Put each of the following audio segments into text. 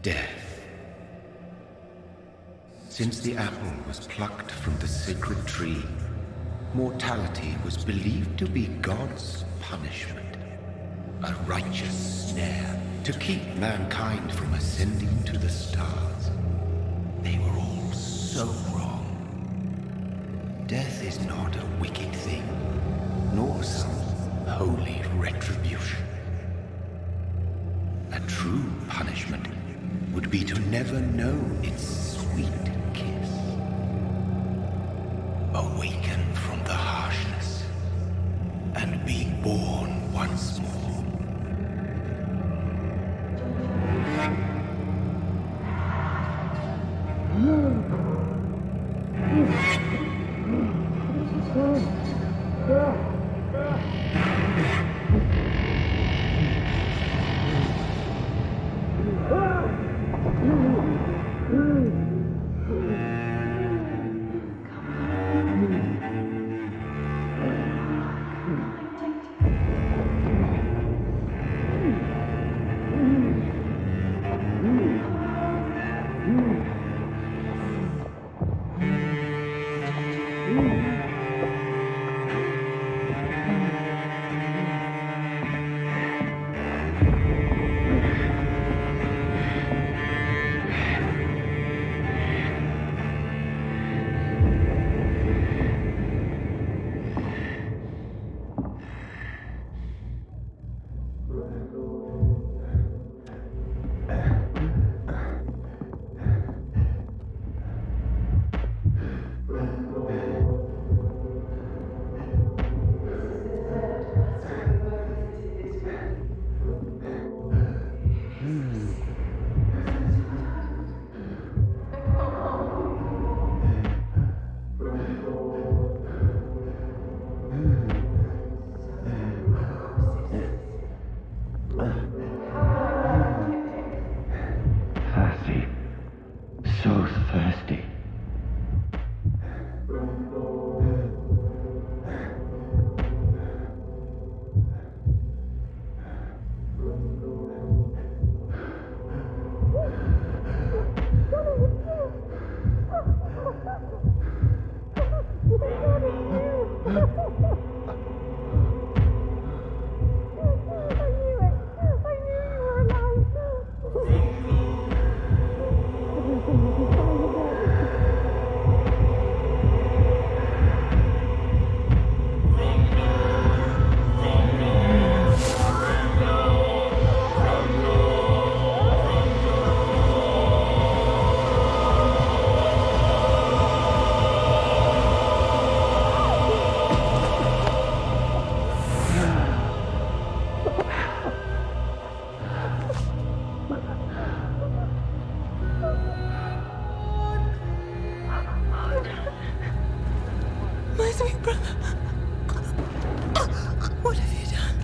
Death. Since the apple was plucked from the sacred tree, mortality was believed to be God's punishment, a righteous snare to keep mankind from ascending to the stars. They were all so wrong. Death is not a wicked thing, nor some holy retribution. A true punishment would be to never know its sweet kiss. Awaken from the harshness and be born once more.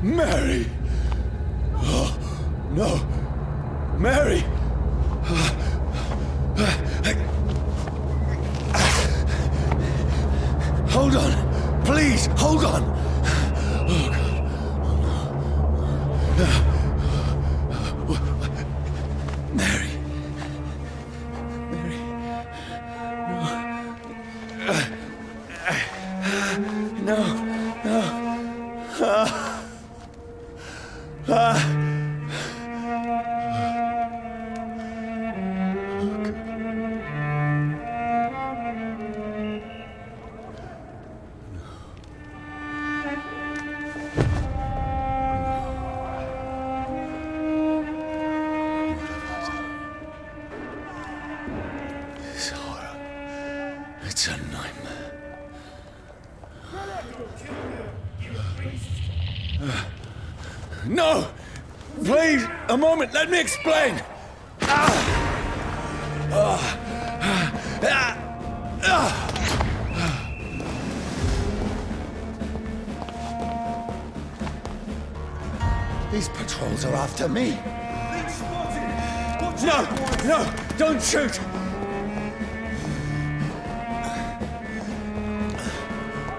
Mary! Oh, no! Mary! Hold on! Please, hold on! Oh, God. Oh, no. Mary. Mary. No. No. This horror. It's a nightmare. No! Please, a moment, let me explain! These patrols are after me. No, don't shoot!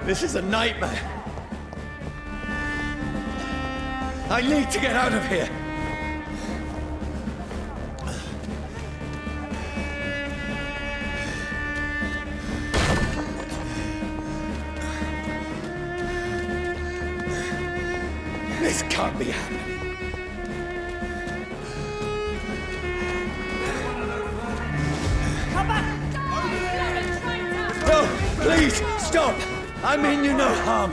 This is a nightmare. I need to get out of here. This can't be happening. Come back! No, please, stop! I mean you no harm.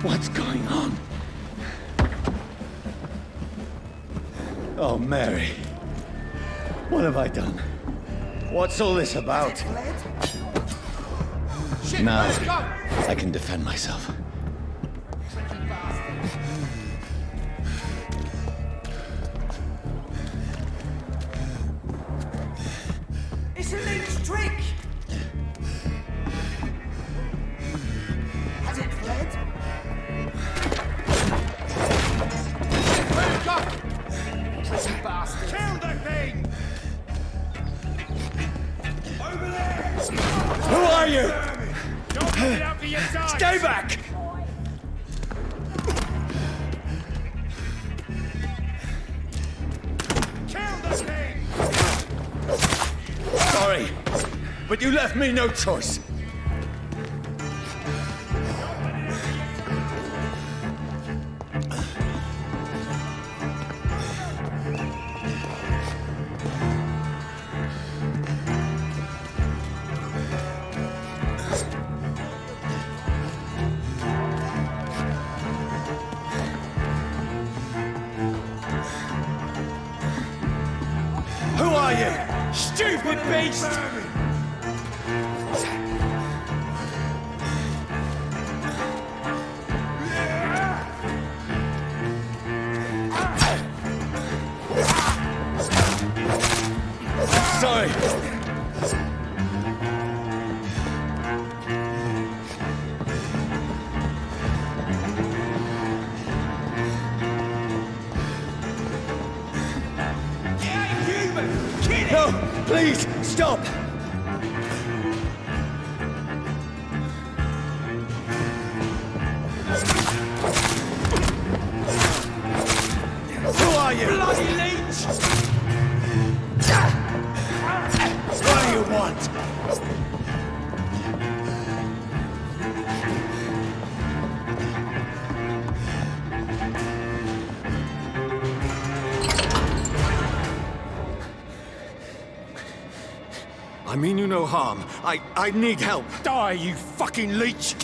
What's going on? Oh, Mary. What have I done? What's all this about? Now, I can defend myself. It's a leech trick! Has it fled? Tricky bastard! Kill the thing! Over there! Who are you? Don't get out for your dice! Stay back! Kill the thing! Sorry, but you left me no choice. Who are you? Stupid beast! Sorry. No, please, stop! Who are you? Bloody leech! What do you want? I mean you no harm. I need help. Die, you fucking leech!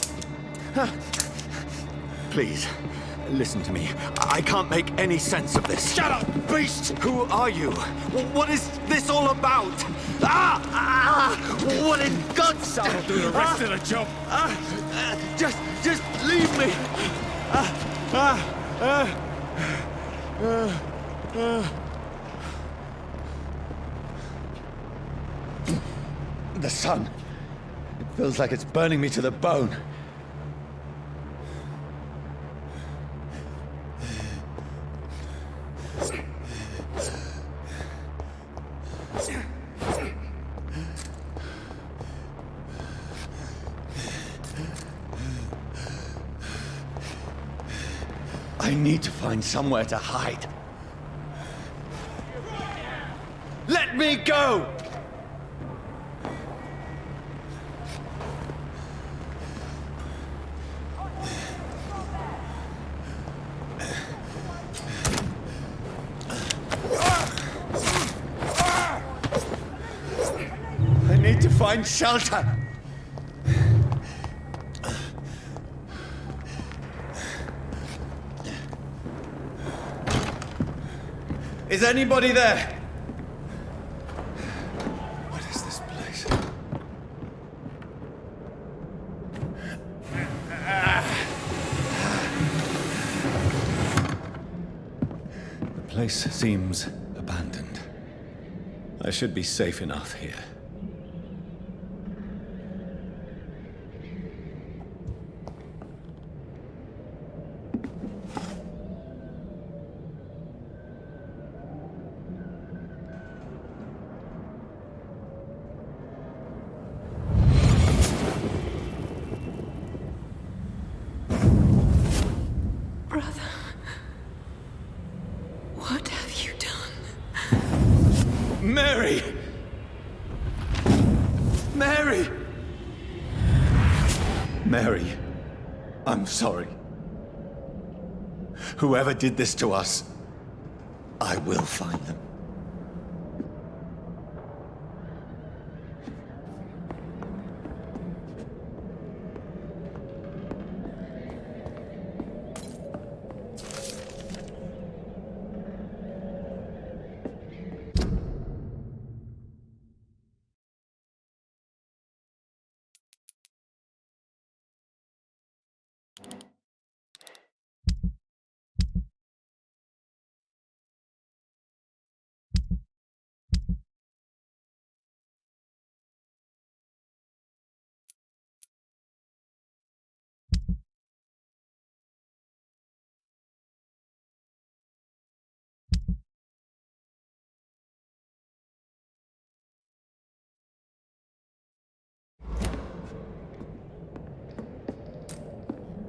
Please, listen to me. I can't make any sense of this. Shut up, beast! Who are you? What is this all about? What in God's... I'll do the rest of the job. Just leave me. The sun. It feels like it's burning me to the bone. I need to find somewhere to hide. Let me go! I need to find shelter. Is anybody there? What is this place? The place seems abandoned. I should be safe enough here. Brother, what have you done? Mary! Mary! Mary, I'm sorry. Whoever did this to us, I will find them.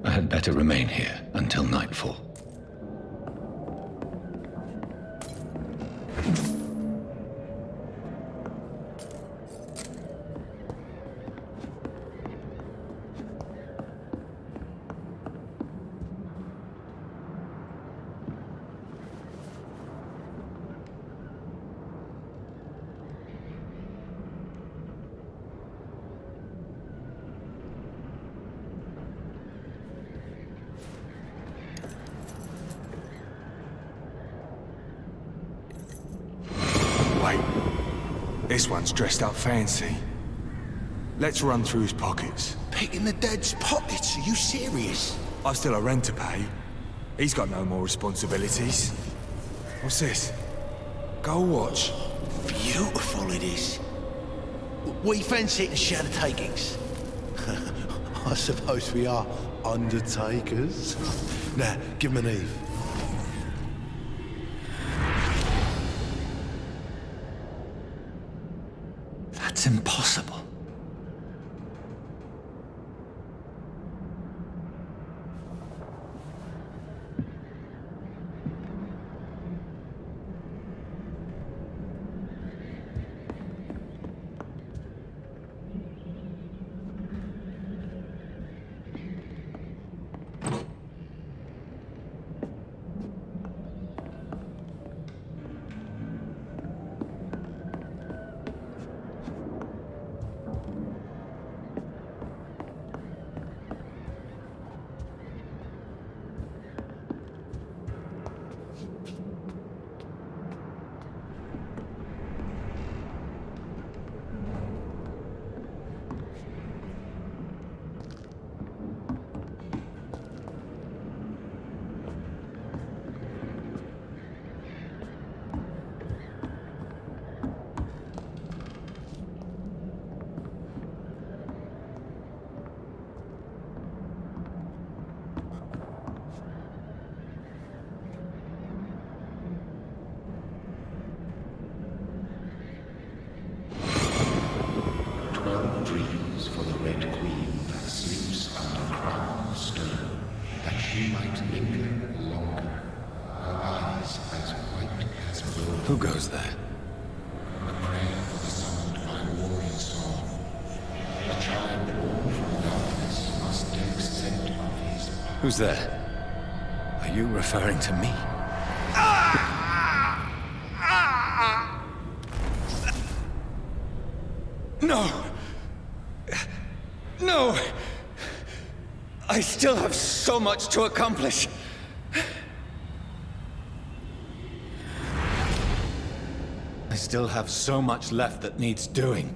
I had better remain here until nightfall. Wait. This one's dressed up fancy. Let's run through his pockets. Picking the dead's pockets? Are you serious? I've still a rent to pay. He's got no more responsibilities. What's this? Gold watch. Beautiful it is. We fancy it and share the takings. I suppose we are undertakers. Now, give him an Eve. That's impossible. Dreams for the Red Queen that sleeps under crown stone, that she might linger longer, her eyes as white as wool. Who goes there? A prayer for the summoned by warring song. A child born from darkness must take scent of his path. Who's there? Are you referring to me? No! No! I still have so much to accomplish. I still have so much left that needs doing.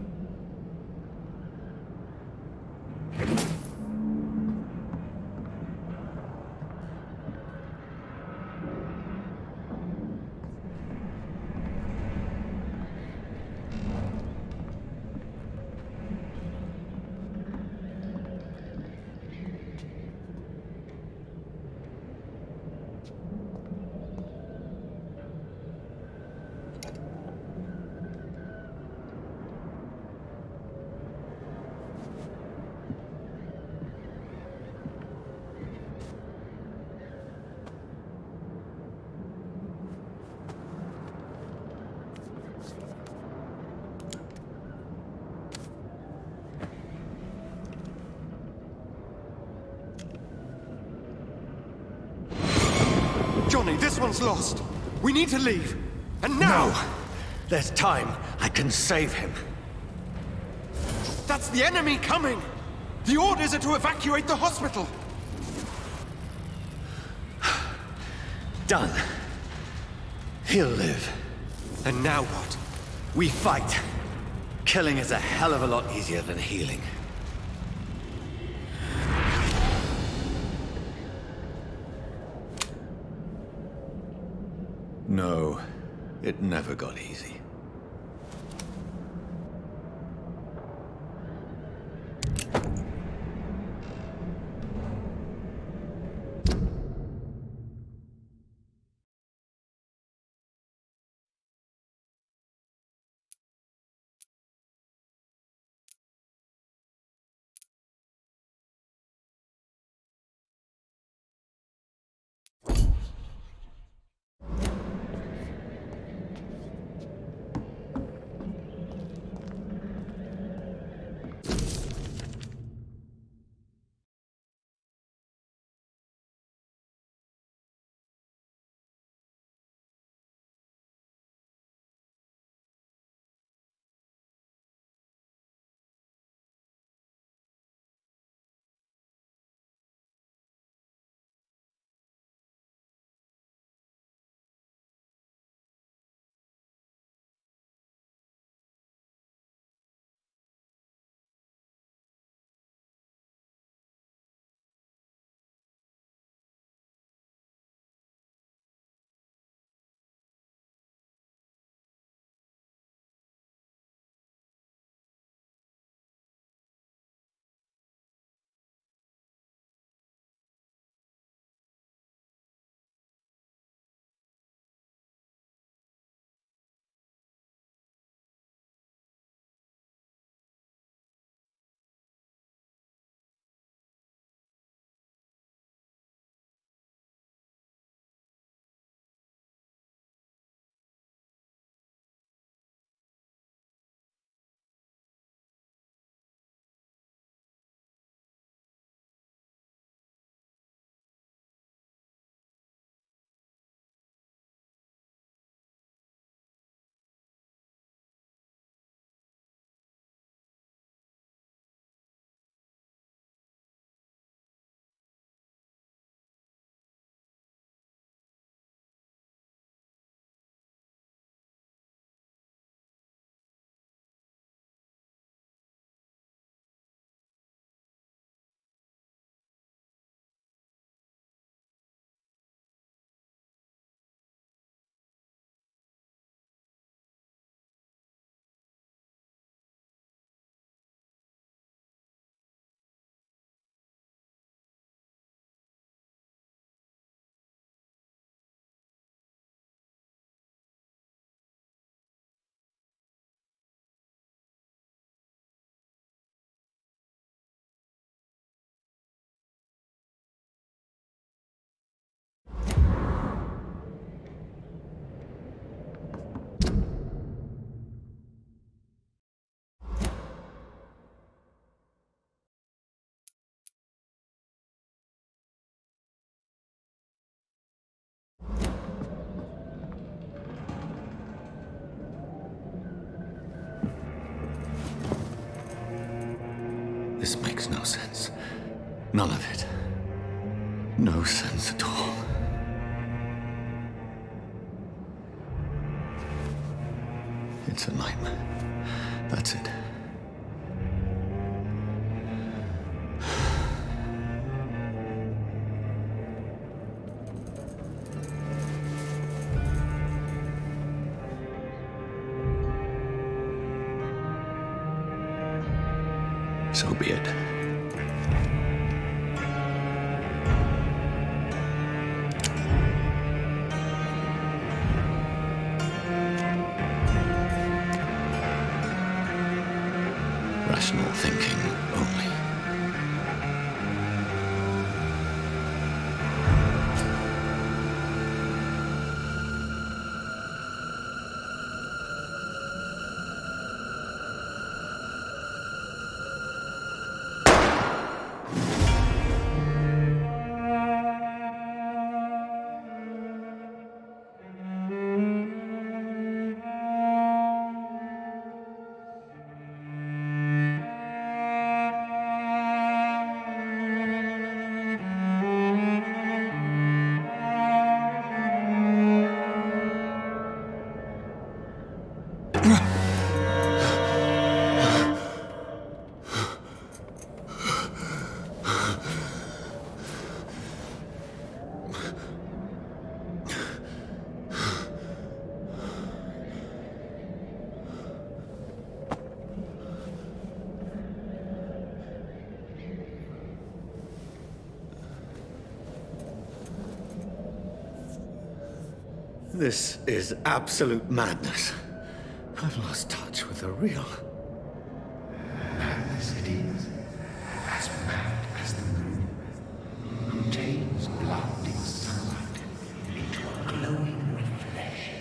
Johnny, this one's lost. We need to leave. And now! No. There's time. I can save him. That's the enemy coming! The orders are to evacuate the hospital! Done. He'll live. And now what? We fight. Killing is a hell of a lot easier than healing. No, it never got easy. This makes no sense. None of it. No sense at all. It's a nightmare. That's it. So be it. Rational thinking only. This is absolute madness. I've lost touch with the real. Madness it is, as mad as the moon, who turns blinding sunlight into a glowing reflection.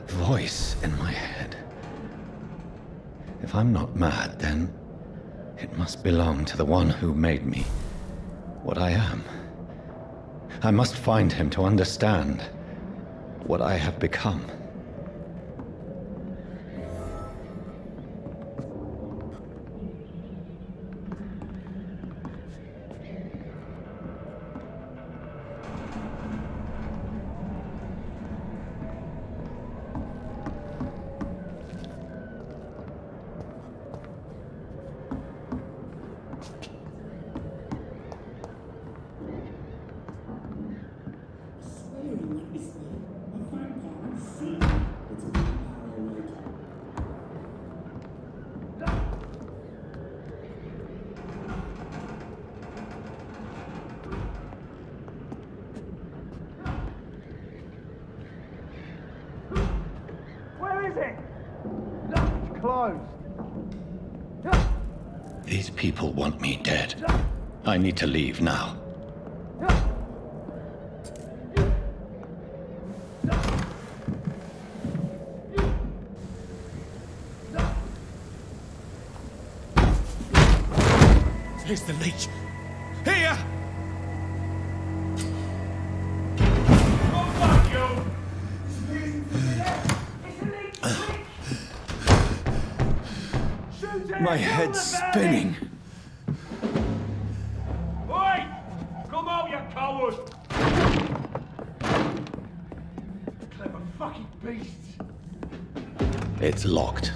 Voice in my head. If I'm not mad, then it must belong to the one who made me what I am. I must find him to understand what I have become. is it? It's closed. These people want me dead. I need to leave now. Here's the leech. Here! My head's spinning. Oi! Come out, you coward! Clever fucking beasts. It's locked.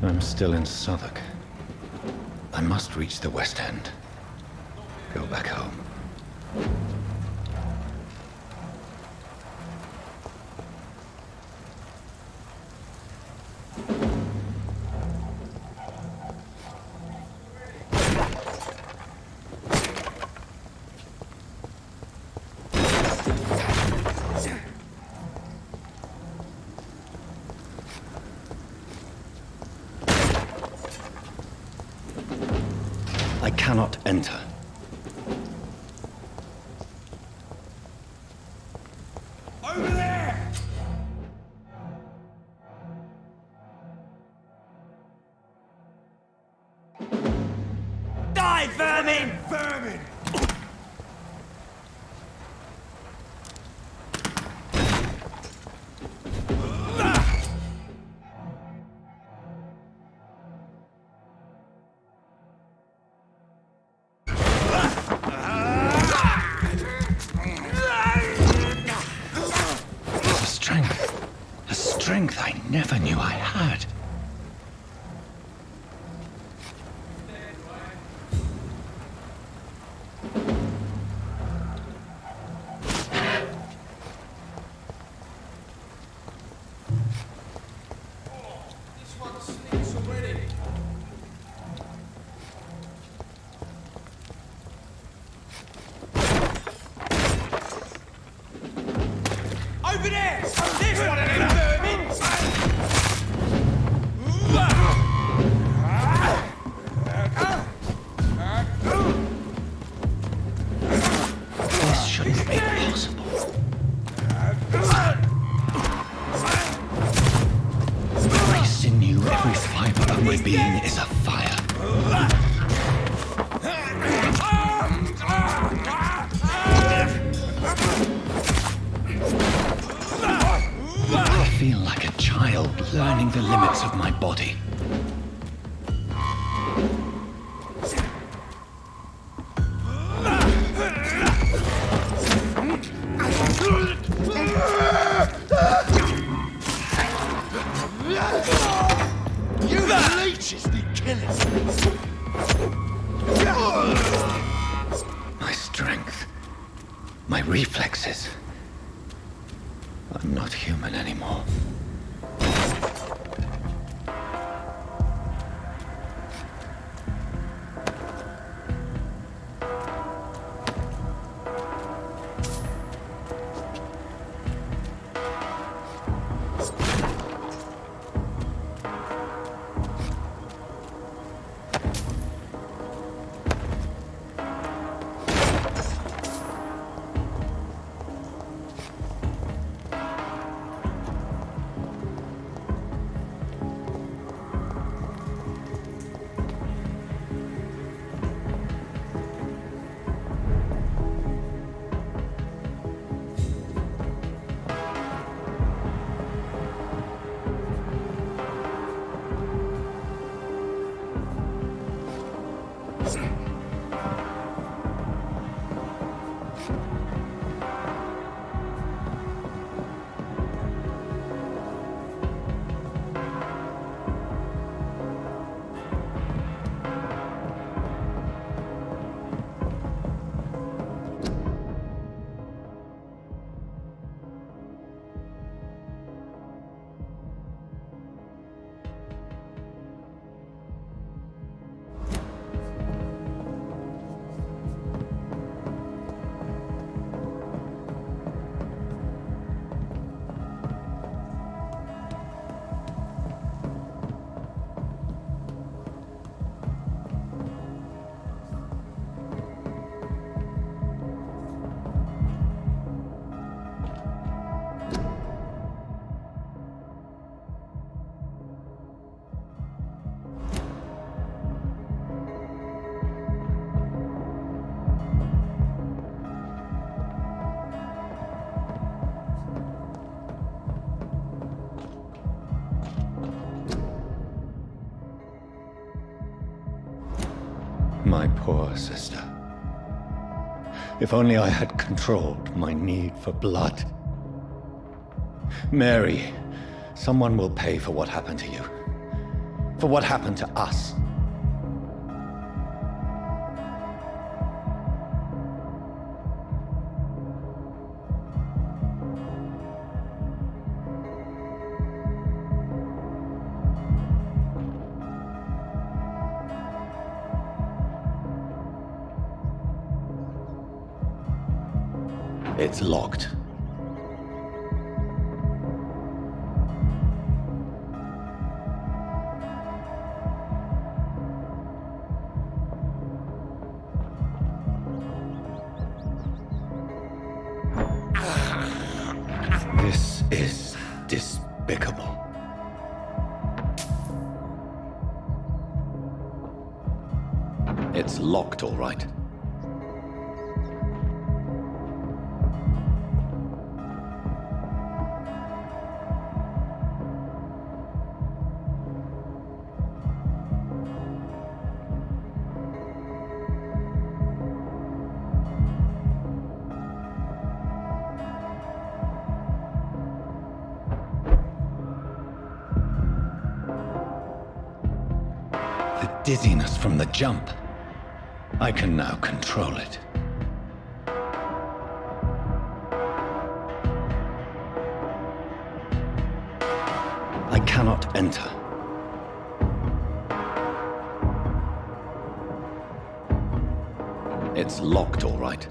I'm still in Southwark. I must reach the West End. Go back home. I cannot enter. Over there! Die, vermin! Vermin! A strength I never knew I had. Over there! There's one of them vermin! This shouldn't be possible. Every sinew, every fiber of my being is afire. I feel like a child learning the limits of my body. You leeches need killing. My strength, my reflexes. I'm not human anymore. My poor sister. If only I had controlled my need for blood. Mary, someone will pay for what happened to you. For what happened to us. It's locked. This is despicable. It's locked, all right. Dizziness from the jump. I can now control it. I cannot enter. It's locked, all right.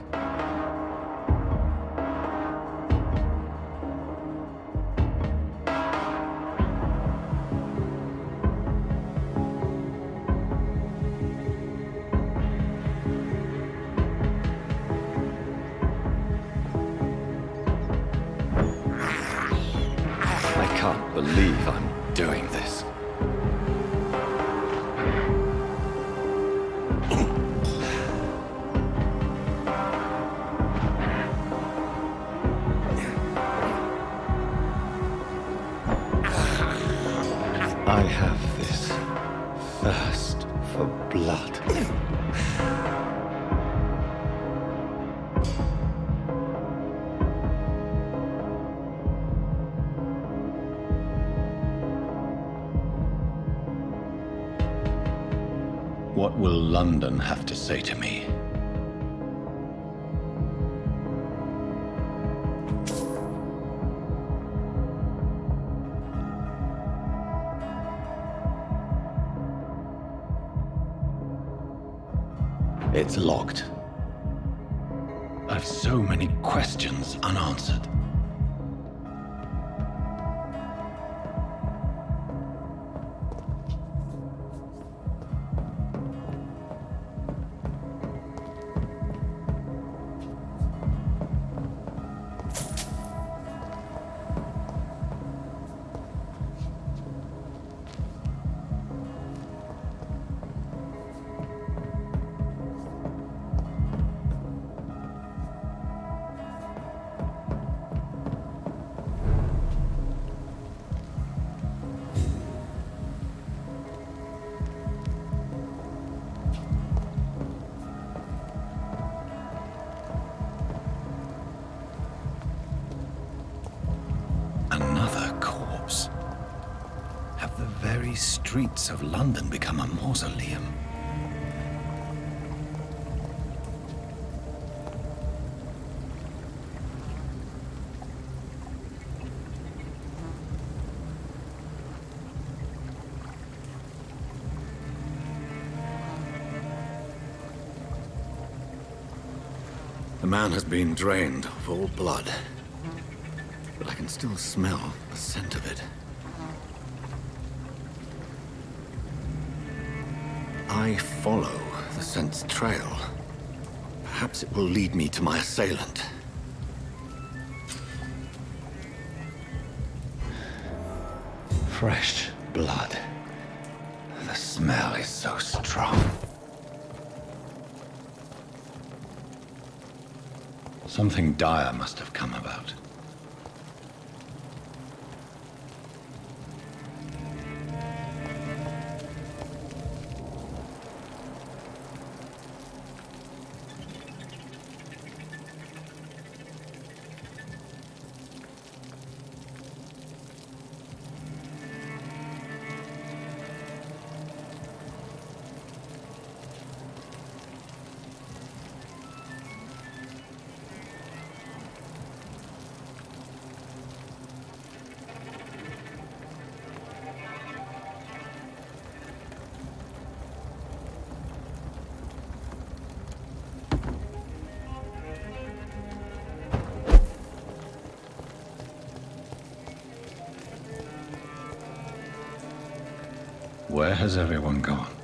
I can't believe I'm doing this. I have this thirst for blood. What will London have to say to me? It's locked. I've so many questions unanswered. Streets of London become a mausoleum. The man has been drained of all blood, but I can still smell the scent of it. I follow the scent's trail. Perhaps it will lead me to my assailant. Fresh blood. The smell is so strong. Something dire must have come about. Where has everyone gone?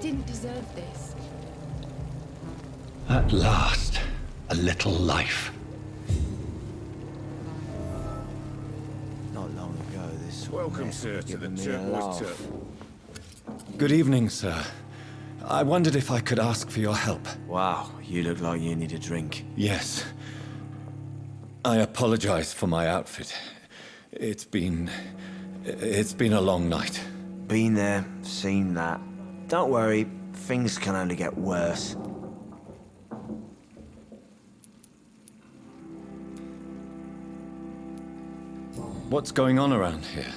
didn't deserve this. At last, a little life. Not long ago, this Welcome, sir, to the Turquoise Turtle. Good evening, sir. I wondered if I could ask for your help. Wow, you look like you need a drink. Yes. I apologize for my outfit. It's been a long night. Been there, seen that. Don't worry, things can only get worse. What's going on around here?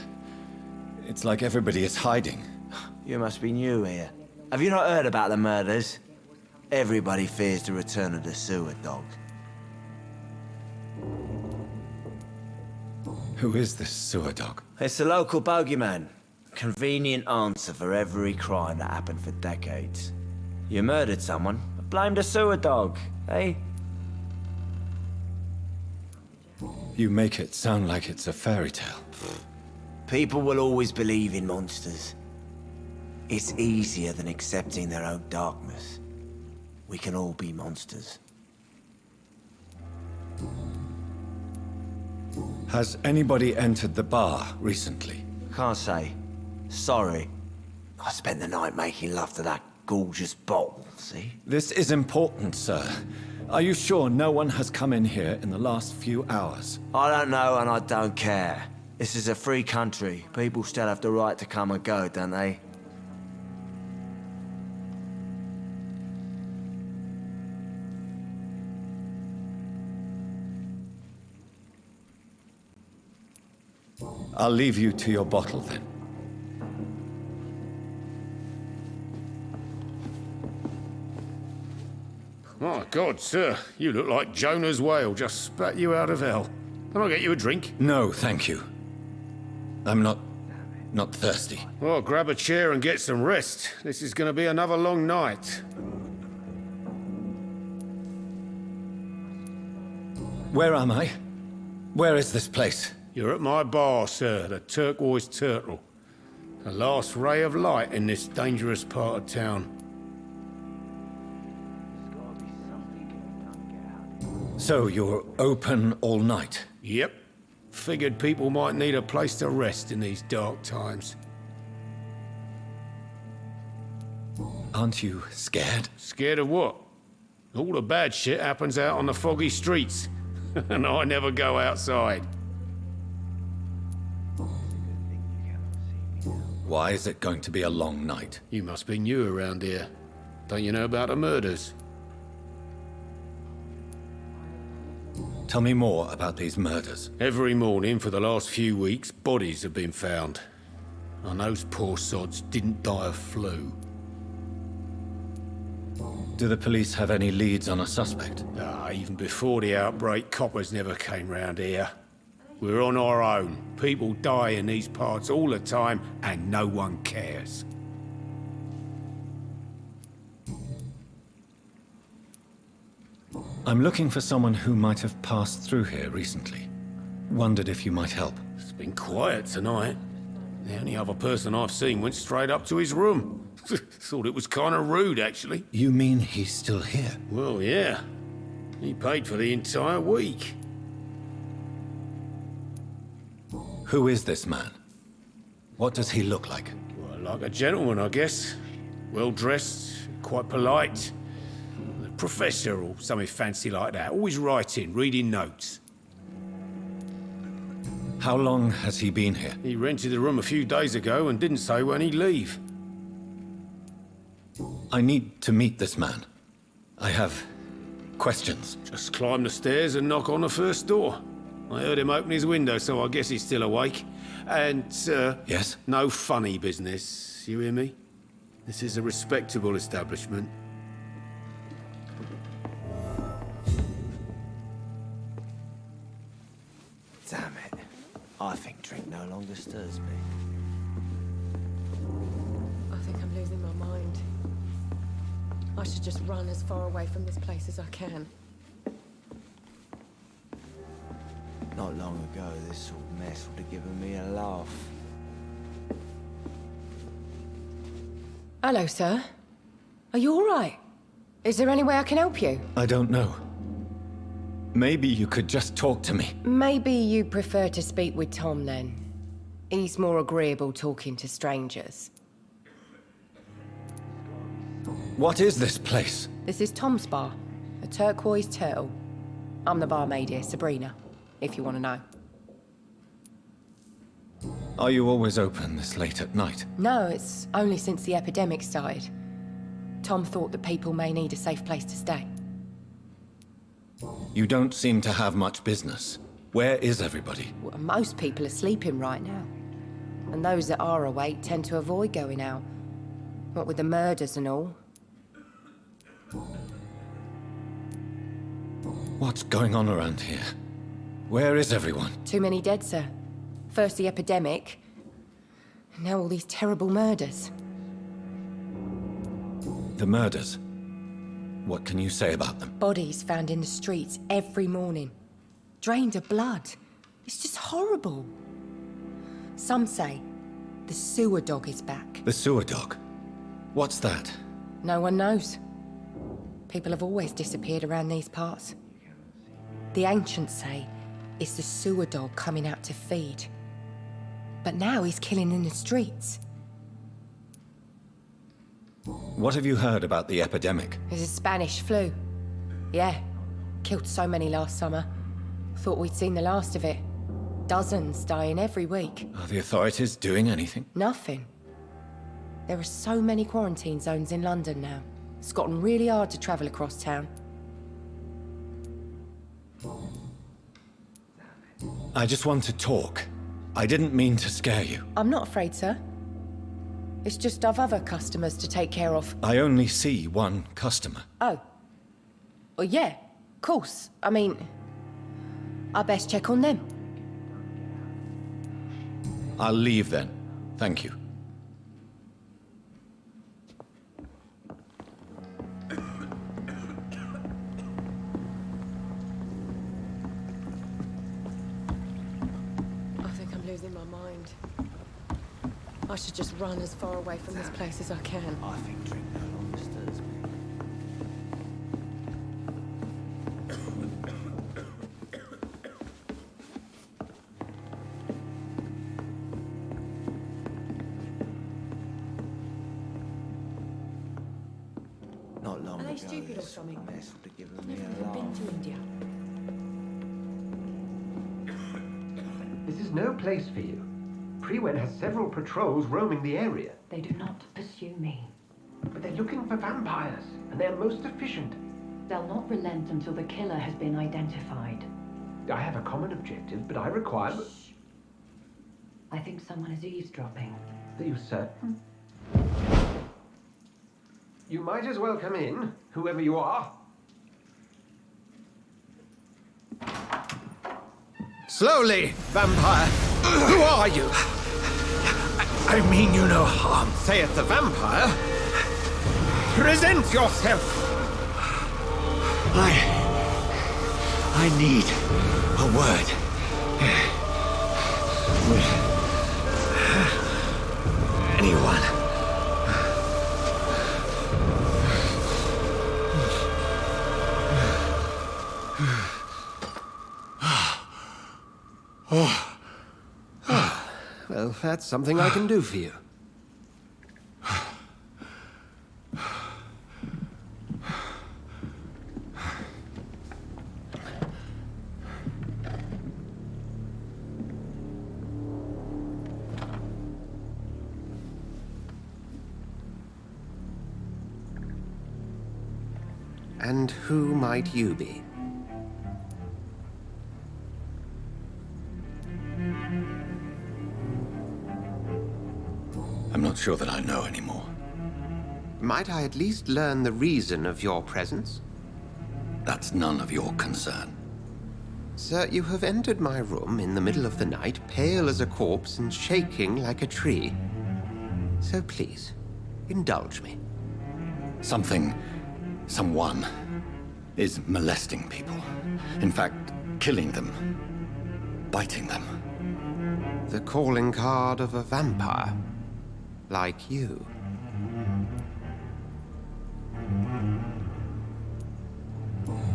It's like everybody is hiding. You must be new here. Have you not heard about the murders? Everybody fears the return of the sewer dog. Who is this sewer dog? It's the local bogeyman. Convenient answer for every crime that happened for decades. You murdered someone, blame the sewer dog, eh? You make it sound like it's a fairy tale. People will always believe in monsters. It's easier than accepting their own darkness. We can all be monsters. Has anybody entered the bar recently? Can't say. Sorry. I spent the night making love to that gorgeous bottle, see? This is important, sir. Are you sure no one has come in here in the last few hours? I don't know and I don't care. This is a free country. People still have the right to come and go, don't they? I'll leave you to your bottle then. My God, sir, you look like Jonah's whale just spat you out of hell. Can I get you a drink? No, thank you. I'm not thirsty. Well, grab a chair and get some rest. This is going to be another long night. Where am I? Where is this place? You're at my bar, sir, the Turquoise Turtle. The last ray of light in this dangerous part of town. So you're open all night? Yep. Figured people might need a place to rest in these dark times. Aren't you scared? Scared of what? All the bad shit happens out on the foggy streets. And I never go outside. Why is it going to be a long night? You must be new around here. Don't you know about the murders? Tell me more about these murders. Every morning for the last few weeks, bodies have been found. And those poor sods didn't die of flu. Do the police have any leads on a suspect? Even before the outbreak, coppers never came round here. We're on our own. People die in these parts all the time, and no one cares. I'm looking for someone who might have passed through here recently. Wondered if you might help. It's been quiet tonight. The only other person I've seen went straight up to his room. Thought it was kind of rude, actually. You mean he's still here? Well, yeah. He paid for the entire week. Who is this man? What does he look like? Well, like a gentleman, I guess. Well-dressed, quite polite. A professor or something fancy like that. Always writing, reading notes. How long has he been here? He rented the room a few days ago and didn't say when he'd leave. I need to meet this man. I have questions. Just climb the stairs and knock on the first door. I heard him open his window, so I guess he's still awake. And, Yes? no funny business, you hear me? This is a respectable establishment. Damn it. I think drink no longer stirs me. I think I'm losing my mind. I should just run as far away from this place as I can. Not long ago, this sort of mess would have given me a laugh. Hello, sir. Are you all right? Is there any way I can help you? I don't know. Maybe you could just talk to me. Maybe you prefer to speak with Tom, then. He's more agreeable talking to strangers. What is this place? This is Tom's bar, a turquoise turtle. I'm the barmaid here, Sabrina, if you want to know. Are you always open this late at night? No, it's only since the epidemic started. Tom thought that people may need a safe place to stay. You don't seem to have much business. Where is everybody? Well, most people are sleeping right now. And those that are awake tend to avoid going out. What with the murders and all. What's going on around here? Where is everyone? Too many dead, sir. First the epidemic, and now all these terrible murders. The murders. What can you say about them? Bodies found in the streets every morning. Drained of blood. It's just horrible. Some say the sewer dog is back. The sewer dog? What's that? No one knows. People have always disappeared around these parts. The ancients say it's the sewer dog coming out to feed. But now he's killing in the streets. What have you heard about the epidemic? There's a Spanish flu. Yeah, killed so many last summer. Thought we'd seen the last of it. Dozens dying every week. Are the authorities doing anything? Nothing. There are so many quarantine zones in London now. It's gotten really hard to travel across town. I just want to talk. I didn't mean to scare you. I'm not afraid, sir. It's just I've other customers to take care of. I only see one customer. Oh. Well, yeah, of course. I mean, I best check on them. I'll leave then. Thank you. I think I'm losing my mind. I should just run as far away from this place as I can. I think drink no longer stirs me. Not long Are they ago, stupid or this something? mess would have given I've me never a even been laugh. to India. This is no place for you. Prewen has several patrols roaming the area. They do not pursue me. But they're looking for vampires, and they're most efficient. They'll not relent until the killer has been identified. I have a common objective, but I require... I think someone is eavesdropping. Are you certain? You might as well come in, whoever you are. Slowly, vampire! Who are you? I mean you no harm. Saith the vampire. Present yourself! I need a word. With anyone. Well, that's something I can do for you. And who might you be? I'm not sure that I know anymore. Might I at least learn the reason of your presence? That's none of your concern. Sir, you have entered my room in the middle of the night, pale as a corpse and shaking like a tree. So please, indulge me. Someone is molesting people. In fact, killing them. Biting them. The calling card of a vampire. Like you.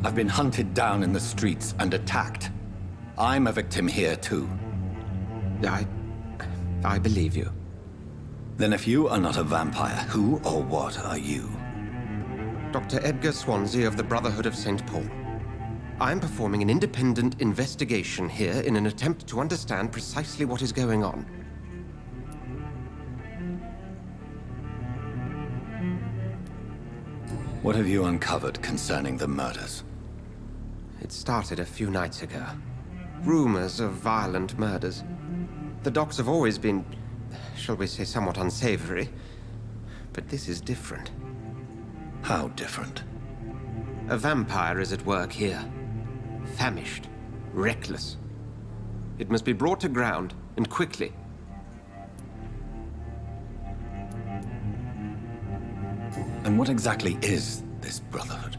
I've been hunted down in the streets and attacked. I'm a victim here too. I believe you. Then if you are not a vampire, who or what are you? Dr. Edgar Swansea of the Brotherhood of St. Paul. I'm performing an independent investigation here in an attempt to understand precisely what is going on. What have you uncovered concerning the murders? It started a few nights ago. Rumors of violent murders. The docs have always been, shall we say, somewhat unsavory. But this is different. How different? A vampire is at work here. Famished. Reckless. It must be brought to ground, and quickly. And what exactly is this Brotherhood?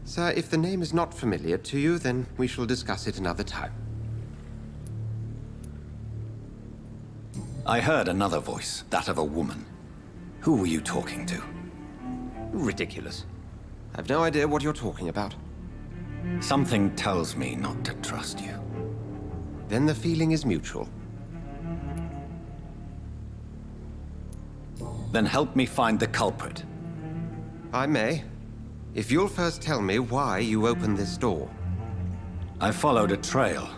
Sir, if the name is not familiar to you, then we shall discuss it another time. I heard another voice, that of a woman. Who were you talking to? Ridiculous. I've no idea what you're talking about. Something tells me not to trust you. Then the feeling is mutual. Then help me find the culprit. I may. If you'll first tell me why you opened this door. I followed a trail.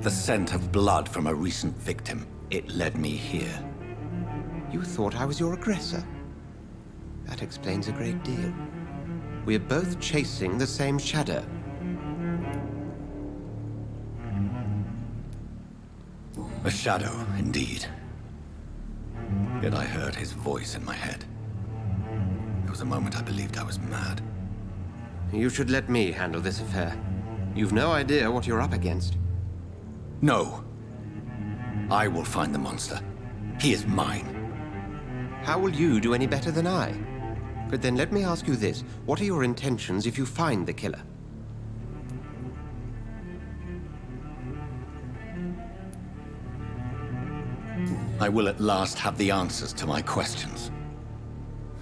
The scent of blood from a recent victim. It led me here. You thought I was your aggressor? That explains a great deal. We're both chasing the same shadow. A shadow, indeed. Yet I heard his voice in my head. There was a moment I believed I was mad. You should let me handle this affair. You've no idea what you're up against. No. I will find the monster. He is mine. How will you do any better than I? But then let me ask you this. What are your intentions if you find the killer? I will at last have the answers to my questions.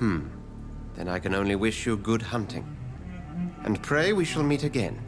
Then I can only wish you good hunting. And pray we shall meet again.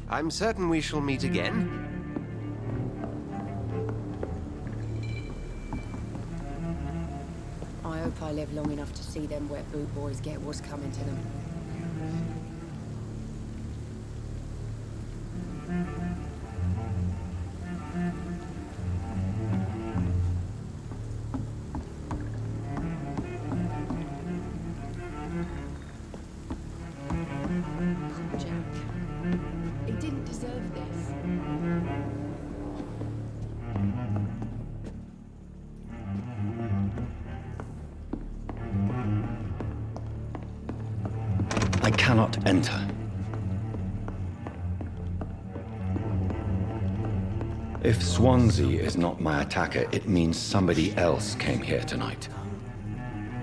I'm certain we shall meet again. I hope I live long enough to see them wet boot boys get what's coming to them. I cannot enter. If Swansea is not my attacker, it means somebody else came here tonight.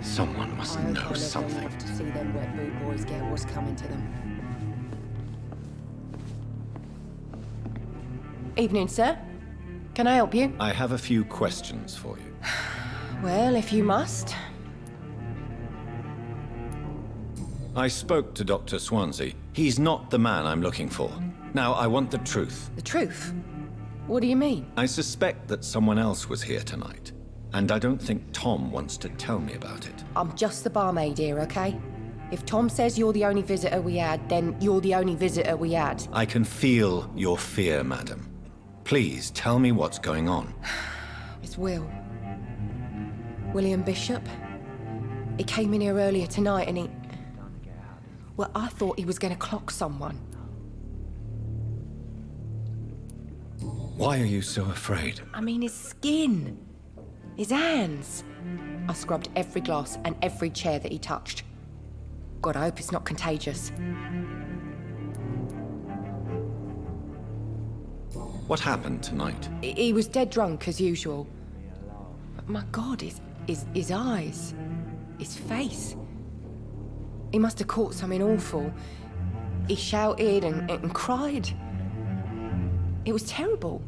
Someone must know something. Enough to see them wet boot boys get what's coming to them. Evening, sir. Can I help you? I have a few questions for you. Well, if you must. I spoke to Dr. Swansea. He's not the man I'm looking for. Now, I want the truth. The truth? What do you mean? I suspect that someone else was here tonight. And I don't think Tom wants to tell me about it. I'm just the barmaid here, okay? If Tom says you're the only visitor we had, then you're the only visitor we had. I can feel your fear, madam. Please, tell me what's going on. It's Will. William Bishop. He came in here earlier tonight and he... Well, I thought he was going to clock someone. Why are you so afraid? I mean, his skin. His hands. I scrubbed every glass and every chair that he touched. God, I hope it's not contagious. What happened tonight? He was dead drunk, as usual. But my God, his eyes. His face. He must have caught something awful. He shouted and cried. It was terrible.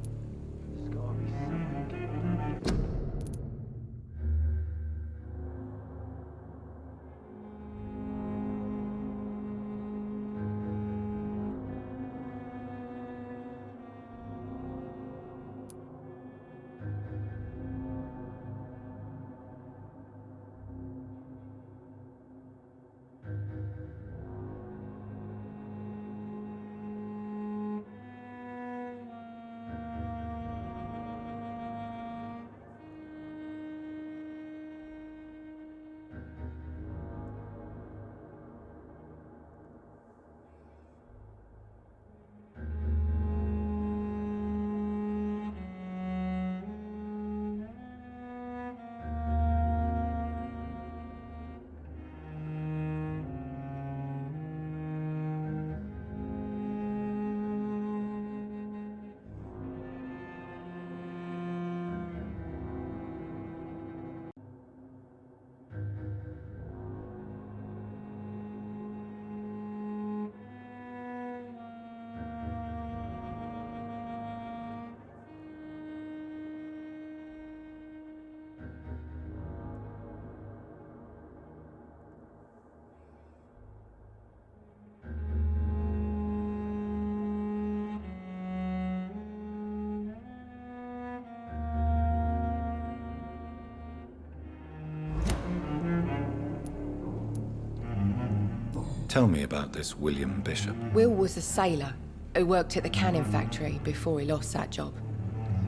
Tell me about this William Bishop. Will was a sailor who worked at the canning factory before he lost that job.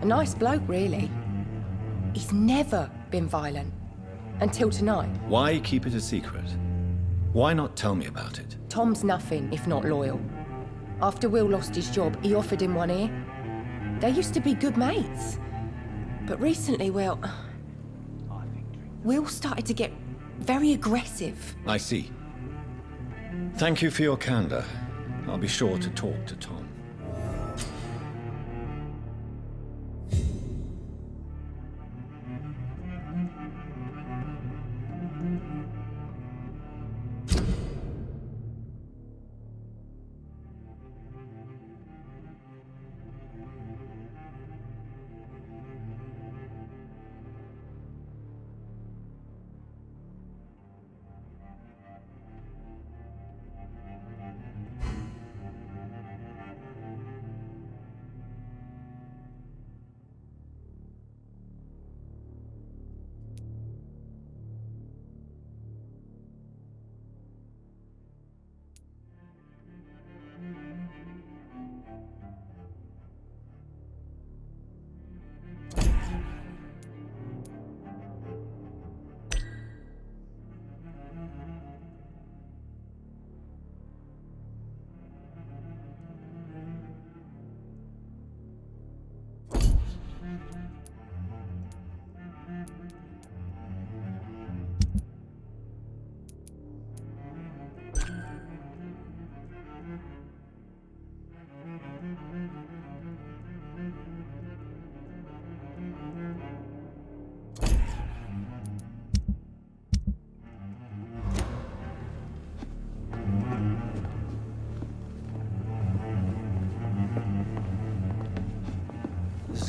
A nice bloke, really. He's never been violent. Until tonight. Why keep it a secret? Why not tell me about it? Tom's nothing if not loyal. After Will lost his job, he offered him one ear. They used to be good mates. But recently, well, Will started to get very aggressive. I see. Thank you for your candor. I'll be sure to talk to Tom.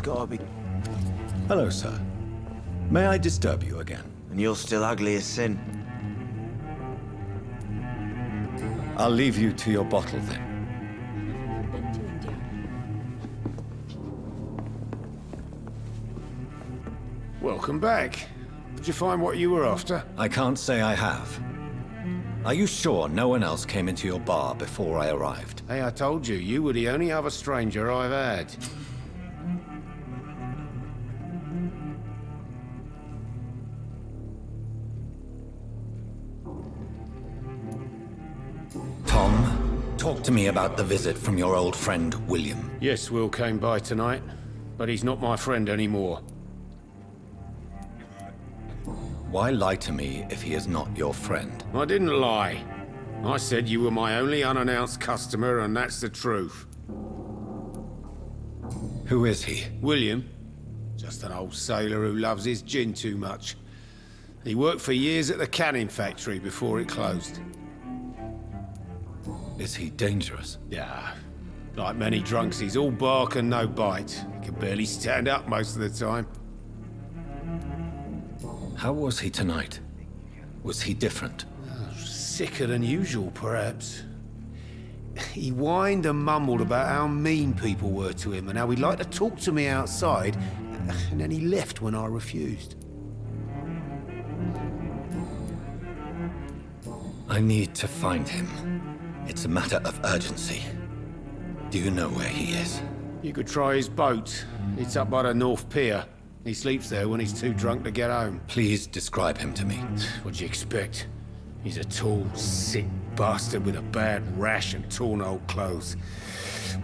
Gotta be. Hello, sir. May I disturb you again? And you're still ugly as sin. I'll leave you to your bottle then. Welcome back. Did you find what you were after? I can't say I have. Are you sure no one else came into your bar before I arrived? Hey, I told you, you were the only other stranger I've had. Tom, talk to me about the visit from your old friend, William. Yes, Will came by tonight. but he's not my friend anymore. Why lie to me if he is not your friend? I didn't lie. I said you were my only unannounced customer, and that's the truth. Who is he? William. Just an old sailor who loves his gin too much. He worked for years at the canning factory before it closed. Is he dangerous? Yeah. Like many drunks, he's all bark and no bite. He can barely stand up most of the time. How was he tonight? Was he different? Sicker than usual, perhaps. He whined and mumbled about how mean people were to him and how he'd like to talk to me outside, and then he left when I refused. I need to find him. It's a matter of urgency. Do you know where he is? You could try his boat. It's up by the North Pier. He sleeps there when he's too drunk to get home. Please describe him to me. What do you expect? He's a tall, sick bastard with a bad rash and torn old clothes.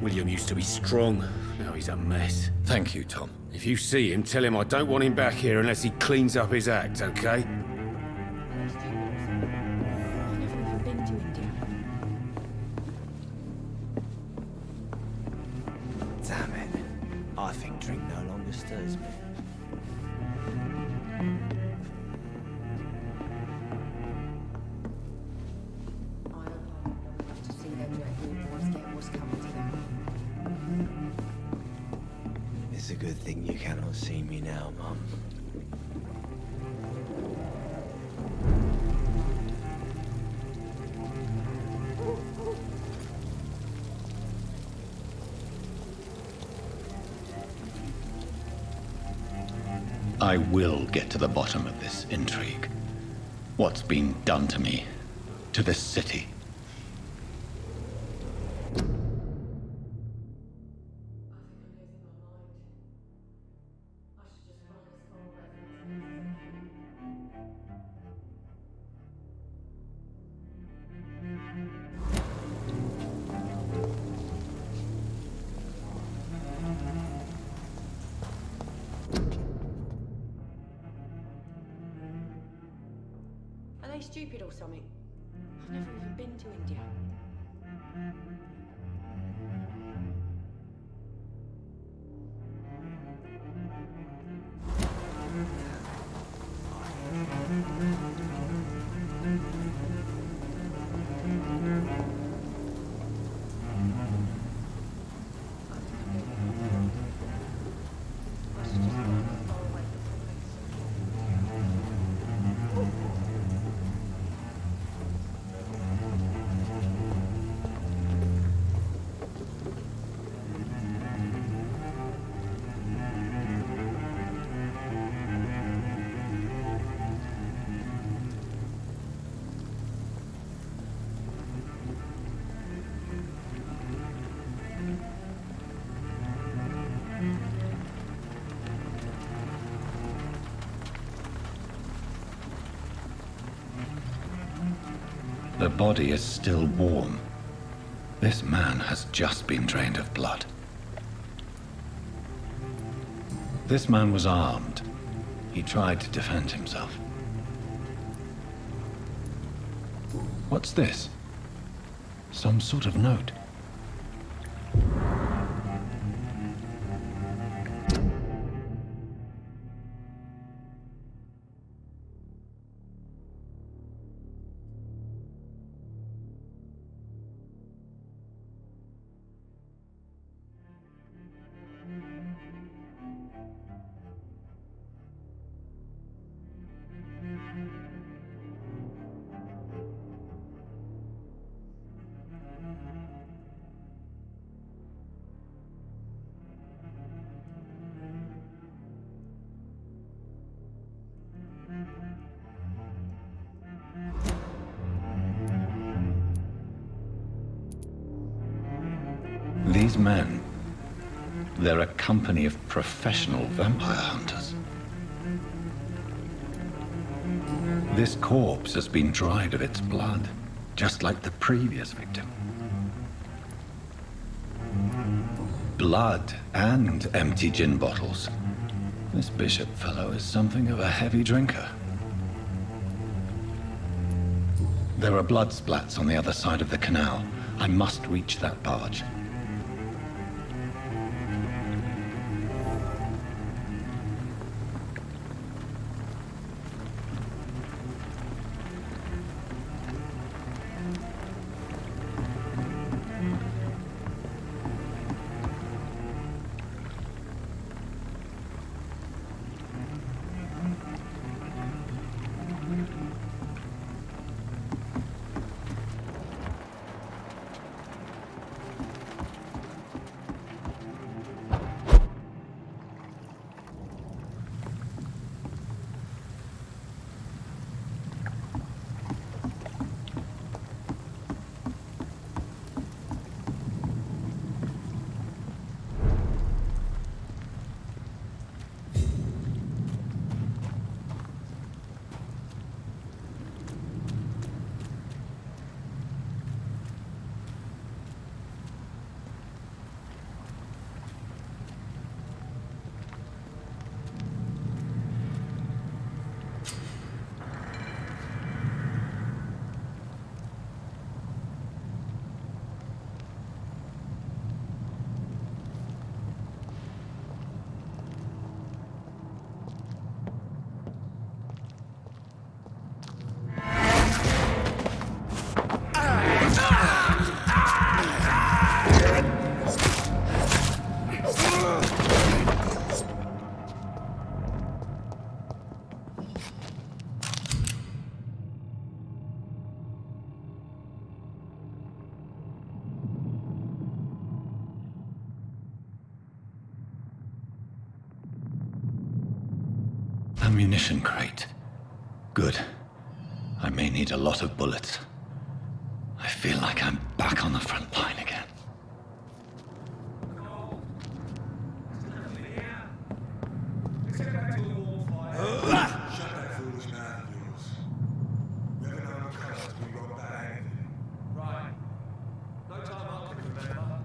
William used to be strong. Now he's a mess. Thank you, Tom. If you see him, tell him I don't want him back here unless he cleans up his act, okay? Damn it. I think drink no longer stirs me. It's a good thing you cannot see me now, Mum. I will get to the bottom of this intrigue. What's been done to me, to this city. Are they stupid or something? I've never even been to India. The body is still warm. This man has just been drained of blood. This man was armed. He tried to defend himself. What's this? Some sort of note. These men, they're a company of professional vampire hunters. This corpse has been dried of its blood, just like the previous victim. blood and empty gin bottles. This bishop fellow is something of a heavy drinker. There are blood splats on the other side of the canal. I must reach that barge. Ammunition crate. Good. I may need a lot of bullets. I feel like I'm back on the front line again. Shut that foolish mouth of yours. We haven't known the colours to be wrong about anything. Right. No time I can remember.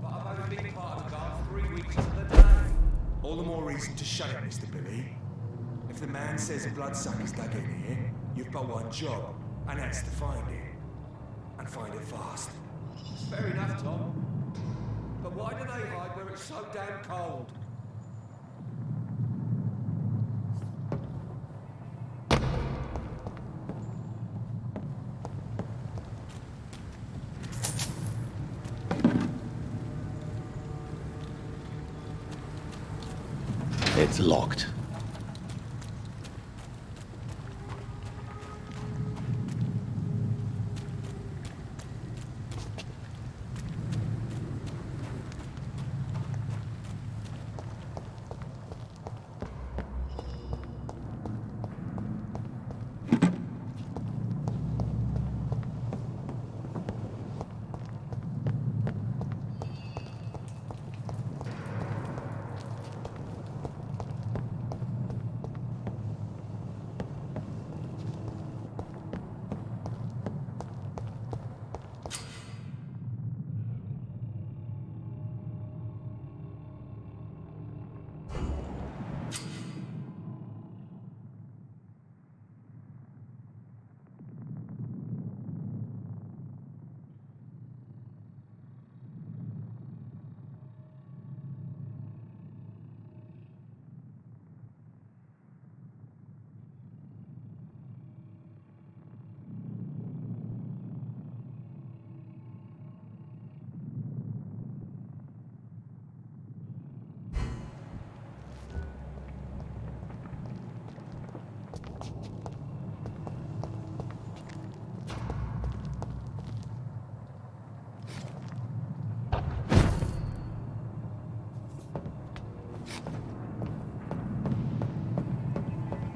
But I've only been part of the guard 3 weeks to the day. All the more reason to shut it, Mr. Billy. If the man says a bloodsucker's dug in here, you've got one job, and that's to find it. And find it fast. Fair enough, Tom. But why do they hide where it's so damn cold? It's locked.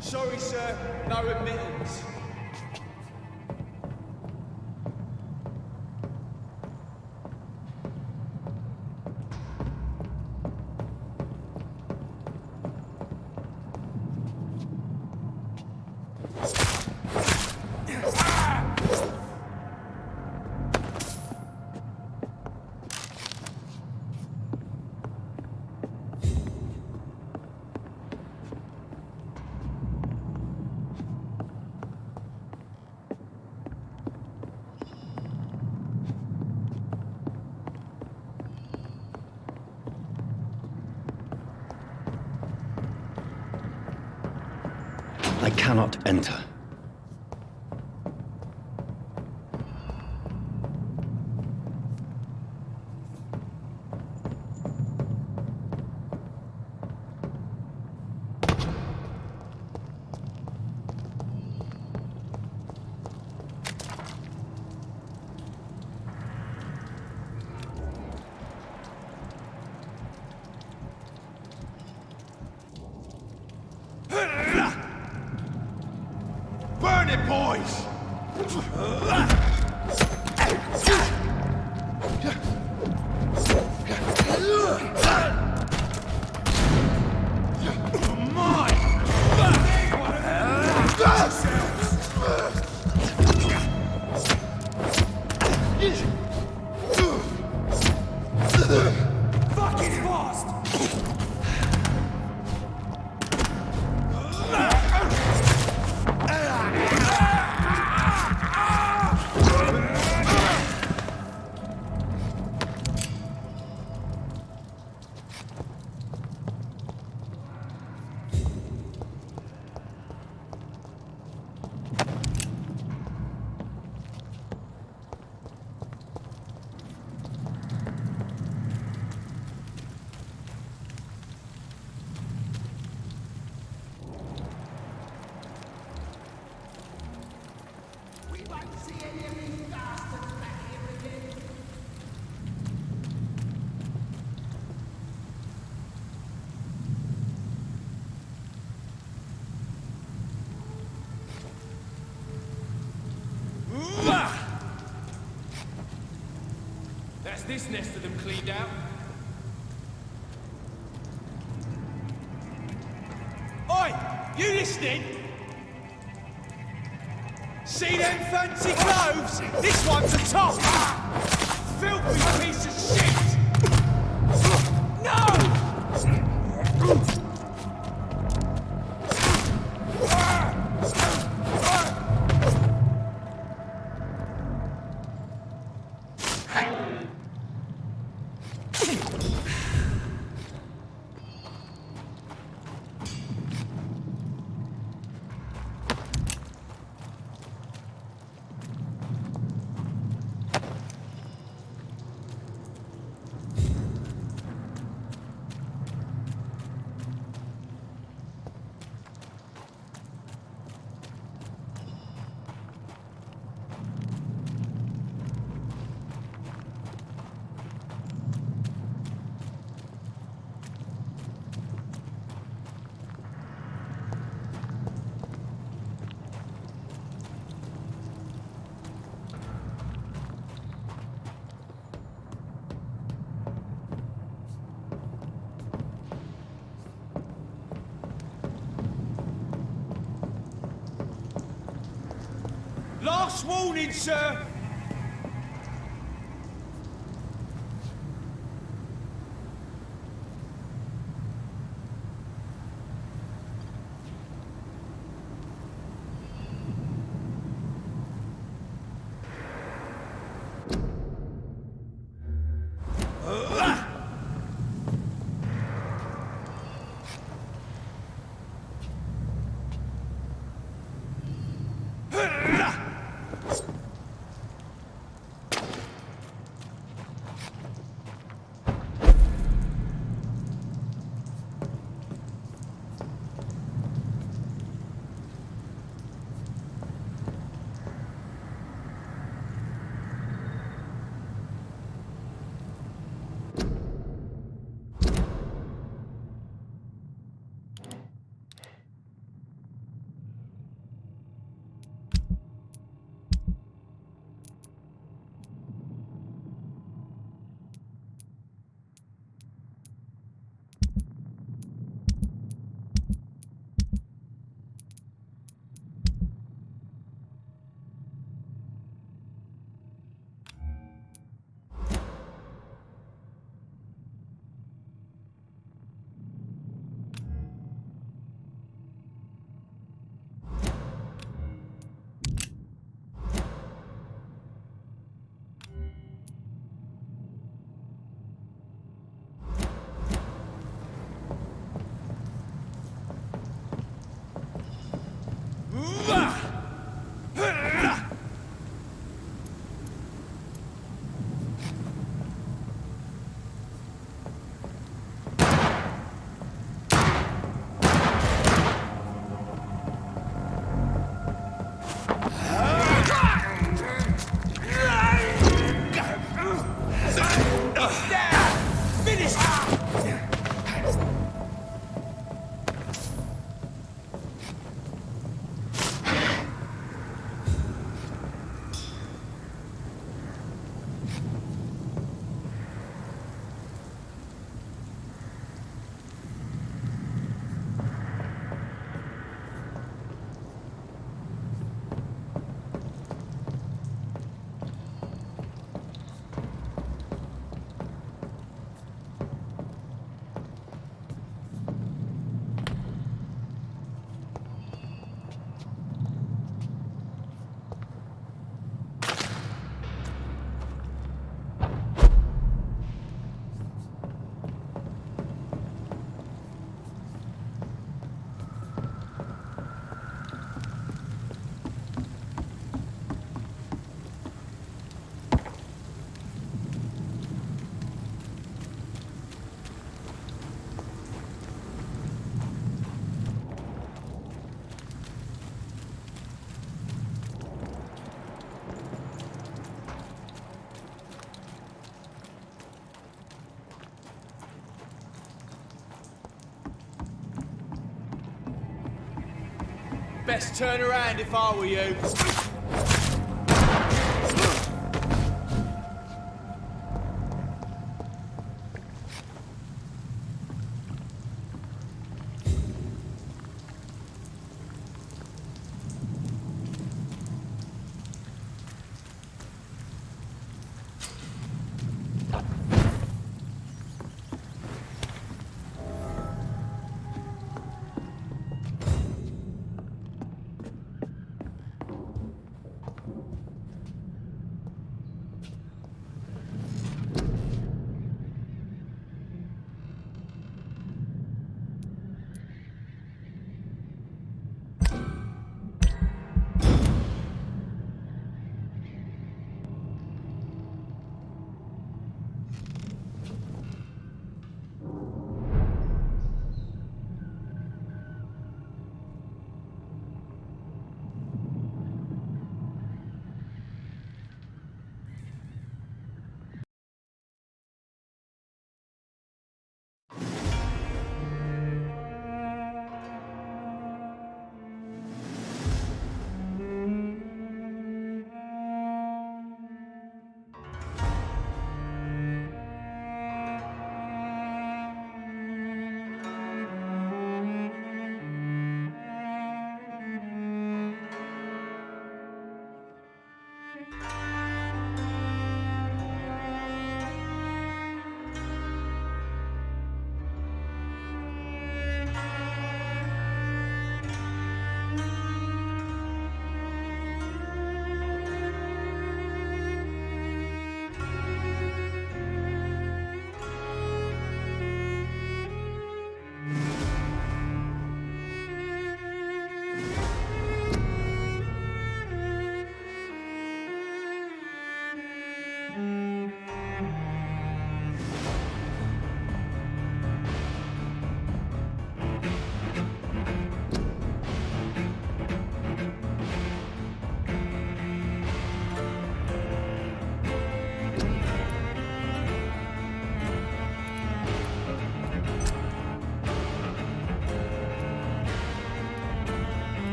Sorry, sir. No admittance. I cannot enter. Burn it, boys! Fucking fast! That's this nest of them cleaned out. Oi! You listening? See them fancy clothes? This one's the top! Filthy piece of shit! No! Last warning, sir! Best turn around if I were you.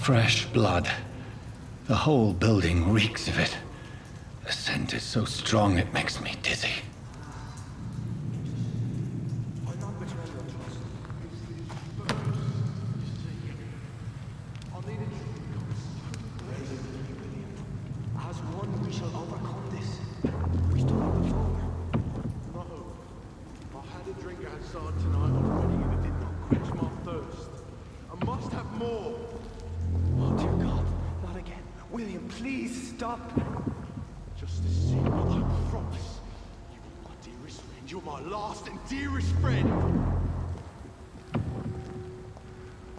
Fresh blood. The whole building reeks of it. The scent is so strong it makes me dizzy. As one, we shall overcome this. We've done it before. No. I had a drink outside tonight already and it did not quench my thirst. I must have more. Oh, dear God, not again. William, please stop. Just to see what I promise. You are my dearest friend. You're my last and dearest friend.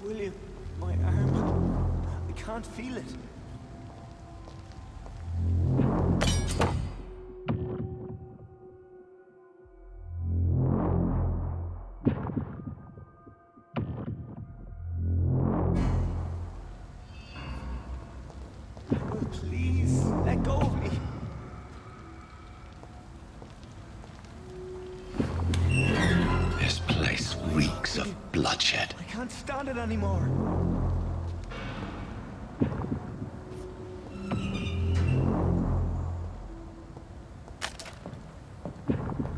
William, my arm. I can't feel it. Please, let go of me. This place reeks of bloodshed. I can't stand it anymore.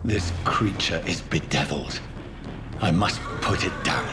This creature is bedeviled. I must put it down.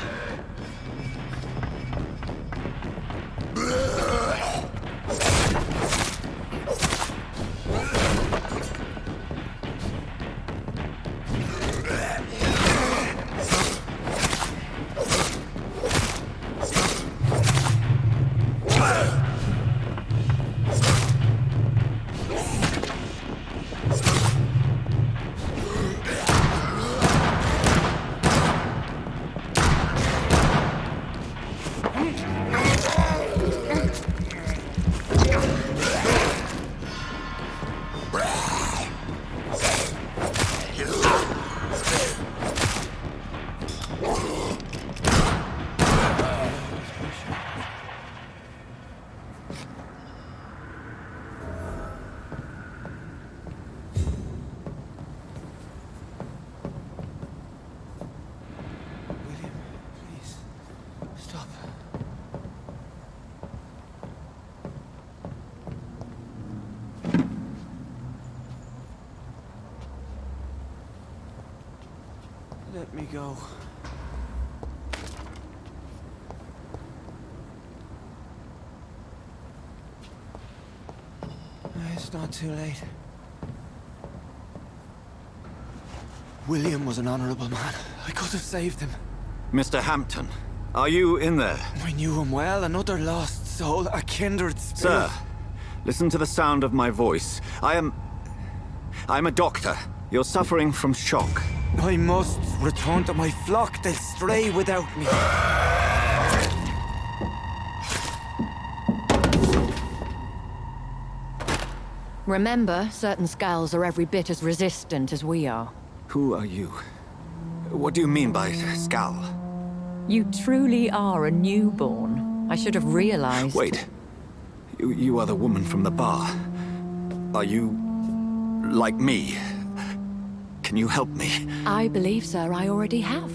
Let me go. It's not too late. William was an honorable man. I could have saved him. Mr. Hampton, are you in there? I knew him well, another lost soul, a kindred spirit. Sir, listen to the sound of my voice. I'm a doctor. You're suffering from shock. I must return to my flock. They'll stray without me. Remember, certain skulls are every bit as resistant as we are. Who are you? What do you mean by skull? You truly are a newborn. I should have realized. Wait. You are the woman from the bar. Are you like me? Can you help me? I believe, sir, I already have.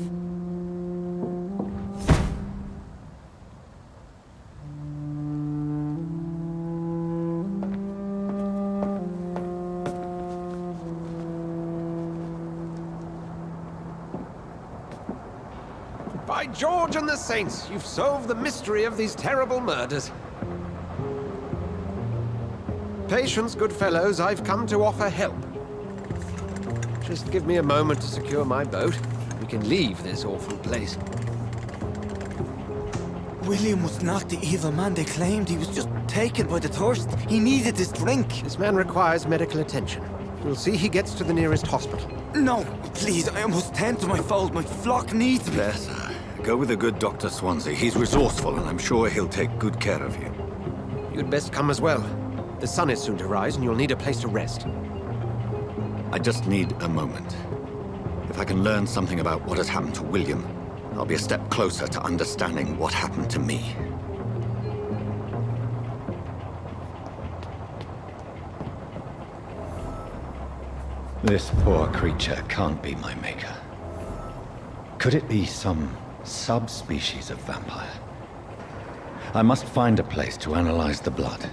By George and the Saints, you've solved the mystery of these terrible murders. Patience, good fellows, I've come to offer help. Just give me a moment to secure my boat. We can leave this awful place. William was not the evil man they claimed. He was just taken by the thirst. He needed this drink. This man requires medical attention. We'll see he gets to the nearest hospital. No, please, I must tend to my fold. My flock needs me. There, sir. Go with the good Dr. Swansea. He's resourceful, and I'm sure he'll take good care of you. You'd best come as well. The sun is soon to rise, and you'll need a place to rest. I just need a moment. If I can learn something about what has happened to William, I'll be a step closer to understanding what happened to me. This poor creature can't be my maker. Could it be some subspecies of vampire? I must find a place to analyze the blood.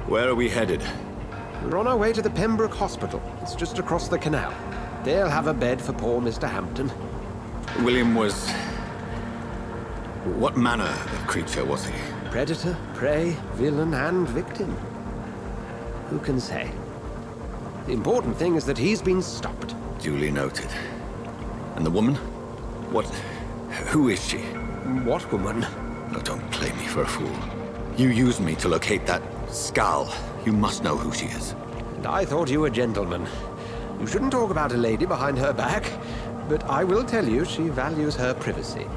Where are we headed? We're on our way to the Pembroke Hospital. It's just across the canal. They'll have a bed for poor Mr. Hampton. William was... What manner of creature was he? Predator, prey, villain, and victim. Who can say? The important thing is that he's been stopped. Duly noted. And the woman? What... Who is she? What woman? Oh, don't play me for a fool. You used me to locate that skull. You must know who she is. And I thought you a gentleman. You shouldn't talk about a lady behind her back, but I will tell you she values her privacy.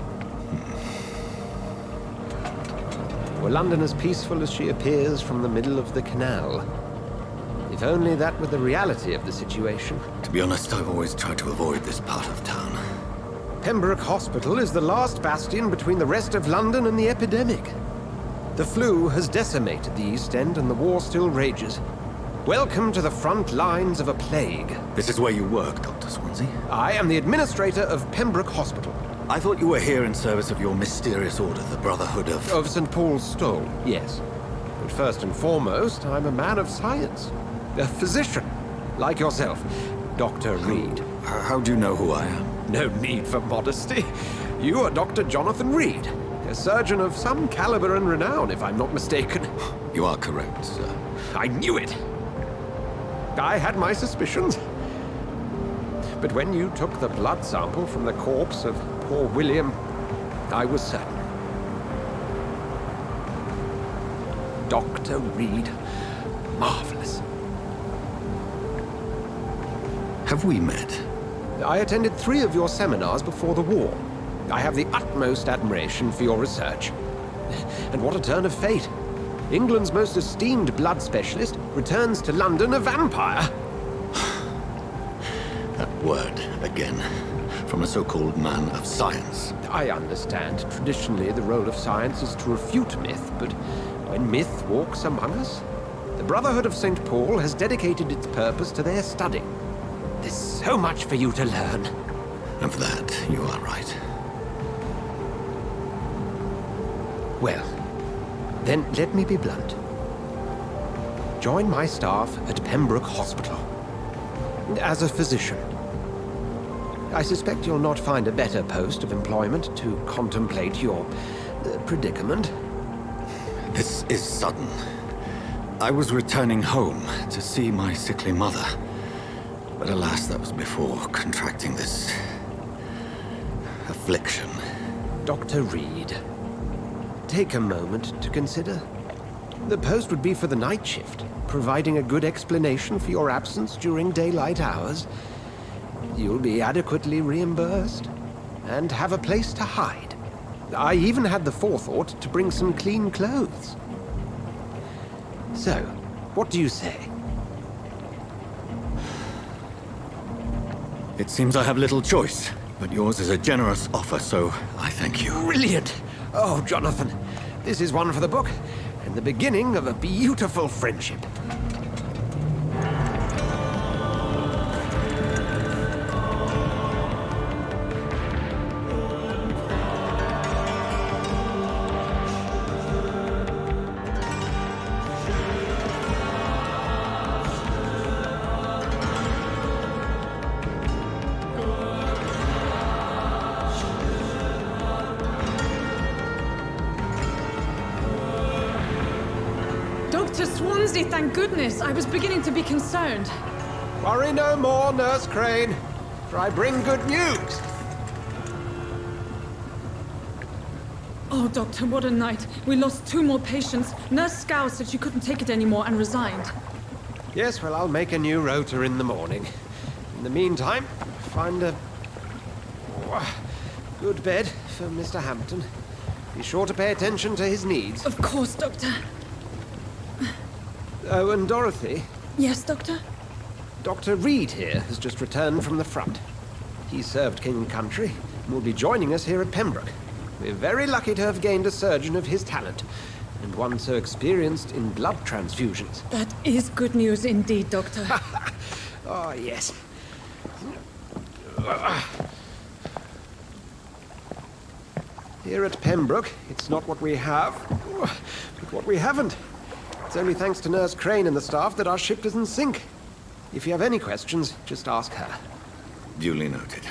Were London as peaceful as she appears from the middle of the canal? If only that were the reality of the situation. To be honest, I've always tried to avoid this part of town. Pembroke Hospital is the last bastion between the rest of London and the epidemic. The flu has decimated the East End and the war still rages. Welcome to the front lines of a plague. This is where you work, Dr. Swansea? I am the administrator of Pembroke Hospital. I thought you were here in service of your mysterious order, the Brotherhood of... Of St. Paul's Stole, yes. But first and foremost, I'm a man of science. A physician, like yourself, Dr. Reed. How do you know who I am? No need for modesty. You are Dr. Jonathan Reed, a surgeon of some caliber and renown, if I'm not mistaken. You are correct, sir. I knew it. I had my suspicions. But when you took the blood sample from the corpse of poor William, I was certain. Dr. Reed. Marvelous. Have we met? I attended 3 of your seminars before the war. I have the utmost admiration for your research. And what a turn of fate. England's most esteemed blood specialist returns to London a vampire. That word, again. From a so-called man of science. I understand. Traditionally, the role of science is to refute myth, but when myth walks among us, the Brotherhood of St. Paul has dedicated its purpose to their study. There's so much for you to learn. Of that, you are right. Well, then let me be blunt. Join my staff at Pembroke Hospital. As a physician. I suspect you'll not find a better post of employment to contemplate your predicament. This is sudden. I was returning home to see my sickly mother. But alas, that was before contracting this... affliction. Dr. Reed, take a moment to consider. The post would be for the night shift, providing a good explanation for your absence during daylight hours. You'll be adequately reimbursed, and have a place to hide. I even had the forethought to bring some clean clothes. So, what do you say? It seems I have little choice, but yours is a generous offer, so I thank you. Brilliant! Oh, Jonathan, this is one for the book, and the beginning of a beautiful friendship. Dr. Swansea, thank goodness. I was beginning to be concerned. Worry no more, Nurse Crane, for I bring good news. Oh, Doctor, what a night. We lost 2 more patients. Nurse Scow said she couldn't take it anymore and resigned. Yes, well, I'll make a new rota in the morning. In the meantime, find a good bed for Mr. Hampton. Be sure to pay attention to his needs. Of course, Doctor. Oh, and Dorothy? Yes, Doctor? Dr. Reed here has just returned from the front. He served King and Country and will be joining us here at Pembroke. We're very lucky to have gained a surgeon of his talent, and one so experienced in blood transfusions. That is good news indeed, Doctor. Oh, yes. Here at Pembroke, it's not what we have, but what we haven't. It's only thanks to Nurse Crane and the staff that our ship doesn't sink. If you have any questions, just ask her. Duly noted.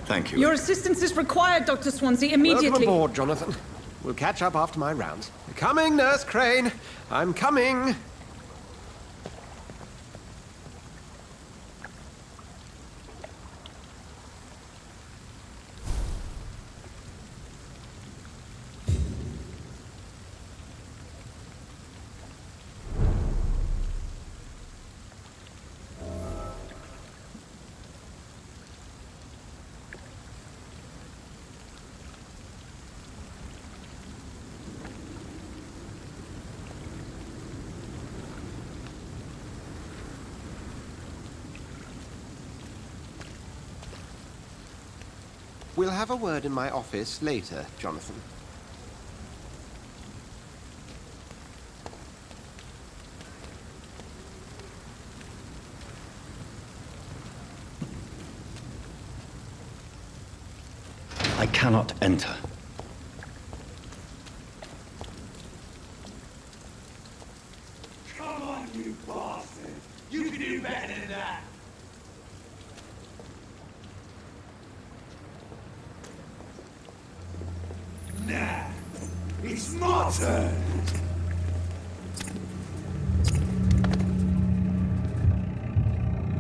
Thank you. Your assistance is required, Dr. Swansea, immediately. Welcome aboard, Jonathan. We'll catch up after my rounds. Coming, Nurse Crane. I'm coming. We'll have a word in my office later, Jonathan. I cannot enter. Come on, you bastard! You can do better than that! Nah, it's my turn!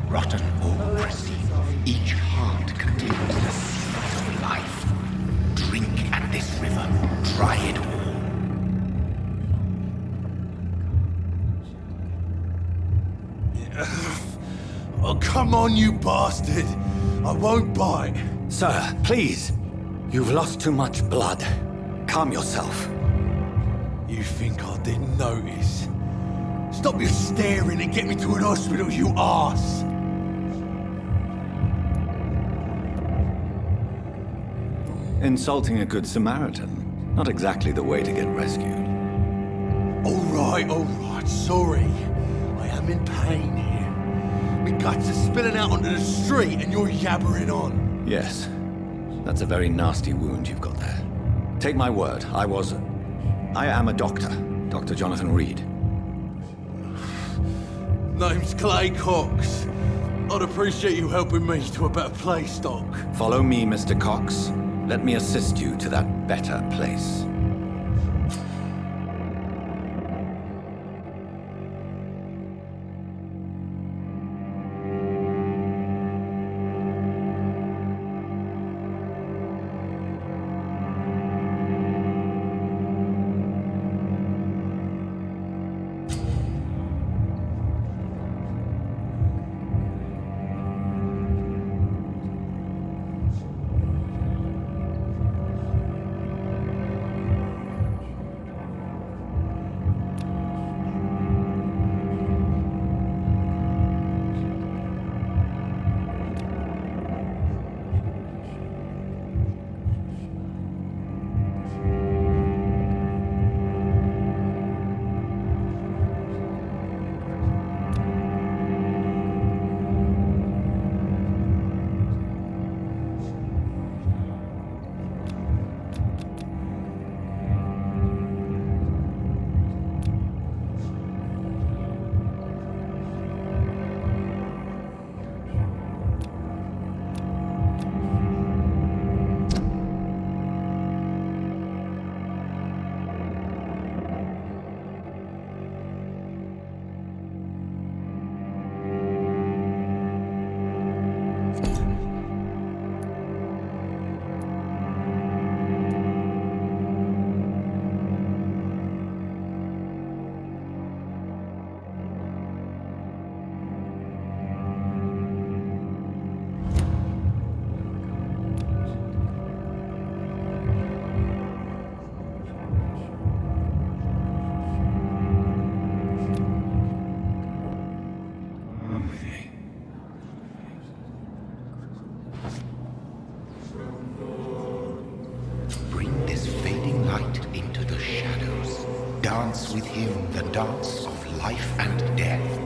Rotten autocracy. Each heart contains the seed of life. Drink at this river. Try it all. Oh, come on, you bastard! I won't bite. Sir, please. You've lost too much blood. Calm yourself. You think I didn't notice? Stop your staring and get me to an hospital, you arse! Insulting a good Samaritan. Not exactly the way to get rescued. All right, sorry. I am in pain here. My guts are spilling out onto the street and you're yabbering on. Yes. That's a very nasty wound you've got there. Take my word, I am a doctor. Dr. Jonathan Reed. Name's Clay Cox. I'd appreciate you helping me to a better place, Doc. Follow me, Mr. Cox. Let me assist you to that better place. dance with him the dance of life and death.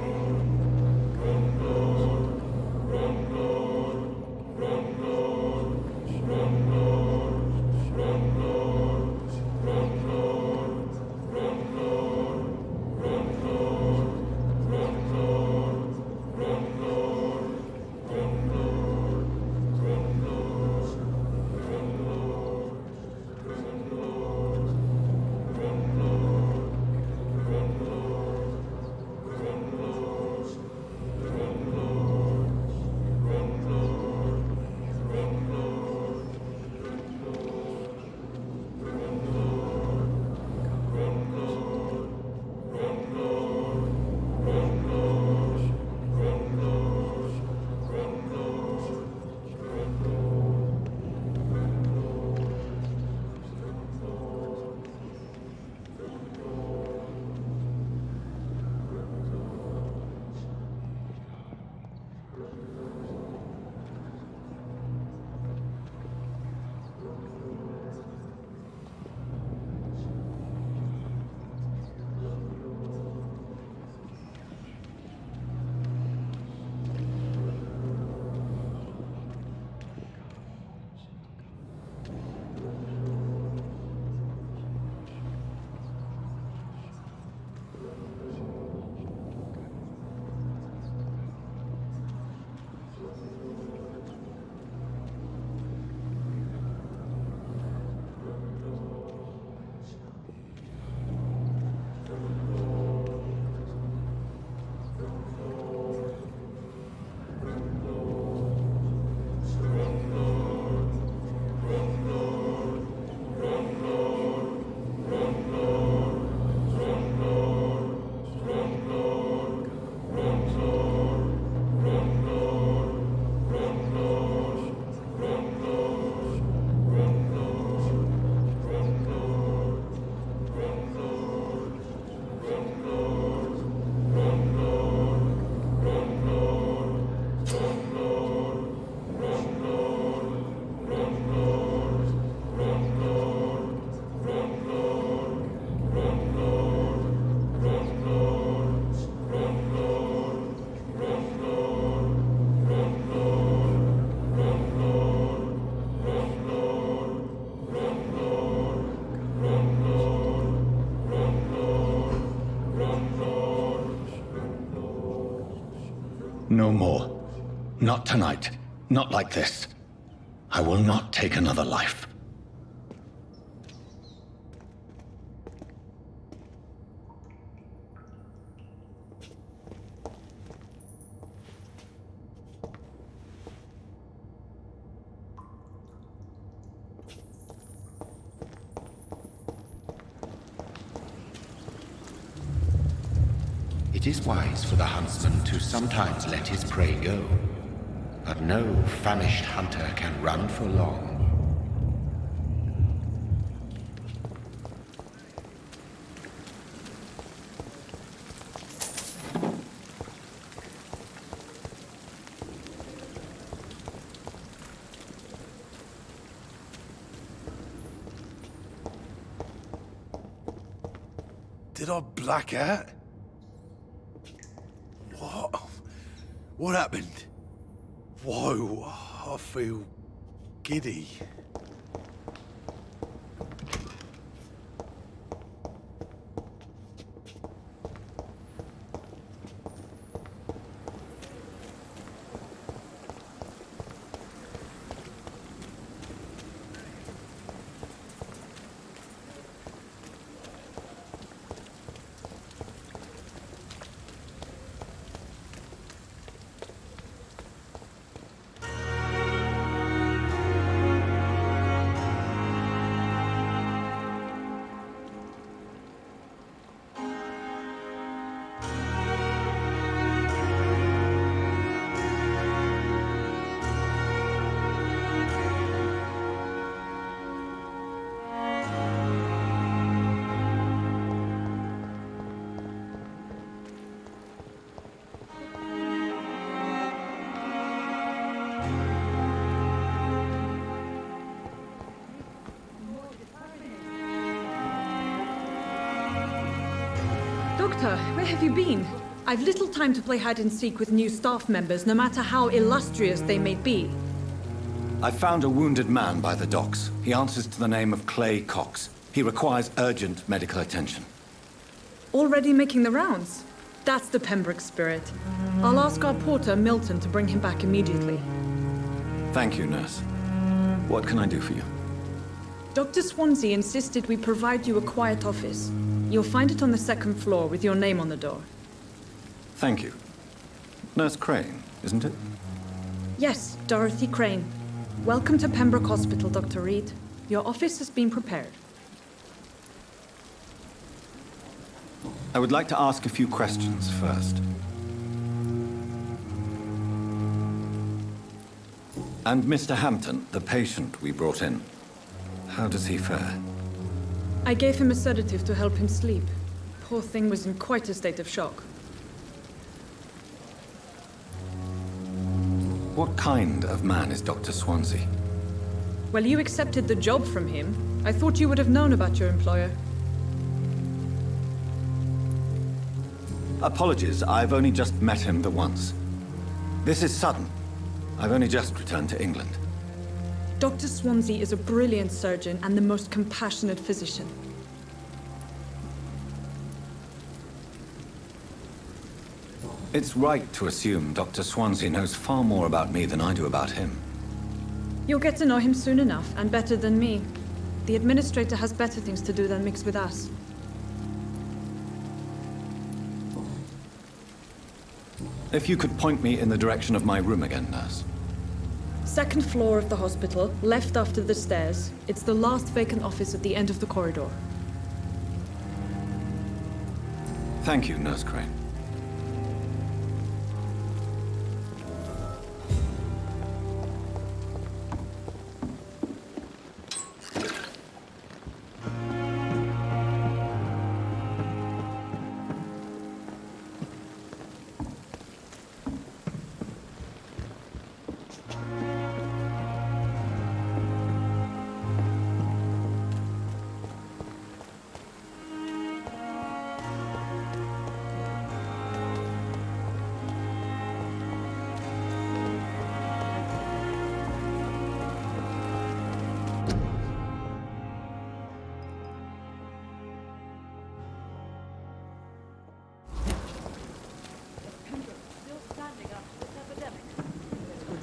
No more. Not tonight. Not like this. I will not take another life. It is wise for the huntsman to sometimes let his prey go, but no famished hunter can run for long. Did I black out? What happened? Whoa, I feel giddy. Doctor, where have you been? I've little time to play hide and seek with new staff members, no matter how illustrious they may be. I found a wounded man by the docks. He answers to the name of Clay Cox. He requires urgent medical attention. Already making the rounds? That's the Pembroke spirit. I'll ask our porter, Milton, to bring him back immediately. Thank you, nurse. What can I do for you? Dr. Swansea insisted we provide you a quiet office. You'll find it on the second floor with your name on the door. Thank you. Nurse Crane, isn't it? Yes, Dorothy Crane. Welcome to Pembroke Hospital, Dr. Reed. Your office has been prepared. I would like to ask a few questions first. And Mr. Hampton, the patient we brought in, how does he fare? I gave him a sedative to help him sleep. Poor thing was in quite a state of shock. What kind of man is Dr. Swansea? Well, you accepted the job from him. I thought you would have known about your employer. Apologies, I've only just met him the once. This is sudden. I've only just returned to England. Dr. Swansea is a brilliant surgeon and the most compassionate physician. It's right to assume Dr. Swansea knows far more about me than I do about him. You'll get to know him soon enough, and better than me. The administrator has better things to do than mix with us. If you could point me in the direction of my room again, nurse. Second floor of the hospital, left after the stairs. It's the last vacant office at the end of the corridor. Thank you, Nurse Crane.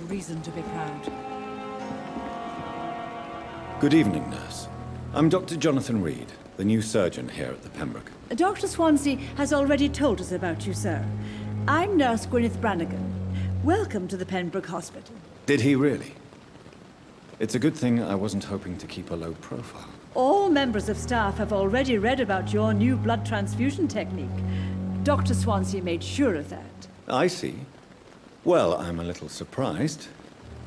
Reason to be proud. Good evening, nurse. I'm Dr. Jonathan Reed, the new surgeon here at the Pembroke. Dr. Swansea has already told us about you, sir. I'm Nurse Gwyneth Brannigan. Welcome to the Pembroke Hospital. Did he really? It's a good thing I wasn't hoping to keep a low profile. All members of staff have already read about your new blood transfusion technique. Dr. Swansea made sure of that. I see. Well, I'm a little surprised,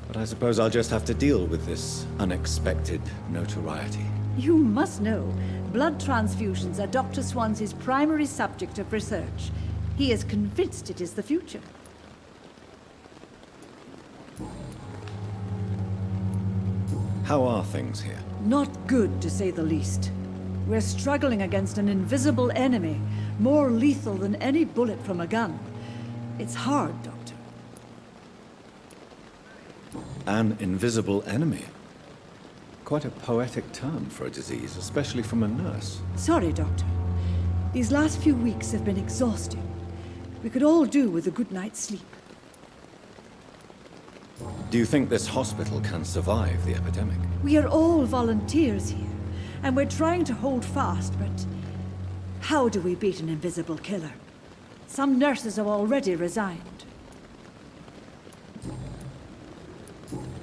but I suppose I'll just have to deal with this unexpected notoriety. You must know, blood transfusions are Dr. Swansea's primary subject of research. He is convinced it is the future. How are things here? Not good, to say the least. We're struggling against an invisible enemy, more lethal than any bullet from a gun. It's hard, Doctor. An invisible enemy? Quite a poetic term for a disease, especially from a nurse. Sorry, Doctor. These last few weeks have been exhausting. We could all do with a good night's sleep. Do you think this hospital can survive the epidemic? We are all volunteers here, and we're trying to hold fast, but how do we beat an invisible killer? Some nurses have already resigned.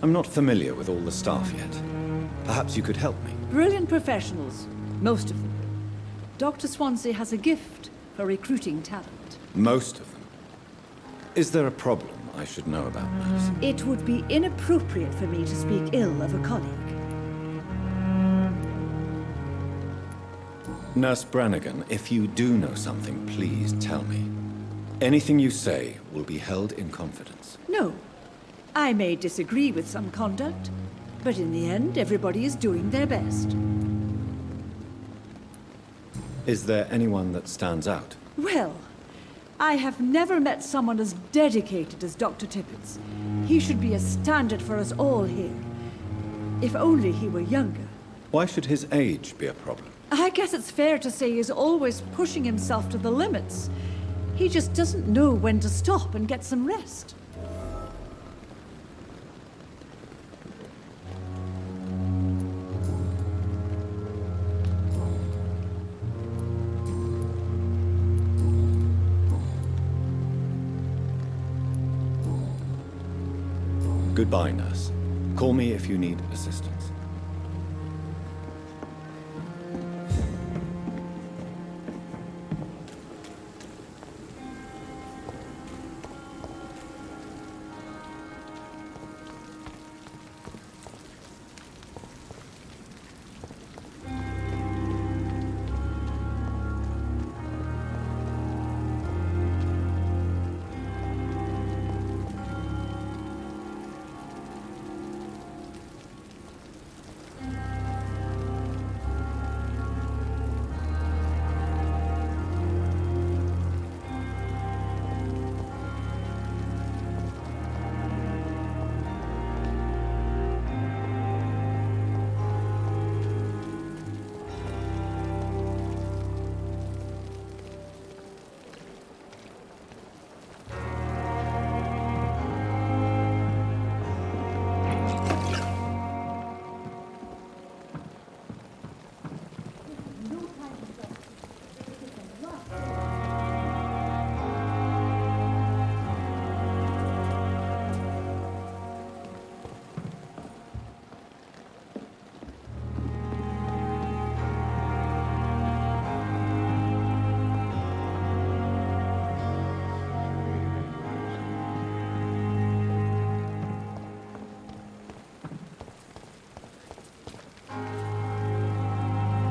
I'm not familiar with all the staff yet. Perhaps you could help me. Brilliant professionals, most of them. Dr. Swansea has a gift for recruiting talent. Most of them? Is there a problem I should know about, nurse? It would be inappropriate for me to speak ill of a colleague. Nurse Brannigan, if you do know something, please tell me. Anything you say will be held in confidence. No. I may disagree with some conduct, but in the end, everybody is doing their best. Is there anyone that stands out? Well, I have never met someone as dedicated as Dr. Tippett. He should be a standard for us all here. If only he were younger. Why should his age be a problem? I guess it's fair to say he's always pushing himself to the limits. He just doesn't know when to stop and get some rest. Goodbye, nurse. Call me if you need assistance.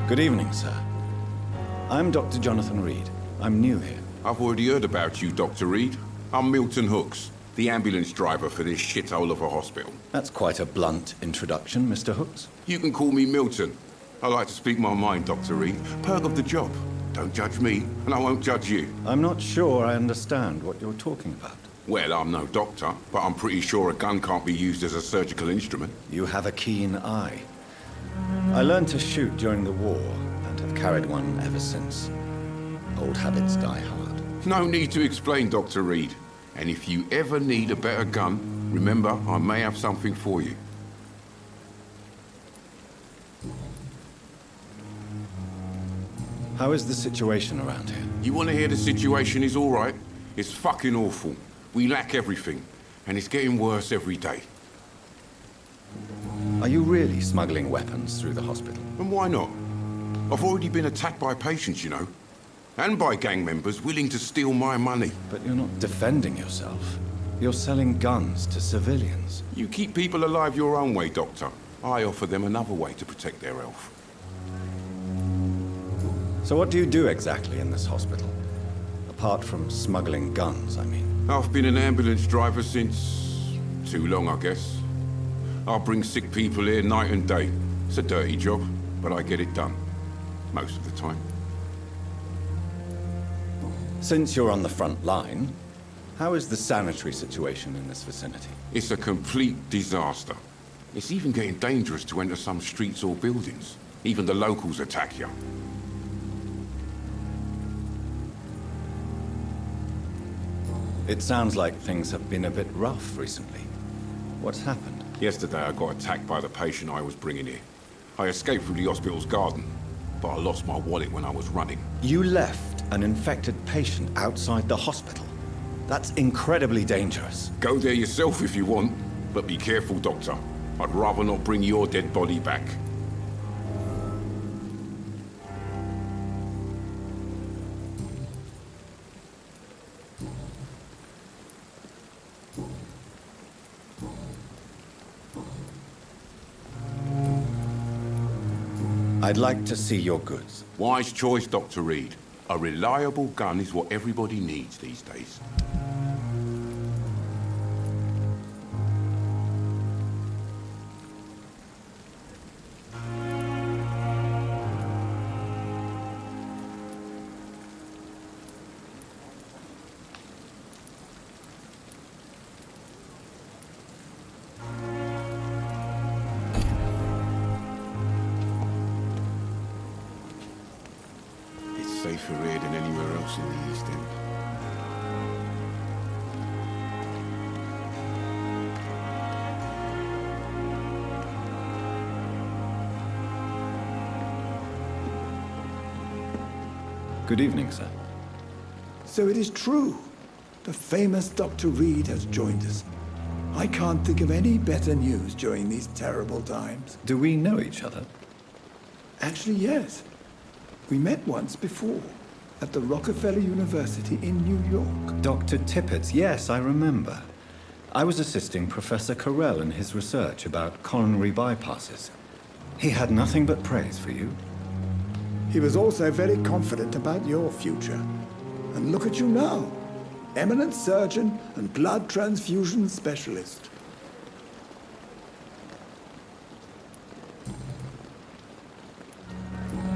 Good evening, sir. I'm Dr. Jonathan Reed. I'm new here. I've already heard about you, Dr. Reed. I'm Milton Hooks, the ambulance driver for this shithole of a hospital. That's quite a blunt introduction, Mr. Hooks. You can call me Milton. I like to speak my mind, Dr. Reed. Perk of the job. Don't judge me, and I won't judge you. I'm not sure I understand what you're talking about. Well, I'm no doctor, but I'm pretty sure a gun can't be used as a surgical instrument. You have a keen eye. I learned to shoot during the war, and have carried one ever since. Old habits die hard. No need to explain, Dr. Reed. And if you ever need a better gun, remember, I may have something for you. How is the situation around here? You want to hear the situation is all right? It's fucking awful. We lack everything, and it's getting worse every day. Are you really smuggling weapons through the hospital? And why not? I've already been attacked by patients, you know. And by gang members willing to steal my money. But you're not defending yourself. You're selling guns to civilians. You keep people alive your own way, Doctor. I offer them another way to protect their health. So what do you do exactly in this hospital? Apart from smuggling guns, I mean. I've been an ambulance driver since... too long, I guess. I bring sick people here night and day. It's a dirty job, but I get it done. Most of the time. Since you're on the front line, how is the sanitary situation in this vicinity? It's a complete disaster. It's even getting dangerous to enter some streets or buildings. Even the locals attack you. It sounds like things have been a bit rough recently. What's happened? Yesterday I got attacked by the patient I was bringing here. I escaped through the hospital's garden, but I lost my wallet when I was running. You left an infected patient outside the hospital? That's incredibly dangerous. Go there yourself if you want, but be careful, Doctor. I'd rather not bring your dead body back. I'd like to see your goods. Wise choice, Dr. Reed. A reliable gun is what everybody needs these days. safer here than anywhere else in the East End. Good evening, sir. So it is true. The famous Dr. Reed has joined us. I can't think of any better news during these terrible times. Do we know each other? Actually, yes. We met once before, at the Rockefeller University in New York. Dr. Tippett, yes, I remember. I was assisting Professor Carell in his research about coronary bypasses. He had nothing but praise for you. He was also very confident about your future. And look at you now. Eminent surgeon and blood transfusion specialist.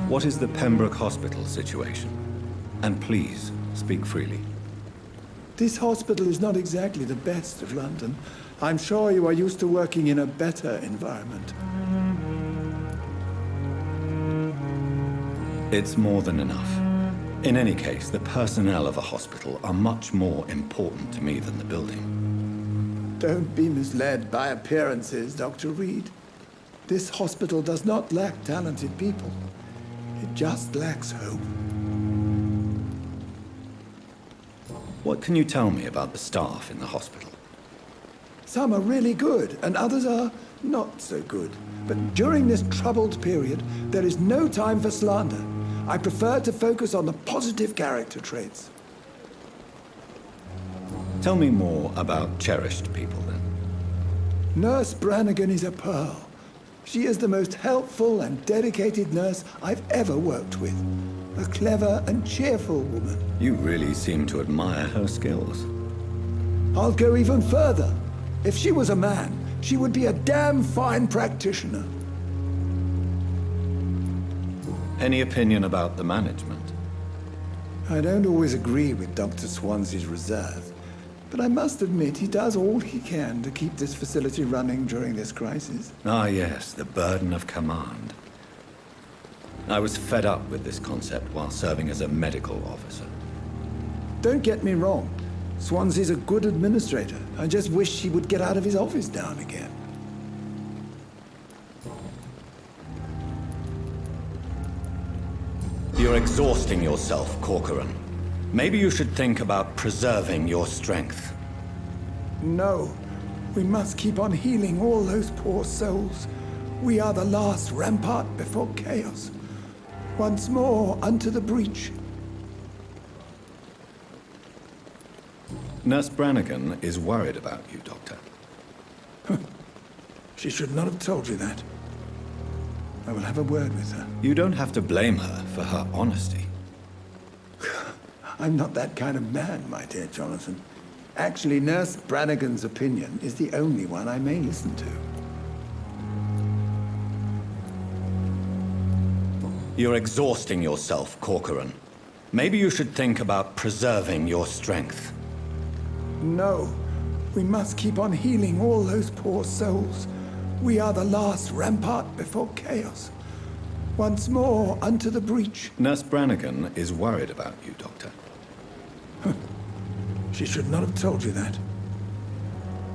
What is the Pembroke Hospital situation? And please, speak freely. This hospital is not exactly the best of London. I'm sure you are used to working in a better environment. It's more than enough. In any case, the personnel of a hospital are much more important to me than the building. Don't be misled by appearances, Dr. Reed. This hospital does not lack talented people. It just lacks hope. What can you tell me about the staff in the hospital? Some are really good, and others are not so good. But during this troubled period, there is no time for slander. I prefer to focus on the positive character traits. Tell me more about cherished people, then. Nurse Brannigan is a pearl. She is the most helpful and dedicated nurse I've ever worked with. A clever and cheerful woman. You really seem to admire her skills. I'll go even further. If she was a man, she would be a damn fine practitioner. Any opinion about the management? I don't always agree with Dr. Swansea's reserve, but I must admit he does all he can to keep this facility running during this crisis. Ah, yes, the burden of command. I was fed up with this concept while serving as a medical officer. Don't get me wrong. Swansea's a good administrator. I just wish he would get out of his office now and again. You're exhausting yourself, Corcoran. Maybe you should think about preserving your strength. No. We must keep on healing all those poor souls. We are the last rampart before chaos. Once more unto the breach. Nurse Brannigan is worried about you, Doctor. She should not have told you that. I will have a word with her. You don't have to blame her for her honesty. I'm not that kind of man, my dear Jonathan. Actually, Nurse Brannigan's opinion is the only one I may listen to. You're exhausting yourself, Corcoran. Maybe you should think about preserving your strength. No. We must keep on healing all those poor souls. We are the last rampart before chaos. Once more unto the breach. Nurse Brannigan is worried about you, Doctor. She should not have told you that.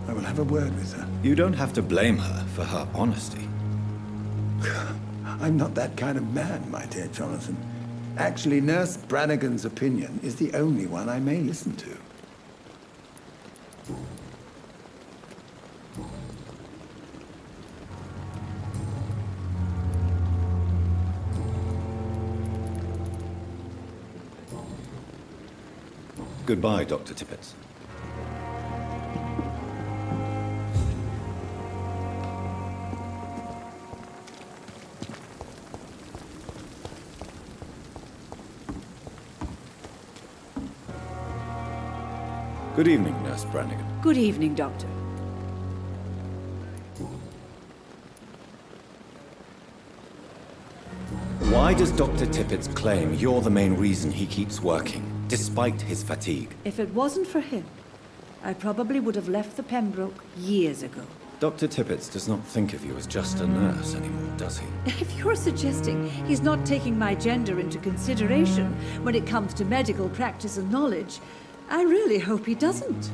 I will have a word with her. You don't have to blame her for her honesty. I'm not that kind of man, my dear Jonathan. Actually, Nurse Brannigan's opinion is the only one I may listen to. Goodbye, Dr. Tippett. Good evening, Nurse Brannigan. Good evening, Doctor. Why does Dr. Tippett claim you're the main reason he keeps working, despite his fatigue? If it wasn't for him, I probably would have left the Pembroke years ago. Dr. Tippett does not think of you as just a nurse anymore, does he? If you're suggesting he's not taking my gender into consideration when it comes to medical practice and knowledge, I really hope he doesn't.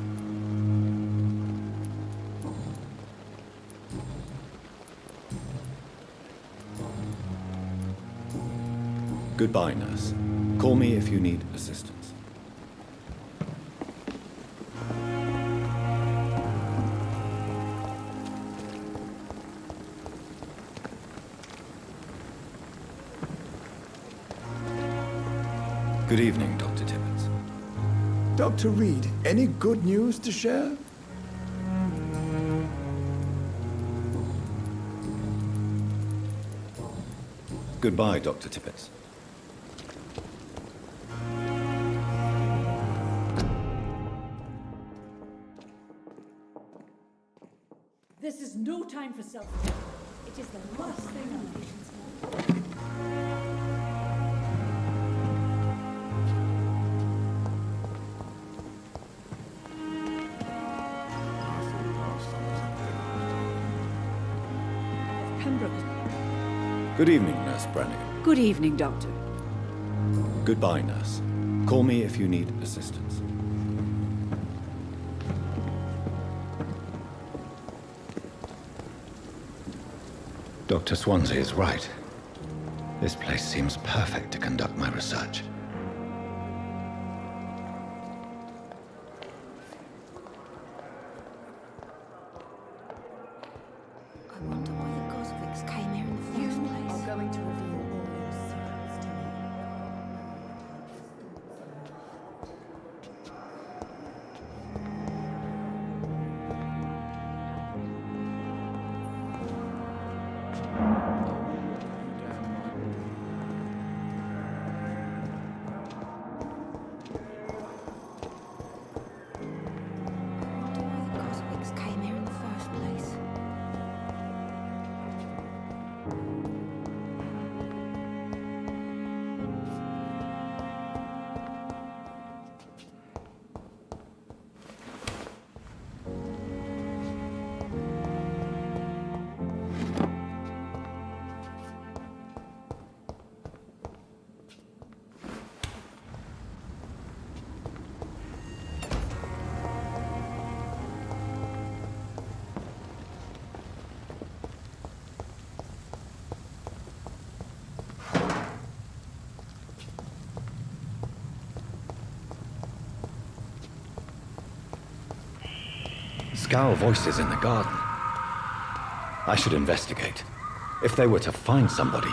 Goodbye, nurse. Call me if you need assistance. Good evening, Dr. Tippett. Dr. Reed, any good news to share? Goodbye, Dr. Tippett. This is no time for self-care. It is the last thing our patients need. Good evening, Nurse Brannigan. Good evening, Doctor. Goodbye, nurse. Call me if you need assistance. Dr. Swansea is right. This place seems perfect to conduct my research. Scowl voices in the garden. I should investigate. If they were to find somebody.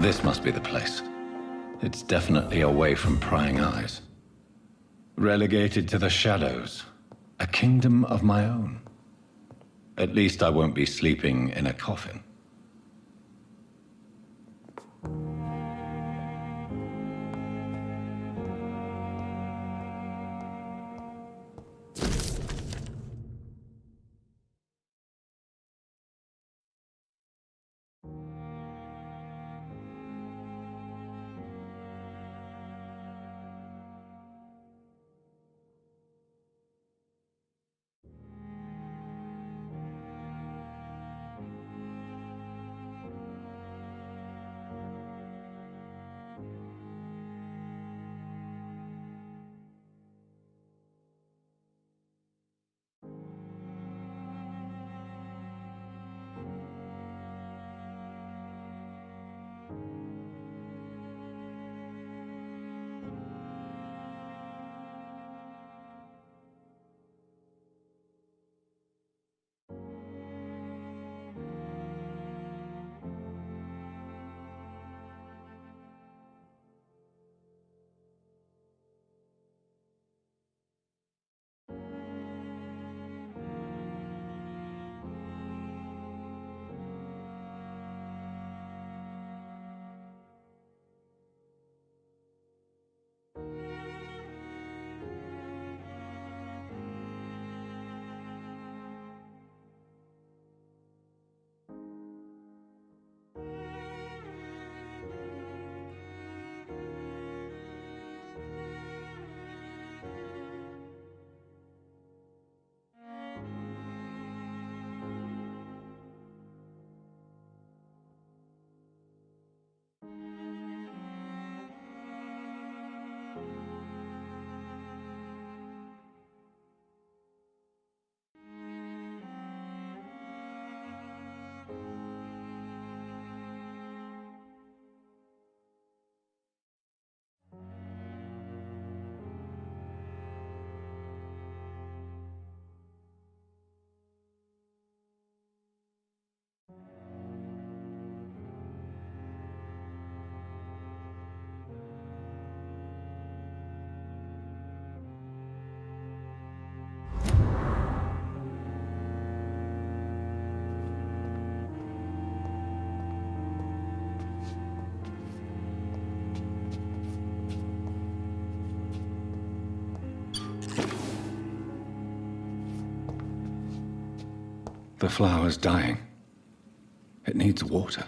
This must be the place. It's definitely away from prying eyes. Relegated to the shadows. A kingdom of my own. At least I won't be sleeping in a coffin. The flower's dying. It needs water.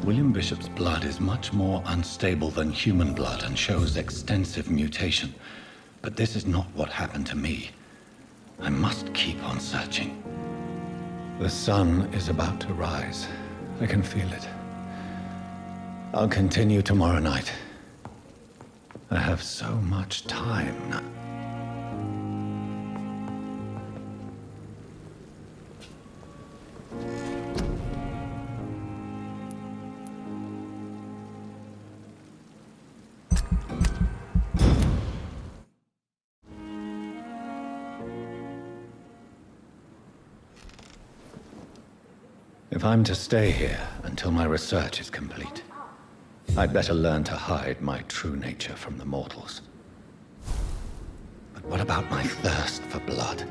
William Bishop's blood is much more unstable than human blood and shows extensive mutation. But this is not what happened to me. I must keep on searching. The sun is about to rise. I can feel it. I'll continue tomorrow night. I have so much time now. If I'm to stay here until my research is complete, I'd better learn to hide my true nature from the mortals. But what about my thirst for blood?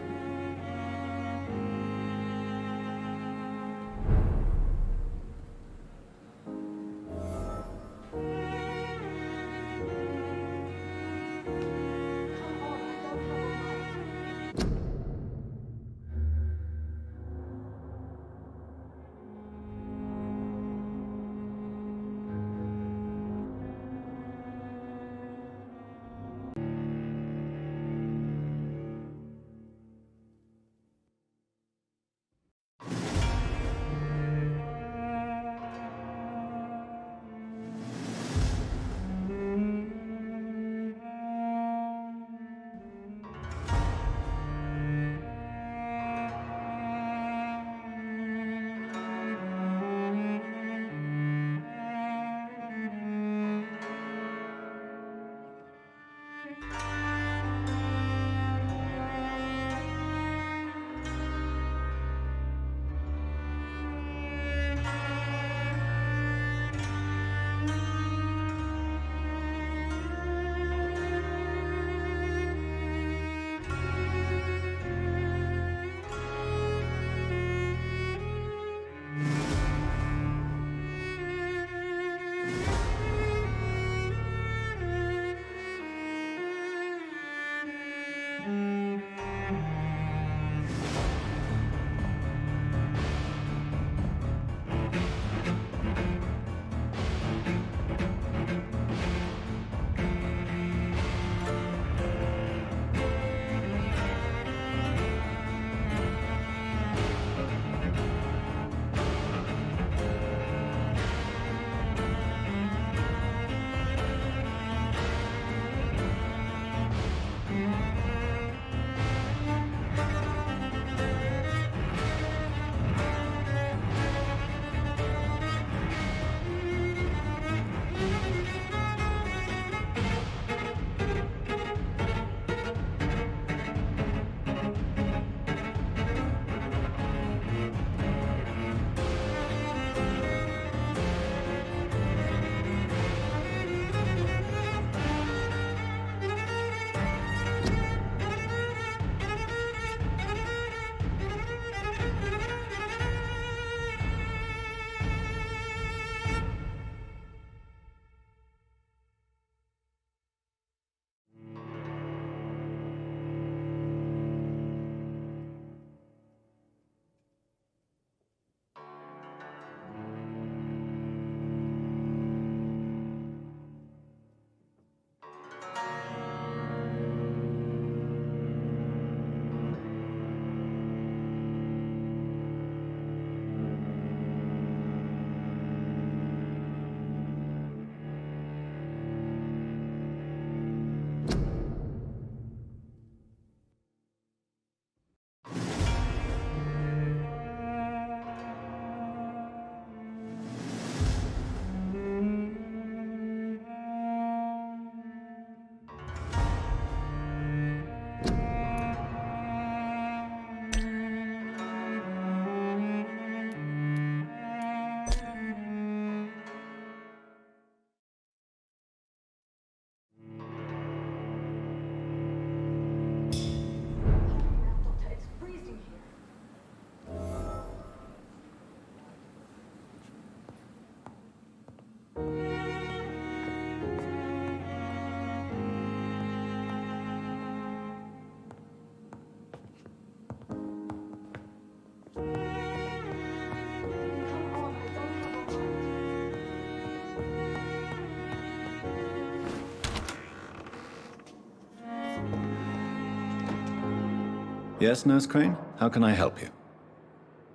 Yes, Nurse Crane? How can I help you?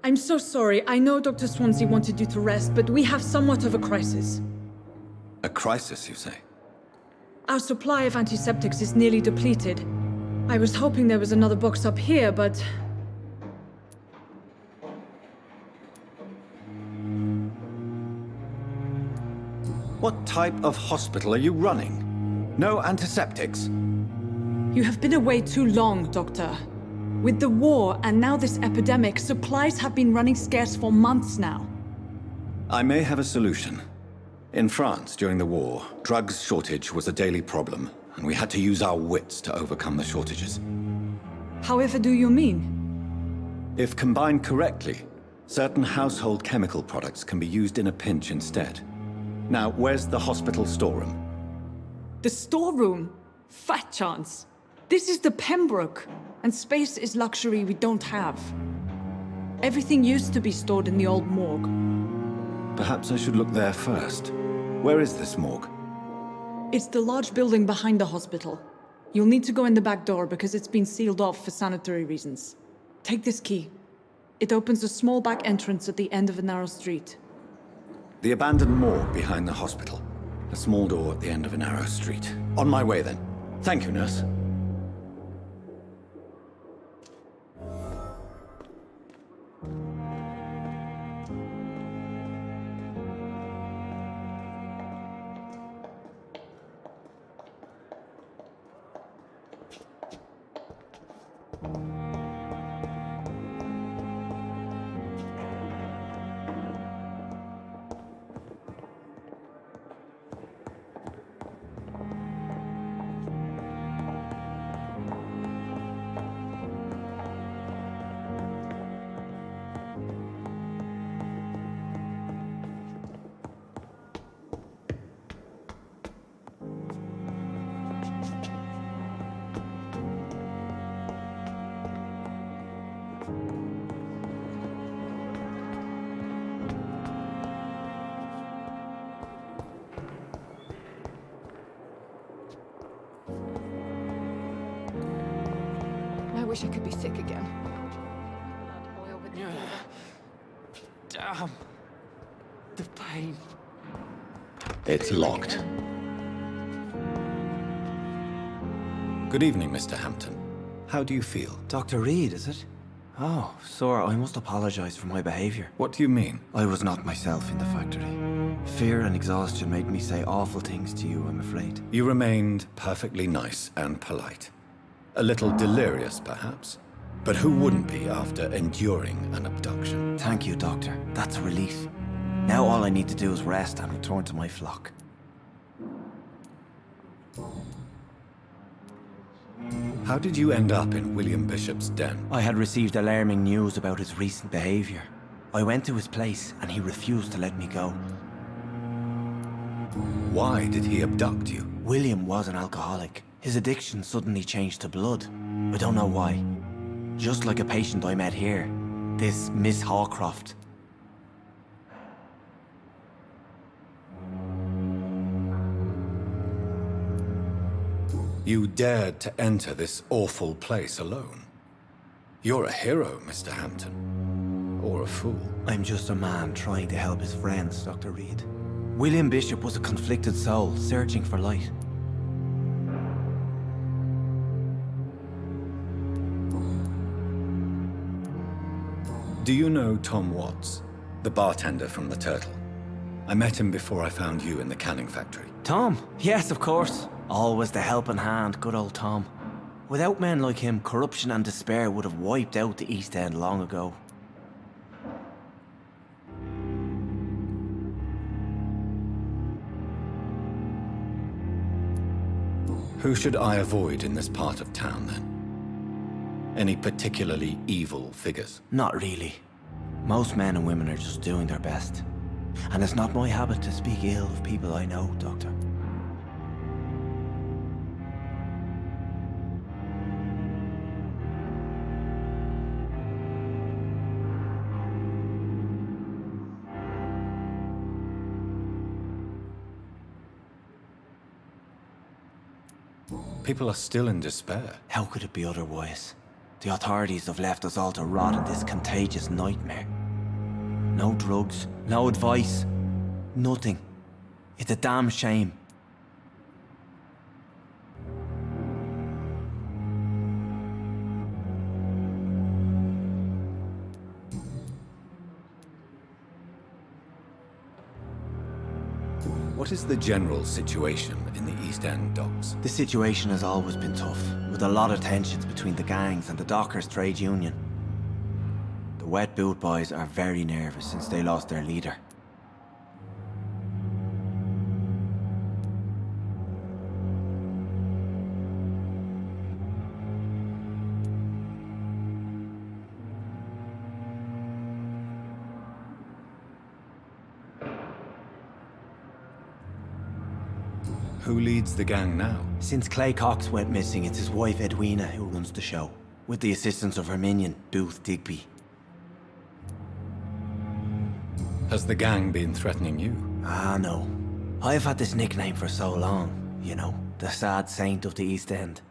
I'm so sorry. I know Dr. Swansea wanted you to rest, but we have somewhat of a crisis. A crisis, you say? Our supply of antiseptics is nearly depleted. I was hoping there was another box up here, but... What type of hospital are you running? No antiseptics? You have been away too long, Doctor. With the war and now this epidemic, supplies have been running scarce for months now. I may have a solution. In France, during the war, drugs shortage was a daily problem, and we had to use our wits to overcome the shortages. However do you mean? If combined correctly, certain household chemical products can be used in a pinch instead. Now, where's the hospital storeroom? The storeroom? Fat chance. This is the Pembroke, and space is luxury we don't have. Everything used to be stored in the old morgue. Perhaps I should look there first. Where is this morgue? It's the large building behind the hospital. You'll need to go in the back door because it's been sealed off for sanitary reasons. Take this key. It opens a small back entrance at the end of a narrow street. The abandoned morgue behind the hospital. A small door at the end of a narrow street. On my way then. Thank you, nurse. I wish I could be sick again. Damn. The pain. It's locked. Good evening, Mr. Hampton. How do you feel? Dr. Reed, is it? Oh, sir, I must apologize for my behavior. What do you mean? I was not myself in the factory. Fear and exhaustion made me say awful things to you, I'm afraid. You remained perfectly nice and polite. A little delirious, perhaps. But who wouldn't be after enduring an abduction? Thank you, Doctor. That's a relief. Now all I need to do is rest and return to my flock. How did you end up in William Bishop's den? I had received alarming news about his recent behavior. I went to his place and he refused to let me go. Why did he abduct you? William was an alcoholic. His addiction suddenly changed to blood. I don't know why. Just like a patient I met here. This Miss Hawcroft. You dared to enter this awful place alone. You're a hero, Mr. Hampton. Or a fool. I'm just a man trying to help his friends, Dr. Reed. William Bishop was a conflicted soul, searching for light. Do you know Tom Watts, the bartender from the Turtle? I met him before I found you in the canning factory. Tom? Yes, of course. Always the helping hand, good old Tom. Without men like him, corruption and despair would have wiped out the East End long ago. Who should I avoid in this part of town, then? Any particularly evil figures? Not really. Most men and women are just doing their best. And it's not my habit to speak ill of people I know, Doctor. People are still in despair. How could it be otherwise? The authorities have left us all to rot in this contagious nightmare. No drugs, no advice, nothing. It's a damn shame. What is the general situation in the East End docks? The situation has always been tough, with a lot of tensions between the gangs and the dockers' trade union. The wet boot boys are very nervous since they lost their leader. Who leads the gang now? Since Clay Cox went missing, it's his wife Edwina who runs the show, with the assistance of her minion, Booth Digby. Has the gang been threatening you? Ah, no. I've had this nickname for so long, you know, the sad saint of the East End.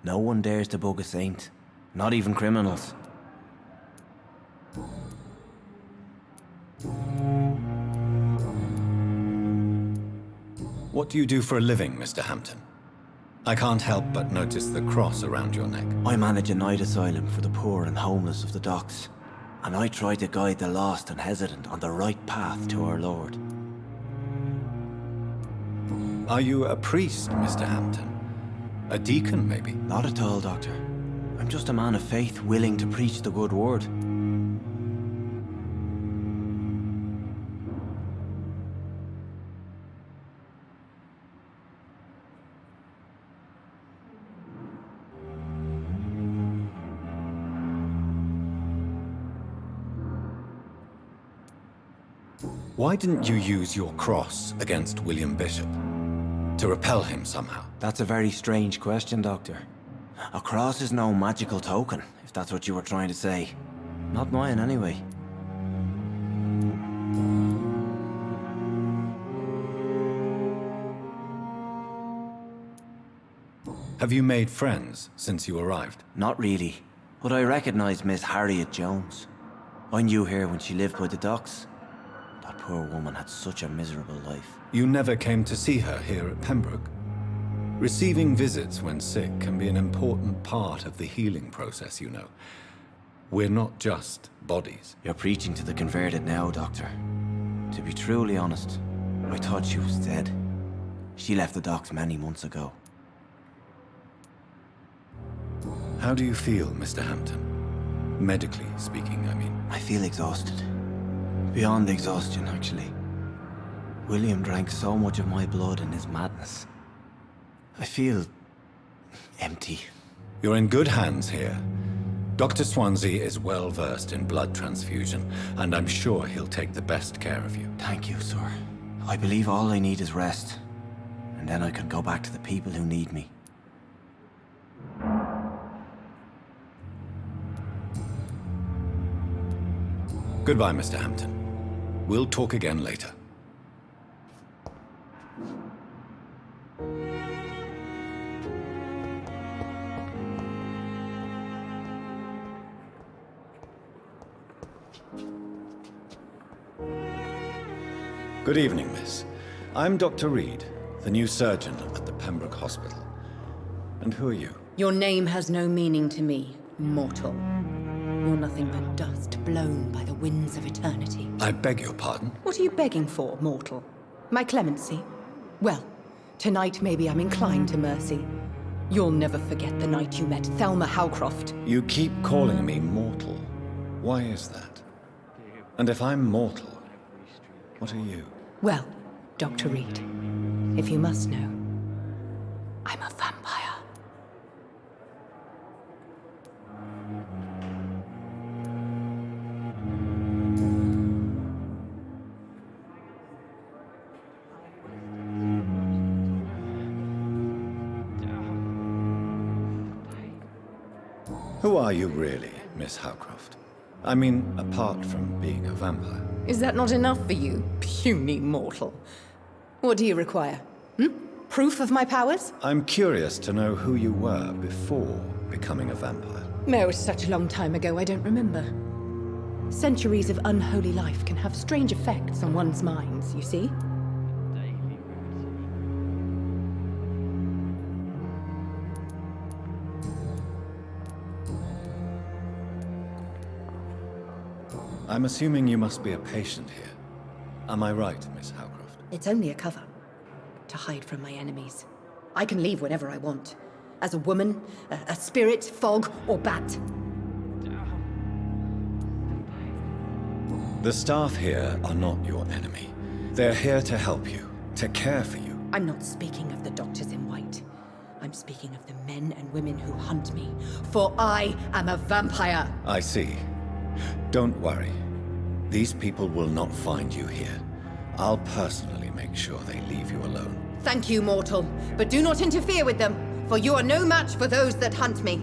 No one dares to bug a saint, not even criminals. What do you do for a living, Mr. Hampton? I can't help but notice the cross around your neck. I manage a night asylum for the poor and homeless of the docks, and I try to guide the lost and hesitant on the right path to our Lord. Are you a priest, Mr. Hampton? A deacon, maybe? Not at all, Doctor. I'm just a man of faith willing to preach the good word. Why didn't you use your cross against William Bishop? To repel him somehow? That's a very strange question, Doctor. A cross is no magical token, if that's what you were trying to say. Not mine, anyway. Have you made friends since you arrived? Not really, but I recognise Miss Harriet Jones. I knew her when she lived by the docks. That poor woman had such a miserable life. You never came to see her here at Pembroke? Receiving visits when sick can be an important part of the healing process, you know. We're not just bodies. You're preaching to the converted now, Doctor. To be truly honest, I thought she was dead. She left the docks many months ago. How do you feel, Mr. Hampton? Medically speaking, I mean. I feel exhausted. Beyond exhaustion, actually. William drank so much of my blood in his madness. I feel empty. You're in good hands here. Dr. Swansea is well versed in blood transfusion, and I'm sure he'll take the best care of you. Thank you, sir. I believe all I need is rest, and then I can go back to the people who need me. Goodbye, Mr. Hampton. We'll talk again later. Good evening, miss. I'm Dr. Reed, the new surgeon at the Pembroke Hospital. And who are you? Your name has no meaning to me, mortal. You're nothing but dust blown by the winds of eternity. I beg your pardon? What are you begging for, mortal? My clemency? Well, tonight maybe I'm inclined to mercy. You'll never forget the night you met Thelma Howcroft. You keep calling me mortal. Why is that? And if I'm mortal, what are you? Well, Dr. Reed, if you must know, I'm a vampire. Who are you really, Miss Howcroft? I mean, apart from being a vampire. Is that not enough for you, puny mortal? What do you require? Proof of my powers? I'm curious to know who you were before becoming a vampire. It was such a long time ago, I don't remember. Centuries of unholy life can have strange effects on one's minds, you see? I'm assuming you must be a patient here. Am I right, Miss Howcroft? It's only a cover. To hide from my enemies. I can leave whenever I want. As a woman, a spirit, fog, or bat. The staff here are not your enemy. They're here to help you, to care for you. I'm not speaking of the doctors in white. I'm speaking of the men and women who hunt me. For I am a vampire! I see. Don't worry. These people will not find you here. I'll personally make sure they leave you alone. Thank you, mortal. But do not interfere with them, for you are no match for those that hunt me.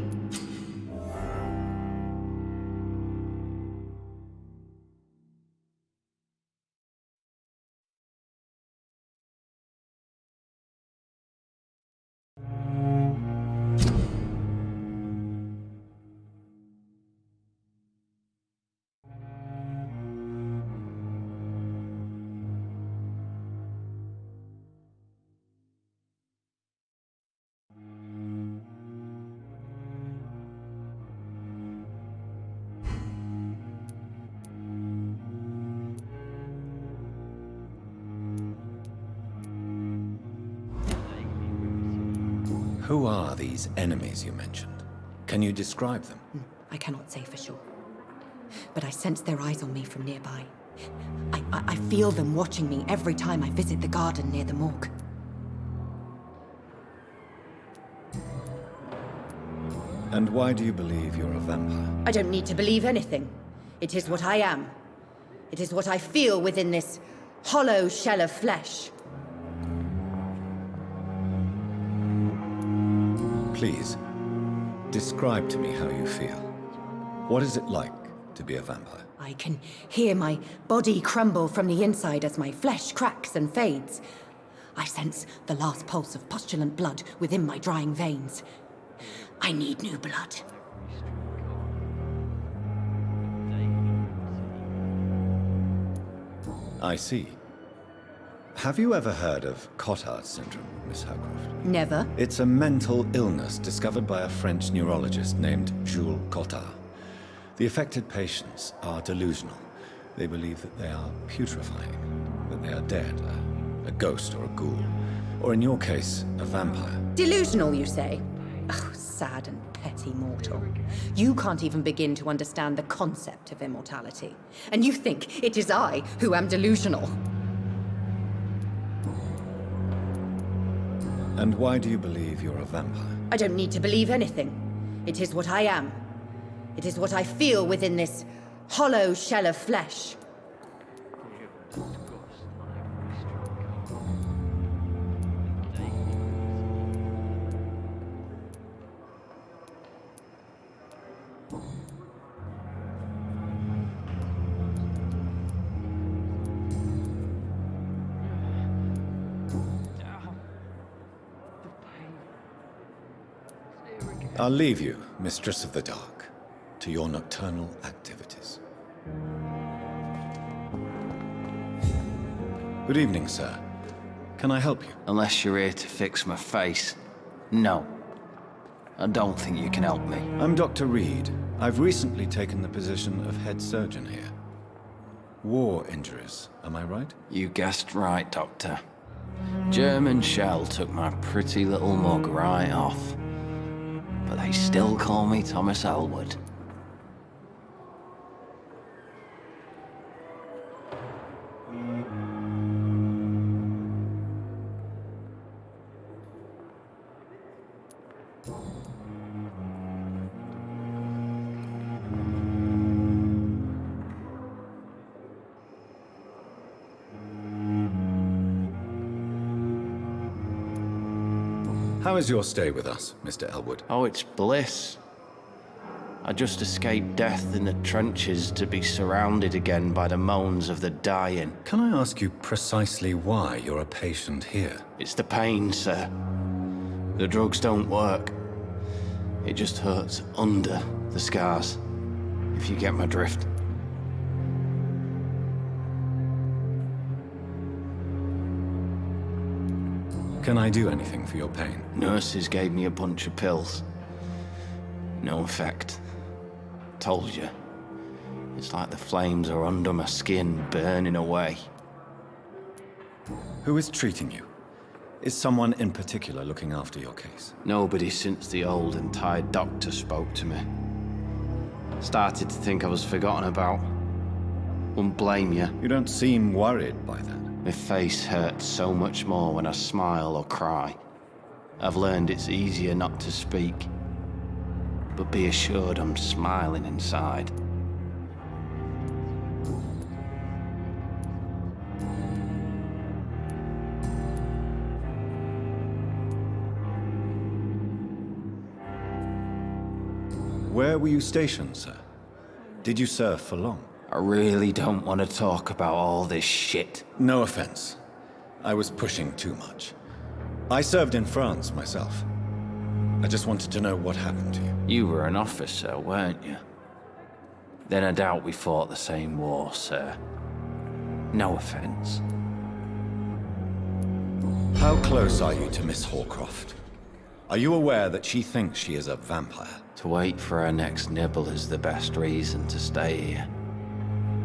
Who are these enemies you mentioned? Can you describe them? I cannot say for sure. But I sense their eyes on me from nearby. I feel them watching me every time I visit the garden near the morgue. And why do you believe you're a vampire? I don't need to believe anything. It is what I am. It is what I feel within this hollow shell of flesh. Please, describe to me how you feel. What is it like to be a vampire? I can hear my body crumble from the inside as my flesh cracks and fades. I sense the last pulse of postulant blood within my drying veins. I need new blood. I see. Have you ever heard of Cotard syndrome, Miss Howcroft? Never. It's a mental illness discovered by a French neurologist named Jules Cotard. The affected patients are delusional. They believe that they are putrefying, that they are dead, a ghost or a ghoul, or in your case, a vampire. Delusional, you say? Oh, sad and petty mortal. You can't even begin to understand the concept of immortality. And you think it is I who am delusional. And why do you believe you're a vampire? I don't need to believe anything. It is what I am. It is what I feel within this hollow shell of flesh. I'll leave you, Mistress of the Dark, to your nocturnal activities. Good evening, sir. Can I help you? Unless you're here to fix my face. No. I don't think you can help me. I'm Dr. Reed. I've recently taken the position of head surgeon here. War injuries, am I right? You guessed right, Doctor. German shell took my pretty little mug right off. But they still call me Thomas Elwood. How is your stay with us, Mr. Elwood? Oh, it's bliss. I just escaped death in the trenches to be surrounded again by the moans of the dying. Can I ask you precisely why you're a patient here? It's the pain, sir. The drugs don't work. It just hurts under the scars, if you get my drift. Can I do anything for your pain? Nurses gave me a bunch of pills. No effect. Told you. It's like the flames are under my skin, burning away. Who is treating you? Is someone in particular looking after your case? Nobody since the old and tired doctor spoke to me. Started to think I was forgotten about. Wouldn't blame you. You don't seem worried by that. My face hurts so much more when I smile or cry. I've learned it's easier not to speak. But be assured I'm smiling inside. Where were you stationed, sir? Did you serve for long? I really don't want to talk about all this shit. No offense. I was pushing too much. I served in France myself. I just wanted to know what happened to you. You were an officer, weren't you? Then I doubt we fought the same war, sir. No offense. How close are you to Miss Hawcroft? Are you aware that she thinks she is a vampire? To wait for her next nibble is the best reason to stay here.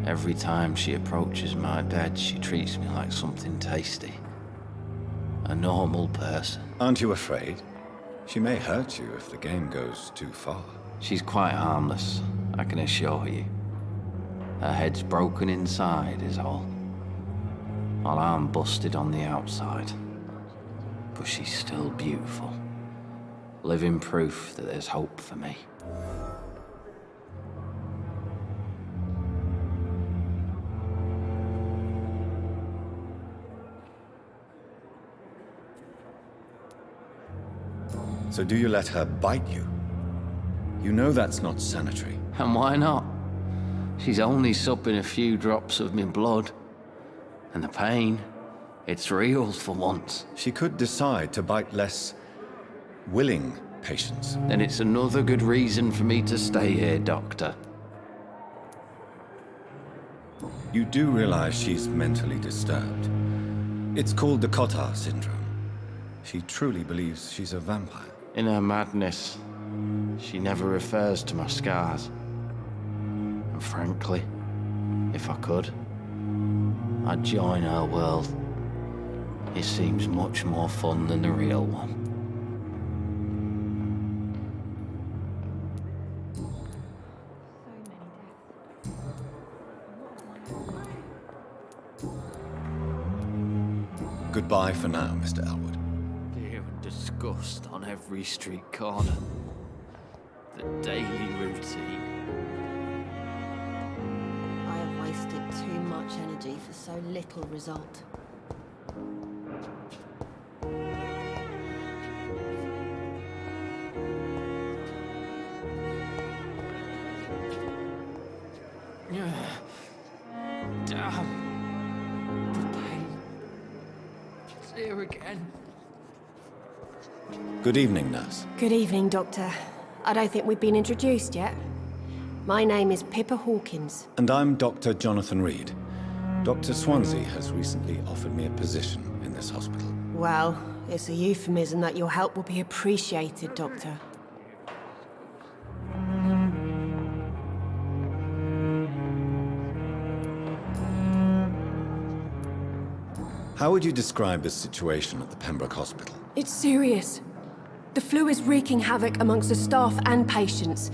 Every time she approaches my bed, she treats me like something tasty. A normal person. Aren't you afraid? She may hurt you if the game goes too far. She's quite harmless, I can assure you. Her head's broken inside is all. While I'm busted on the outside. But she's still beautiful. Living proof that there's hope for me. So do you let her bite you? You know that's not sanitary. And why not? She's only supping a few drops of me blood. And the pain, it's real for once. She could decide to bite less willing patients. Then it's another good reason for me to stay here, Doctor. You do realize she's mentally disturbed. It's called the Cotard syndrome. She truly believes she's a vampire. In her madness, she never refers to my scars. And frankly, if I could, I'd join her world. It seems much more fun than the real one. Goodbye for now, Mr. Elwood. Fear and disgust on every street corner. The daily routine. I have wasted too much energy for so little result. Damn. The pain. It's here again. Good evening, nurse. Good evening, Doctor. I don't think we've been introduced yet. My name is Pippa Hawkins. And I'm Dr. Jonathan Reed. Dr. Swansea has recently offered me a position in this hospital. Well, it's a euphemism that your help will be appreciated, Doctor. How would you describe the situation at the Pembroke Hospital? It's serious. The flu is wreaking havoc amongst the staff and patients.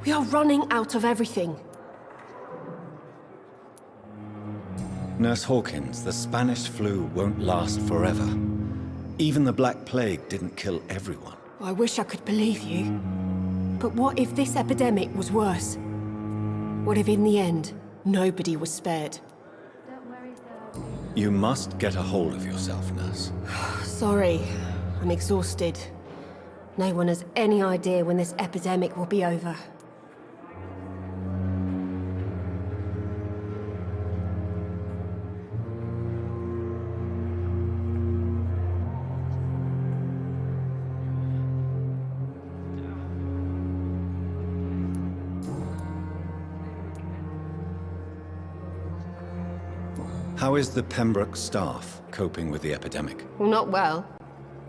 We are running out of everything. Nurse Hawkins, the Spanish flu won't last forever. Even the Black Plague didn't kill everyone. I wish I could believe you. But what if this epidemic was worse? What if in the end, nobody was spared? You must get a hold of yourself, nurse. Sorry, I'm exhausted. No one has any idea when this epidemic will be over. How is the Pembroke staff coping with the epidemic? Well, not well.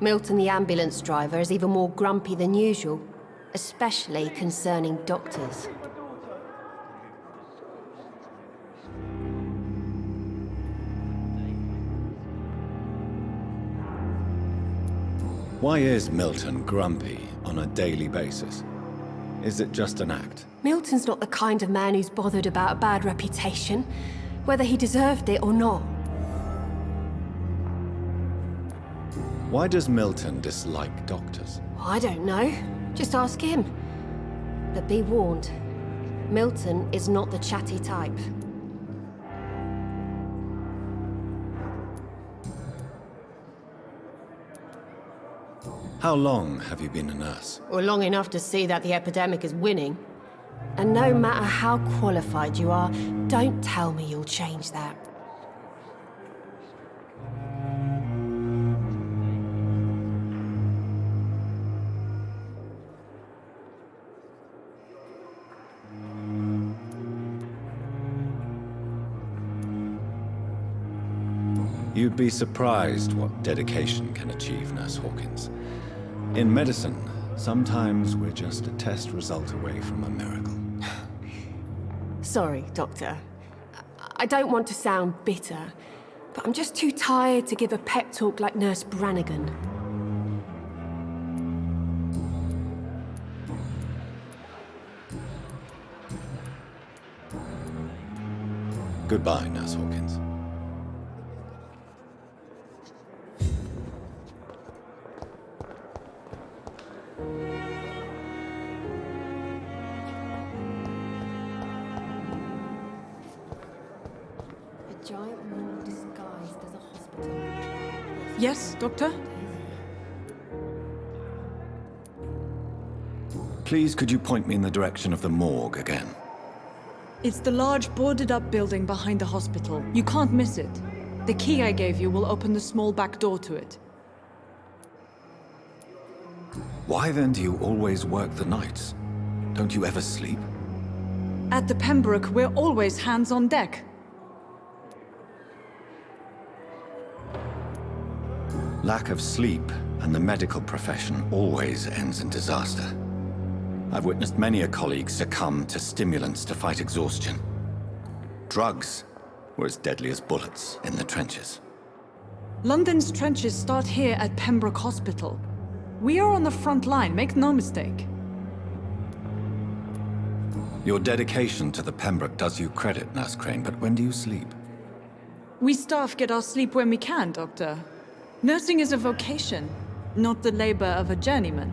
Milton, the ambulance driver, is even more grumpy than usual, especially concerning doctors. Why is Milton grumpy on a daily basis? Is it just an act? Milton's not the kind of man who's bothered about a bad reputation, whether he deserved it or not. Why does Milton dislike doctors? I don't know. Just ask him. But be warned, Milton is not the chatty type. How long have you been a nurse? Or long enough to see that the epidemic is winning. And no matter how qualified you are, don't tell me you'll change that. You'd be surprised what dedication can achieve, Nurse Hawkins. In medicine, sometimes we're just a test result away from a miracle. Sorry, Doctor. I don't want to sound bitter, but I'm just too tired to give a pep talk like Nurse Brannigan. Goodbye, Nurse Hawkins. Yes, Doctor? Please, could you point me in the direction of the morgue again? It's the large boarded-up building behind the hospital. You can't miss it. The key I gave you will open the small back door to it. Why then do you always work the nights? Don't you ever sleep? At the Pembroke, we're always hands on deck. Lack of sleep and the medical profession always ends in disaster. I've witnessed many a colleague succumb to stimulants to fight exhaustion. Drugs were as deadly as bullets in the trenches. London's trenches start here at Pembroke Hospital. We are on the front line, make no mistake. Your dedication to the Pembroke does you credit, Nurse Crane, but when do you sleep? We staff get our sleep when we can, Doctor. Nursing is a vocation, not the labor of a journeyman.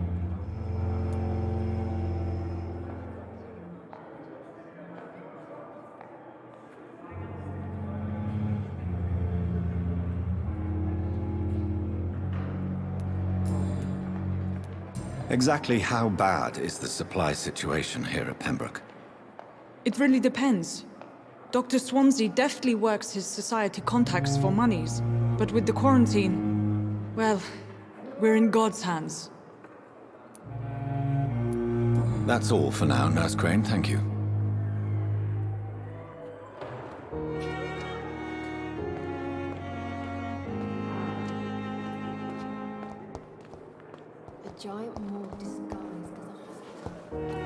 Exactly how bad is the supply situation here at Pembroke? It really depends. Dr. Swansea deftly works his society contacts for monies, but with the quarantine, well, we're in God's hands. That's all for now, Nurse Crane, thank you. A giant morgue disguised as a hospital.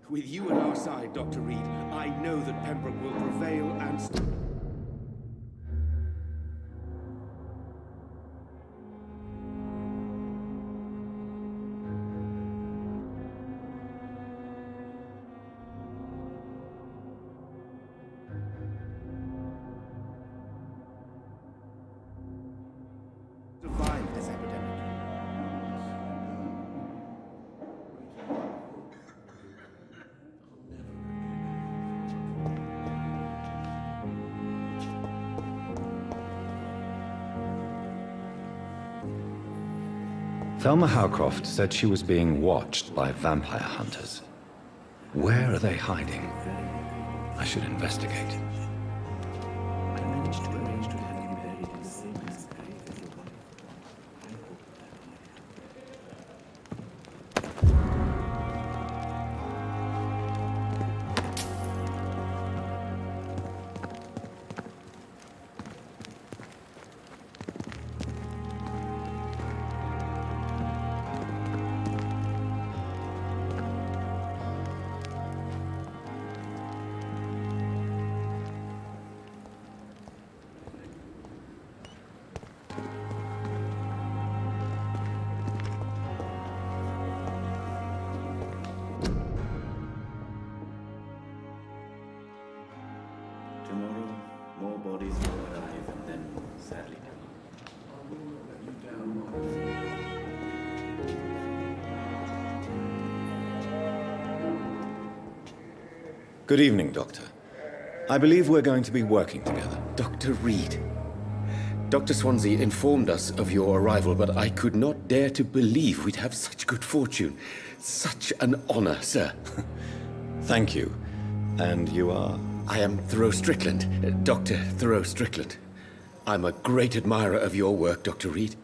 With you at our side, Dr. Reed, I know that Pembroke will prevail and... survive this epidemic. Thelma Howcroft said she was being watched by vampire hunters. Where are they hiding? I should investigate. Tomorrow, more bodies will arrive and then, sadly, Good evening, Doctor. I believe we're going to be working together. Dr. Reed. Dr. Swansea informed us of your arrival, but I could not dare to believe we'd have such good fortune. Such an honor, sir. Thank you. And you are? I am Thoreau Strickland, Dr. Thoreau Strickland. I'm a great admirer of your work, Dr. Reed.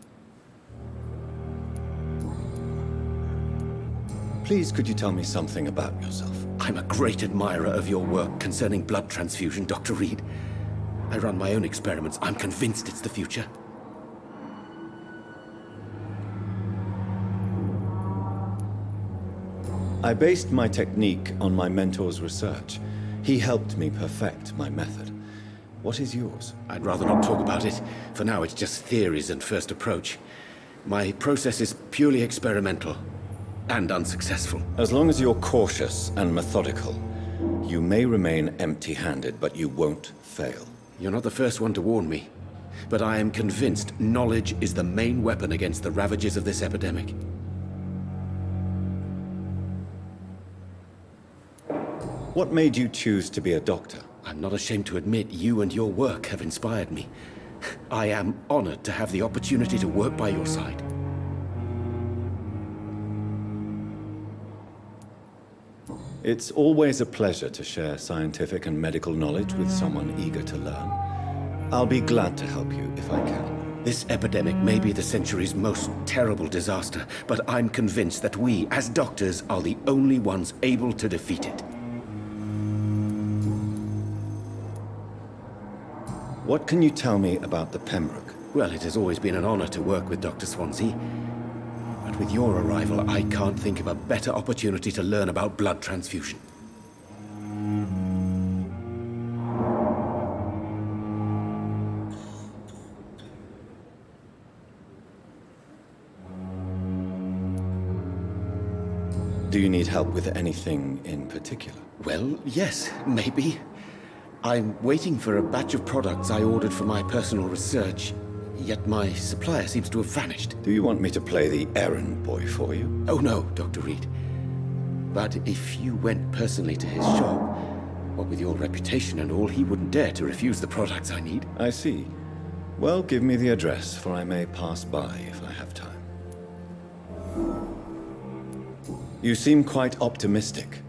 Please, could you tell me something about yourself? I'm a great admirer of your work concerning blood transfusion, Dr. Reed. I run my own experiments. I'm convinced it's the future. I based my technique on my mentor's research. He helped me perfect my method. What is yours? I'd rather not talk about it. For now, it's just theories and first approach. My process is purely experimental and unsuccessful. As long as you're cautious and methodical, you may remain empty-handed, but you won't fail. You're not the first one to warn me, but I am convinced knowledge is the main weapon against the ravages of this epidemic. What made you choose to be a doctor? I'm not ashamed to admit you and your work have inspired me. I am honored to have the opportunity to work by your side. It's always a pleasure to share scientific and medical knowledge with someone eager to learn. I'll be glad to help you if I can. This epidemic may be the century's most terrible disaster, but I'm convinced that we, as doctors, are the only ones able to defeat it. What can you tell me about the Pembroke? Well, it has always been an honor to work with Dr. Swansea. But with your arrival, I can't think of a better opportunity to learn about blood transfusion. Do you need help with anything in particular? Well, yes, maybe. I'm waiting for a batch of products I ordered for my personal research, yet my supplier seems to have vanished. Do you want me to play the errand boy for you? Oh no, Dr. Reed. But if you went personally to his shop, what with your reputation and all, he wouldn't dare to refuse the products I need. I see. Well, give me the address, for I may pass by if I have time. You seem quite optimistic.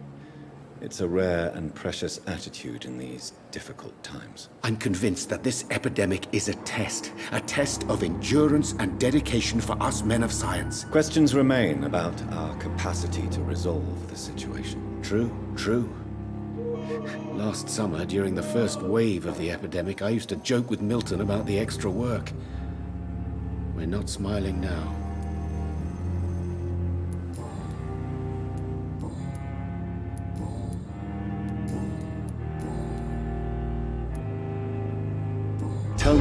It's a rare and precious attitude in these difficult times. I'm convinced that this epidemic is a test of endurance and dedication for us men of science. Questions remain about our capacity to resolve the situation. True. Last summer, during the first wave of the epidemic, I used to joke with Milton about the extra work. We're not smiling now.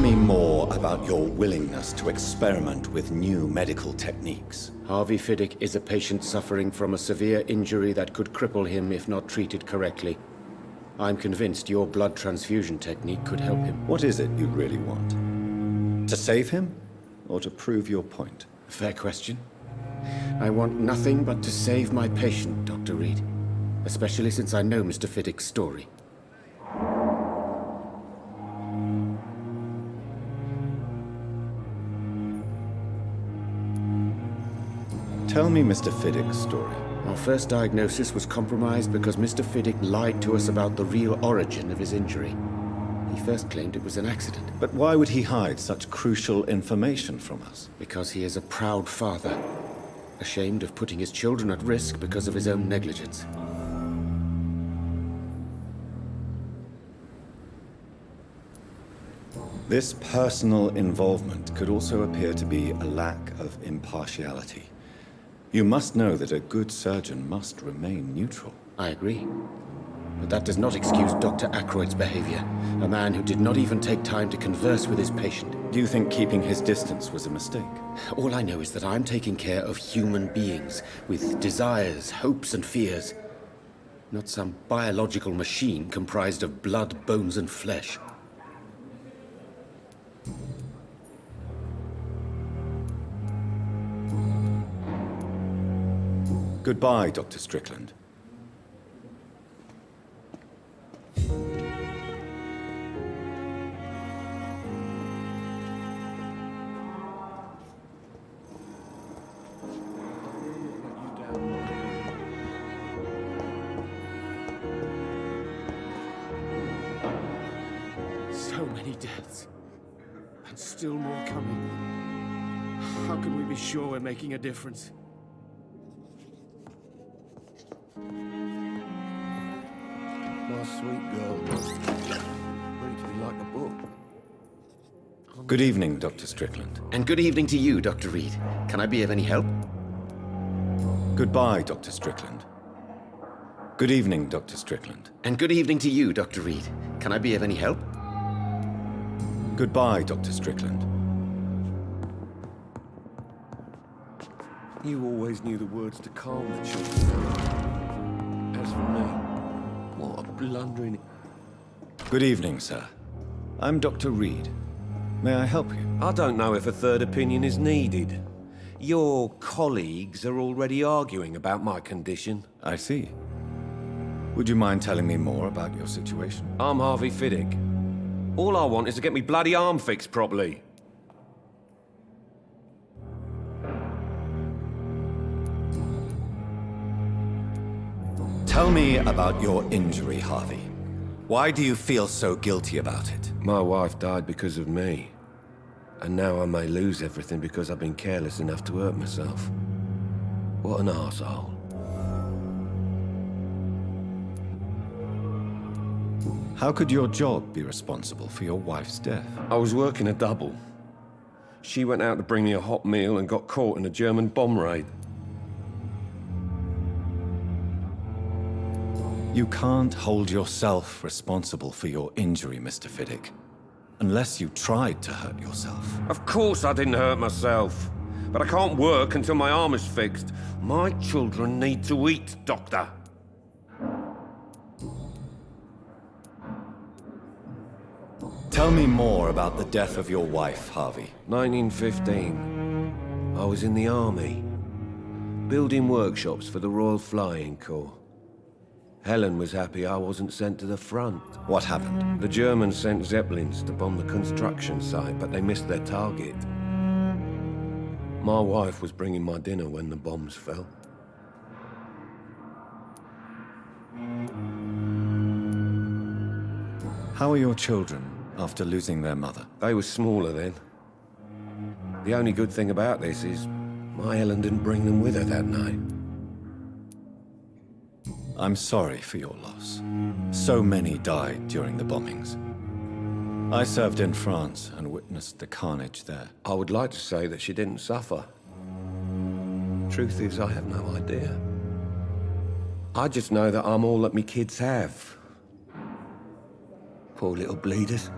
me more about your willingness to experiment with new medical techniques. Harvey Fiddick is a patient suffering from a severe injury that could cripple him if not treated correctly. I'm convinced your blood transfusion technique could help him. What is it you really want? To save him, or to prove your point? Fair question. I want nothing but to save my patient, Dr. Reed. Especially since I know Mr. Fiddick's story. Tell me Mr. Fiddick's story. Our first diagnosis was compromised because Mr. Fiddick lied to us about the real origin of his injury. He first claimed it was an accident. But why would he hide such crucial information from us? Because he is a proud father, ashamed of putting his children at risk because of his own negligence. This personal involvement could also appear to be a lack of impartiality. You must know that a good surgeon must remain neutral. I agree. But that does not excuse Dr. Ackroyd's behavior. A man who did not even take time to converse with his patient. Do you think keeping his distance was a mistake? All I know is that I'm taking care of human beings with desires, hopes, and fears. Not some biological machine comprised of blood, bones, and flesh. Goodbye, Dr. Strickland. So many deaths. And still more coming. How can we be sure we're making a difference? Nice, sweet girl. Read to me like a book. Good evening, Dr. Strickland. And good evening to you, Dr. Reed. Can I be of any help? Goodbye, Dr. Strickland. Good evening, Dr. Strickland. And good evening to you, Dr. Reed. Can I be of any help? Goodbye, Dr. Strickland. You always knew the words to calm the children. As for me, what a blundering... Good evening, sir. I'm Dr. Reed. May I help you? I don't know if a third opinion is needed. Your colleagues are already arguing about my condition. I see. Would you mind telling me more about your situation? I'm Harvey Fiddick. All I want is to get me bloody arm fixed properly. Tell me about your injury, Harvey. Why do you feel so guilty about it? My wife died because of me. And now I may lose everything because I've been careless enough to hurt myself. What an arsehole. How could your job be responsible for your wife's death? I was working a double. She went out to bring me a hot meal and got caught in a German bomb raid. You can't hold yourself responsible for your injury, Mr. Fiddick. Unless you tried to hurt yourself. Of course I didn't hurt myself. But I can't work until my arm is fixed. My children need to eat, Doctor. Tell me more about the death of your wife, Harvey. 1915. I was in the army. Building workshops for the Royal Flying Corps. Helen was happy I wasn't sent to the front. What happened? The Germans sent Zeppelins to bomb the construction site, but they missed their target. My wife was bringing my dinner when the bombs fell. How are your children after losing their mother? They were smaller then. The only good thing about this is my Helen didn't bring them with her that night. I'm sorry for your loss. So many died during the bombings. I served in France and witnessed the carnage there. I would like to say that she didn't suffer. Truth is, I have no idea. I just know that I'm all that me kids have. Poor little bleeders.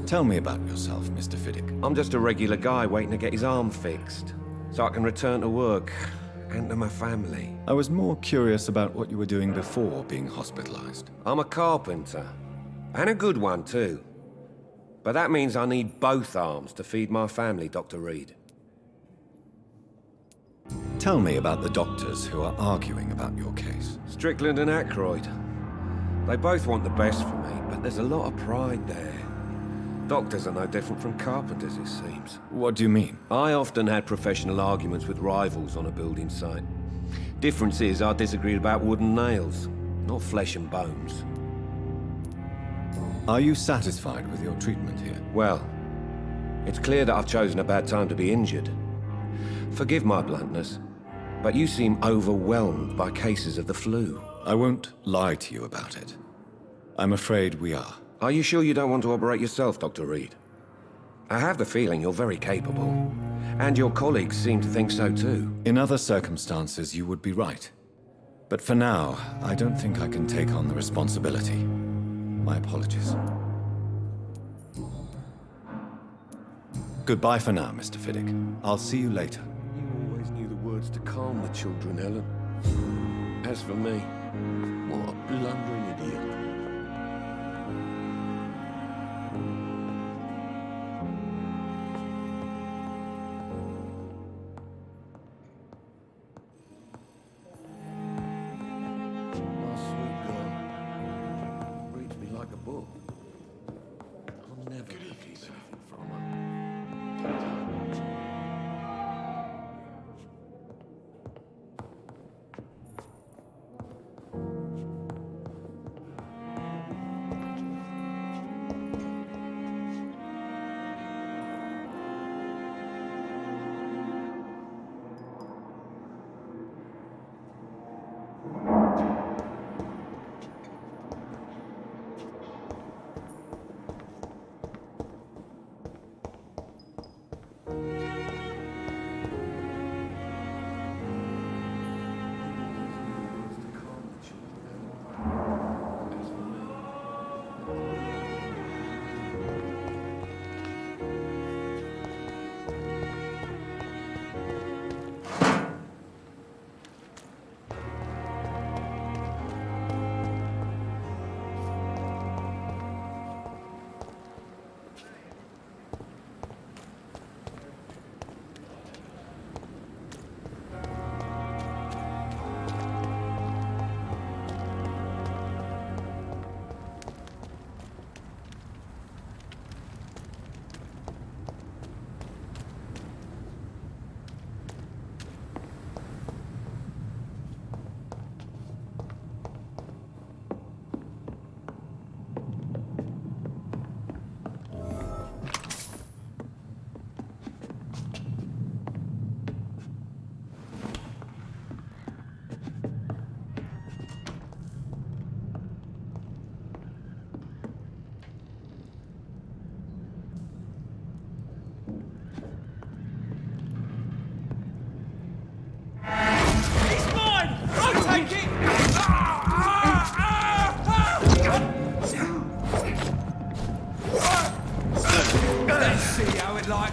Tell me about yourself, Mr. Fiddick. I'm just a regular guy waiting to get his arm fixed, so I can return to work and to my family. I was more curious about what you were doing before being hospitalized. I'm a carpenter, and a good one too. But that means I need both arms to feed my family, Dr. Reed. Tell me about the doctors who are arguing about your case. Strickland and Aykroyd. They both want the best for me, but there's a lot of pride there. Doctors are no different from carpenters, it seems. What do you mean? I often had professional arguments with rivals on a building site. Difference is, I disagreed about wooden nails, not flesh and bones. Are you satisfied with your treatment here? Well, it's clear that I've chosen a bad time to be injured. Forgive my bluntness, but you seem overwhelmed by cases of the flu. I won't lie to you about it. I'm afraid we are. Are you sure you don't want to operate yourself, Dr. Reed? I have the feeling you're very capable, and your colleagues seem to think so too. In other circumstances, you would be right. But for now, I don't think I can take on the responsibility. My apologies. Goodbye for now, Mr. Fiddick. I'll see you later. You always knew the words to calm the children, Helen. As for me, what a blundering idiot.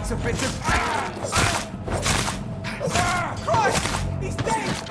It's a bit of... Christ! He's dead!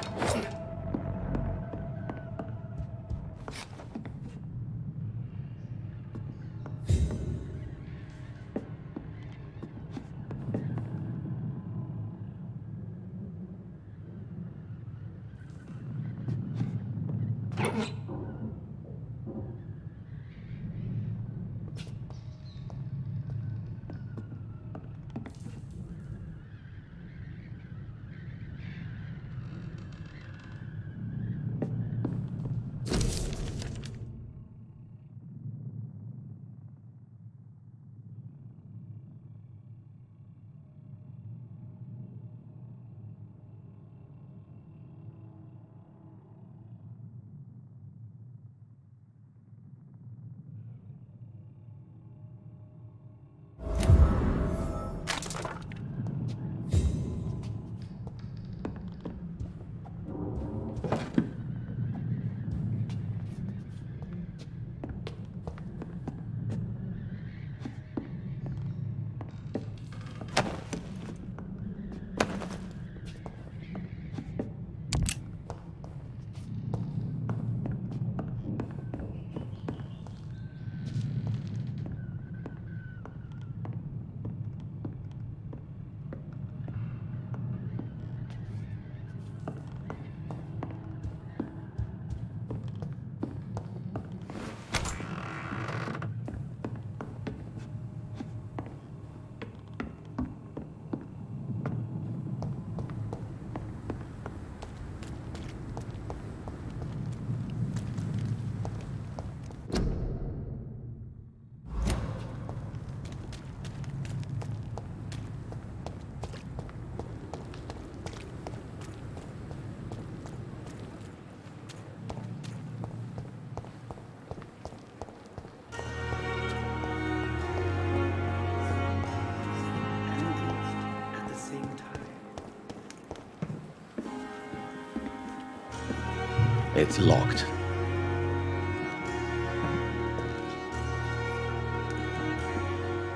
It's locked.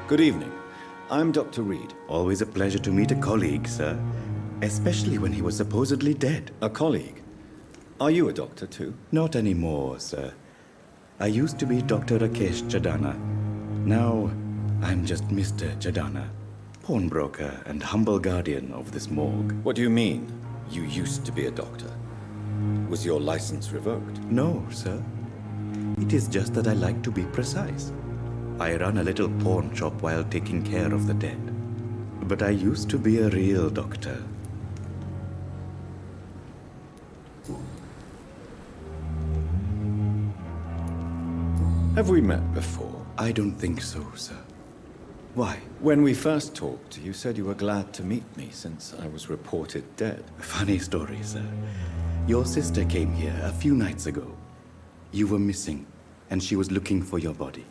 Good evening. I'm Dr. Reed. Always a pleasure to meet a colleague, sir. Especially when he was supposedly dead. A colleague? Are you a doctor too? Not anymore, sir. I used to be Dr. Rakesh Chadana. Now, I'm just Mr. Chadana, pawnbroker and humble guardian of this morgue. What do you mean, you used to be a doctor? Was your license revoked? No, sir. It is just that I like to be precise. I run a little pawn shop while taking care of the dead. But I used to be a real doctor. Have we met before? I don't think so, sir. Why? When we first talked, you said you were glad to meet me since I was reported dead. Funny story, sir. Your sister came here a few nights ago. You were missing, and she was looking for your body.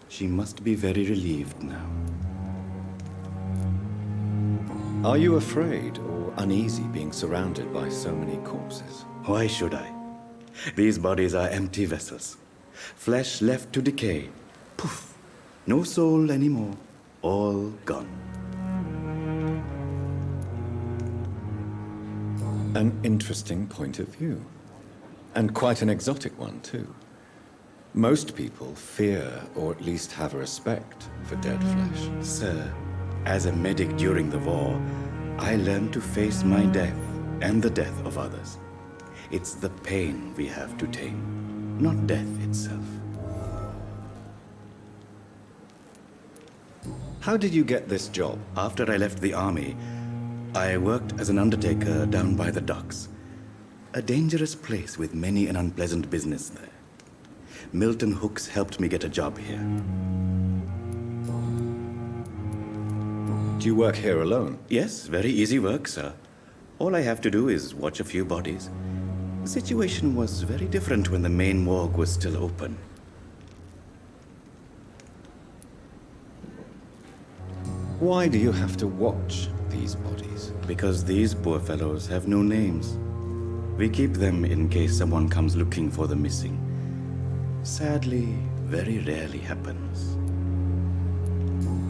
She must be very relieved now. Are you afraid or uneasy being surrounded by so many corpses? Why should I? These bodies are empty vessels. Flesh left to decay. Poof! No soul anymore. All gone. An interesting point of view. And quite an exotic one, too. Most people fear, or at least have a respect, for dead flesh. Sir, as a medic during the war, I learned to face my death and the death of others. It's the pain we have to tame, not death itself. How did you get this job? After I left the army, I worked as an undertaker down by the docks. A dangerous place with many an unpleasant business there. Milton Hooks helped me get a job here. Do you work here alone? Yes, very easy work, sir. All I have to do is watch a few bodies. The situation was very different when the main morgue was still open. Why do you have to watch these bodies? Because these poor fellows have no names. We keep them in case someone comes looking for the missing. Sadly, very rarely happens.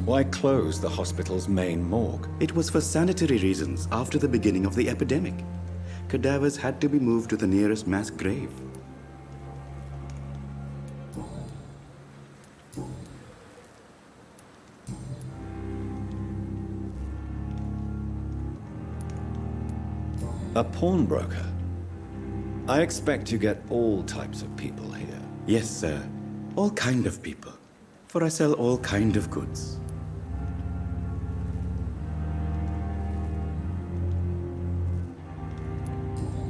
Why close the hospital's main morgue? It was for sanitary reasons after the beginning of the epidemic. Cadavers had to be moved to the nearest mass grave. A pawnbroker? I expect you get all types of people here. Yes, sir. All kind of people. For I sell all kind of goods.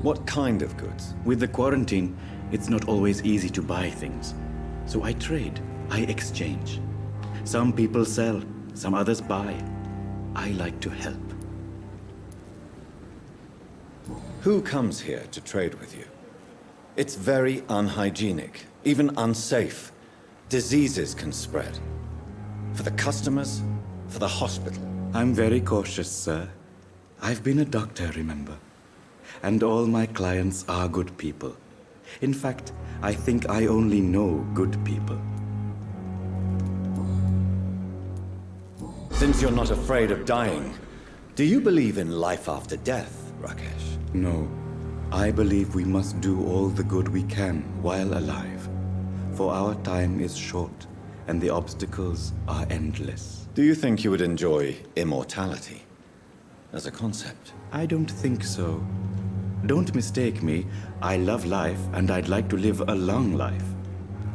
What kind of goods? With the quarantine, it's not always easy to buy things. So I trade. I exchange. Some people sell, some others buy. I like to help. Who comes here to trade with you? It's very unhygienic, even unsafe. Diseases can spread. For the customers, for the hospital. I'm very cautious, sir. I've been a doctor, remember? And all my clients are good people. In fact, I think I only know good people. Since you're not afraid of dying, do you believe in life after death, Rakesh? No. I believe we must do all the good we can while alive. For our time is short, and the obstacles are endless. Do you think you would enjoy immortality as a concept? I don't think so. Don't mistake me. I love life, and I'd like to live a long life.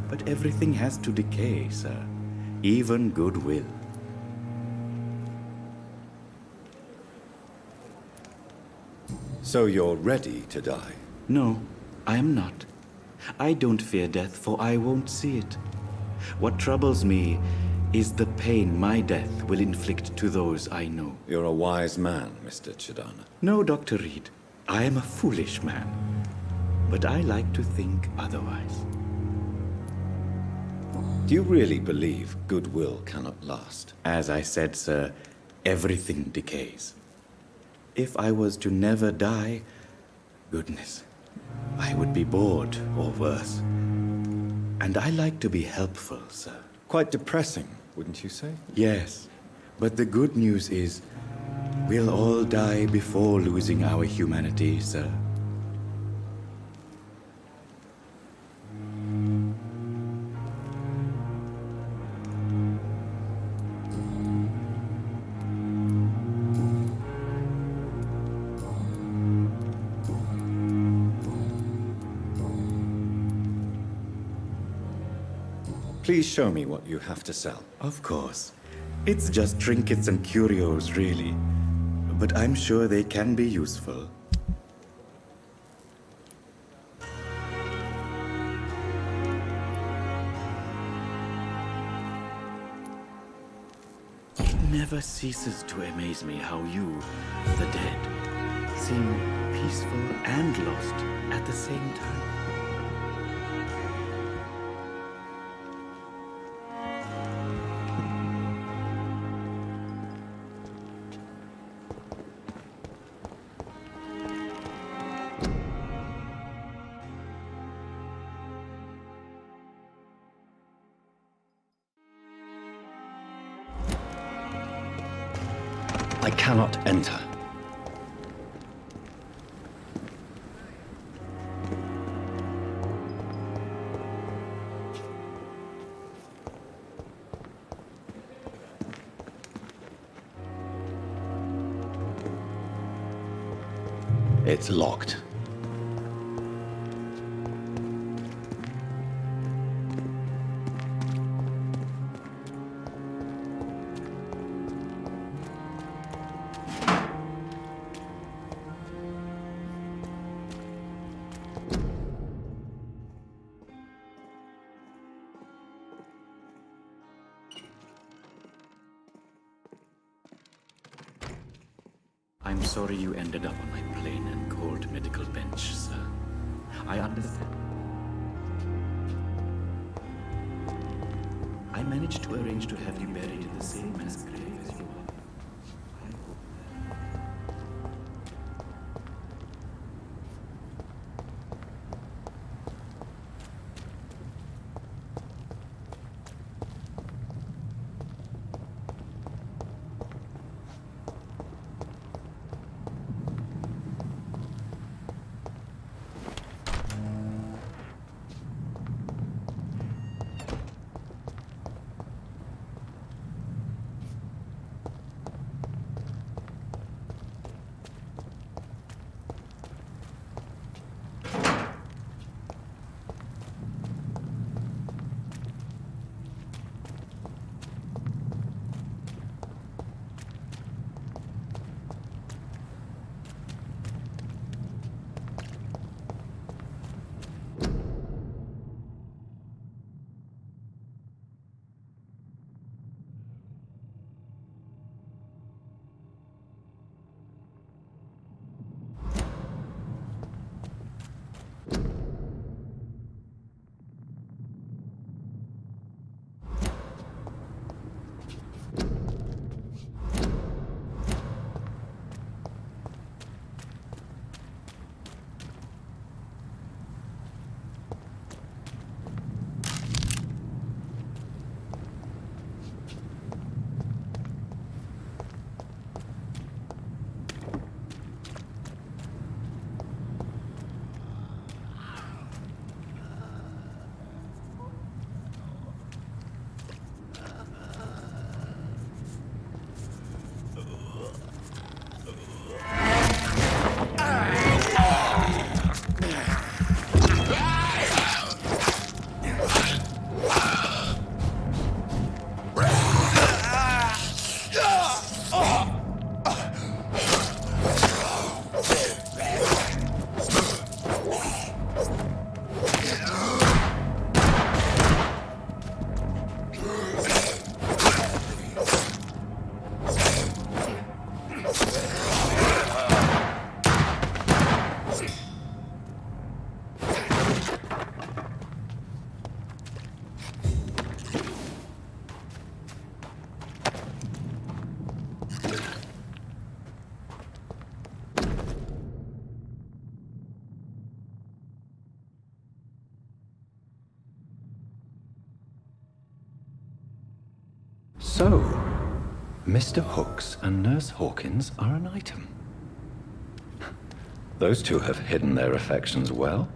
But everything has to decay, sir. Even goodwill. So you're ready to die? No, I am not. I don't fear death, for I won't see it. What troubles me is the pain my death will inflict to those I know. You're a wise man, Mr. Chadana. No, Dr. Reed. I am a foolish man. But I like to think otherwise. Do you really believe goodwill cannot last? As I said, sir, everything decays. If I was to never die, goodness, I would be bored, or worse. And I like to be helpful, sir. Quite depressing, wouldn't you say? Yes, but the good news is, we'll all die before losing our humanity, sir. Please show me what you have to sell. Of course. It's just trinkets and curios, really. But I'm sure they can be useful. It never ceases to amaze me how you, the dead, seem peaceful and lost at the same time. I cannot enter. It's locked. I'm sorry you ended up on my plain and cold medical bench, sir. I understand. I managed to arrange to have you buried in the same mass grave as you are. I hope So, Mr. Hooks and Nurse Hawkins are an item. Those two have hidden their affections well.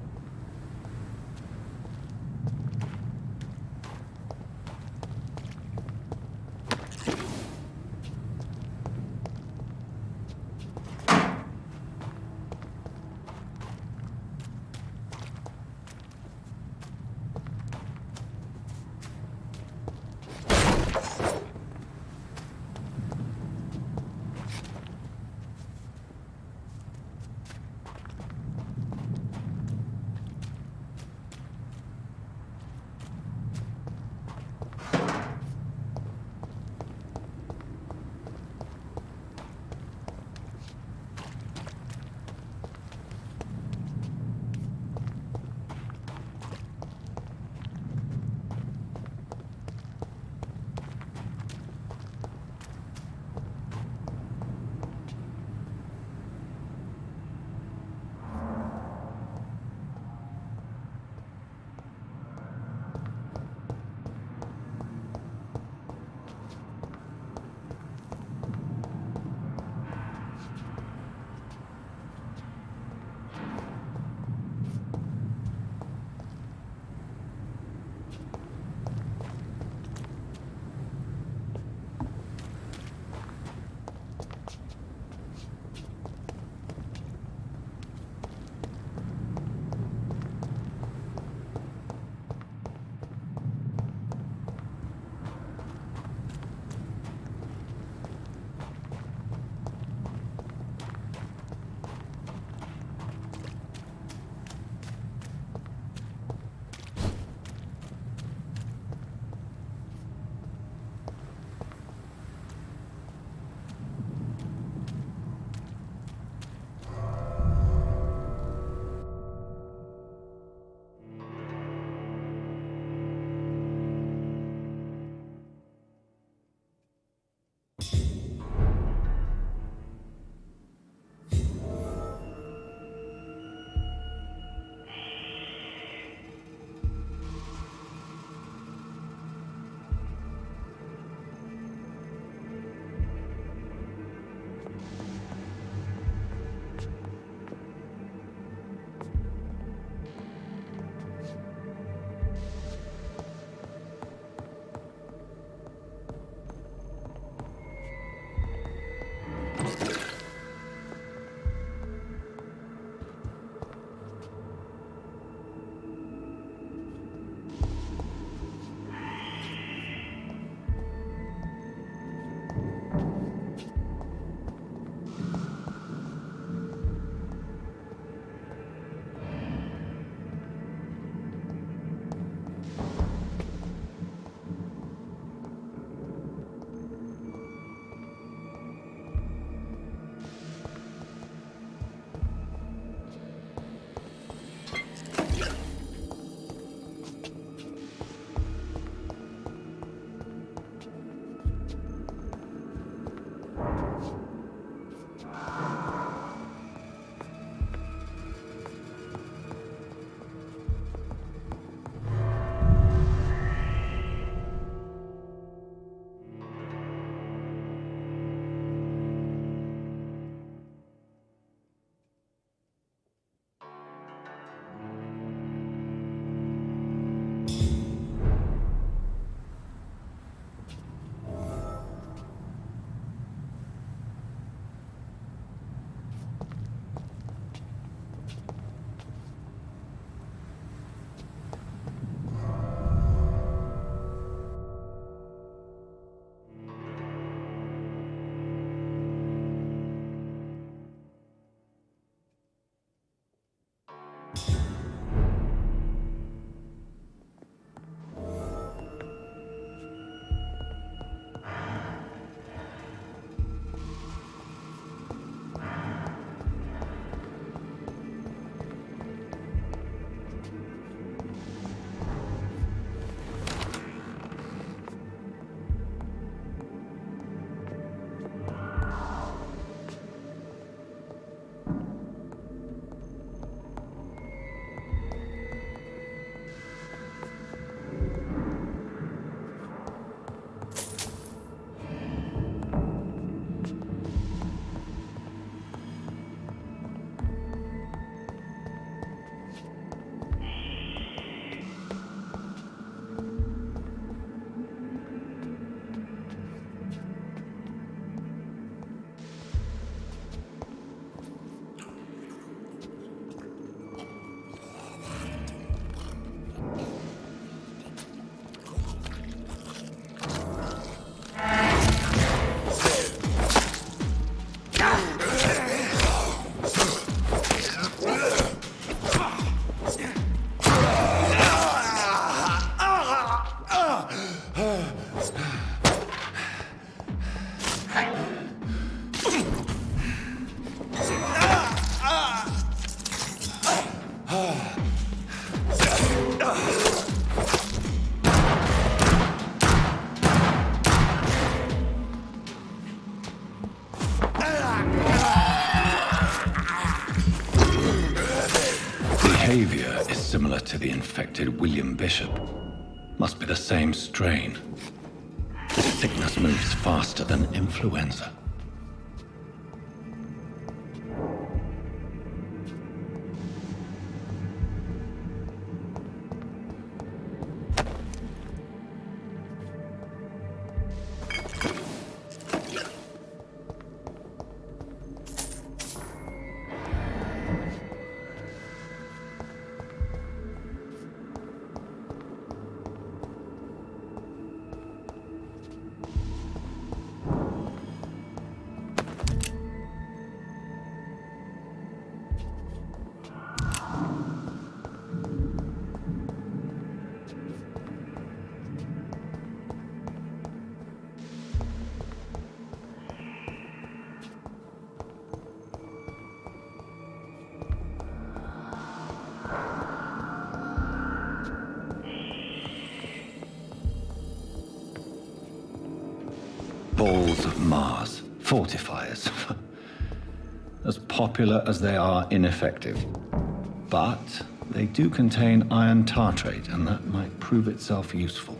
similar to the infected William Bishop. Must be the same strain. The sickness moves faster than influenza. Balls of Mars, fortifiers. As popular as they are ineffective. But they do contain iron tartrate, and that might prove itself useful.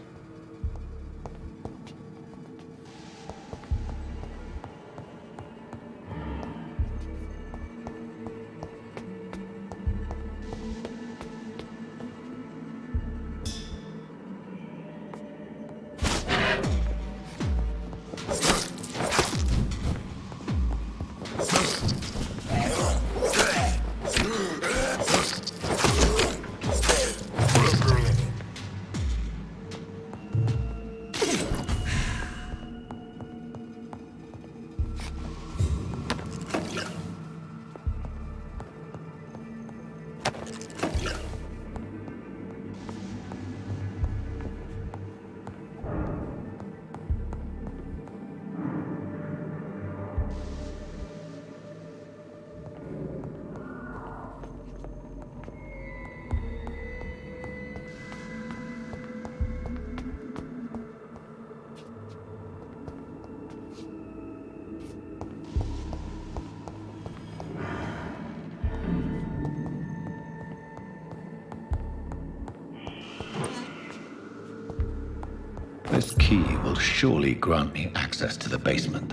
This key will surely grant me access to the basement.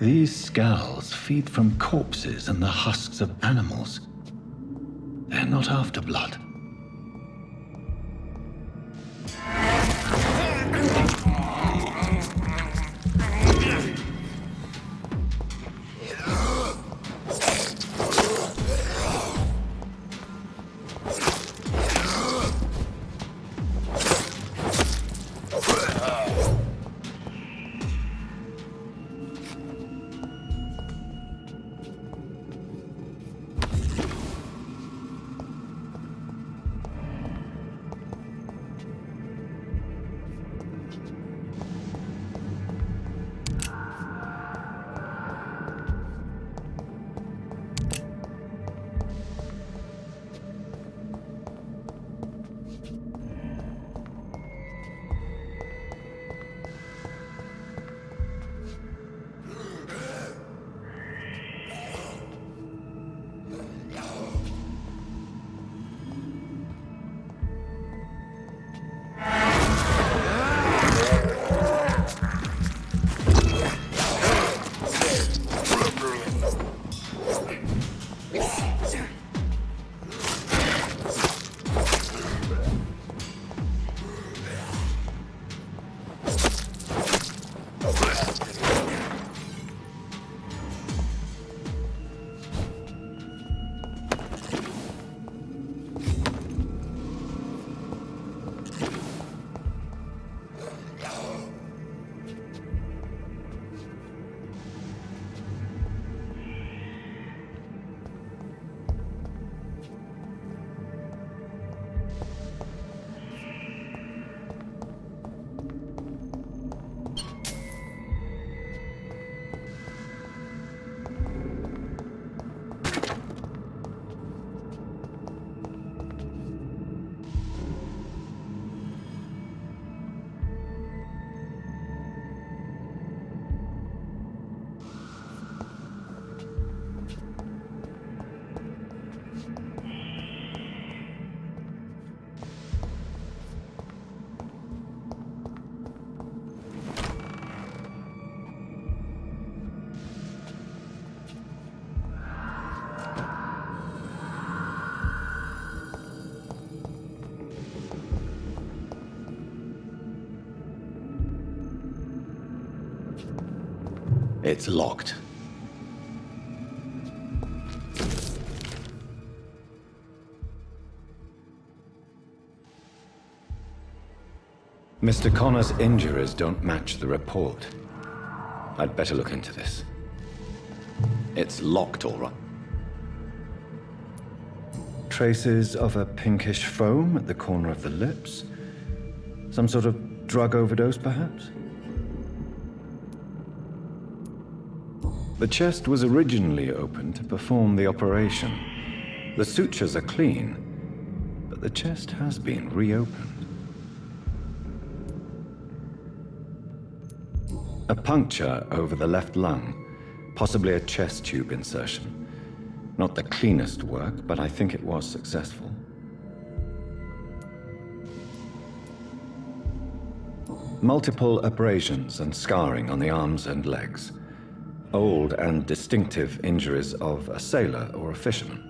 These scowls feed from corpses and the husks of animals. They're not after blood. It's locked. Mr. Connor's injuries don't match the report. I'd better look into this. It's locked, all right. Traces of a pinkish foam at the corner of the lips. Some sort of drug overdose, perhaps? The chest was originally opened to perform the operation. The sutures are clean, but the chest has been reopened. A puncture over the left lung, possibly a chest tube insertion. Not the cleanest work, but I think it was successful. Multiple abrasions and scarring on the arms and legs. Old and distinctive injuries of a sailor or a fisherman.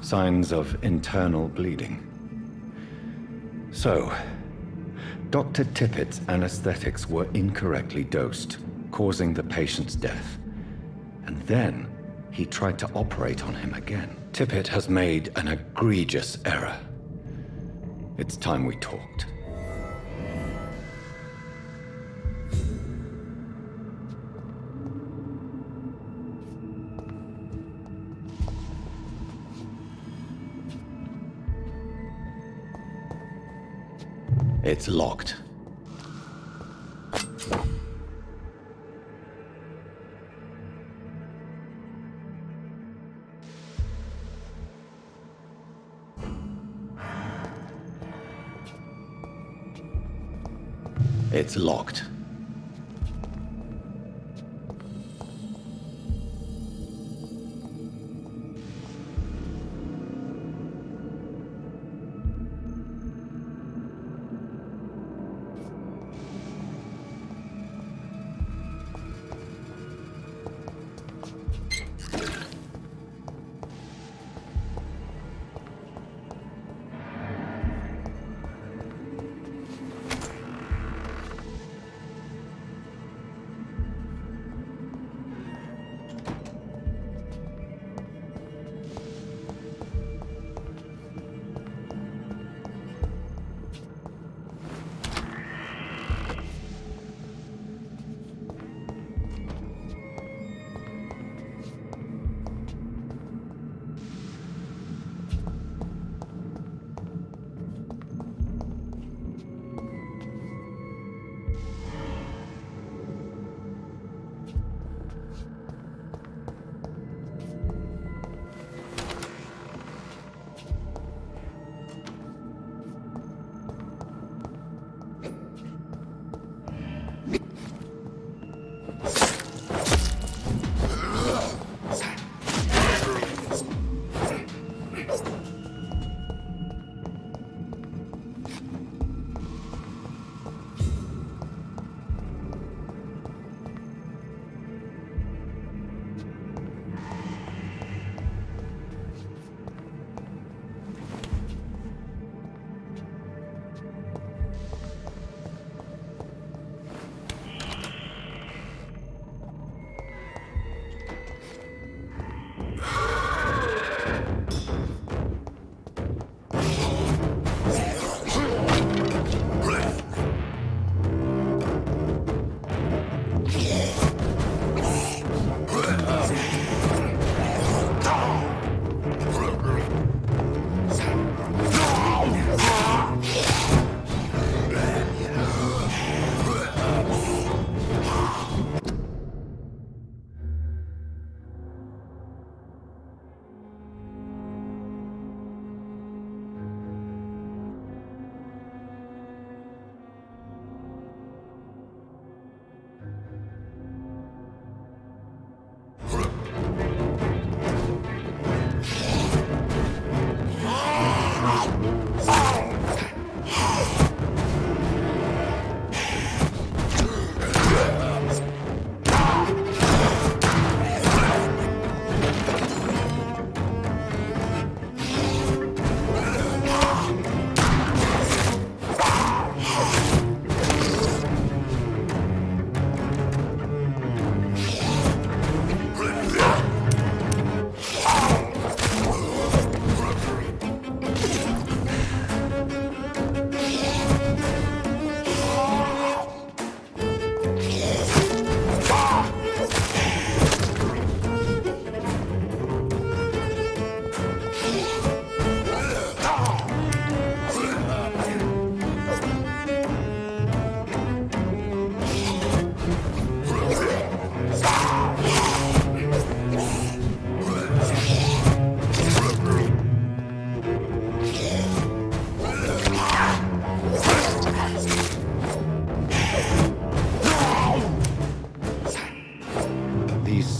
Signs of internal bleeding. So, Dr. Tippett's anesthetics were incorrectly dosed, causing the patient's death. And then he tried to operate on him again. Tippett has made an egregious error. It's time we talked. It's locked. It's locked.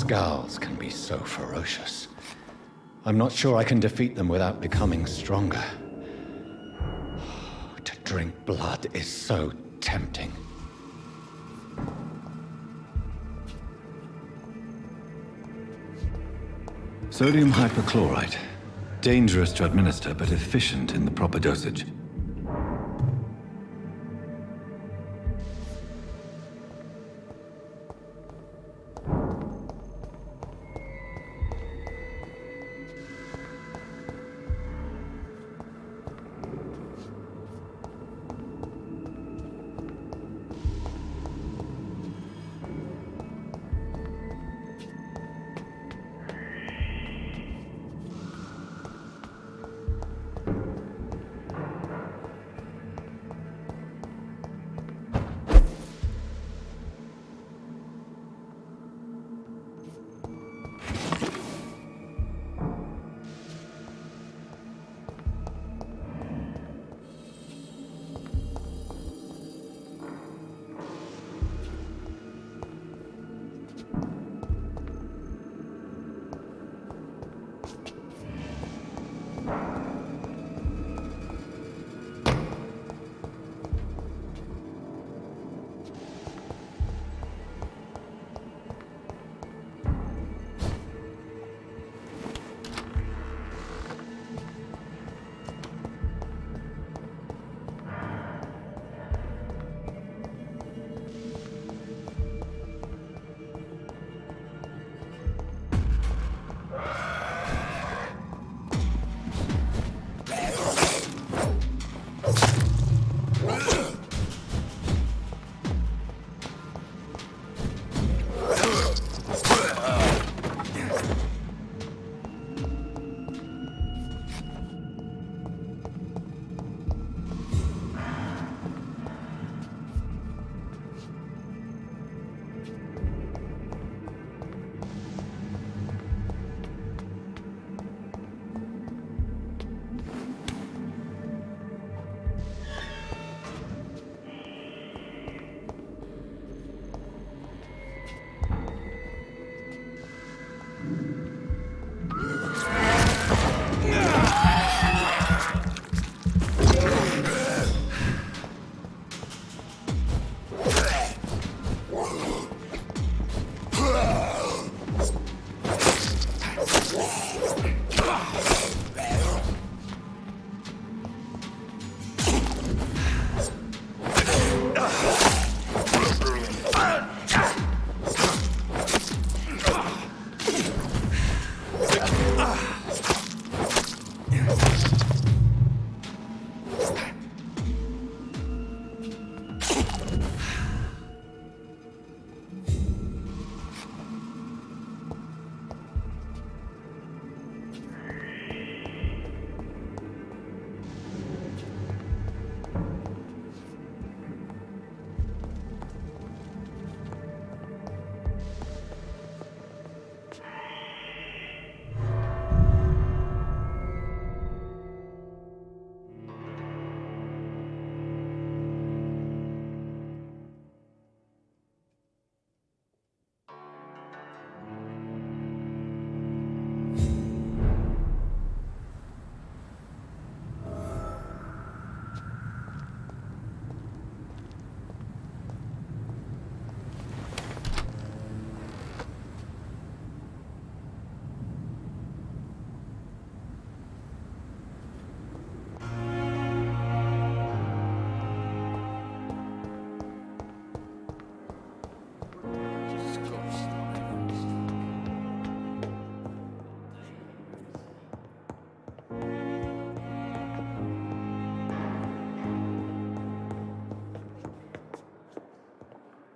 scowls can be so ferocious. I'm not sure I can defeat them without becoming stronger. To drink blood is so tempting. Sodium hypochlorite. Dangerous to administer, but efficient in the proper dosage.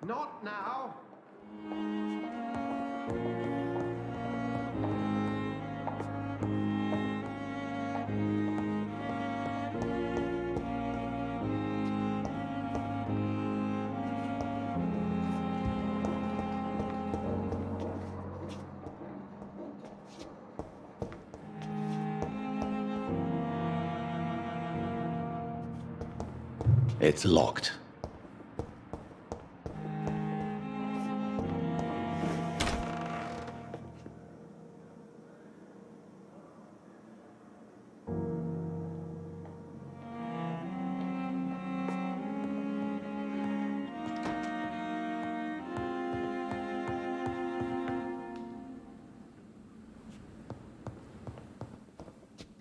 Not now. It's locked.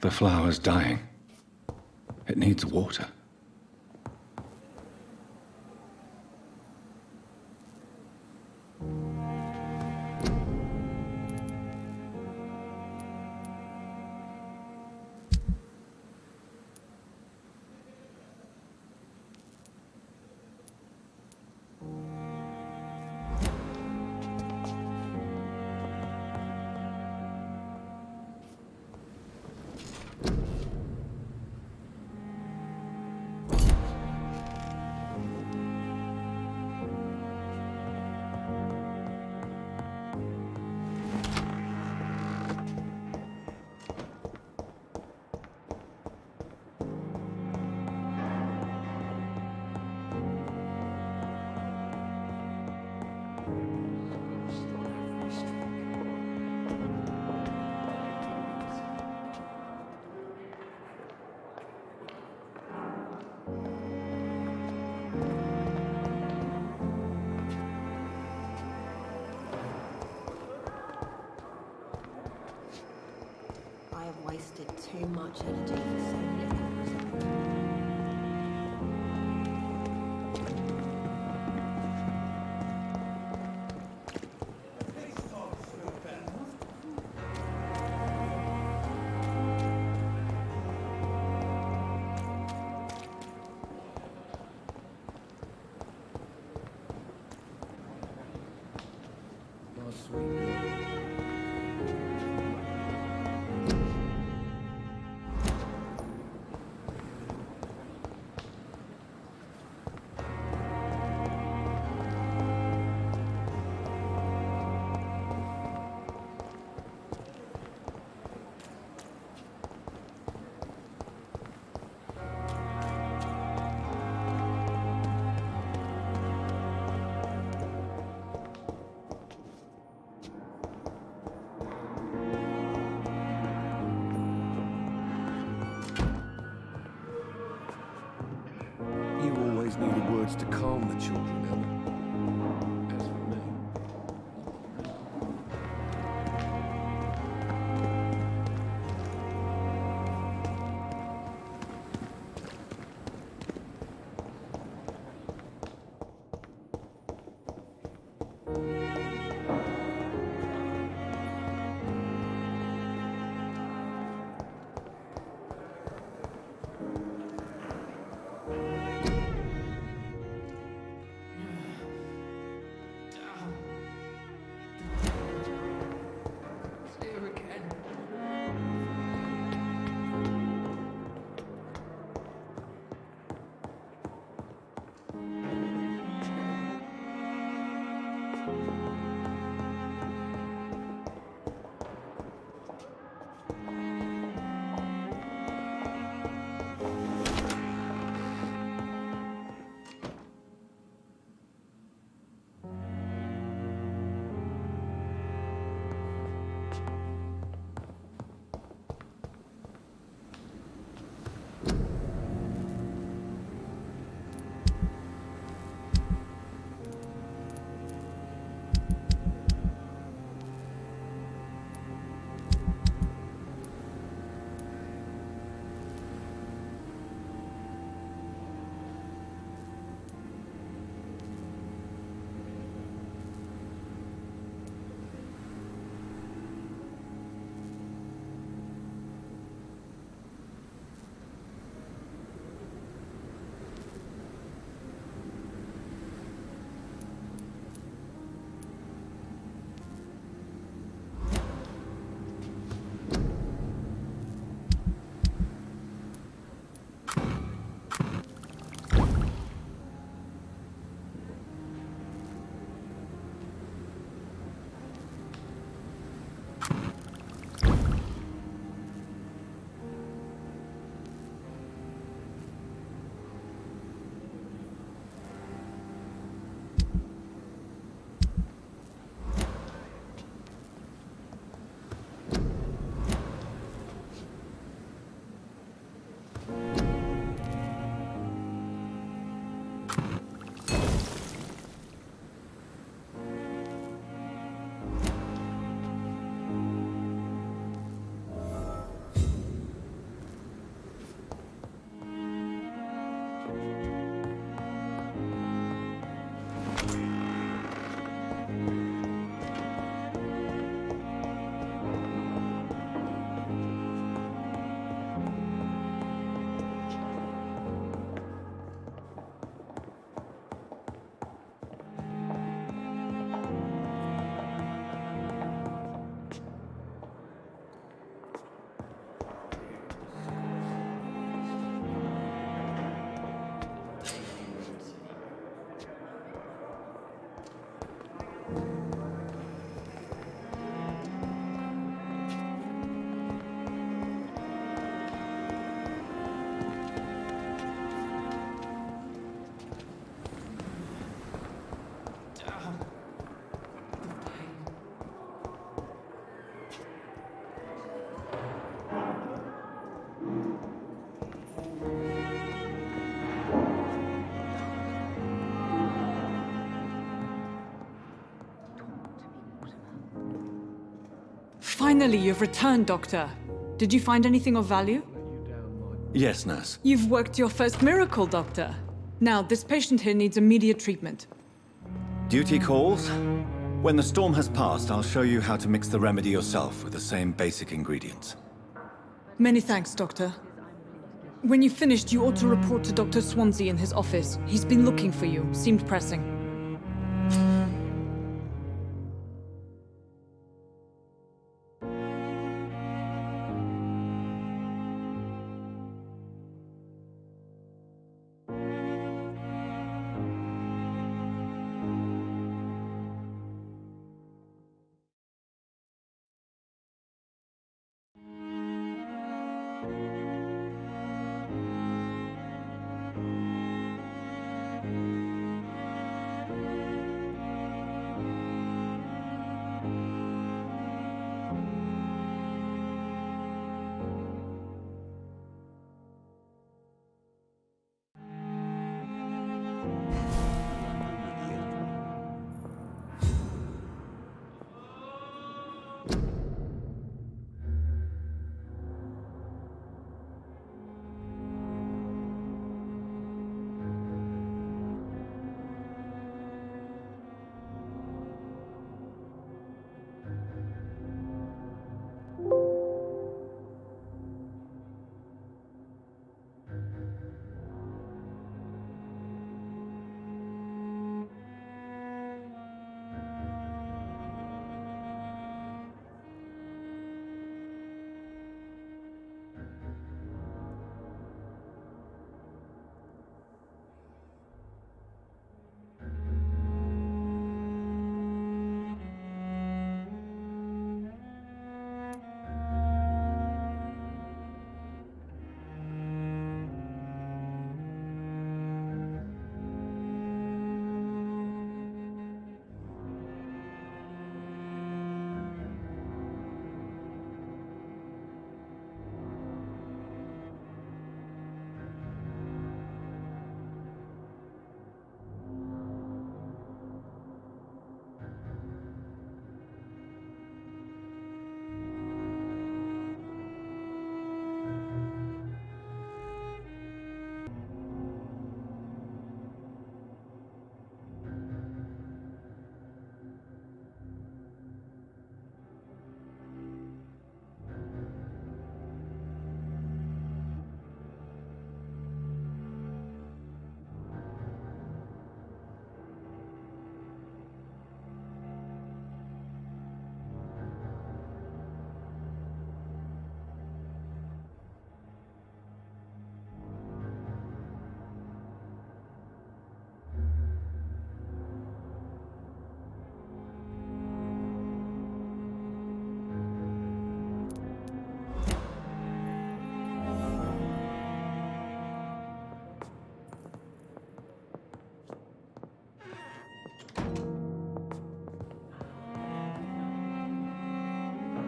The flower's dying. It needs water. I have wasted too much energy for so little result. You always needed words to calm the children, Ellen. As for me... Finally, you've returned, Doctor. Did you find anything of value? Yes, nurse. You've worked your first miracle, Doctor. Now, this patient here needs immediate treatment. Duty calls. When the storm has passed, I'll show you how to mix the remedy yourself with the same basic ingredients. Many thanks, Doctor. When you've finished, you ought to report to Dr. Swansea in his office. He's been looking for you. Seemed pressing.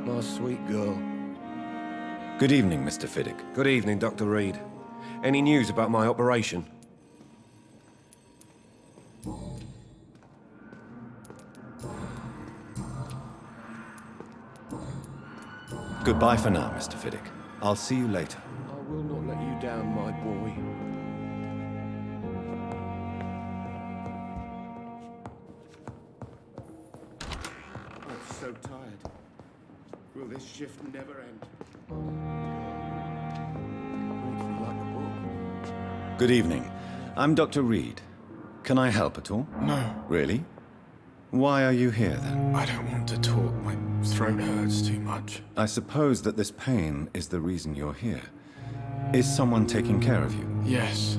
My sweet girl. Good evening, Mr. Fiddick. Good evening, Dr. Reed. Any news about my operation? Goodbye for now, Mr. Fiddick. I'll see you later. I will not let you down, my boy. I'm so tired. Will this shift never end? Good evening. I'm Dr. Reed. Can I help at all? No. Really? Why are you here, then? I don't want to talk. My throat hurts too much. I suppose that this pain is the reason you're here. Is someone taking care of you? Yes.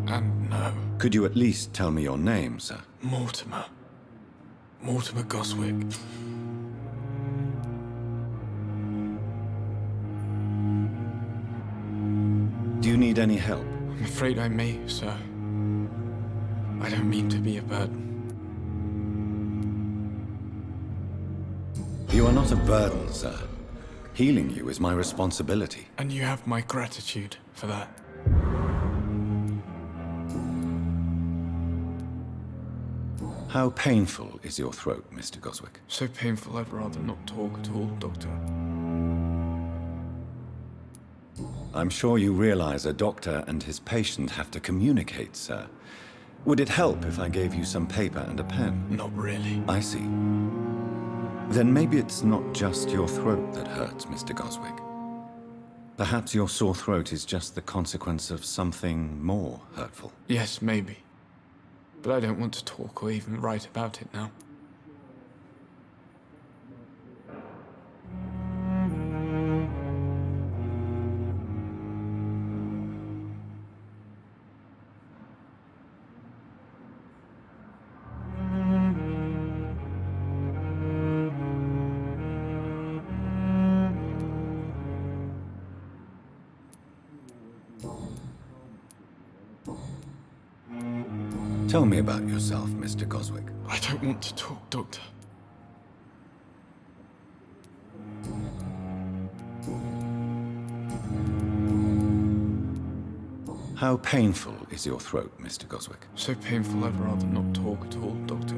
And no. Could you at least tell me your name, sir? Mortimer. Mortimer Goswick. Do you need any help? I'm afraid I may, sir. I don't mean to be a burden. You are not a burden, sir. Healing you is my responsibility. And you have my gratitude for that. How painful is your throat, Mr. Goswick? So painful I'd rather not talk at all, Doctor. I'm sure you realize a doctor and his patient have to communicate, sir. Would it help if I gave you some paper and a pen? Not really. I see. Then maybe it's not just your throat that hurts, Mr. Goswick. Perhaps your sore throat is just the consequence of something more hurtful. Yes, maybe. But I don't want to talk or even write about it now. Tell me about yourself, Mr. Goswick. I don't want to talk, Doctor. How painful is your throat, Mr. Goswick? So painful I'd rather not talk at all, Doctor.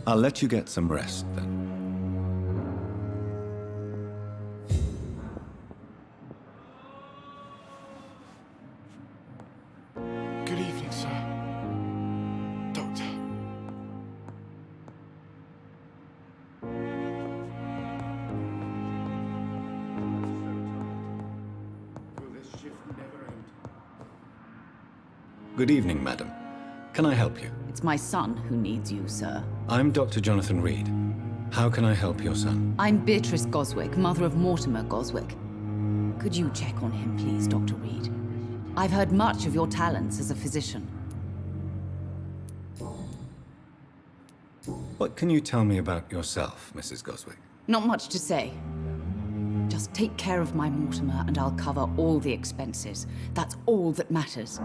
I'll let you get some rest, then. Good evening, sir. Doctor. Will this shift never end? Good evening, madam. Can I help you? It's my son who needs you, sir. I'm Dr. Jonathan Reed. How can I help your son? I'm Beatrice Goswick, mother of Mortimer Goswick. Could you check on him, please, Dr. Reed? I've heard much of your talents as a physician. What can you tell me about yourself, Mrs. Goswick? Not much to say. Just take care of my Mortimer and I'll cover all the expenses. That's all that matters.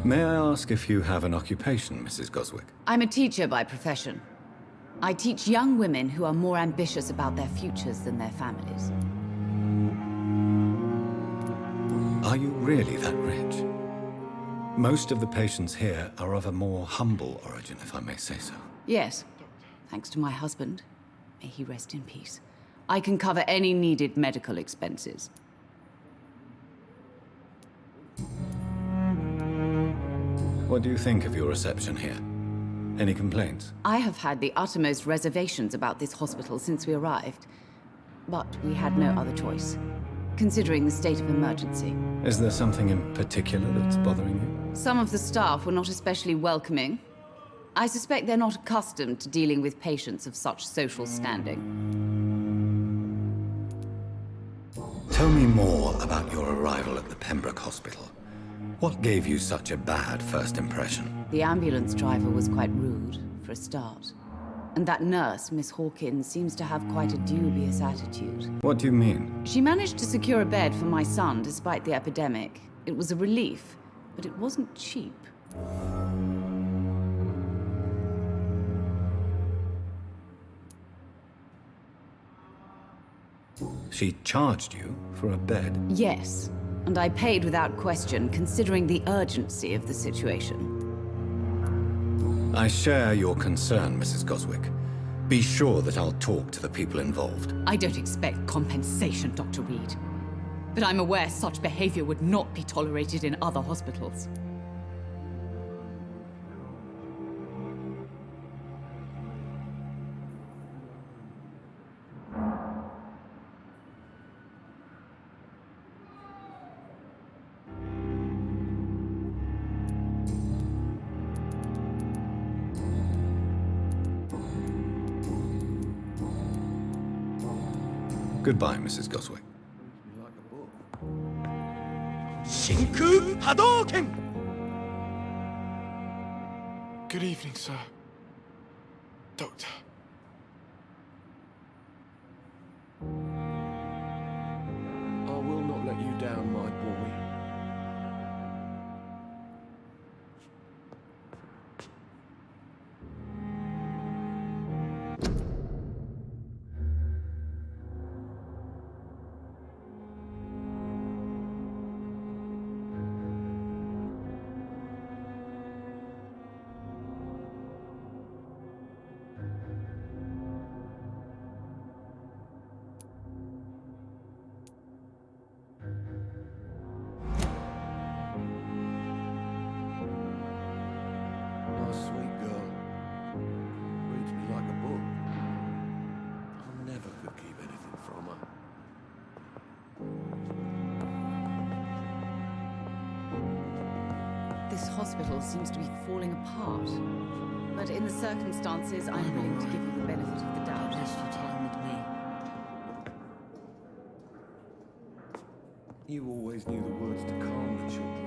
May I ask if you have an occupation, Mrs. Goswick? I'm a teacher by profession. I teach young women who are more ambitious about their futures than their families. Are you really that rich? Most of the patients here are of a more humble origin, if I may say so. Yes, thanks to my husband. May he rest in peace. I can cover any needed medical expenses. What do you think of your reception here? Any complaints? I have had the uttermost reservations about this hospital since we arrived. But we had no other choice, considering the state of emergency. Is there something in particular that's bothering you? Some of the staff were not especially welcoming. I suspect they're not accustomed to dealing with patients of such social standing. Tell me more about your arrival at the Pembroke Hospital. What gave you such a bad first impression? The ambulance driver was quite rude, for a start. And that nurse, Miss Hawkins, seems to have quite a dubious attitude. What do you mean? She managed to secure a bed for my son despite the epidemic. It was a relief, but it wasn't cheap. She charged you for a bed? Yes, and I paid without question, considering the urgency of the situation. I share your concern, Mrs. Goswick. Be sure that I'll talk to the people involved. I don't expect compensation, Dr. Reed. But I'm aware such behavior would not be tolerated in other hospitals. Goodbye, Mrs. Goswick. Good evening, sir. Doctor. I will not let you down, my boy. hospital seems to be falling apart. But in the circumstances, I'm willing to give you the benefit of the doubt. Waste your time with me. You always knew the words to calm the children.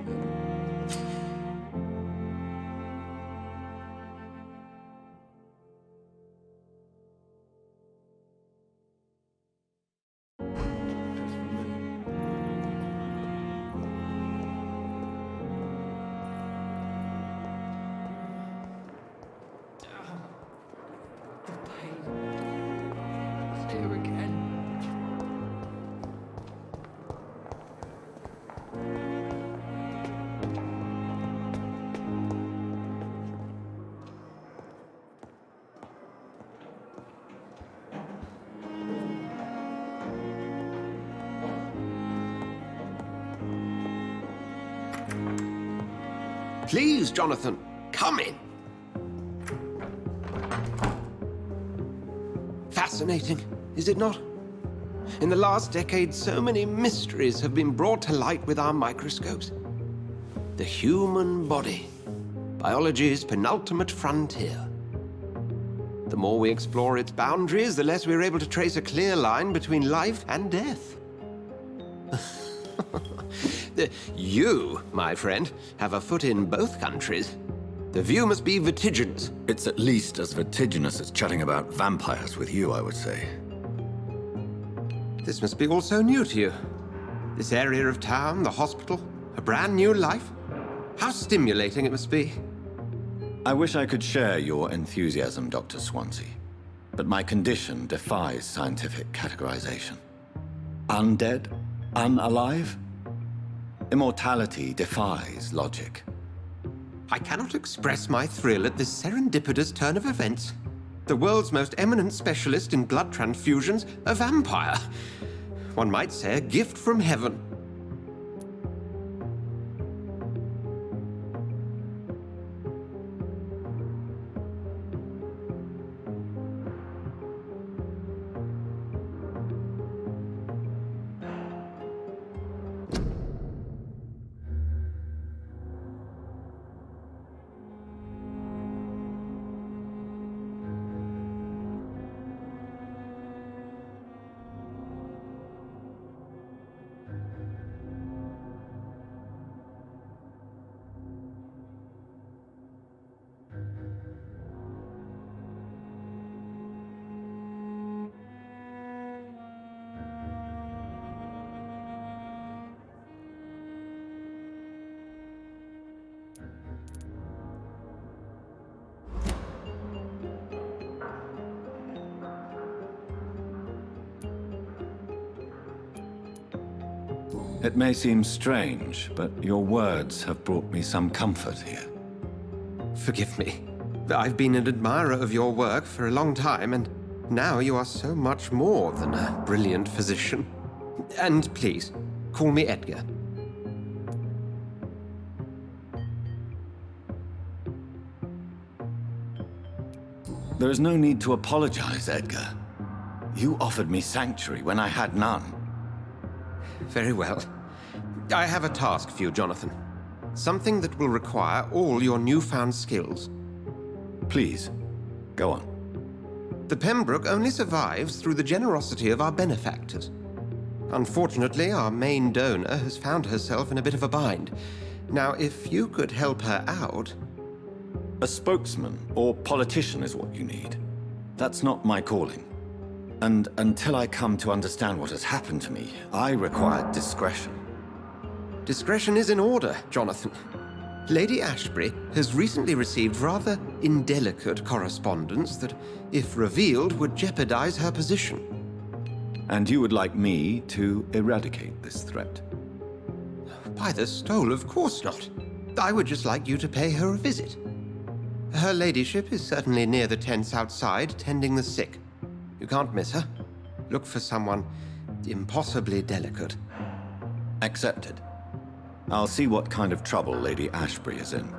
Please, Jonathan, come in. Fascinating, is it not? In the last decade, so many mysteries have been brought to light with our microscopes. The human body, biology's penultimate frontier. The more we explore its boundaries, the less we're able to trace a clear line between life and death. You, my friend, have a foot in both countries. The view must be vertiginous. It's at least as vertiginous as chatting about vampires with you, I would say. This must be all so new to you. This area of town, the hospital, a brand new life. How stimulating it must be. I wish I could share your enthusiasm, Dr. Swansea. But my condition defies scientific categorization. Undead? Unalive? Immortality defies logic. I cannot express my thrill at this serendipitous turn of events. The world's most eminent specialist in blood transfusions, a vampire. One might say a gift from heaven. It may seem strange, but your words have brought me some comfort here. Forgive me. I've been an admirer of your work for a long time, and now you are so much more than a brilliant physician. And please, call me Edgar. There is no need to apologize, Edgar. You offered me sanctuary when I had none. Very well. I have a task for you, Jonathan. Something that will require all your newfound skills. Please, go on. The Pembroke only survives through the generosity of our benefactors. Unfortunately, our main donor has found herself in a bit of a bind. Now, if you could help her out... A spokesman or politician is what you need. That's not my calling. And until I come to understand what has happened to me, I require discretion. Discretion is in order, Jonathan. Lady Ashbury has recently received rather indelicate correspondence that, if revealed, would jeopardize her position. And you would like me to eradicate this threat? By the stole, of course not. I would just like you to pay her a visit. Her ladyship is certainly near the tents outside, tending the sick. You can't miss her. Look for someone impossibly delicate. Accepted. I'll see what kind of trouble Lady Ashbury is in.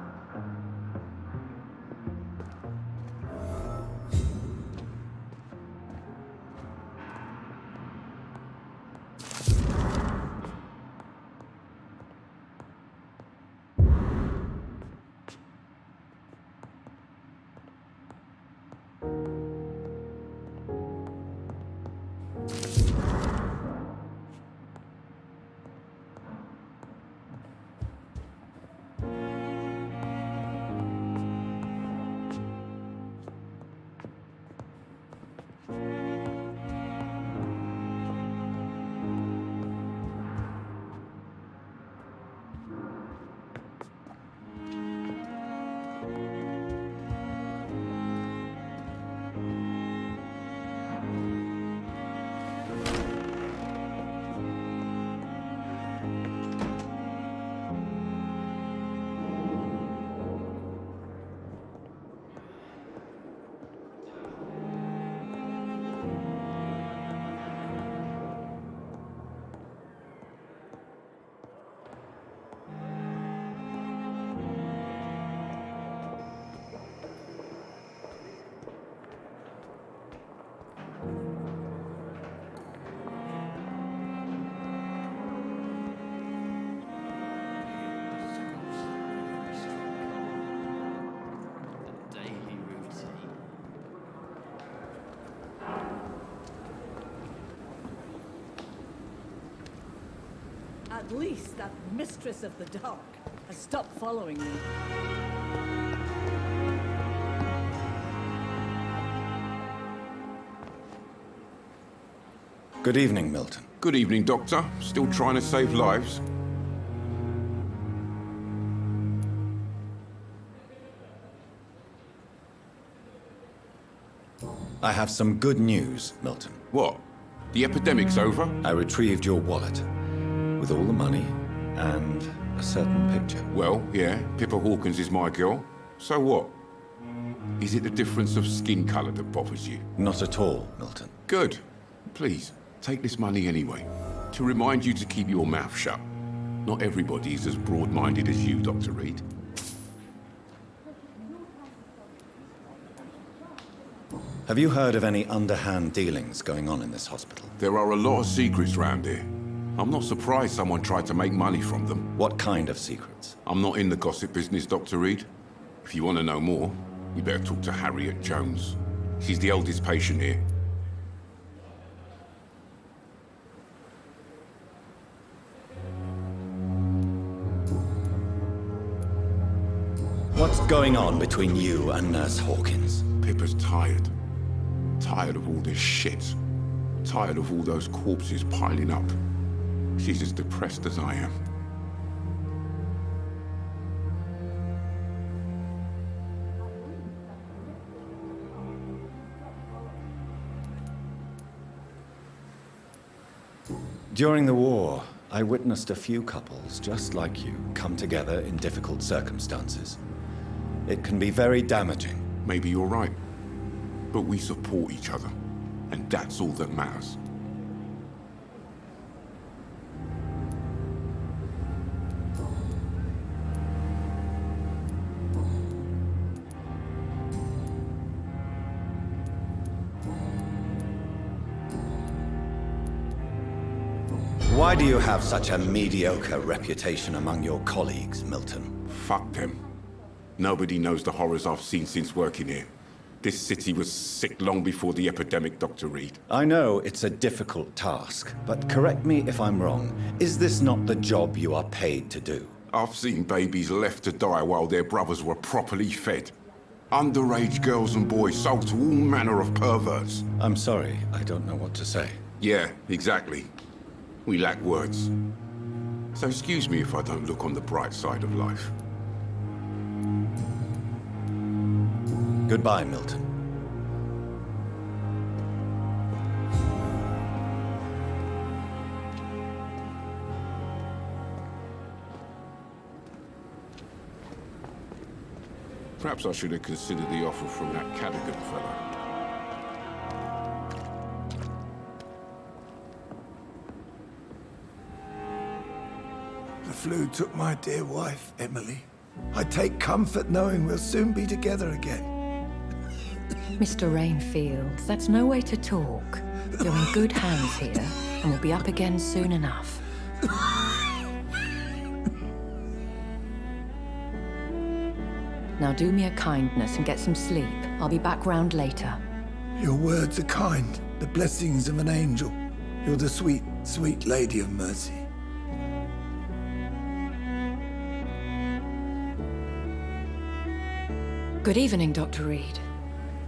At least that mistress of the dark has stopped following me. Good evening, Milton. Good evening, Doctor. Still trying to save lives? I have some good news, Milton. What? The epidemic's over? I retrieved your wallet, with all the money and a certain picture. Well, yeah, Pippa Hawkins is my girl. So what? Is it the difference of skin colour that bothers you? Not at all, Milton. Good. Please, take this money anyway, to remind you to keep your mouth shut. Not everybody is as broad-minded as you, Dr. Reed. Have you heard of any underhand dealings going on in this hospital? There are a lot of secrets round here. I'm not surprised someone tried to make money from them. What kind of secrets? I'm not in the gossip business, Dr. Reed. If you want to know more, you better talk to Harriet Jones. She's the oldest patient here. What's going on between you and Nurse Hawkins? Pippa's tired. Tired of all this shit. Tired of all those corpses piling up. She's as depressed as I am. During the war, I witnessed a few couples just like you come together in difficult circumstances. It can be very damaging. Maybe you're right. But we support each other. And that's all that matters. Why do you have such a mediocre reputation among your colleagues, Milton? Fuck them. Nobody knows the horrors I've seen since working here. This city was sick long before the epidemic, Dr. Reed. I know it's a difficult task, but correct me if I'm wrong. Is this not the job you are paid to do? I've seen babies left to die while their brothers were properly fed. Underage girls and boys sold to all manner of perverts. I'm sorry, I don't know what to say. Yeah, exactly. We lack words. So excuse me if I don't look on the bright side of life. Goodbye, Milton. Perhaps I should have considered the offer from that Cadigan fellow. The flu took my dear wife, Emily. I take comfort knowing we'll soon be together again. Mr. Rainfield, that's no way to talk. You're in good hands here, and we'll be up again soon enough. Now do me a kindness and get some sleep. I'll be back round later. Your words are kind, the blessings of an angel. You're the sweet, sweet lady of mercy. Good evening, Dr. Reed.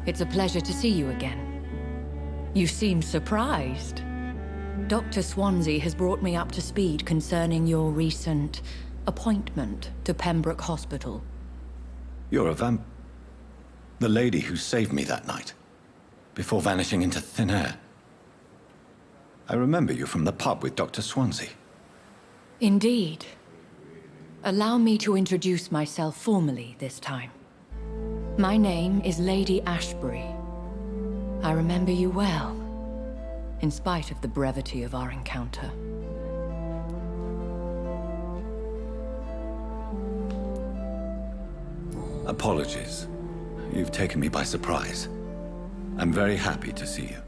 It's a pleasure to see you again. You seem surprised. Dr. Swansea has brought me up to speed concerning your recent appointment to Pembroke Hospital. You're a the lady who saved me that night, before vanishing into thin air. I remember you from the pub with Dr. Swansea. Indeed. Allow me to introduce myself formally this time. My name is Lady Ashbury. I remember you well, in spite of the brevity of our encounter. Apologies. You've taken me by surprise. I'm very happy to see you.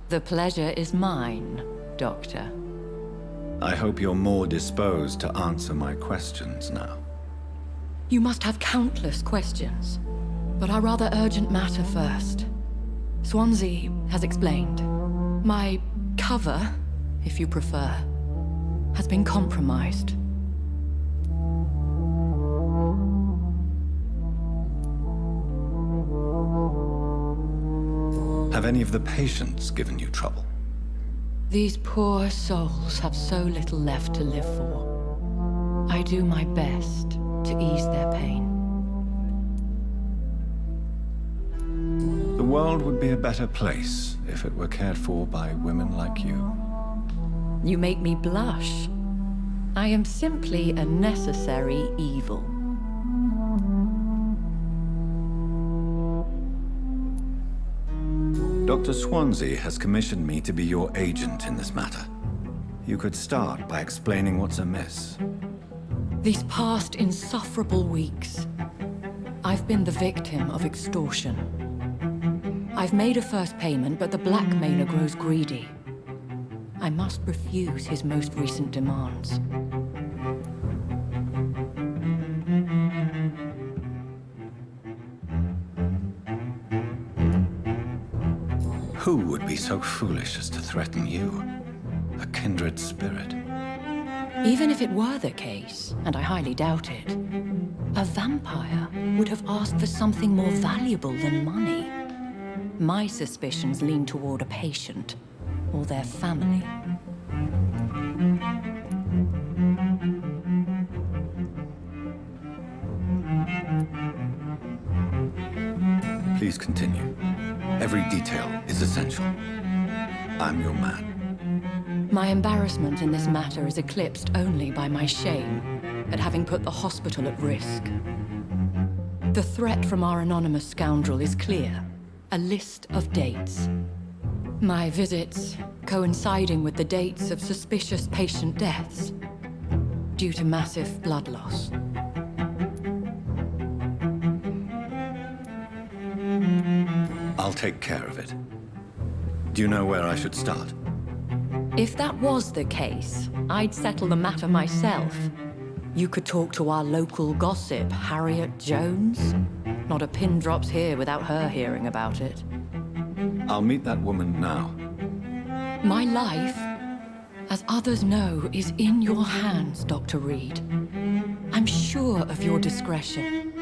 The pleasure is mine, Doctor. I hope you're more disposed to answer my questions now. You must have countless questions, but our rather urgent matter first. Swansea has explained. My cover, if you prefer. has been compromised. Have any of the patients given you trouble? These poor souls have so little left to live for. I do my best to ease their pain. The world would be a better place if it were cared for by women like you. You make me blush. I am simply a necessary evil. Dr. Swansea has commissioned me to be your agent in this matter. You could start by explaining what's amiss. These past insufferable weeks, I've been the victim of extortion. I've made a first payment, but the blackmailer grows greedy. I must refuse his most recent demands. Who would be so foolish as to threaten you? A kindred spirit. Even if it were the case, and I highly doubt it, a vampire would have asked for something more valuable than money. My suspicions lean toward a patient, or their family. Please continue. Every detail is essential. I'm your man. My embarrassment in this matter is eclipsed only by my shame at having put the hospital at risk. The threat from our anonymous scoundrel is clear. A list of dates. My visits coinciding with the dates of suspicious patient deaths due to massive blood loss. I'll take care of it. Do you know where I should start? If that was the case, I'd settle the matter myself. You could talk to our local gossip, Harriet Jones. Not a pin drops here without her hearing about it. I'll meet that woman now. My life, as others know, is in your hands, Dr. Reed. I'm sure of your discretion,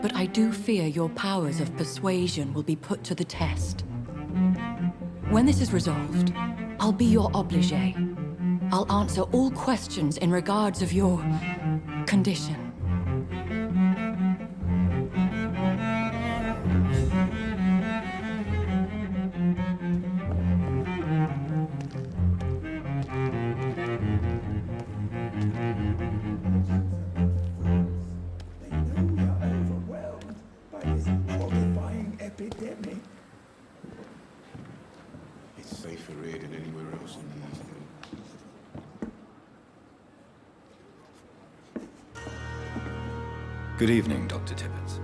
but I do fear your powers of persuasion will be put to the test. When this is resolved, I'll be your obligé. I'll answer all questions in regards of your condition. It's safer here than anywhere else in the East. Good evening, Dr. Tippett.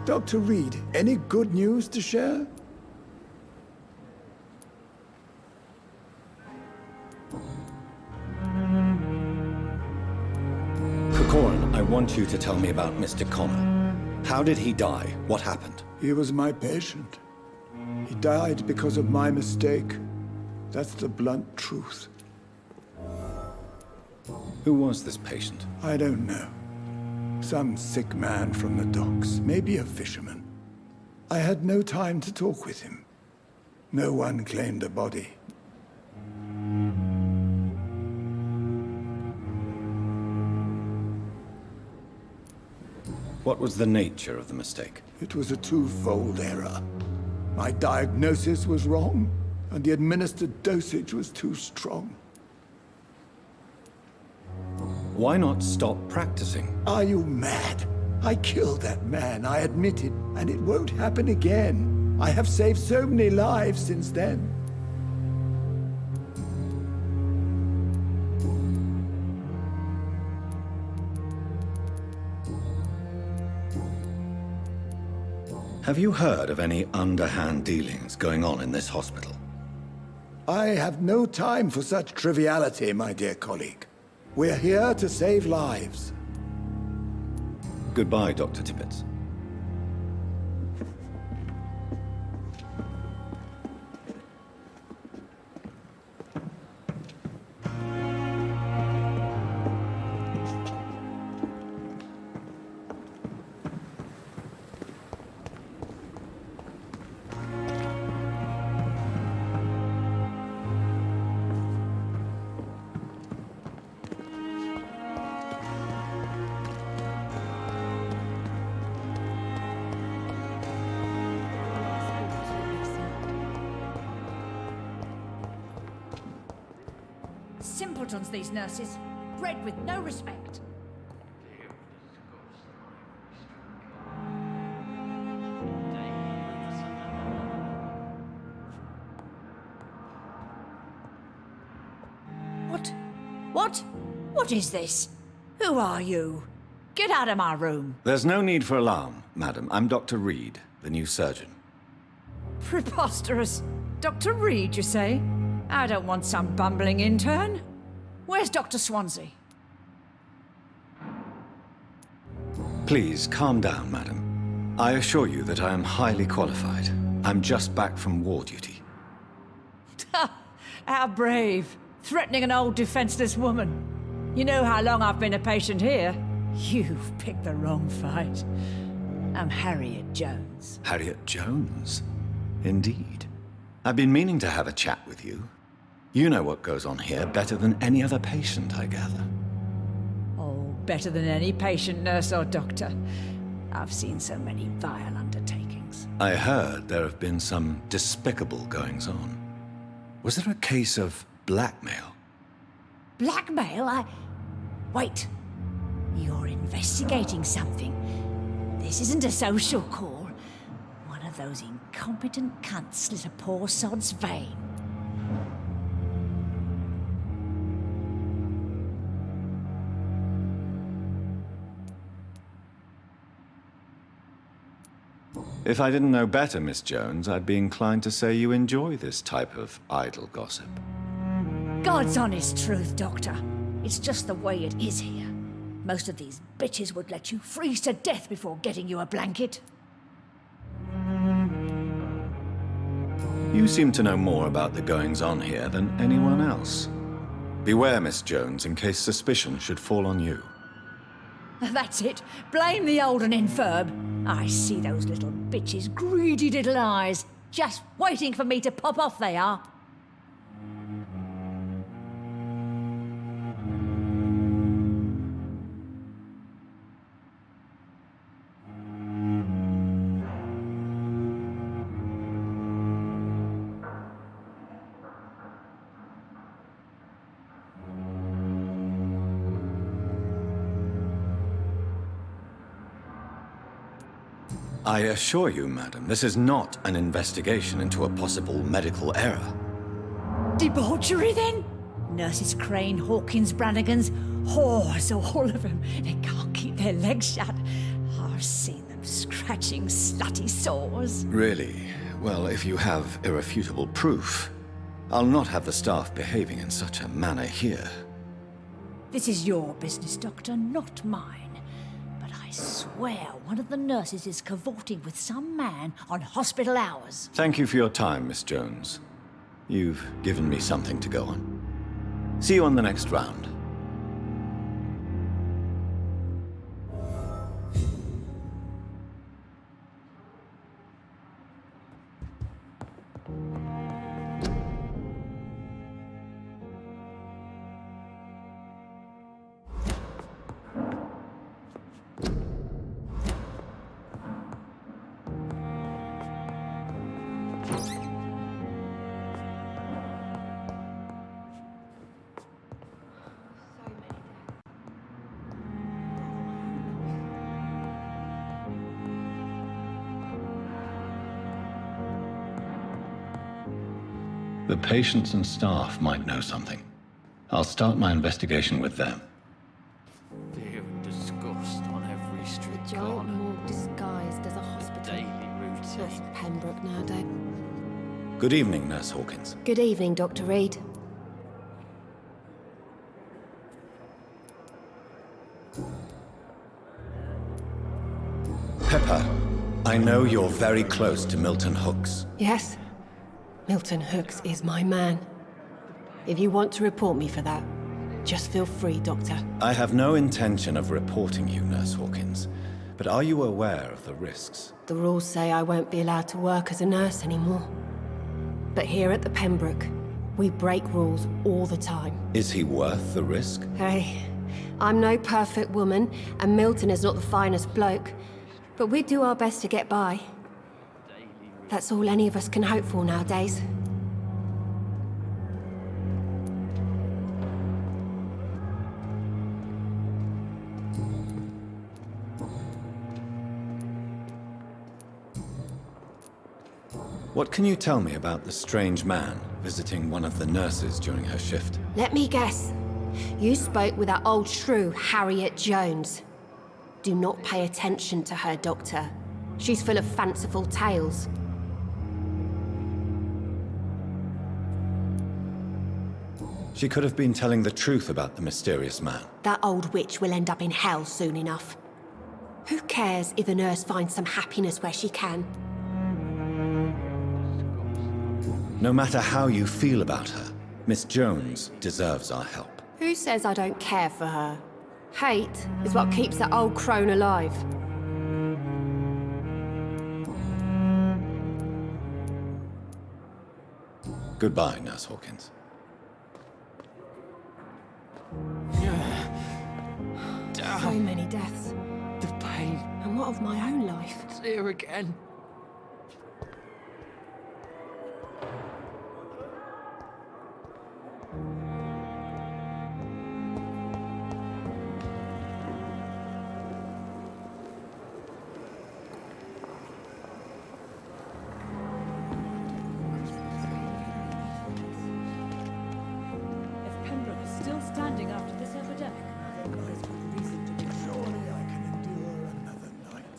Dr. Reed, any good news to share? Corcoran, I want you to tell me about Mr. Connor. How did he die? What happened? He was my patient. He died because of my mistake. That's the blunt truth. Who was this patient? I don't know. Some sick man from the docks, maybe a fisherman. I had no time to talk with him. No one claimed a body. What was the nature of the mistake? It was a twofold error. My diagnosis was wrong, and the administered dosage was too strong. Why not stop practicing? Are you mad? I killed that man, I admit it, and it won't happen again. I have saved so many lives since then. Have you heard of any underhand dealings going on in this hospital? I have no time for such triviality, my dear colleague. We're here to save lives. Goodbye, Dr. Tippett. Simpletons, these nurses. Bred with no respect. What is this? Who are you? Get out of my room. There's no need for alarm, madam. I'm Dr. Reed, the new surgeon. Preposterous. Dr. Reed, you say? I don't want some bumbling intern. Where's Dr. Swansea? Please, calm down, madam. I assure you that I am highly qualified. I'm just back from war duty. How brave. Threatening an old defenseless woman. You know how long I've been a patient here? You've picked the wrong fight. I'm Harriet Jones. Harriet Jones? Indeed. I've been meaning to have a chat with you. You know what goes on here better than any other patient, I gather. Oh, better than any patient, nurse or doctor. I've seen so many vile undertakings. I heard there have been some despicable goings-on. Was there a case of blackmail? Blackmail? Wait. You're investigating something. This isn't a social call. One of those incompetent cunts slit a poor sod's vein. If I didn't know better, Miss Jones, I'd be inclined to say you enjoy this type of idle gossip. God's honest truth, Doctor. It's just the way it is here. Most of these bitches would let you freeze to death before getting you a blanket. You seem to know more about the goings-on here than anyone else. Beware, Miss Jones, in case suspicion should fall on you. That's it. Blame the old and infirm. I see those little bitches' greedy little eyes. Just waiting for me to pop off, they are. I assure you, madam, this is not an investigation into a possible medical error. Debauchery, then? Nurses Crane, Hawkins, Brannigans, whores, all of them. They can't keep their legs shut. I've seen them scratching slutty sores. Really? Well, if you have irrefutable proof, I'll not have the staff behaving in such a manner here. This is your business, Doctor, not mine. But I swear one of the nurses is cavorting with some man on hospital hours. Thank you for your time, Miss Jones. You've given me something to go on. See you on the next round. The patients and staff might know something. I'll start my investigation with them. Fear and disgust on every street The giant morgue disguised as a hospital. daily routine. That's Pembroke nowadays. Good evening, Nurse Hawkins. Good evening, Dr. Reed. Pepper, I know you're very close to Milton Hooks. Yes? Milton Hooks is my man. If you want to report me for that, just feel free, Doctor. I have no intention of reporting you, Nurse Hawkins, but are you aware of the risks? The rules say I won't be allowed to work as a nurse anymore. But here at the Pembroke, we break rules all the time. Is he worth the risk? Hey, I'm no perfect woman, and Milton is not the finest bloke, but we do our best to get by. That's all any of us can hope for nowadays. What can you tell me about the strange man visiting one of the nurses during her shift? Let me guess. You spoke with that old shrew, Harriet Jones. Do not pay attention to her, Doctor. She's full of fanciful tales. She could have been telling the truth about the mysterious man. That old witch will end up in hell soon enough. Who cares if the nurse finds some happiness where she can? No matter how you feel about her, Miss Jones deserves our help. Who says I don't care for her? Hate is what keeps that old crone alive. Goodbye, Nurse Hawkins. So many deaths. The pain. And what of my own life? It's here again. If Pembroke is still standing after this epidemic, Surely I can endure another night.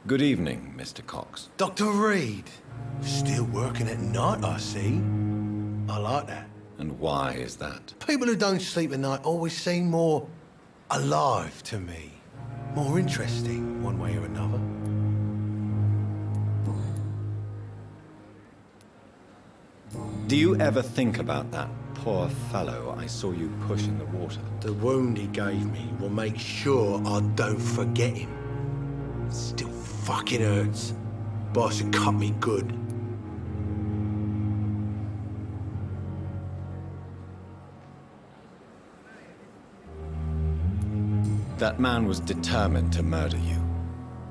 Good evening, Mr. Cox. Dr. Reed. Still working at night, I see. I like that. And why is that? People who don't sleep at night always seem more alive to me. More interesting, one way or another. Do you ever think about that poor fellow I saw you push in the water? The wound he gave me will make sure I don't forget him. Still fucking hurts. Boss had cut me good. That man was determined to murder you.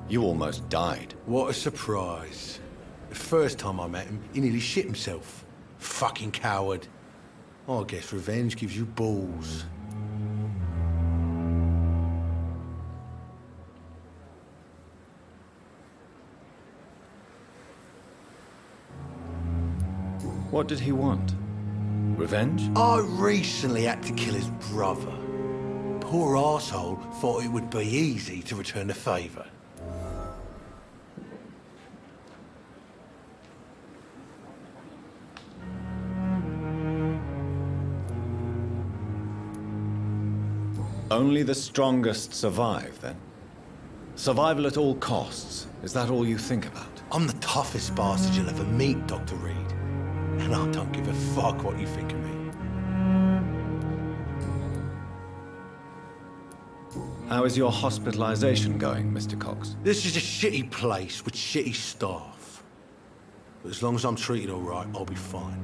You almost died. What a surprise. The first time I met him, he nearly shit himself. Fucking coward. I guess revenge gives you balls. What did he want? Revenge? I recently had to kill his brother. Poor arsehole thought it would be easy to return the favour. Only the strongest survive, then? Survival at all costs. Is that all you think about? I'm the toughest bastard you'll ever meet, Dr. Reed. And I don't give a fuck what you think of me. How is your hospitalization going, Mr. Cox? This is a shitty place with shitty staff. But as long as I'm treated all right, I'll be fine.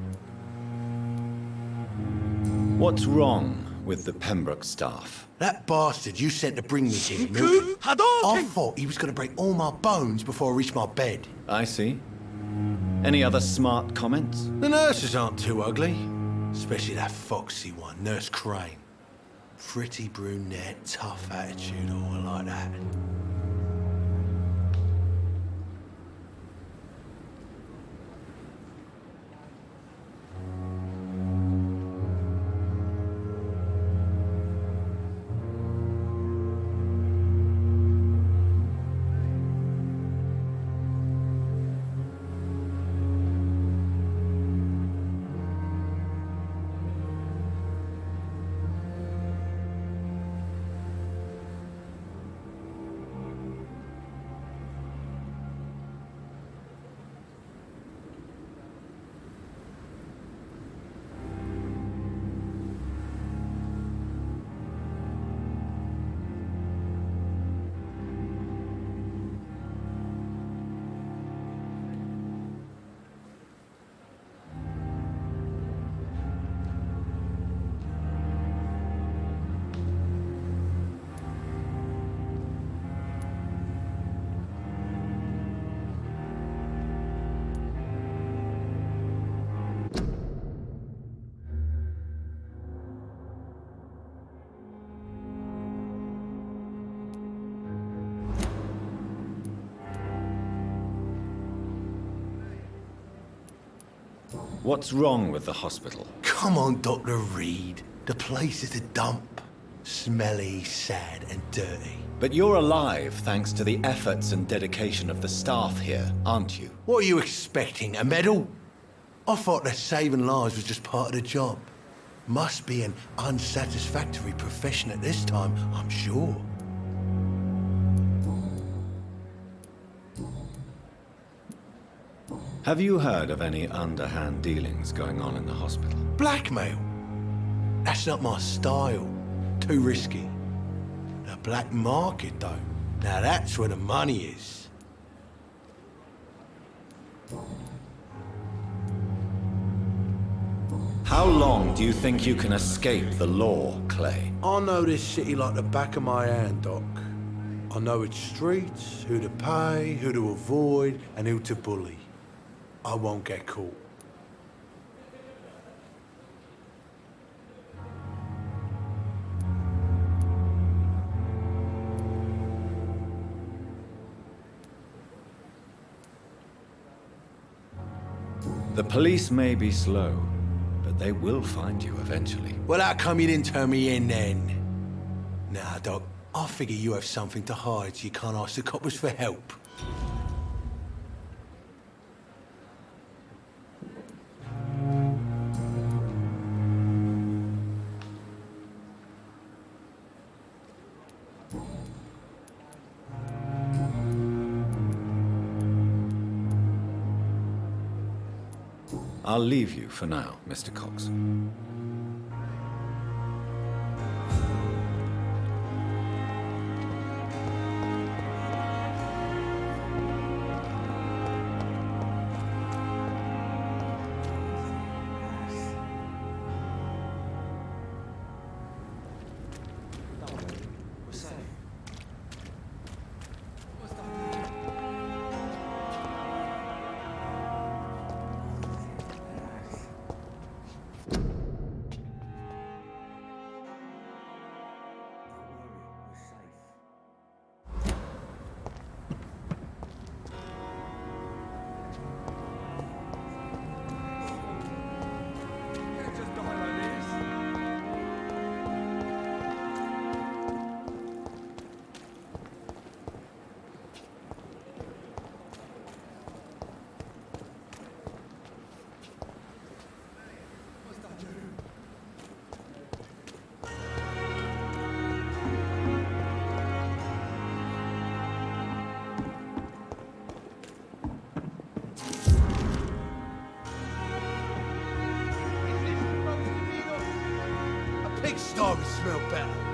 What's wrong with the Pembroke staff? That bastard you sent to bring me here, Milton, I thought he was going to break all my bones before I reached my bed. I see. Any other smart comments? The nurses aren't too ugly. Especially that foxy one, Nurse Crane. Pretty brunette, tough attitude, oh, I like that. What's wrong with the hospital? Come on, Dr. Reed. The place is a dump. Smelly, sad, and dirty. But you're alive thanks to the efforts and dedication of the staff here, aren't you? What are you expecting, a medal? I thought that saving lives was just part of the job. Must be an unsatisfactory profession at this time, I'm sure. Have you heard of any underhand dealings going on in the hospital? Blackmail? That's not my style. Too risky. The black market, though. Now that's where the money is. How long do you think you can escape the law, Clay? I know this city like the back of my hand, Doc. I know its streets, who to pay, who to avoid, and who to bully. I won't get caught. The police may be slow, but they will find you eventually. Well, how come you didn't turn me in then? Nah, Doc, I figure you have something to hide so you can't ask the coppers for help. I'll leave you for now, Mr. Cox. Pigsty would smell better.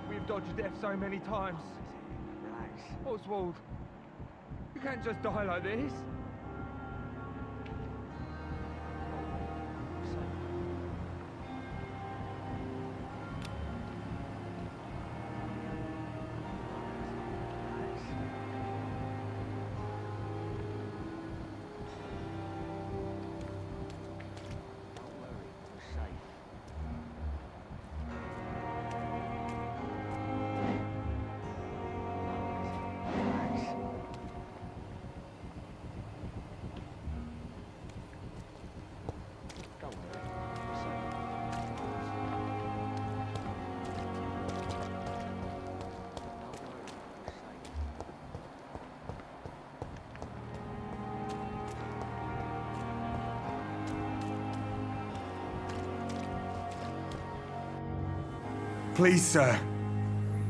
We've dodged death so many times. Relax. Oswald, you can't just die like this. Please, sir.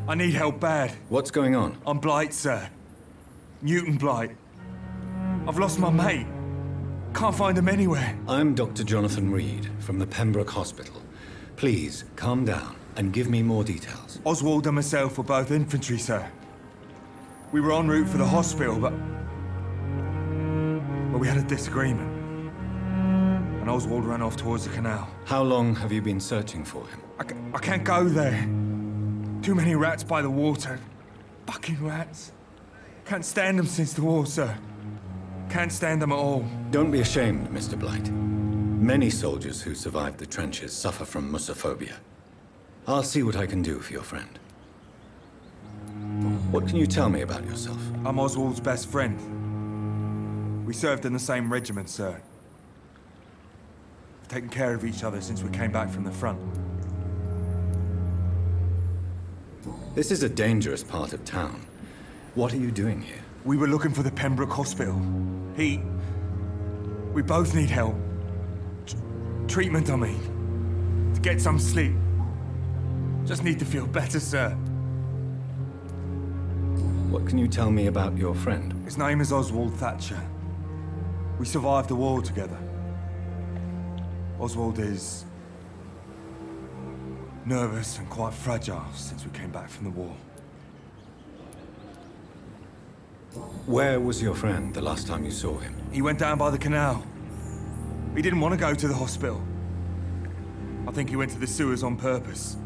I need help bad. What's going on? I'm Blight, sir. Newton Blight. I've lost my mate. Can't find him anywhere. I'm Dr. Jonathan Reed from the Pembroke Hospital. Please, calm down and give me more details. Oswald and myself were both infantry, sir. We were en route for the hospital, but we had a disagreement. And Oswald ran off towards the canal. How long have you been searching for him? I can't go there. Too many rats by the water. Fucking rats. Can't stand them since the war, sir. Can't stand them at all. Don't be ashamed, Mr. Blight. Many soldiers who survived the trenches suffer from musophobia. I'll see what I can do for your friend. What can you tell me about yourself? I'm Oswald's best friend. We served in the same regiment, sir. We've taken care of each other since we came back from the front. This is a dangerous part of town. What are you doing here? We were looking for the Pembroke Hospital. We both need help. Treatment, I mean. To get some sleep. Just need to feel better, sir. What can you tell me about your friend? His name is Oswald Thatcher. We survived the war together. Oswald is nervous and quite fragile since we came back from the war. Where was your friend the last time you saw him? He went down by the canal. He didn't want to go to the hospital. I think he went to the sewers on purpose.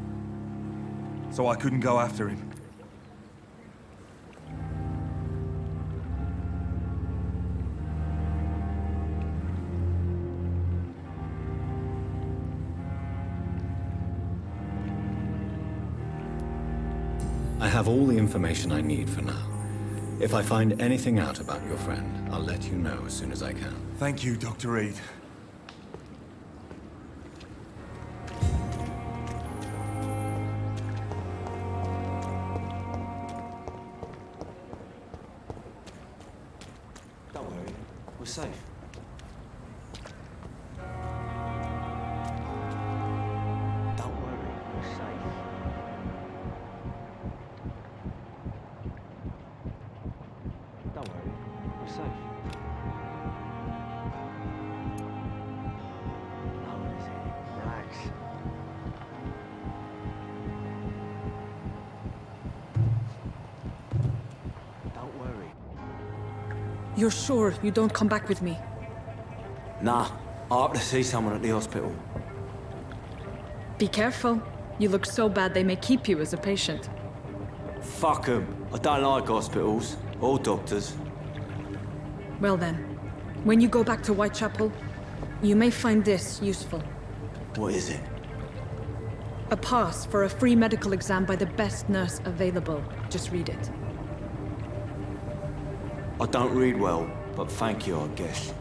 So I couldn't go after him. I have all the information I need for now. If I find anything out about your friend, I'll let you know as soon as I can. Thank you, Dr. Reed. Don't worry, we're safe. Don't worry, we're safe. Don't worry, we're safe. No, is it? Relax. Don't worry. You're sure you don't come back with me? Nah, I have to see someone at the hospital. Be careful. You look so bad they may keep you as a patient. Fuck 'em. I don't like hospitals. Or doctors. Well then, when you go back to Whitechapel, you may find this useful. What is it? A pass for a free medical exam by the best nurse available. Just read it. I don't read well, but thank you, I guess.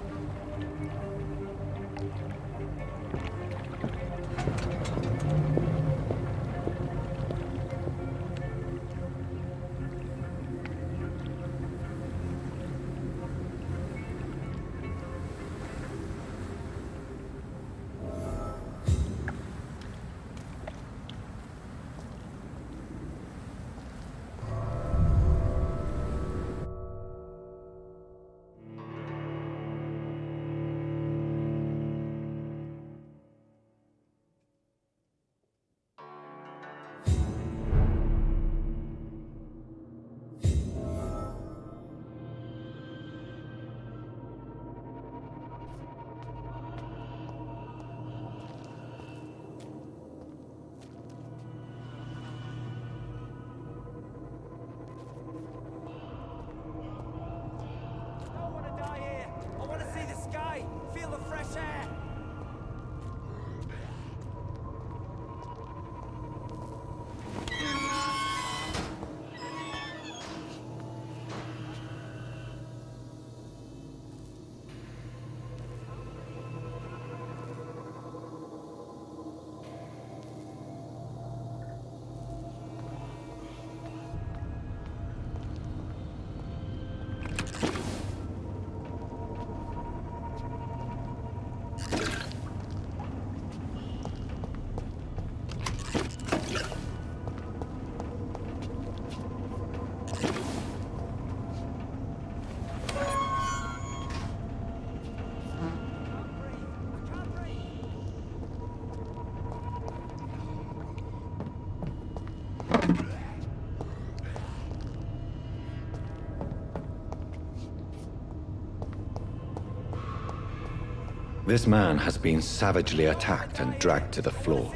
This man has been savagely attacked and dragged to the floor.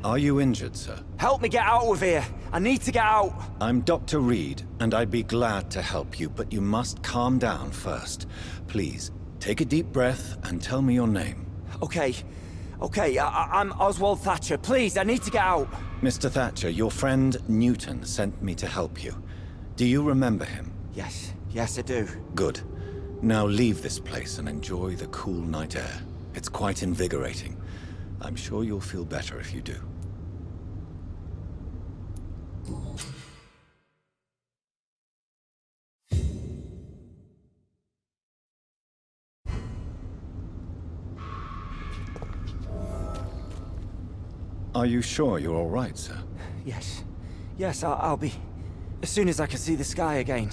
Are you injured, sir? Help me get out of here. I need to get out. I'm Dr. Reed, and I'd be glad to help you, but you must calm down first. Please, take a deep breath and tell me your name. Okay. I'm Oswald Thatcher. Please, I need to get out. Mr. Thatcher, your friend Newton sent me to help you. Do you remember him? Yes, I do. Good. Now leave this place and enjoy the cool night air. It's quite invigorating. I'm sure you'll feel better if you do. Are you sure you're all right, sir? Yes, I'll be. As soon as I can see the sky again.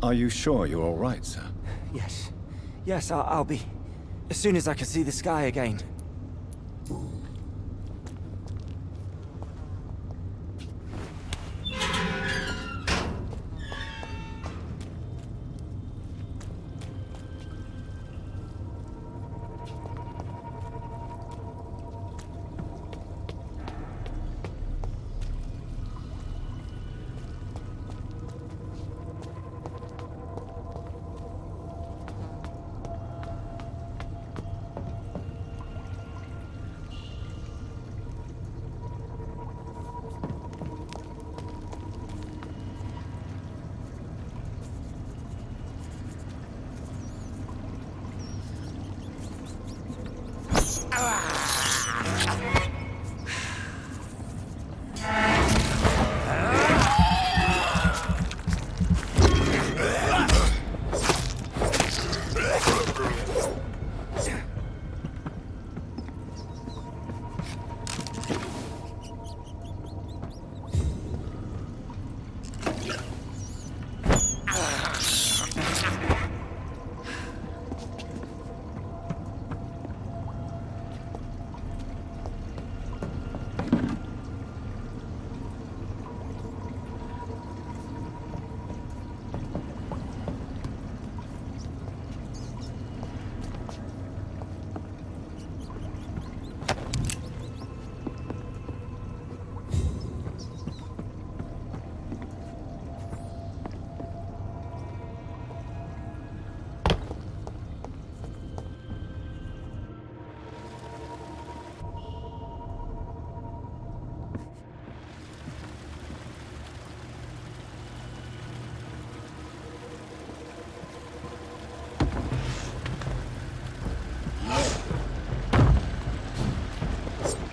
Are you sure you're all right, sir? Yes, I'll be. As soon as I can see the sky again.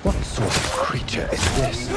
What sort of creature is this?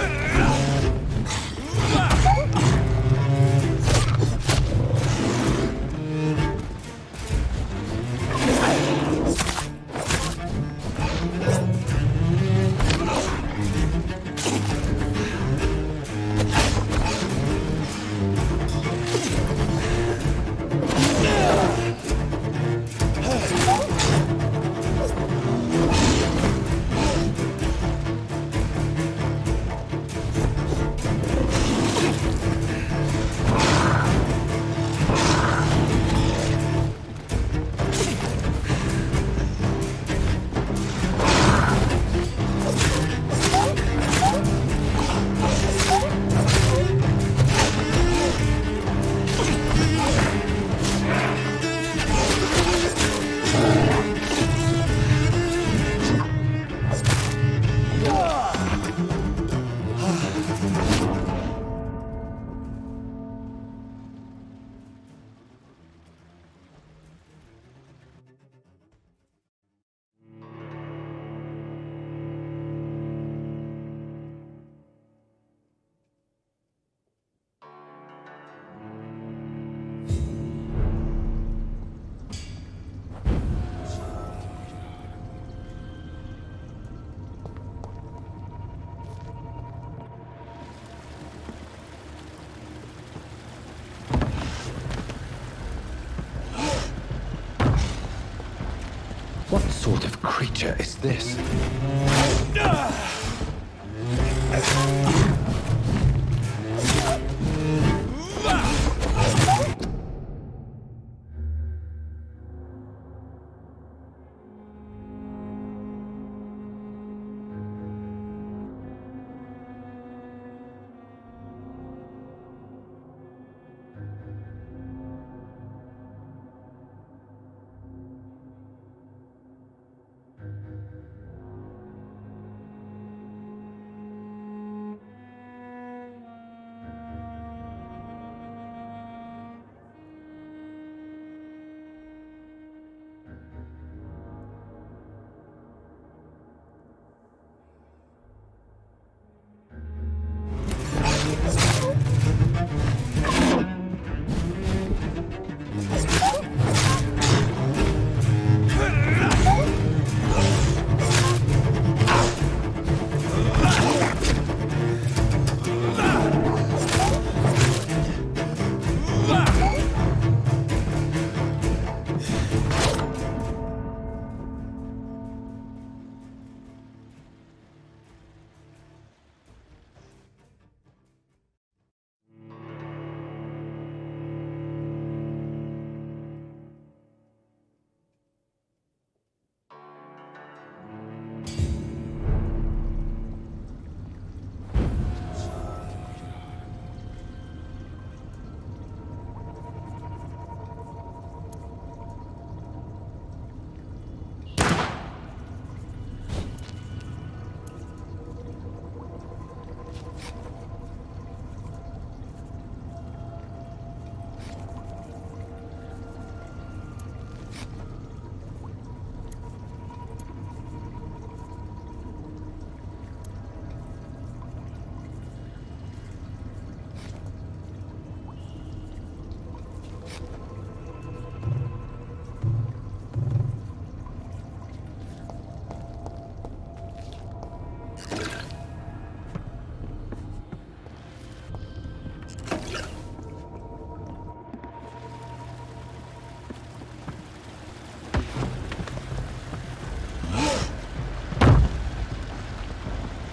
What sort of creature is this?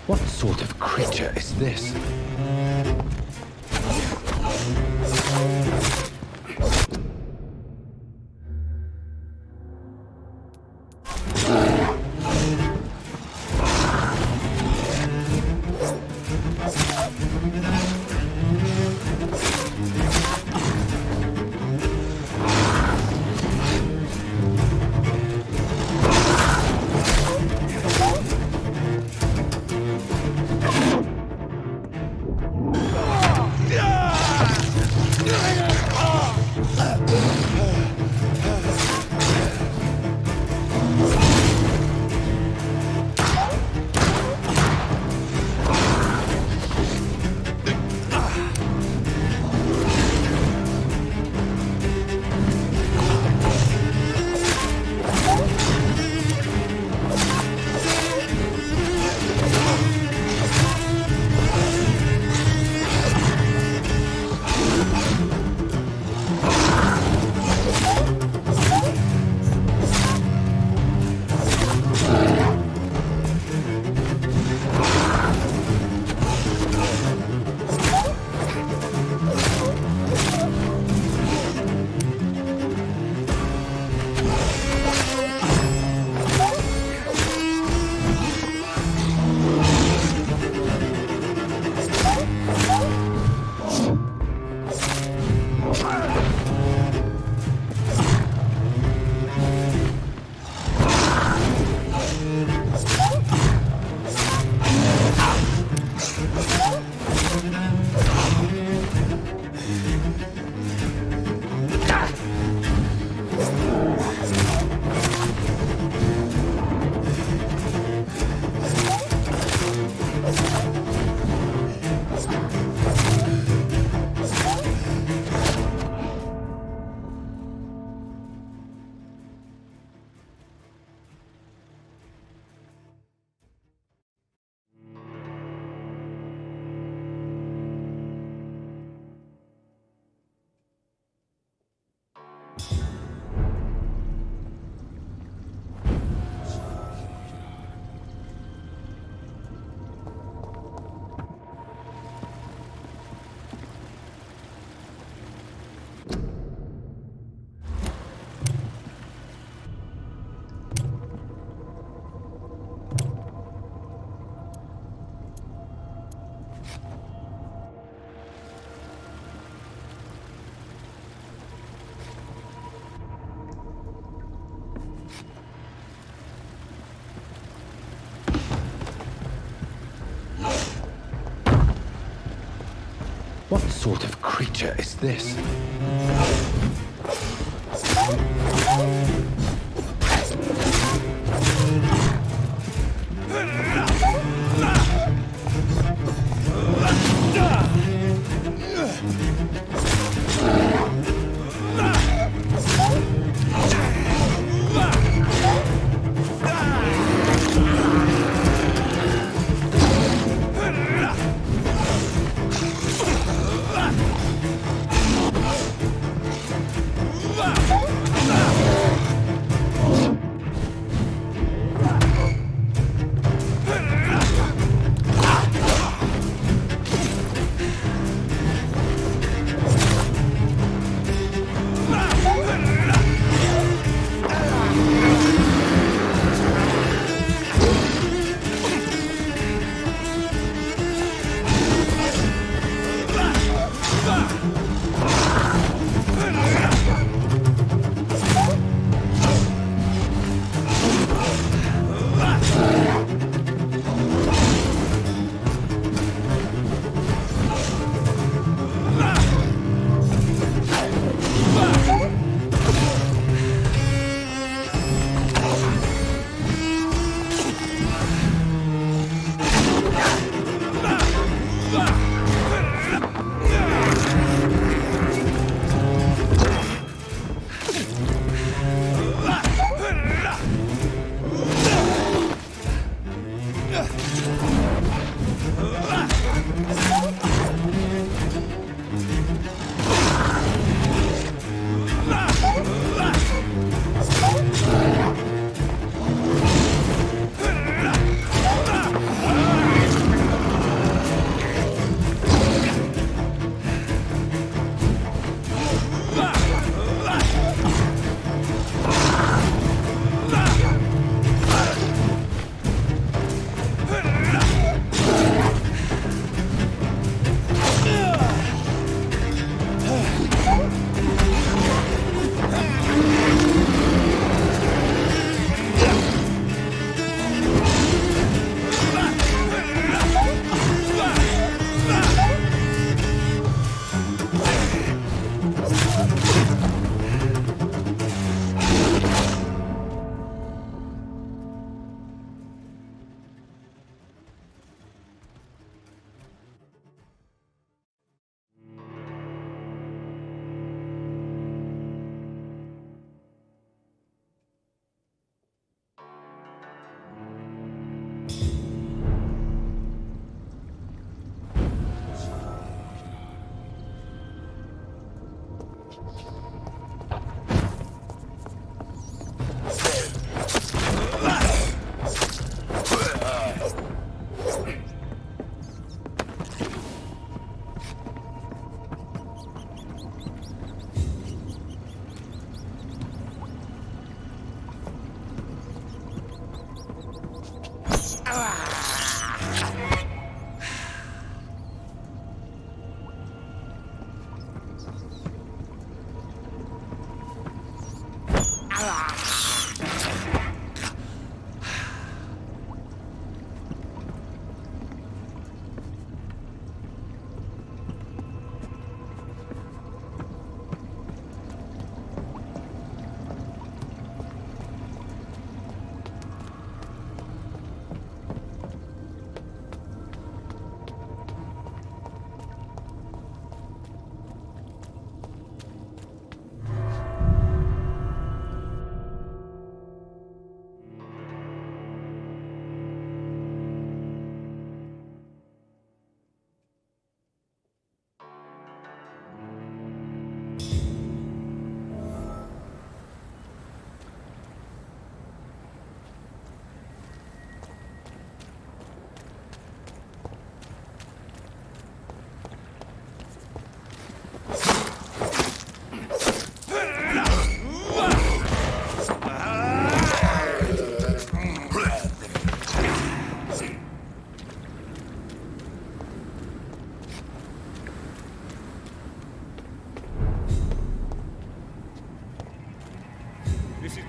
What sort of creature is this? What sort of creature is this?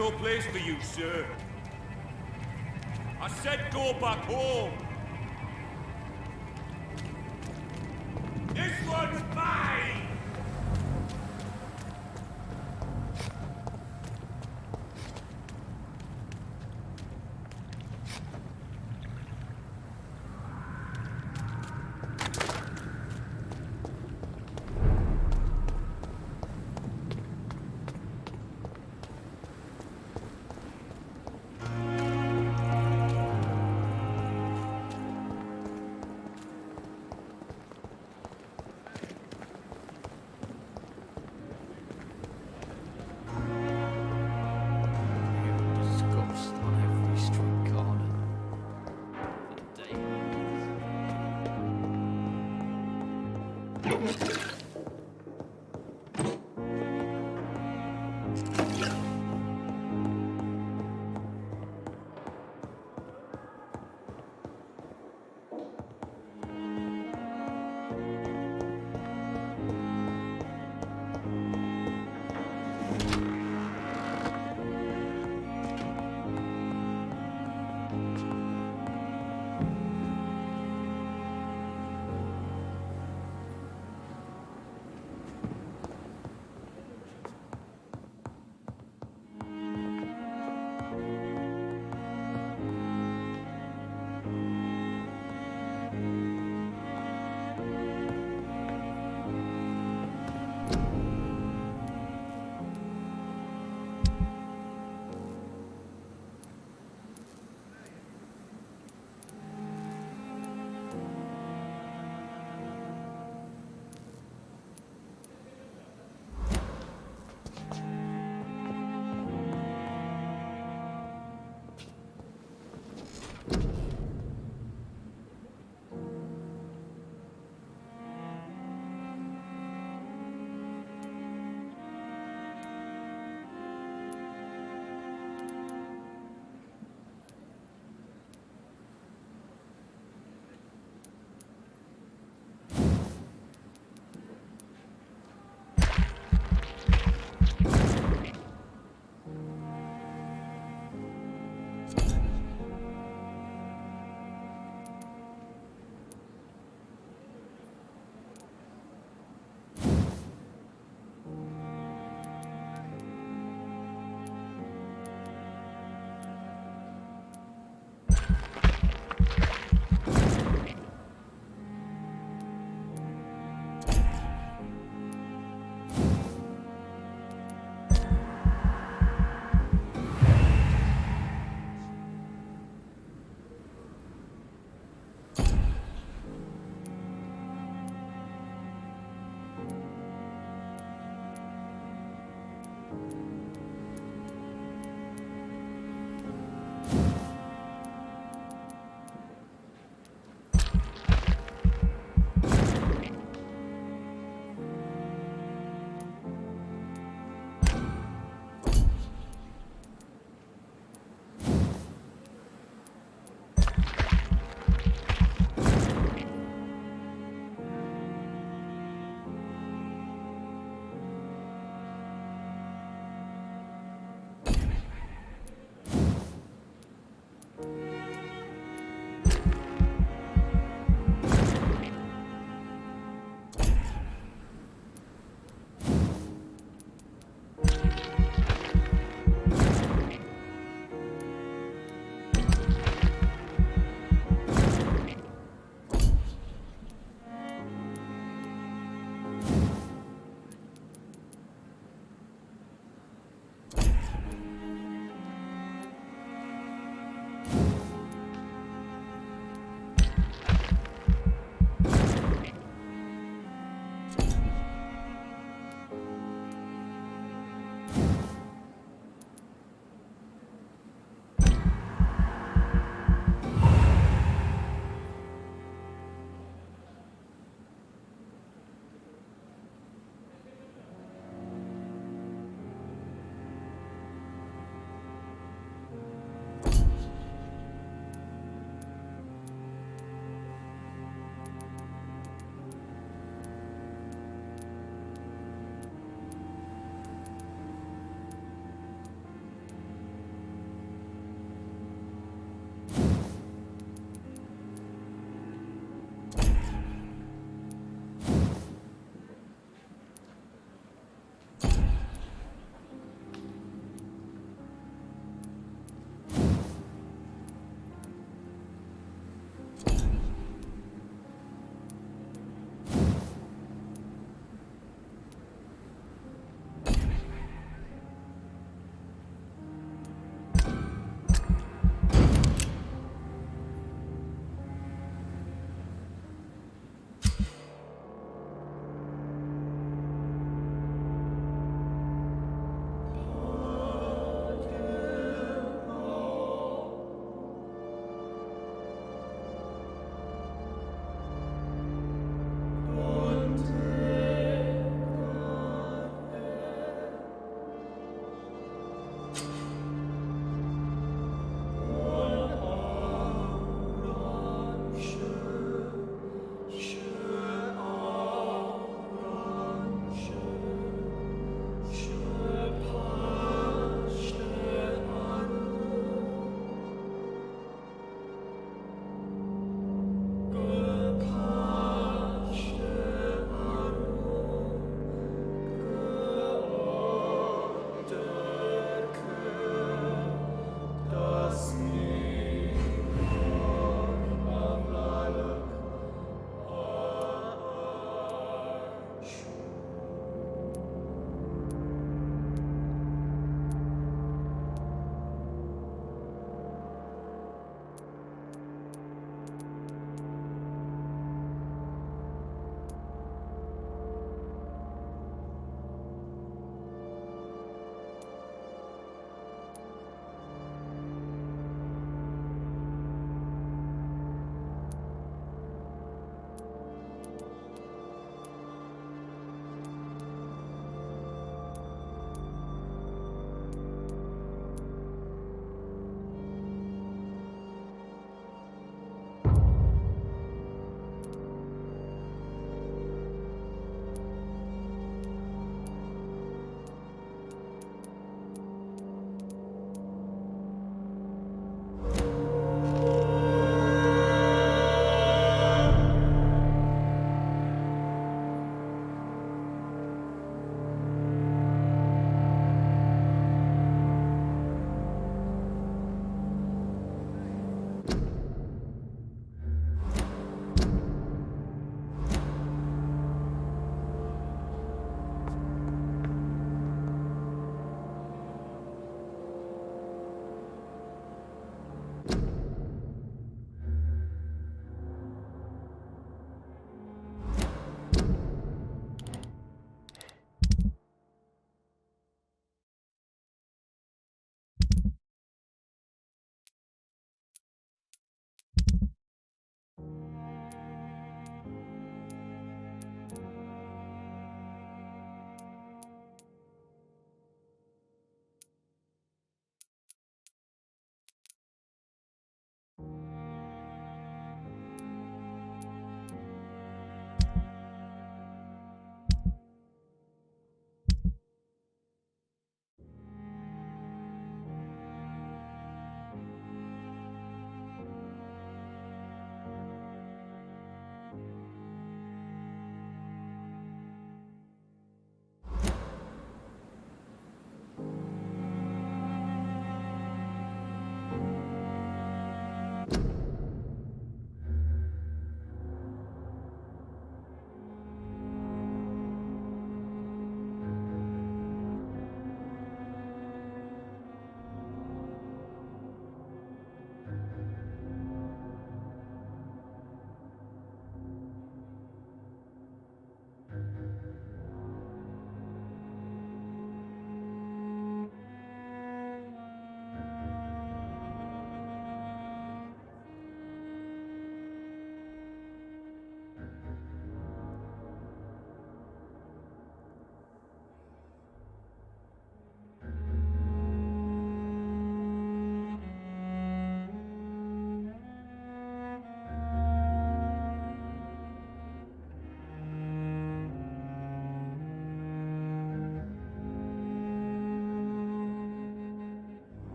no place for you, sir. I said go back home. This one's mine!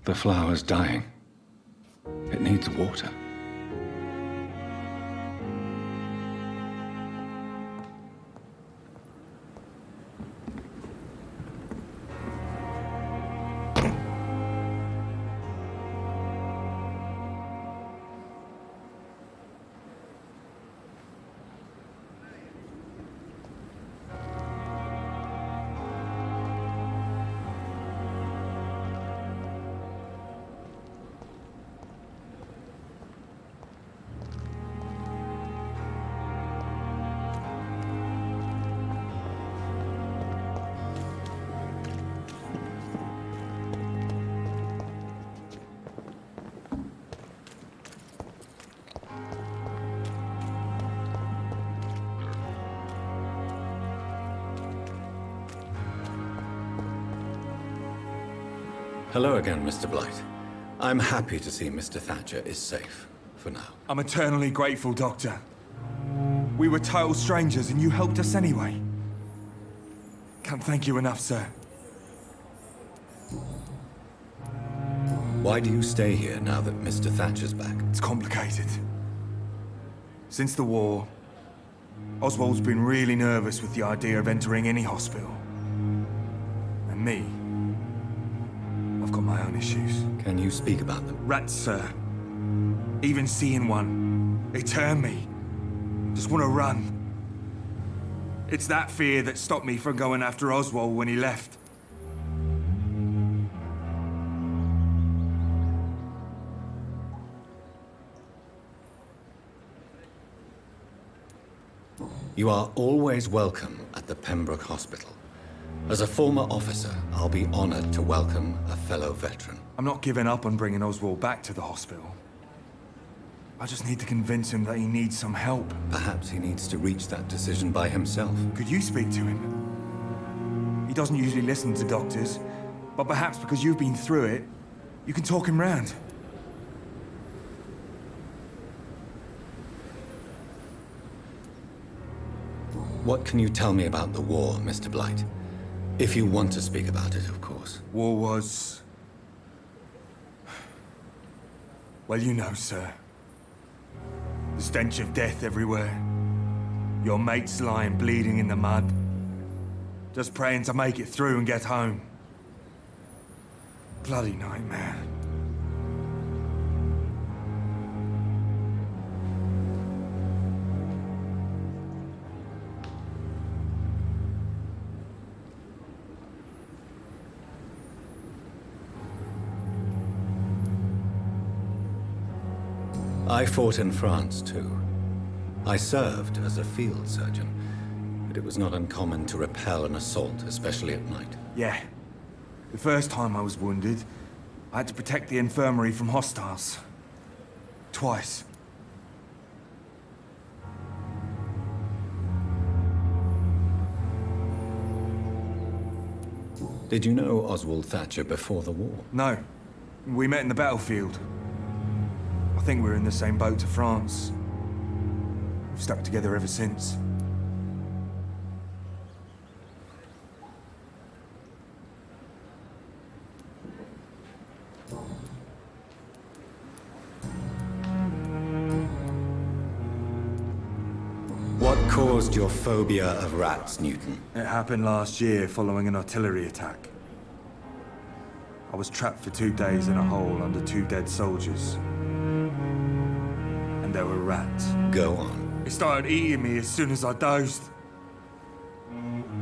The flower's dying. It needs water. Hello again, Mr. Blight. I'm happy to see Mr. Thatcher is safe, for now. I'm eternally grateful, Doctor. We were total strangers and you helped us anyway. Can't thank you enough, sir. Why do you stay here now that Mr. Thatcher's back? It's complicated. Since the war, Oswald's been really nervous with the idea of entering any hospital. And me, I've got my own issues. Can you speak about them? Rats, sir. Even seeing one, they turn me. Just want to run. It's that fear that stopped me from going after Oswald when he left. You are always welcome at the Pembroke Hospital. As a former officer, I'll be honored to welcome a fellow veteran. I'm not giving up on bringing Oswald back to the hospital. I just need to convince him that he needs some help. Perhaps he needs to reach that decision by himself. Could you speak to him? He doesn't usually listen to doctors, but perhaps because you've been through it, you can talk him round. What can you tell me about the war, Mr. Blight? If you want to speak about it, of course. War was... well, you know, sir. The stench of death everywhere. Your mates lying bleeding in the mud. Just praying to make it through and get home. Bloody nightmare. I fought in France, too. I served as a field surgeon, but it was not uncommon to repel an assault, especially at night. Yeah. The first time I was wounded, I had to protect the infirmary from hostiles. Twice. Did you know Oswald Thatcher before the war? No. We met in the battlefield. I think we're in the same boat to France. We've stuck together ever since. What caused your phobia of rats, Newton? It happened last year following an artillery attack. I was trapped for 2 days in a hole under 2 dead soldiers. And there were rats. Go on. It started eating me as soon as I dozed.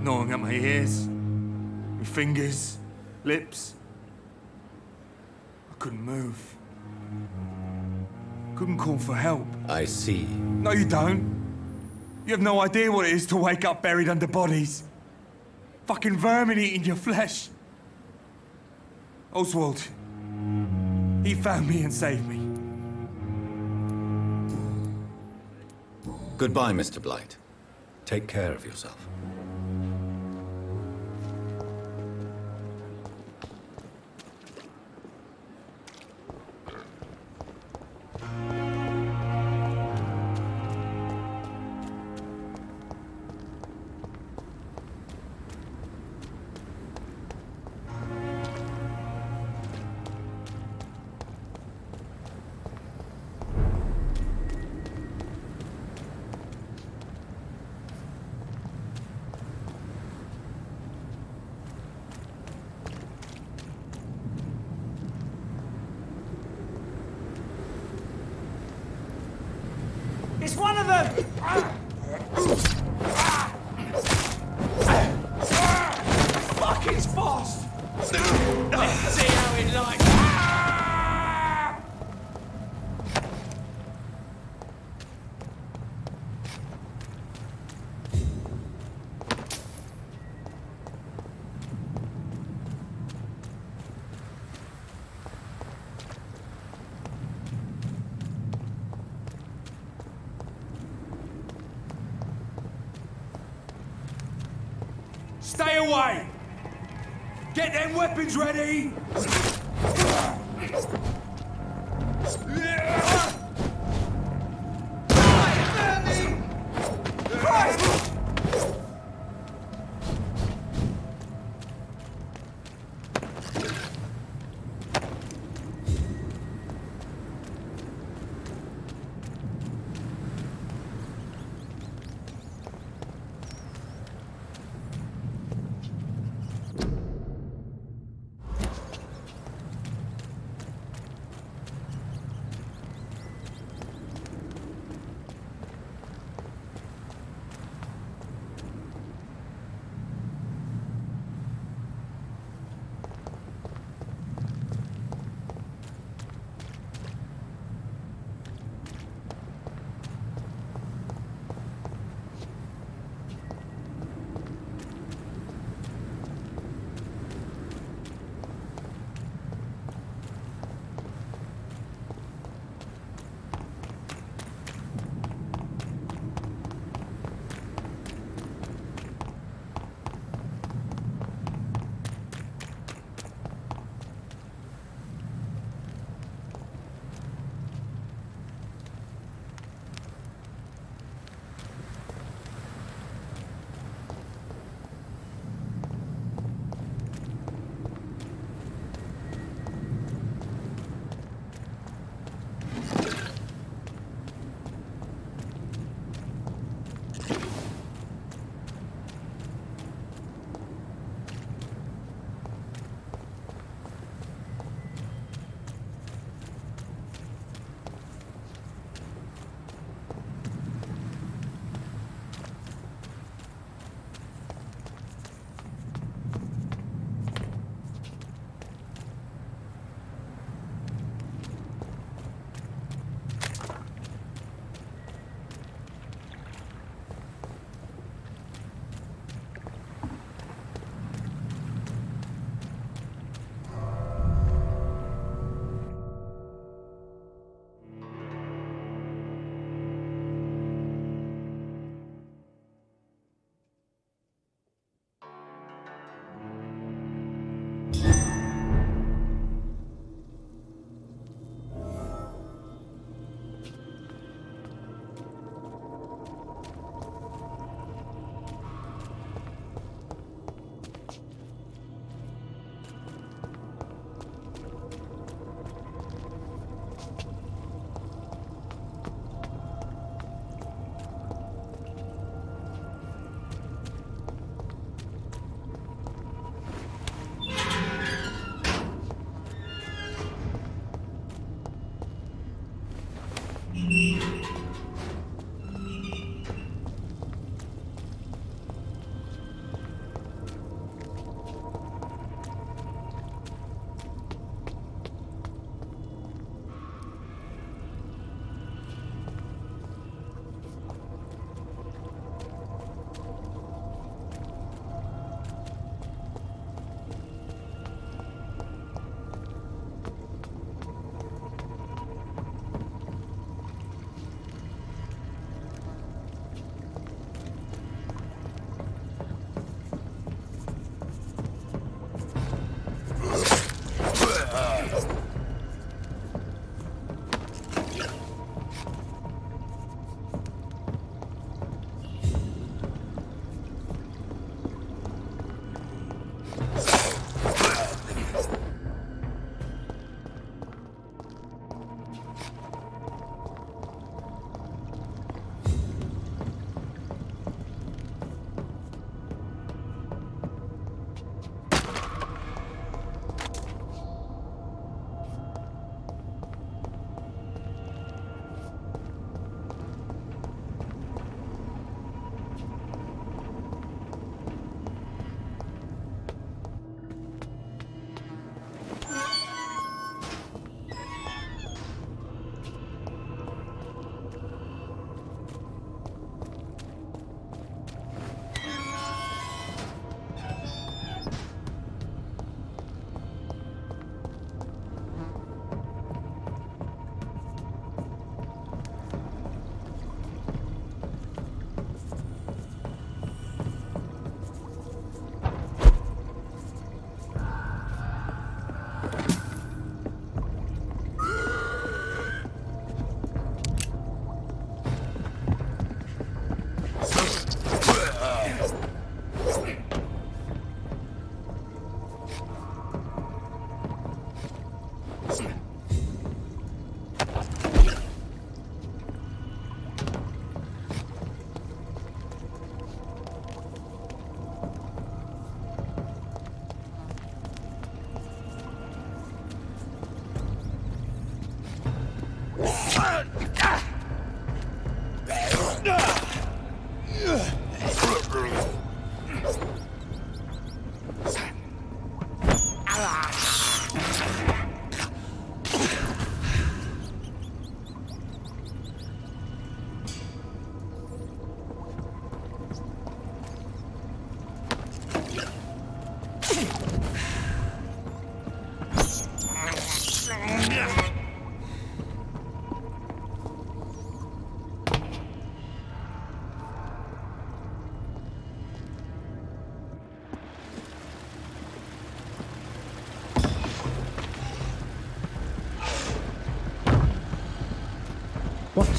Gnawing at my ears, my fingers, lips. I couldn't move. Couldn't call for help. I see. No, you don't. You have no idea what it is to wake up buried under bodies. Fucking vermin eating your flesh. Oswald. He found me and saved me. Goodbye, Mr. Blight. Take care of yourself. It's one of them! Fuck, it's fast! Let's see how it likes. Stay away! Get them weapons ready!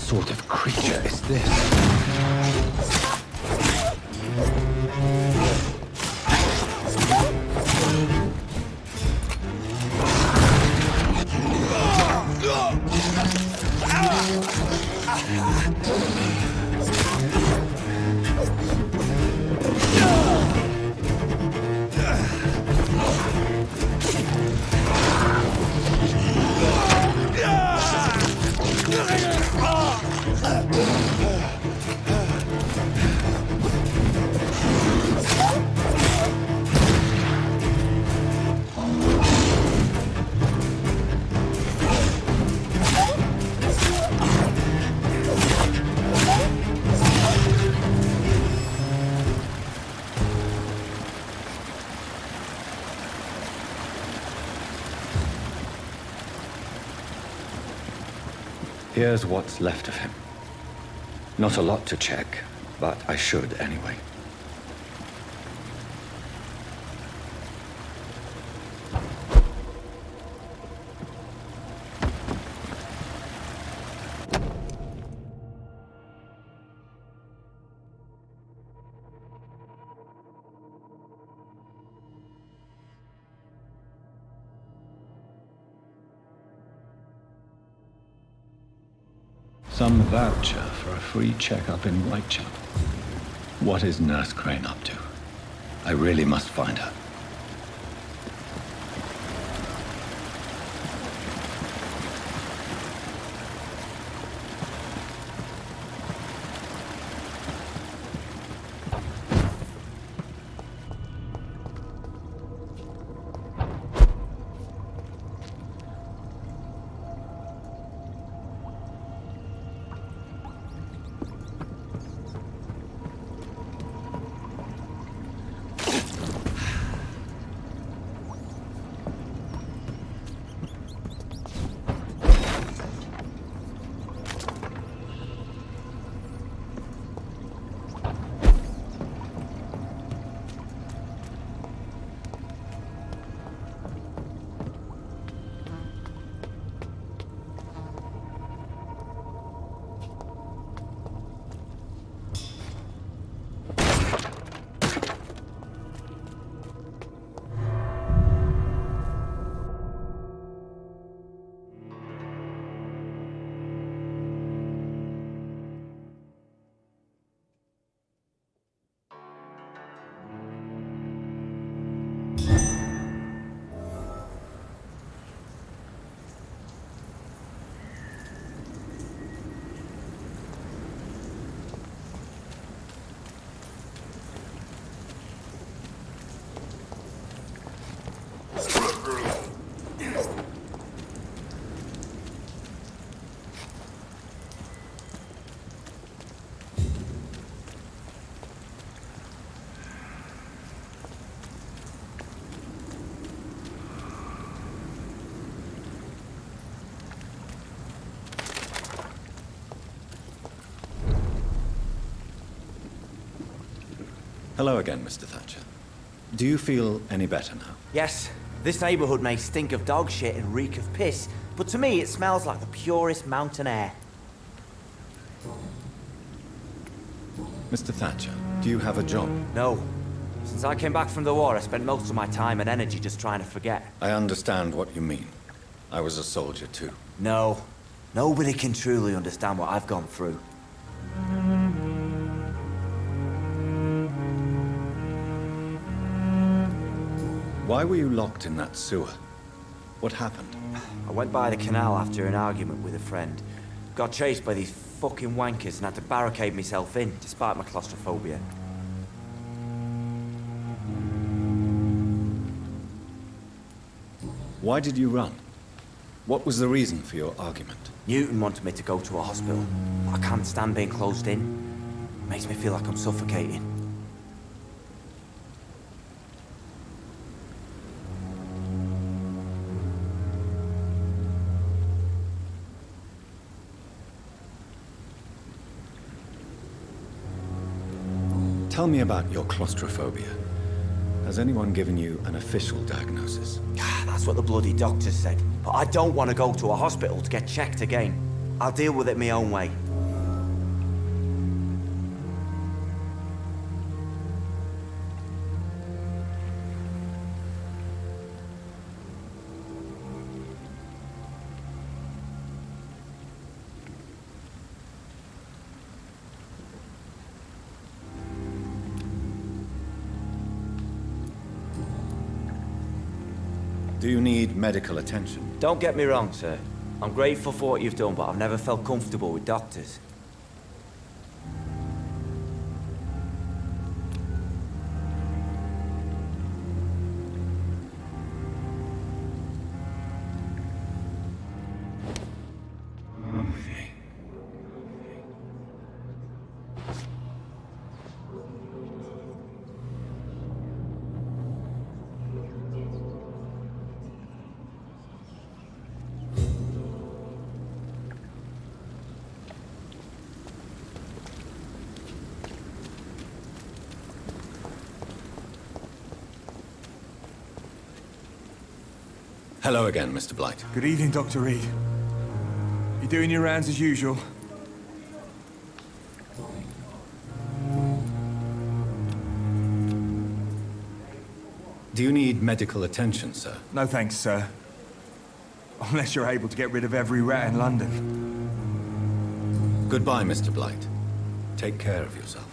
sort of creature is this? Here's what's left of him. Not a lot to check, but I should anyway. Some voucher for a free checkup in Whitechapel. What is Nurse Crane up to? I really must find her. Hello again, Mr. Thatcher. Do you feel any better now? Yes. This neighborhood may stink of dog shit and reek of piss, but to me it smells like the purest mountain air. Mr. Thatcher, do you have a job? No. Since I came back from the war, I spent most of my time and energy just trying to forget. I understand what you mean. I was a soldier too. No. Nobody can truly understand what I've gone through. Why were you locked in that sewer? What happened? I went by the canal after an argument with a friend. Got chased by these fucking wankers and had to barricade myself in, despite my claustrophobia. Why did you run? What was the reason for your argument? Newton wanted me to go to a hospital. I can't stand being closed in. Makes me feel like I'm suffocating. Tell me about your claustrophobia. Has anyone given you an official diagnosis? That's what the bloody doctor said. But I don't want to go to a hospital to get checked again. I'll deal with it my own way. Do you need medical attention? Don't get me wrong, sir. I'm grateful for what you've done, but I've never felt comfortable with doctors. Hello again, Mr. Blight. Good evening, Dr. Reed. You doing your rounds as usual? Do you need medical attention, sir? No thanks, sir. Unless you're able to get rid of every rat in London. Goodbye, Mr. Blight. Take care of yourself.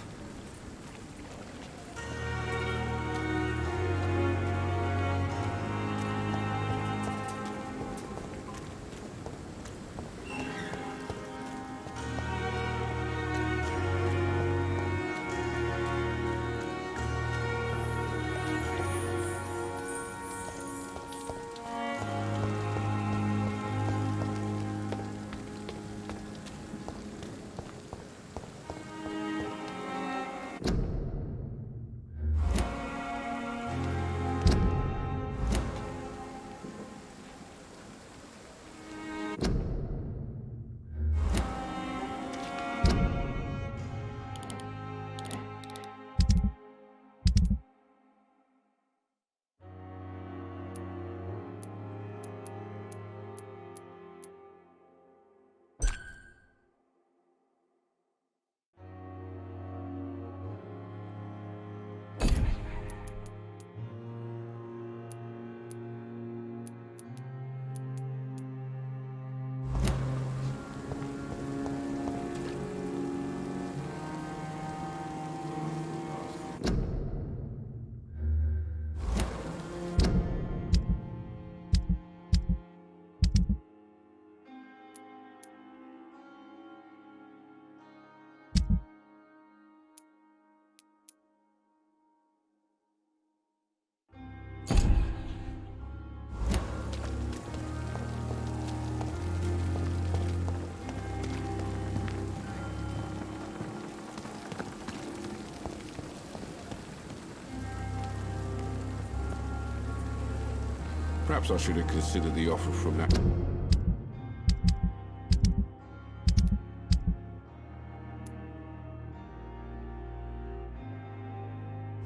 Perhaps I should have considered the offer from that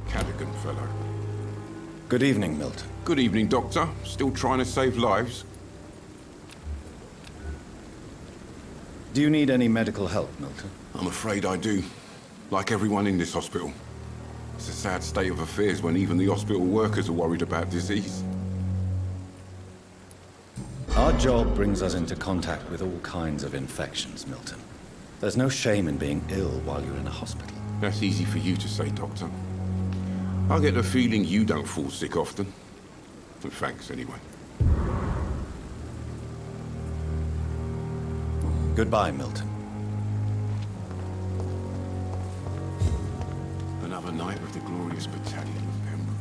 Cadigan fellow. Good evening, Milton. Good evening, Doctor. Still trying to save lives? Do you need any medical help, Milton? I'm afraid I do. Like everyone in this hospital. It's a sad state of affairs when even the hospital workers are worried about disease. Our job brings us into contact with all kinds of infections, Milton. There's no shame in being ill while you're in a hospital. That's easy for you to say, Doctor. I get the feeling you don't fall sick often. But thanks, anyway. Goodbye, Milton. Another night with the glorious battalion of Pembroke.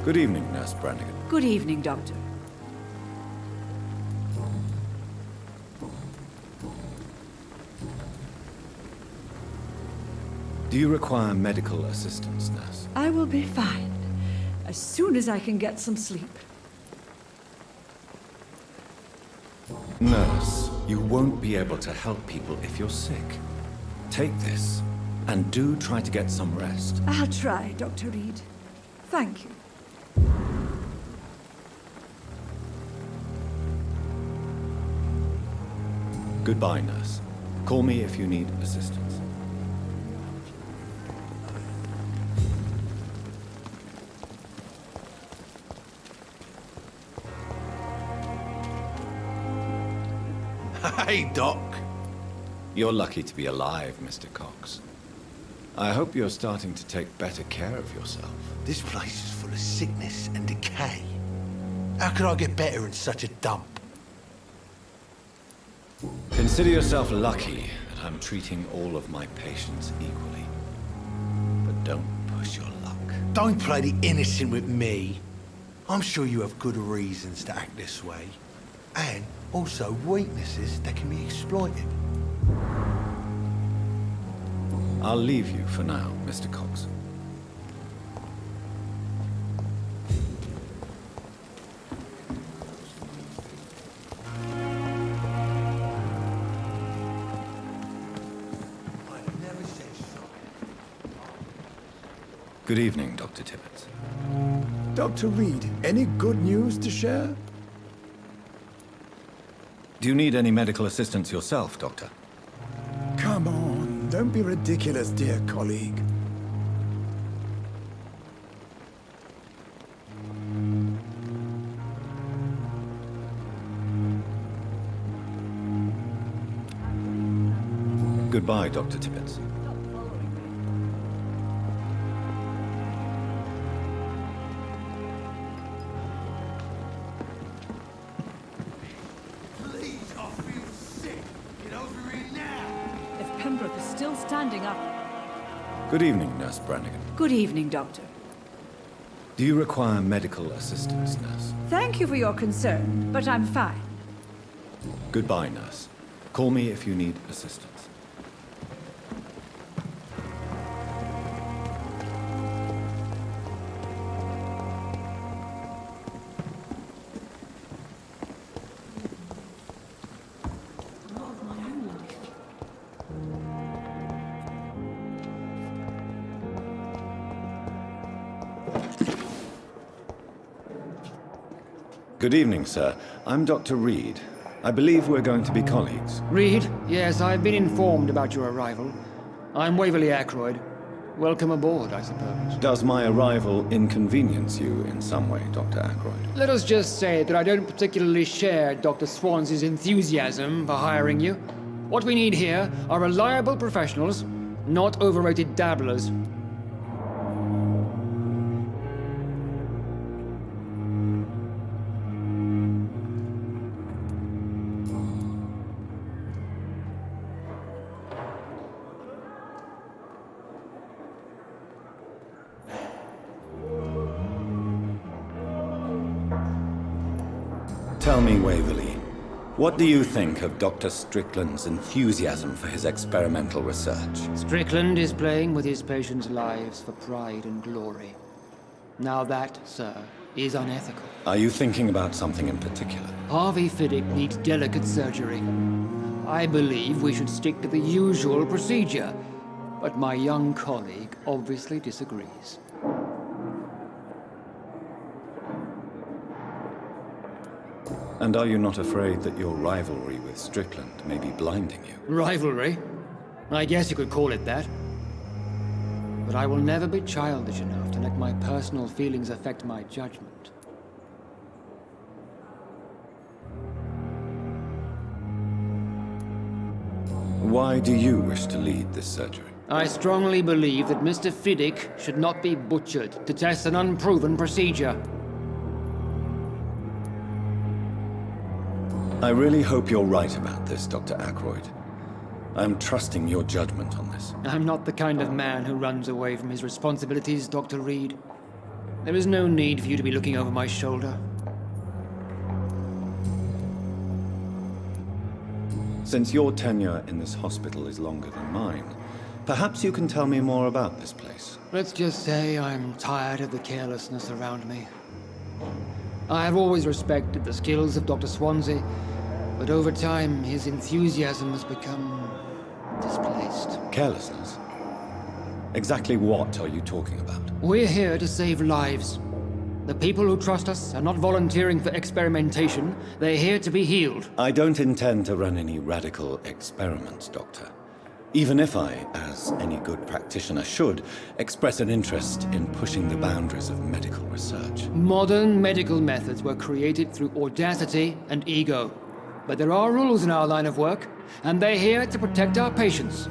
Good evening, Nurse Brannigan. Good evening, Doctor. Do you require medical assistance, Nurse? I will be fine as soon as I can get some sleep. Nurse, you won't be able to help people if you're sick. Take this, and do try to get some rest. I'll try, Dr. Reed. Thank you. Goodbye, nurse. Call me if you need assistance. Hey, Doc. You're lucky to be alive, Mr. Cox. I hope you're starting to take better care of yourself. This place is full of sickness and decay. How could I get better in such a dump? Consider yourself lucky that I'm treating all of my patients equally. But don't push your luck. Don't play the innocent with me. I'm sure you have good reasons to act this way. And also weaknesses that can be exploited. I'll leave you for now, Mr. Cox. Good evening, Dr. Tibbets. Dr. Reed, any good news to share? Do you need any medical assistance yourself, Doctor? Come on, don't be ridiculous, dear colleague. Goodbye, Dr. Tibbets. Pembroke is still standing up. Good evening, Nurse Brannigan. Good evening, Doctor. Do you require medical assistance, Nurse? Thank you for your concern, but I'm fine. Goodbye, Nurse. Call me if you need assistance. Good evening, sir. I'm Dr. Reed. I believe we're going to be colleagues. Reed? Yes, I've been informed about your arrival. I'm Waverly Ackroyd. Welcome aboard, I suppose. Does my arrival inconvenience you in some way, Dr. Ackroyd? Let us just say that I don't particularly share Dr. Swans's enthusiasm for hiring you. What we need here are reliable professionals, not overrated dabblers. Tell me, Waverly, what do you think of Dr. Strickland's enthusiasm for his experimental research? Strickland is playing with his patients' lives for pride and glory. Now that, sir, is unethical. Are you thinking about something in particular? Harvey Fiddick needs delicate surgery. I believe we should stick to the usual procedure, but my young colleague obviously disagrees. And are you not afraid that your rivalry with Strickland may be blinding you? Rivalry? I guess you could call it that. But I will never be childish enough to let my personal feelings affect my judgment. Why do you wish to lead this surgery? I strongly believe that Mr. Fiddick should not be butchered to test an unproven procedure. I really hope you're right about this, Dr. Ackroyd. I'm trusting your judgment on this. I'm not the kind of man who runs away from his responsibilities, Dr. Reed. There is no need for you to be looking over my shoulder. Since your tenure in this hospital is longer than mine, perhaps you can tell me more about this place. Let's just say I'm tired of the carelessness around me. I have always respected the skills of Dr. Swansea, but over time, his enthusiasm has become displaced. The people who trust us are not volunteering for experimentation. They're here to be healed. I don't intend to run any radical experiments, Doctor. Even if I, as any good practitioner should, express an interest in pushing the boundaries of medical research. Modern medical methods were created through audacity and ego. But there are rules in our line of work, and they're here to protect our patients.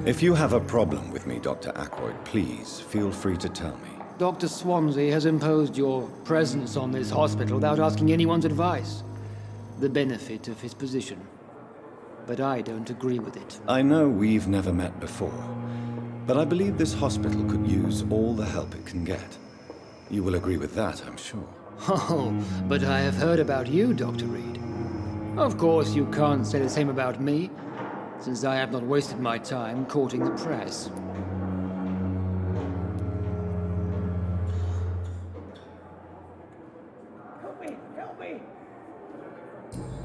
If you have a problem with me, Dr. Ackroyd, please feel free to tell me. Dr. Swansea has imposed your presence on this hospital without asking anyone's advice. The benefit of his position. But I don't agree with it. I know we've never met before, but I believe this hospital could use all the help it can get. You will agree with that, I'm sure. Oh, but I have heard about you, Dr. Reed. Of course, you can't say the same about me, since I have not wasted my time courting the press. Help me!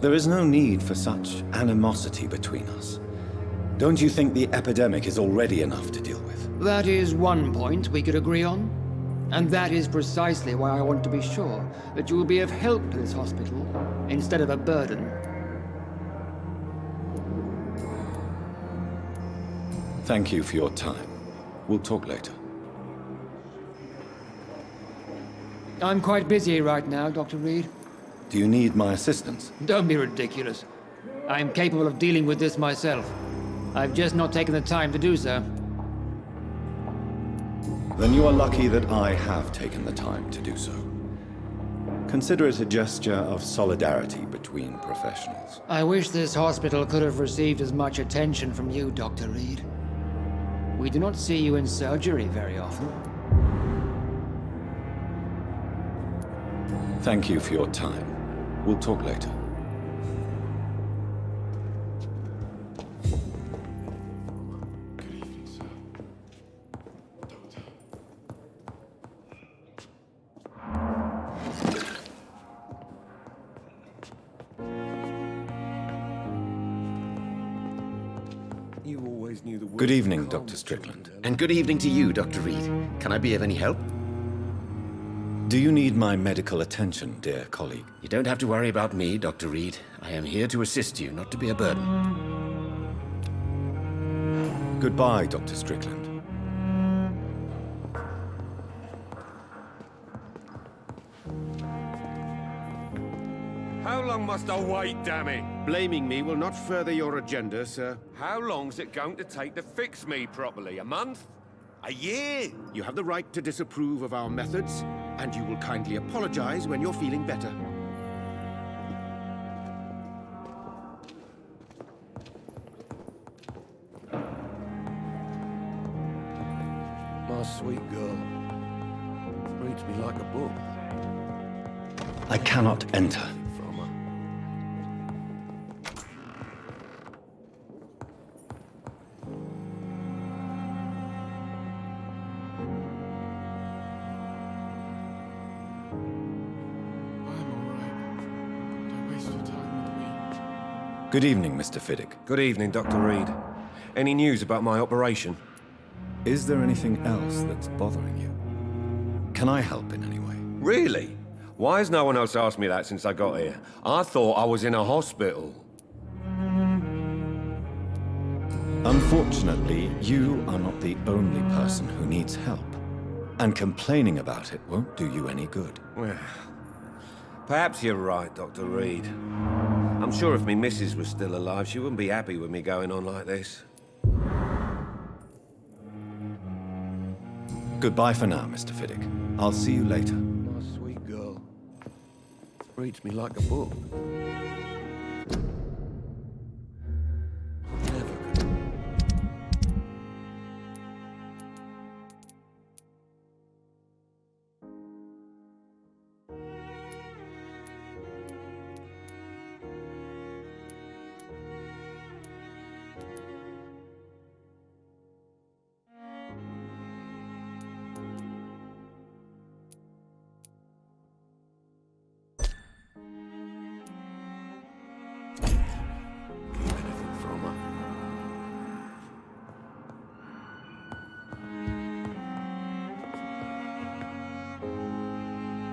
There is no need for such animosity between us. Don't you think the epidemic is already enough to deal with? That is one point we could agree on. And that is precisely why I want to be sure that you will be of help to this hospital instead of a burden. Thank you for your time. We'll talk later. I'm quite busy right now, Dr. Reed. Do you need my assistance? Don't be ridiculous. I'm capable of dealing with this myself. I've just not taken the time to do so. Then you are lucky that I have taken the time to do so. Consider it a gesture of solidarity between professionals. I wish this hospital could have received as much attention from you, Dr. Reed. We do not see you in surgery very often. Thank you for your time. We'll talk later. Good evening, Dr. Strickland. And good evening to you, Dr. Reed. Can I be of any help? Do you need my medical attention, dear colleague? You don't have to worry about me, Dr. Reed. I am here to assist you, not to be a burden. Goodbye, Dr. Strickland. How long must I wait, damn it? Blaming me will not further your agenda, sir. How long's it going to take to fix me properly? A month? A year? You have the right to disapprove of our methods, and you will kindly apologize when you're feeling better. My sweet girl reads me like a book. I cannot enter. Good evening, Mr. Fiddick. Good evening, Dr. Reed. Any news about my operation? Is there anything else that's bothering you? Can I help in any way? Really? Why has no one else asked me that since I got here? I thought I was in a hospital. Unfortunately, you are not the only person who needs help. And complaining about it won't do you any good. Well, perhaps you're right, Dr. Reed. I'm sure if me missus was still alive, she wouldn't be happy with me going on like this. Goodbye for now, Mr. Fiddick. I'll see you later. My sweet girl reads me like a book.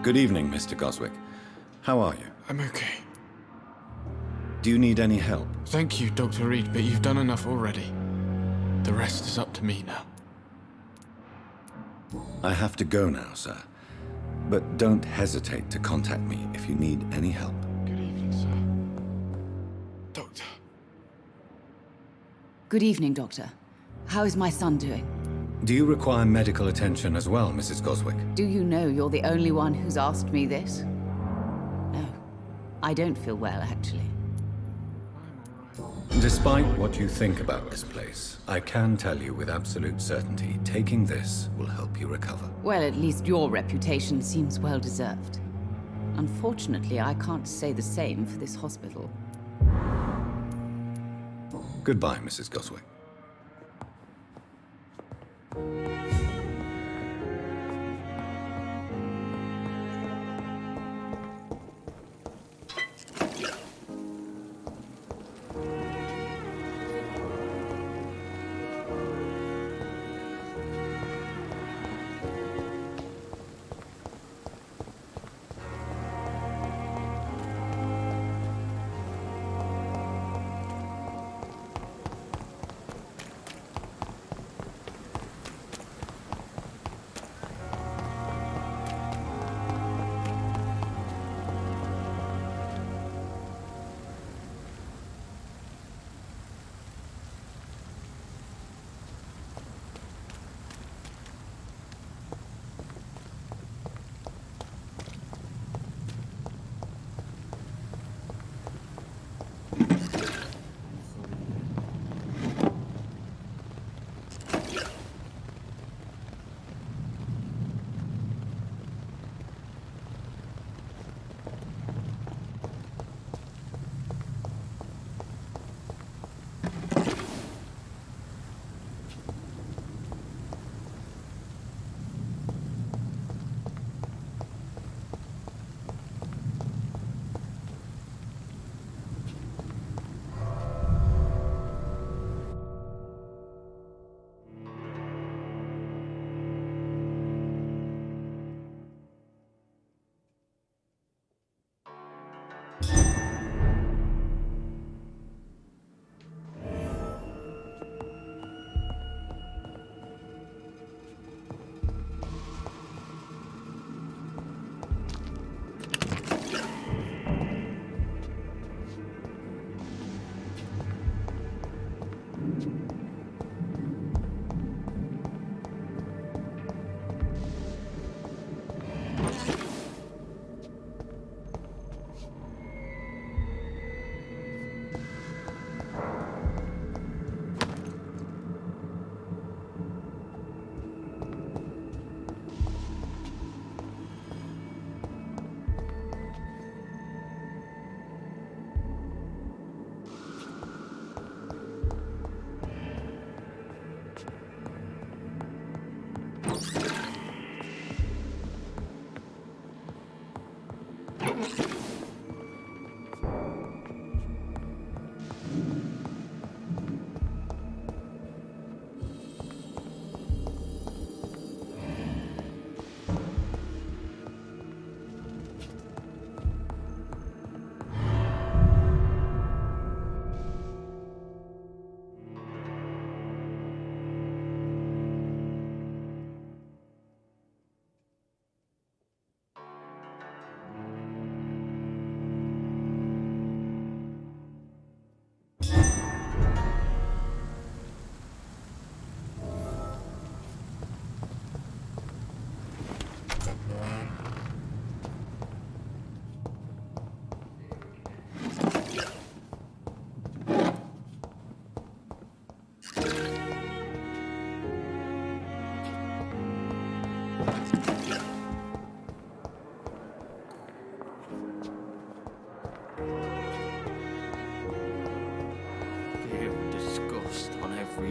Good evening, Mr. Goswick. How are you? I'm okay. Do you need any help? Thank you, Dr. Reed, but you've done enough already. The rest is up to me now. I have to go now, sir. But don't hesitate to contact me if you need any help. Good evening, sir. Doctor. Good evening, Doctor. How is my son doing? Do you require medical attention as well, Mrs. Goswick? Do you know you're the only one who's asked me this? No. I don't feel well, actually. Despite what you think about this place, I can tell you with absolute certainty, taking this will help you recover. Well, at least your reputation seems well deserved. Unfortunately, I can't say the same for this hospital. Goodbye, Mrs. Goswick.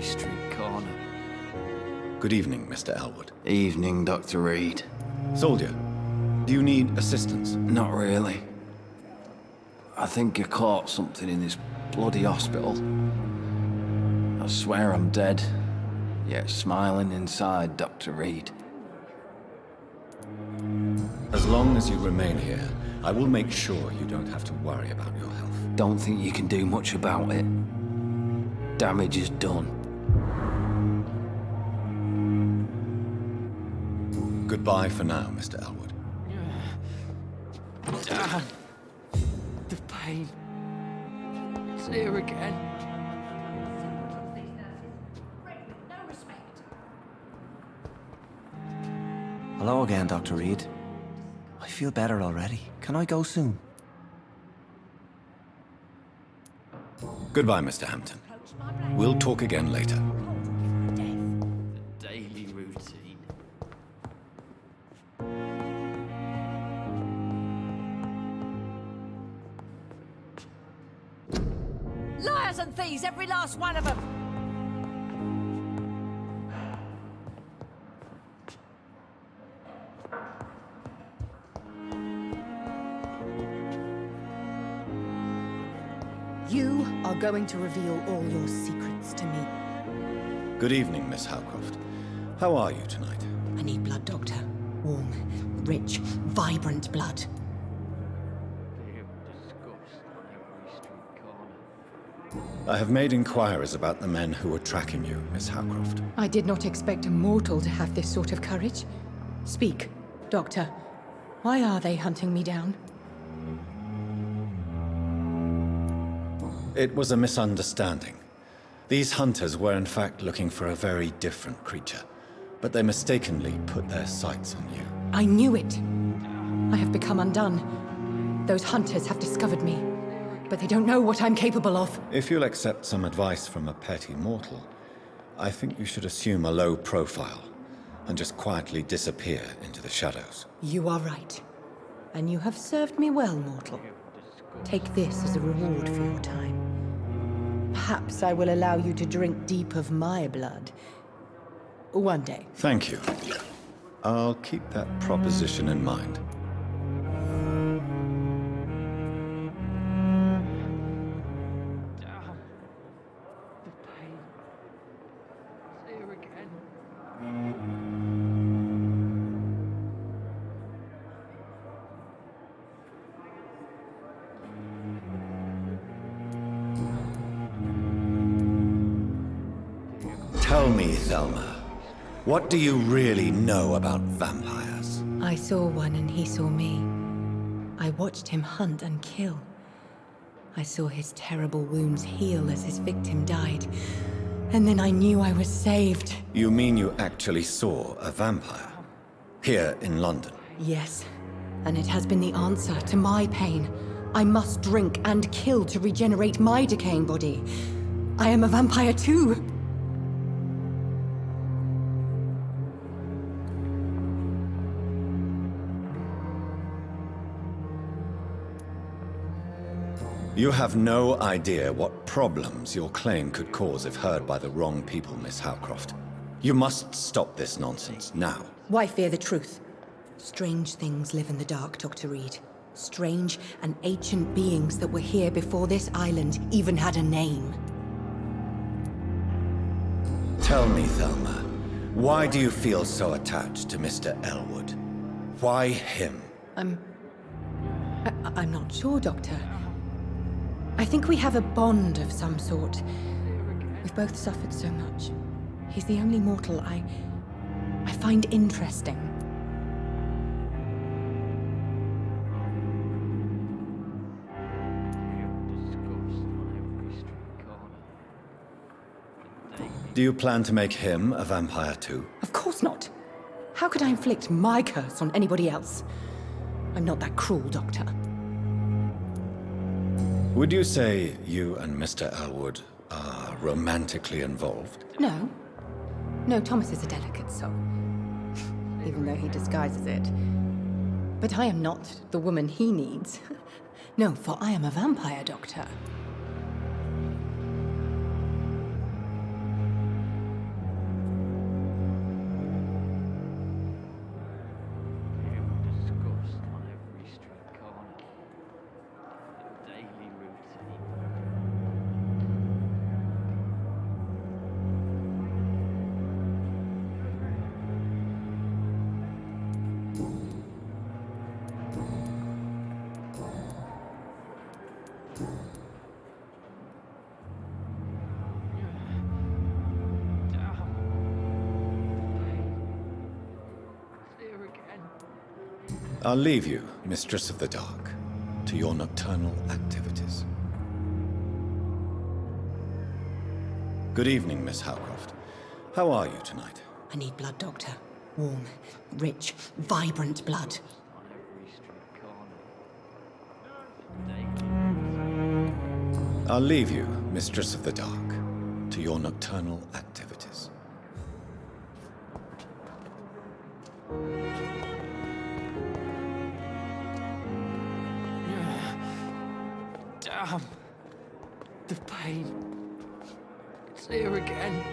Street corner. Good evening, Mr. Elwood. Evening, Dr. Reed. Soldier, do you need assistance? Not really. I think I caught something in this bloody hospital. I swear I'm dead, yet smiling inside, Dr. Reed. As long as you remain here, I will make sure you don't have to worry about your health. Don't think you can do much about it. Damage is done. Goodbye for now, Mr. Elwood. The pain. It's here again. Hello again, Dr. Reed. I feel better already. Can I go soon? Goodbye, Mr. Hampton. We'll talk again later. Daily routine. Liars and thieves, every last one of them! You are going to reveal all your secrets to me. Good evening, Miss Howcroft. How are you tonight? I need blood, Doctor. Warm, rich, vibrant blood. I have made inquiries about the men who were tracking you, Miss Howcroft. I did not expect a mortal to have this sort of courage. Speak, Doctor. Why are they hunting me down? It was a misunderstanding. These hunters were in fact looking for a very different creature, but they mistakenly put their sights on you. I knew it. I have become undone. Those hunters have discovered me, but they don't know what I'm capable of. If you'll accept some advice from a petty mortal, I think you should assume a low profile and just quietly disappear into the shadows. You are right. And you have served me well, mortal. Take this as a reward for your time. Perhaps I will allow you to drink deep of my blood. One day. Thank you. I'll keep that proposition in mind. The pain. It's here again. Tell me, Thelma, what do you really know about vampires? I saw one and he saw me. I watched him hunt and kill. I saw his terrible wounds heal as his victim died. And then I knew I was saved. You mean you actually saw a vampire? Here in London? Yes. And it has been the answer to my pain. I must drink and kill to regenerate my decaying body. I am a vampire too. You have no idea what problems your claim could cause if heard by the wrong people, Miss Howcroft. You must stop this nonsense, now. Why fear the truth? Strange things live in the dark, Dr. Reed. Strange and ancient beings that were here before this island even had a name. Tell me, Thelma, why do you feel so attached to Mr. Elwood? Why him? I'm not sure, Doctor. I think we have a bond of some sort. We've both suffered so much. He's the only mortal I find interesting. Do you plan to make him a vampire too? Of course not. How could I inflict my curse on anybody else? I'm not that cruel, Doctor. Would you say you and Mr. Elwood are romantically involved? No. No, Thomas is a delicate soul. Even though he disguises it. But I am not the woman he needs. No, for I am a vampire, Doctor. I'll leave you, Mistress of the Dark, to your nocturnal activities. Good evening, Miss Howcroft. How are you tonight? I need blood, Doctor. Warm, rich, vibrant blood. I'll leave you, Mistress of the Dark, to your nocturnal activities. Damn. The pain. It's here again.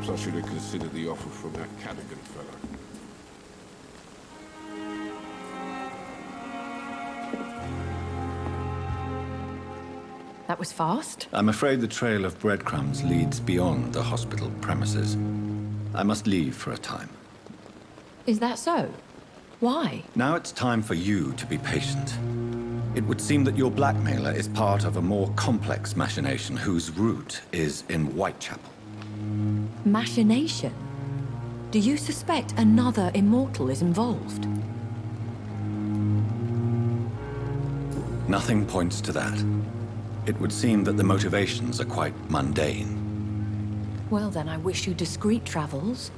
Perhaps I should have considered the offer from that Cadigan fellow. That was fast. I'm afraid the trail of breadcrumbs leads beyond the hospital premises. I must leave for a time. Is that so? Why? Now it's time for you to be patient. It would seem that your blackmailer is part of a more complex machination whose root is in Whitechapel. Machination? Do you suspect another immortal is involved? Nothing points to that. It would seem that the motivations are quite mundane. Well, then I wish you discreet travels,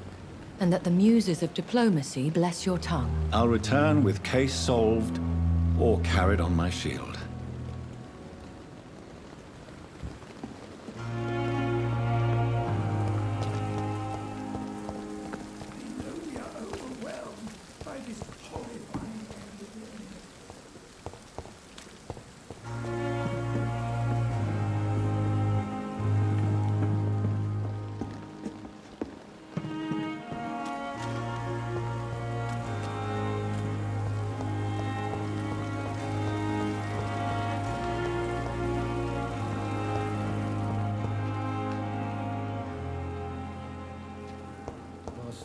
and that the muses of diplomacy bless your tongue. I'll return with case solved or carried on my shield.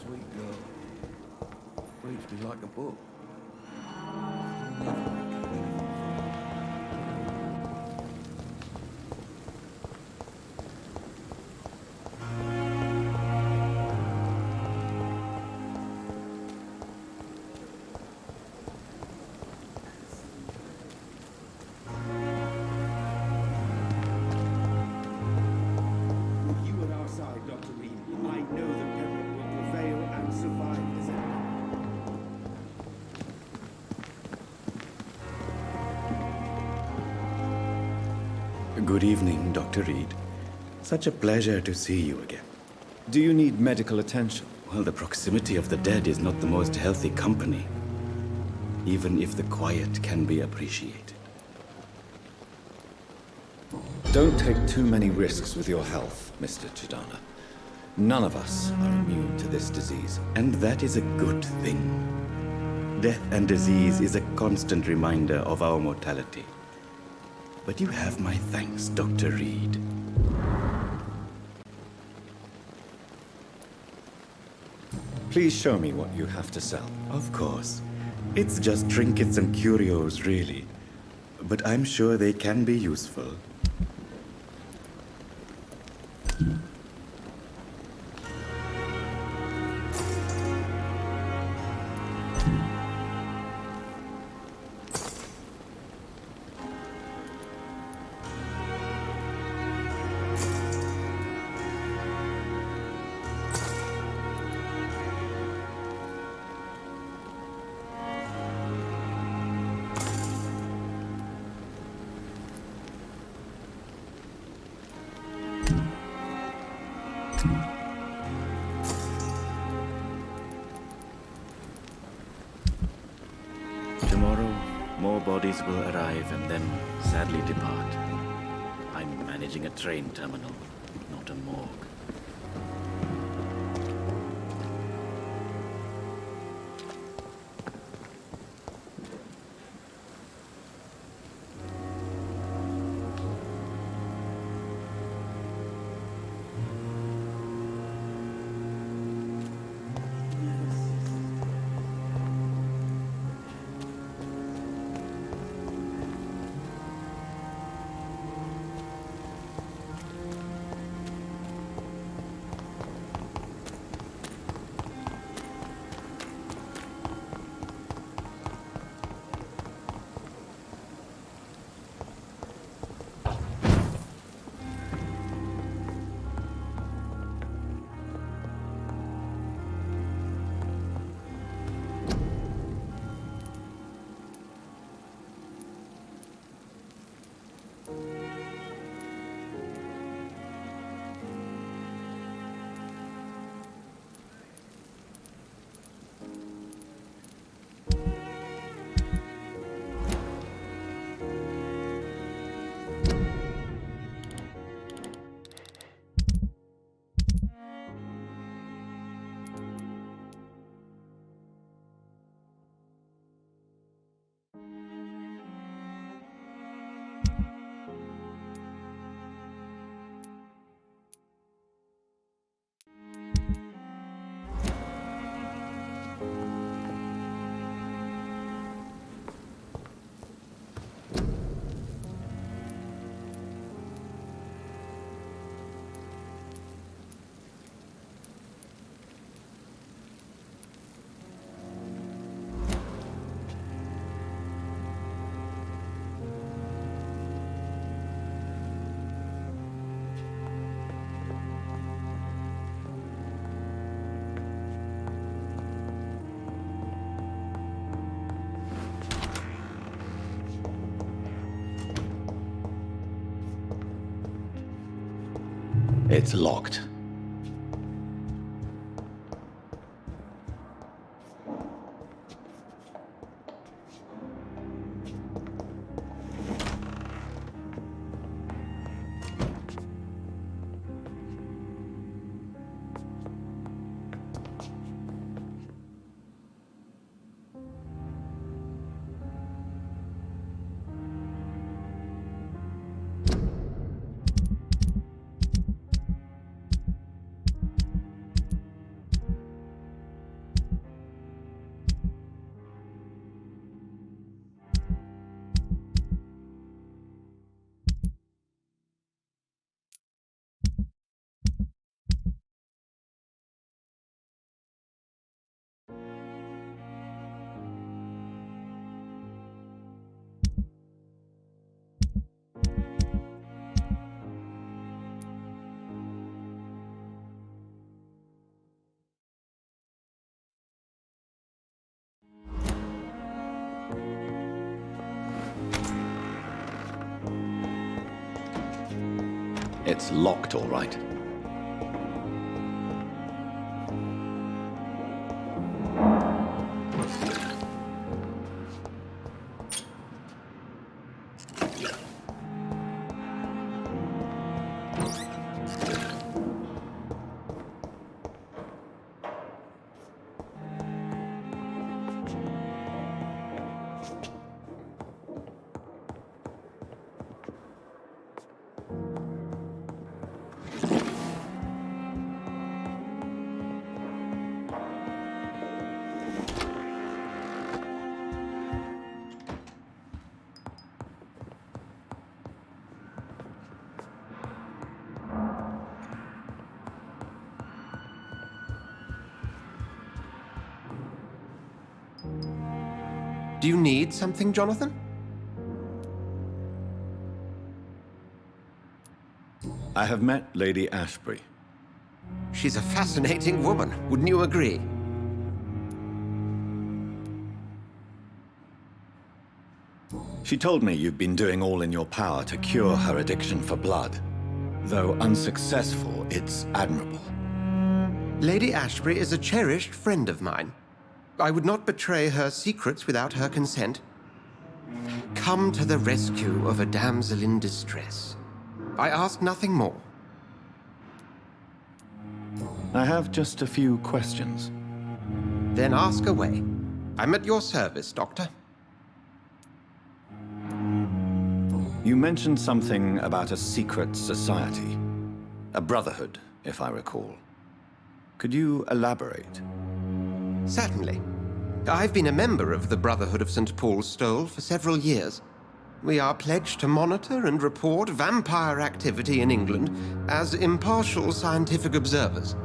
Sweet girl. Reads me like a book. Good evening, Dr. Reed. Such a pleasure to see you again. Do you need medical attention? Well, the proximity of the dead is not the most healthy company, even if the quiet can be appreciated. Don't take too many risks with your health, Mr. Chidana. None of us are immune to this disease, and that is a good thing. Death and disease is a constant reminder of our mortality. But you have my thanks, Dr. Reed. Please show me what you have to sell. Of course. It's just trinkets and curios, really. But I'm sure they can be useful. Tomorrow, more bodies will arrive and then sadly depart. I'm managing a train terminal, not a morgue. It's locked. It's locked, all right. Do you need something, Jonathan? I have met Lady Ashbury. She's a fascinating woman, wouldn't you agree? She told me you've been doing all in your power to cure her addiction for blood. Though unsuccessful, it's admirable. Lady Ashbury is a cherished friend of mine. I would not betray her secrets without her consent. Come to the rescue of a damsel in distress. I ask nothing more. I have just a few questions. Then ask away. I'm at your service, Doctor. You mentioned something about a secret society. A brotherhood, if I recall. Could you elaborate? Certainly. I've been a member of the Brotherhood of St. Paul's Stole for several years. We are pledged to monitor and report vampire activity in England as impartial scientific observers.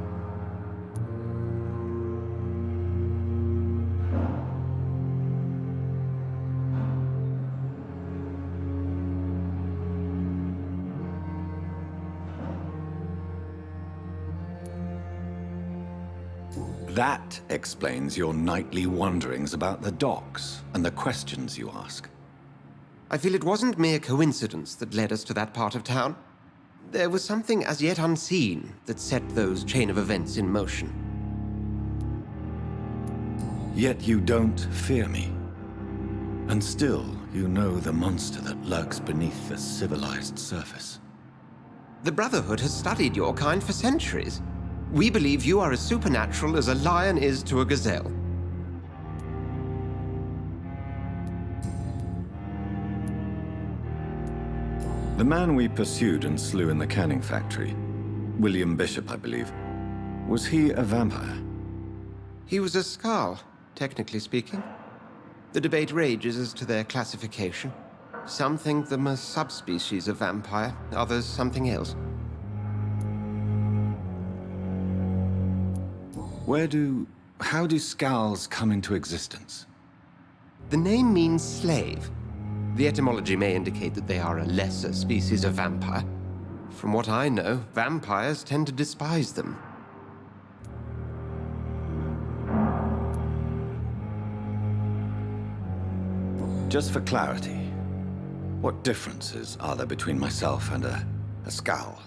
That explains your nightly wanderings about the docks and the questions you ask. I feel it wasn't mere coincidence that led us to that part of town. There was something as yet unseen that set those chain of events in motion. Yet you don't fear me. And still, you know the monster that lurks beneath the civilized surface. The Brotherhood has studied your kind for centuries. We believe you are as supernatural as a lion is to a gazelle. The man we pursued and slew in the canning factory, William Bishop, I believe, was he a vampire? He was a Skald, technically speaking. The debate rages as to their classification. Some think them a subspecies of vampire, others something else. How do Skalds come into existence? The name means slave. The etymology may indicate that they are a lesser species of vampire. From what I know, vampires tend to despise them. Just for clarity, what differences are there between myself and a Skald?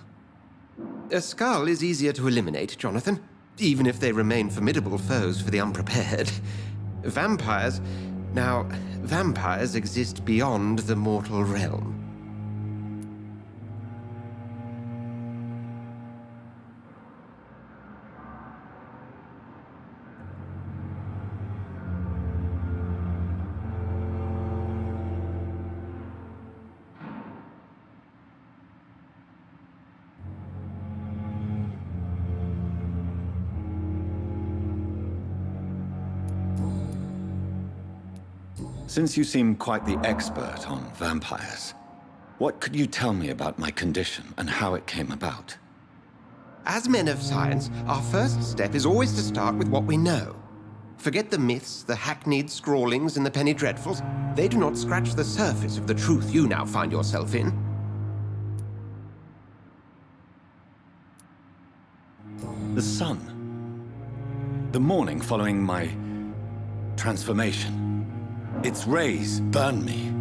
A Skald is easier to eliminate, Jonathan. Even if they remain formidable foes for the unprepared. Vampires exist beyond the mortal realm. Since you seem quite the expert on vampires, what could you tell me about my condition and how it came about? As men of science, our first step is always to start with what we know. Forget the myths, the hackneyed scrawlings, and the penny dreadfuls. They do not scratch the surface of the truth you now find yourself in. The sun. The morning following my transformation. Its rays burned me.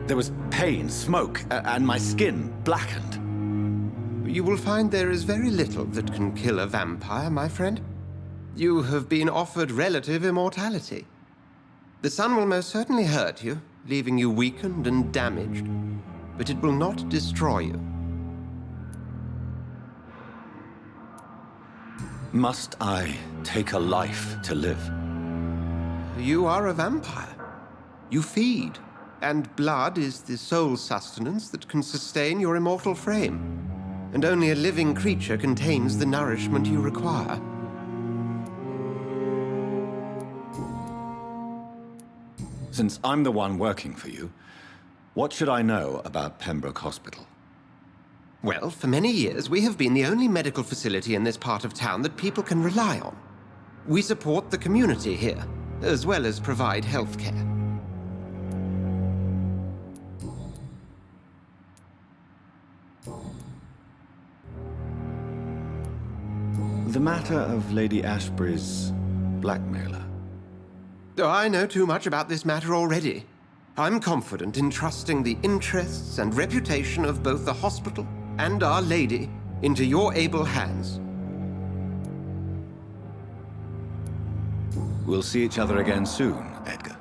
There was pain, smoke, and my skin blackened. You will find there is very little that can kill a vampire, my friend. You have been offered relative immortality. The sun will most certainly hurt you, leaving you weakened and damaged, but it will not destroy you. Must I take a life to live? You are a vampire. You feed, and blood is the sole sustenance that can sustain your immortal frame. And only a living creature contains the nourishment you require. Since I'm the one working for you, what should I know about Pembroke Hospital? Well, for many years, we have been the only medical facility in this part of town that people can rely on. We support the community here, as well as provide health care. The matter of Lady Ashbury's blackmailer. Oh, I know too much about this matter already. I'm confident in trusting the interests and reputation of both the hospital and Our Lady into your able hands. We'll see each other again soon, Edgar.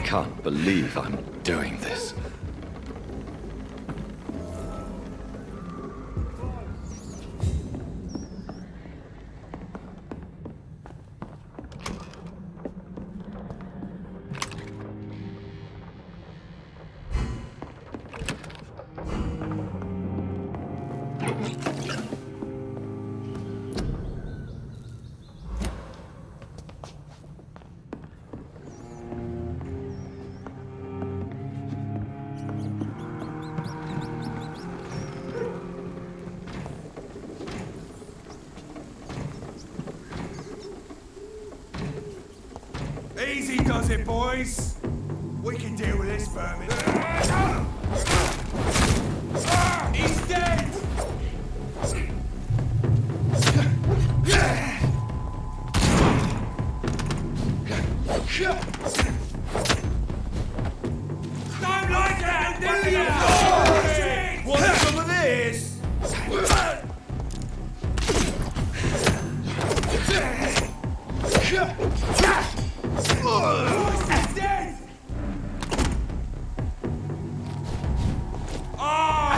can't believe I'm doing this. Easy does it, boys. We can deal with this vermin. He's dead! Don't like that, do you? Oh, want some of this? Oh, he's dead! Oh!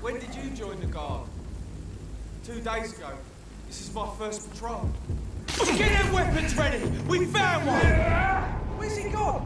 When did you join the guard? 2 days ago. This is my first patrol. Get them weapons ready! We found one! Where's he gone?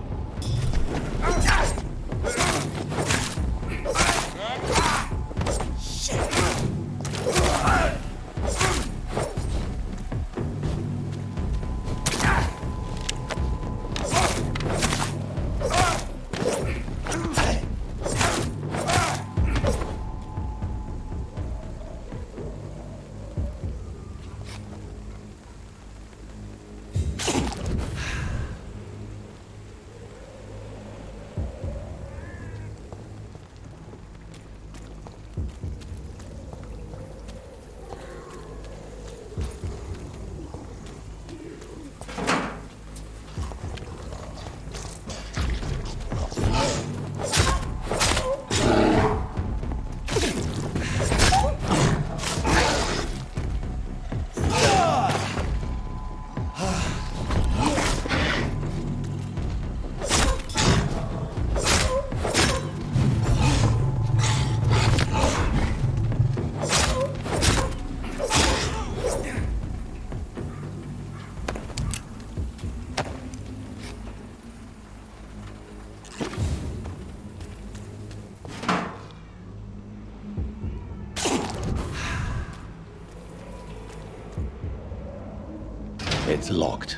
It's locked.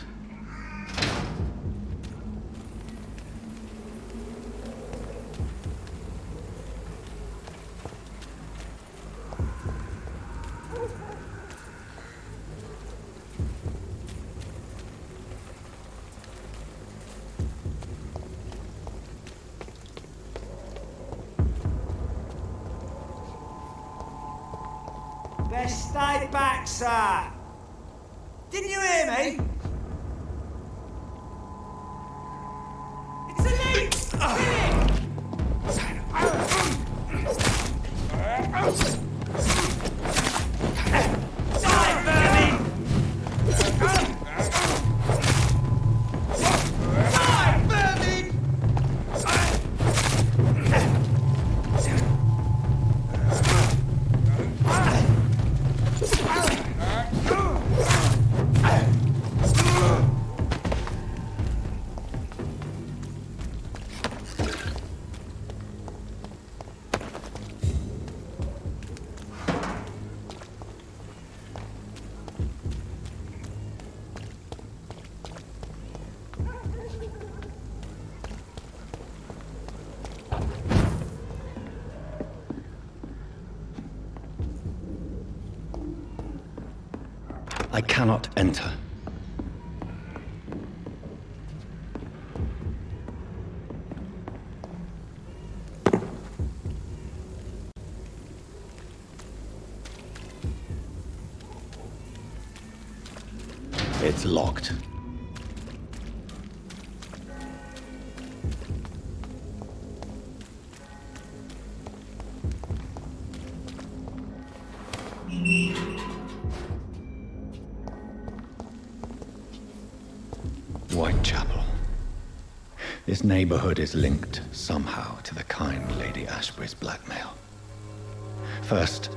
Best stay back, sir. Didn't you hear me? It's a leak! I cannot enter. It's locked. Whitechapel. This neighborhood is linked somehow to the kind Lady Ashbury's blackmail. First,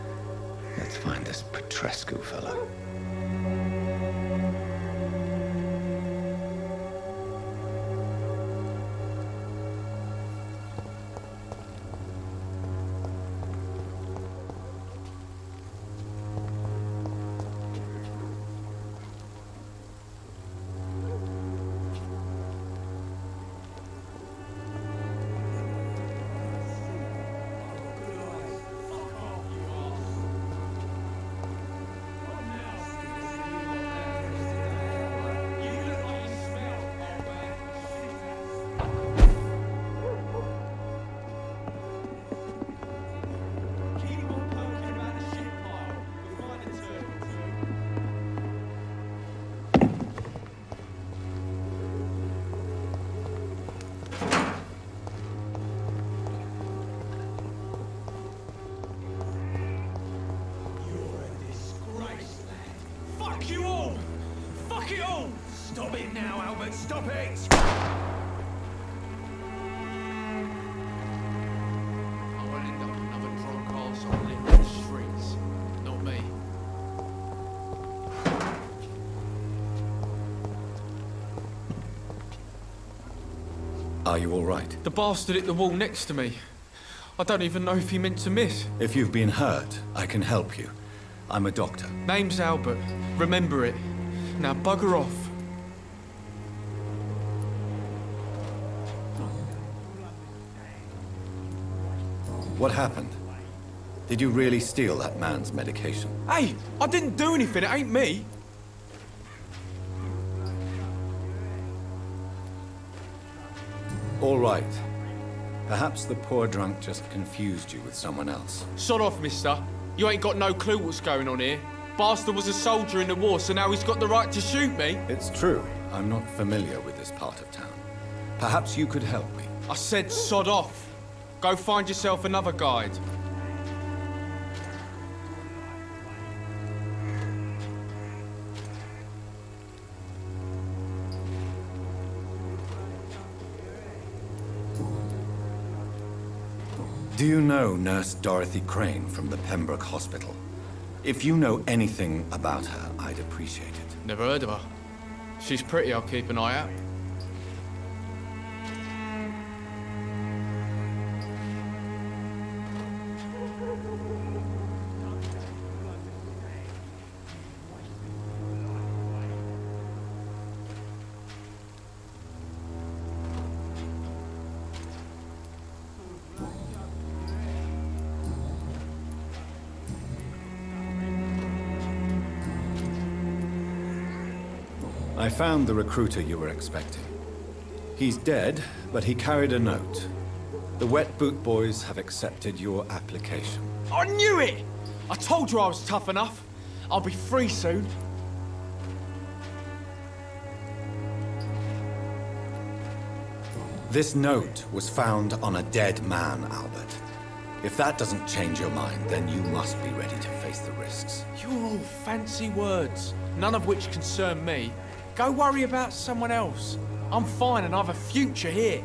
let's find this Petrescu fellow. Fuck you all! Fuck it all! Stop it now, Albert, stop it! I won't end up another drunk arse on lit streets. Not me. Are you all right? The bastard hit the wall next to me. I don't even know if he meant to miss. If you've been hurt, I can help you. I'm a doctor. Name's Albert. Remember it. Now bugger off. What happened? Did you really steal that man's medication? Hey, I didn't do anything. It ain't me. All right. Perhaps the poor drunk just confused you with someone else. Sod off, mister. You ain't got no clue what's going on here. Bastard was a soldier in the war, so now he's got the right to shoot me. It's true. I'm not familiar with this part of town. Perhaps you could help me. I said sod off. Go find yourself another guide. Do you know Nurse Dorothy Crane from the Pembroke Hospital? If you know anything about her, I'd appreciate it. Never heard of her. She's pretty, I'll keep an eye out. I found the recruiter you were expecting. He's dead, but he carried a note. The Wet Boot Boys have accepted your application. I knew it! I told you I was tough enough. I'll be free soon. This note was found on a dead man, Albert. If that doesn't change your mind, then you must be ready to face the risks. You're all fancy words, none of which concern me. Go worry about someone else. I'm fine and I have a future here.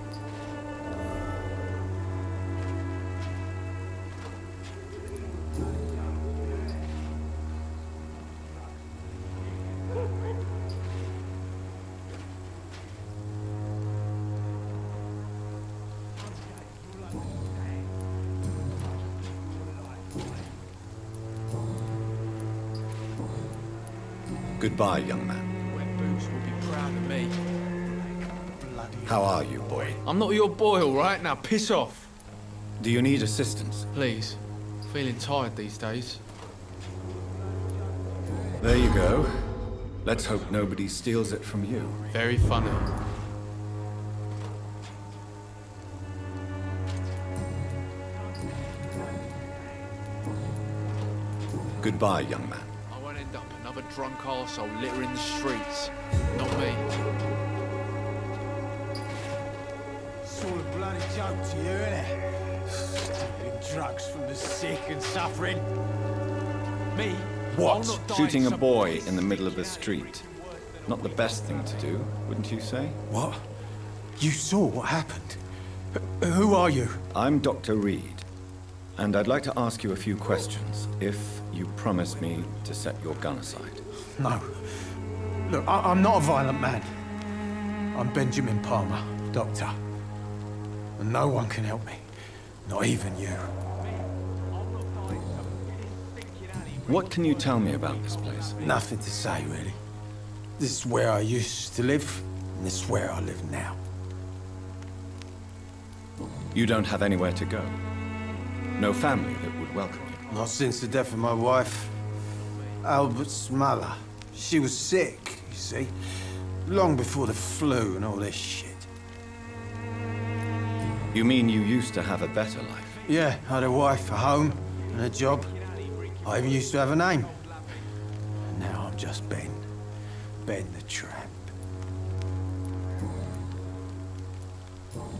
Goodbye, young man. Wet boots will be proud of me. How are you, boy? I'm not your boy, all right? Now piss off. Do you need assistance? Please. Feeling tired these days. There you go. Let's hope nobody steals it from you. Very funny. Goodbye, young man. I won't end up another drunk arsehole littering the streets. Not me. It's all a bloody joke to you, innit? Stealing drugs from the sick and suffering. Me? What? Shooting a boy in the middle of the street. Not the best thing to do, wouldn't you say? What? You saw what happened? Who are you? I'm Dr. Reed. And I'd like to ask you a few questions, if you promise me to set your gun aside. No. Look, I'm not a violent man. I'm Benjamin Palmer, doctor. And no one can help me. Not even you. What can you tell me about this place? Nothing to say, really. This is where I used to live, and this is where I live now. You don't have anywhere to go? No family that would welcome you? Not since the death of my wife, Albert's mother. She was sick, you see. Long before the flu and all this shit. You mean you used to have a better life? Yeah, I had a wife, a home, and a job. I even used to have a name. And now I'm just Ben. Ben the Tramp.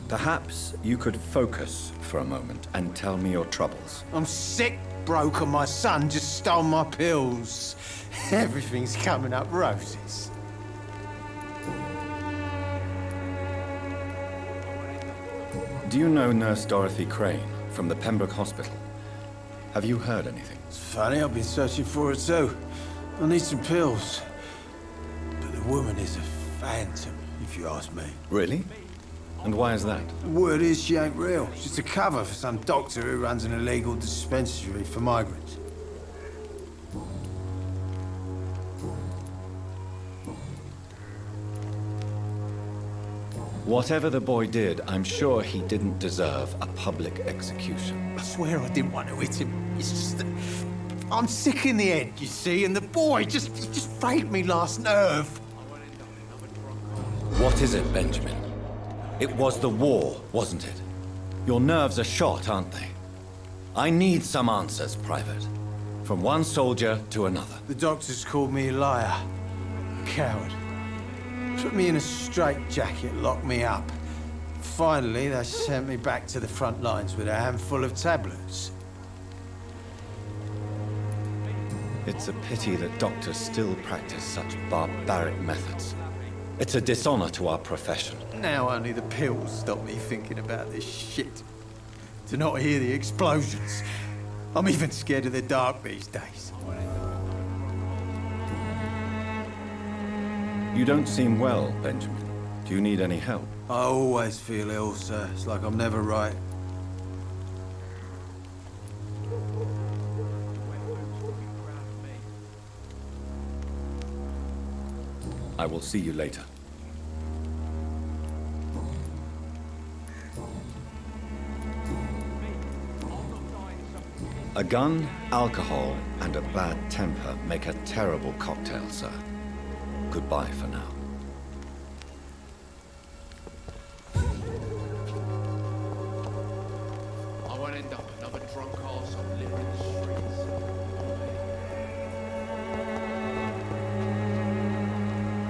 Perhaps you could focus for a moment and tell me your troubles. I'm sick, broke, and my son just stole my pills. Everything's coming up roses. Do you know Nurse Dorothy Crane from the Pembroke Hospital? Have you heard anything? It's funny, I've been searching for her too. I need some pills. But the woman is a phantom, if you ask me. Really? And why is that? The word is she ain't real. She's a cover for some doctor who runs an illegal dispensary for migrants. Whatever the boy did, I'm sure he didn't deserve a public execution. I swear I didn't want to hit him. It's just that I'm sick in the head, you see, and the boy just failed me last nerve. What is it, Benjamin? It was the war, wasn't it? Your nerves are shot, aren't they? I need some answers, Private. From one soldier to another. The doctors called me a liar, a coward. Put me in a straitjacket, locked me up. Finally, they sent me back to the front lines with a handful of tablets. It's a pity that doctors still practice such barbaric methods. It's a dishonor to our profession. Now only the pills stop me thinking about this shit. To not hear the explosions. I'm even scared of the dark these days. You don't seem well, Benjamin. Do you need any help? I always feel ill, sir. It's like I'm never right. I will see you later. A gun, alcohol, and a bad temper make a terrible cocktail, sir. Goodbye for now. I won't end up another drunk arsehole littering the streets.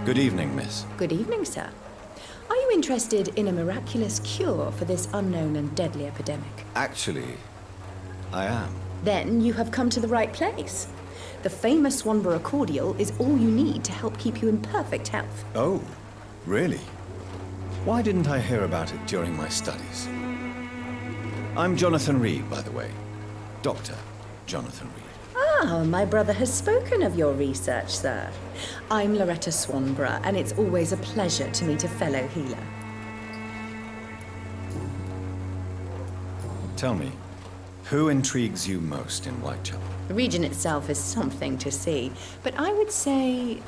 Good evening, miss. Good evening, sir. Are you interested in a miraculous cure for this unknown and deadly epidemic? Actually, I am. Then you have come to the right place. The famous Swanborough cordial is all you need to help keep you in perfect health. Oh, really? Why didn't I hear about it during my studies? I'm Jonathan Reed, by the way. Dr. Jonathan Reed. Ah, my brother has spoken of your research, sir. I'm Loretta Swanborough, and it's always a pleasure to meet a fellow healer. Tell me, who intrigues you most in Whitechapel? The region itself is something to see, but I would say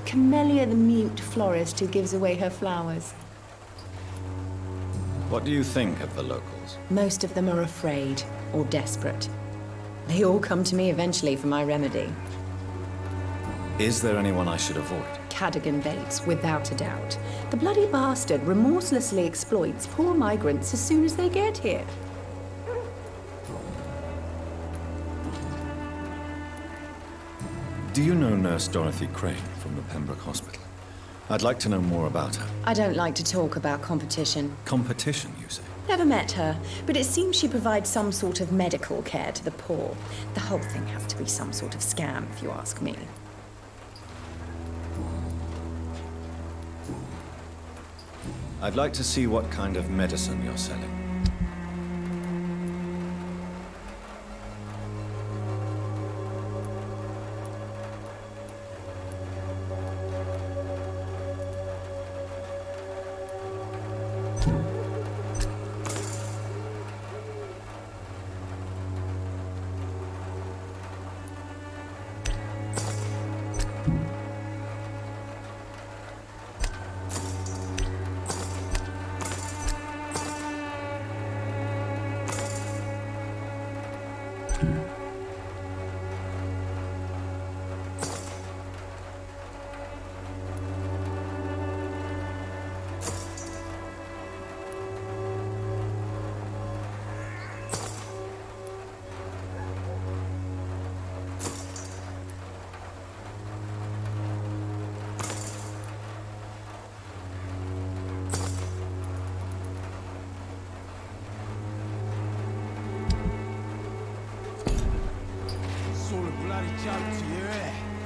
Camellia the mute florist who gives away her flowers. What do you think of the locals? Most of them are afraid or desperate. They all come to me eventually for my remedy. Is there anyone I should avoid? Cadogan Bates, without a doubt. The bloody bastard remorselessly exploits poor migrants as soon as they get here. Do you know Nurse Dorothy Crane from the Pembroke Hospital? I'd like to know more about her. I don't like to talk about competition. Competition, you say? Never met her, but it seems she provides some sort of medical care to the poor. The whole thing has to be some sort of scam, if you ask me. I'd like to see what kind of medicine you're selling.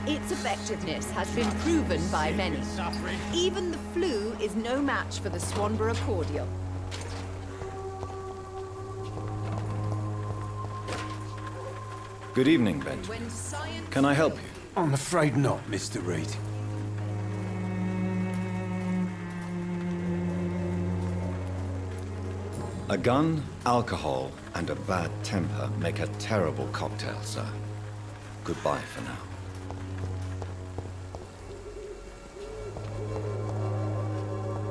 Its effectiveness has been proven by many. Even the flu is no match for the Swanborough cordial. Good evening, Benjamin. Can I help you? I'm afraid not, Mr. Reed. A gun, alcohol, and a bad temper make a terrible cocktail, sir. Goodbye for now.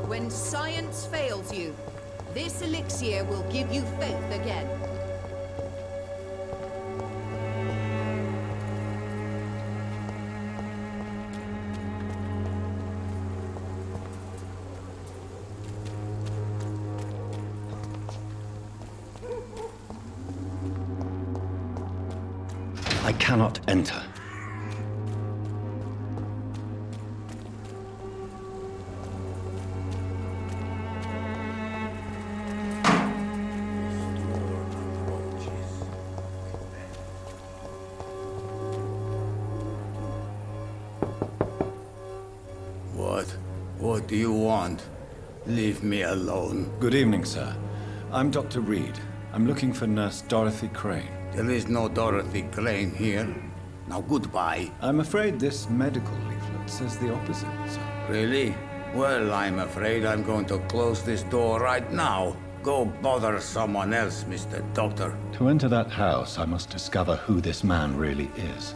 When science fails you, this elixir will give you faith again. I cannot enter. What do you want? Leave me alone. Good evening, sir. I'm Dr. Reed. I'm looking for Nurse Dorothy Crane. There is no Dorothy Crane here. Now goodbye. I'm afraid this medical leaflet says the opposite, sir. Really? Well, I'm afraid I'm going to close this door right now. Go bother someone else, Mr. Doctor. To enter that house, I must discover who this man really is.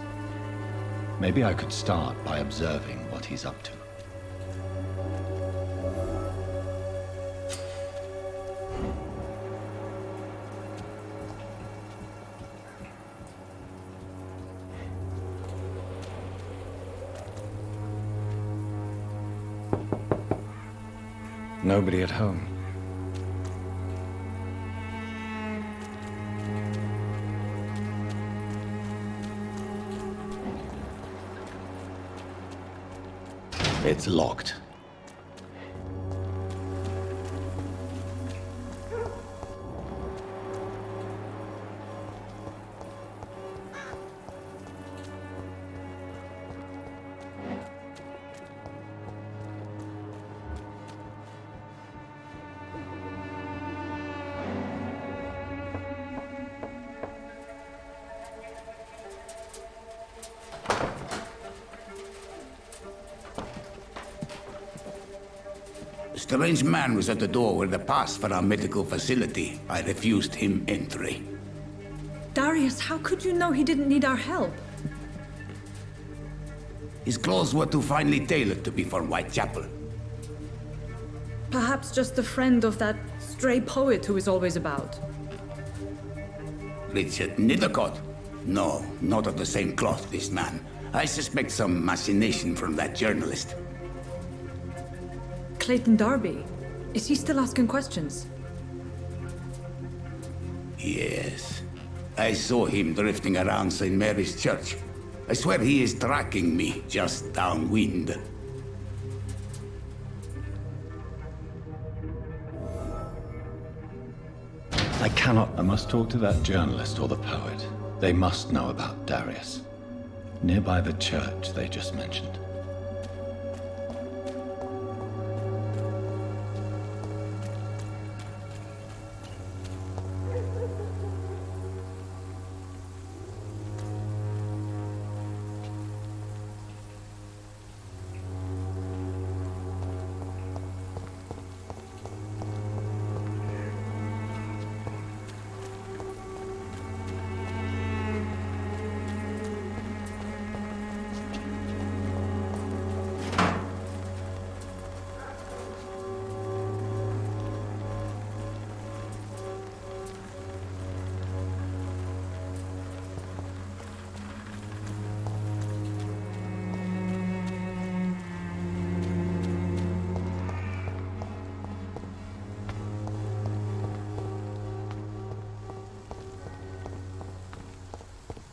Maybe I could start by observing what he's up to. Nobody at home. It's locked. strange man was at the door with a pass for our medical facility. I refused him entry. Darius, how could you know he didn't need our help? His clothes were too finely tailored to be for Whitechapel. Perhaps just a friend of that stray poet who is always about. Richard Nithercott? No, not of the same cloth, this man. I suspect some machination from that journalist. Clayton Darby. Is he still asking questions? Yes. I saw him drifting around St. Mary's Church. I swear he is tracking me just downwind. I must talk to that journalist or the poet. They must know about Darius. Nearby the church they just mentioned.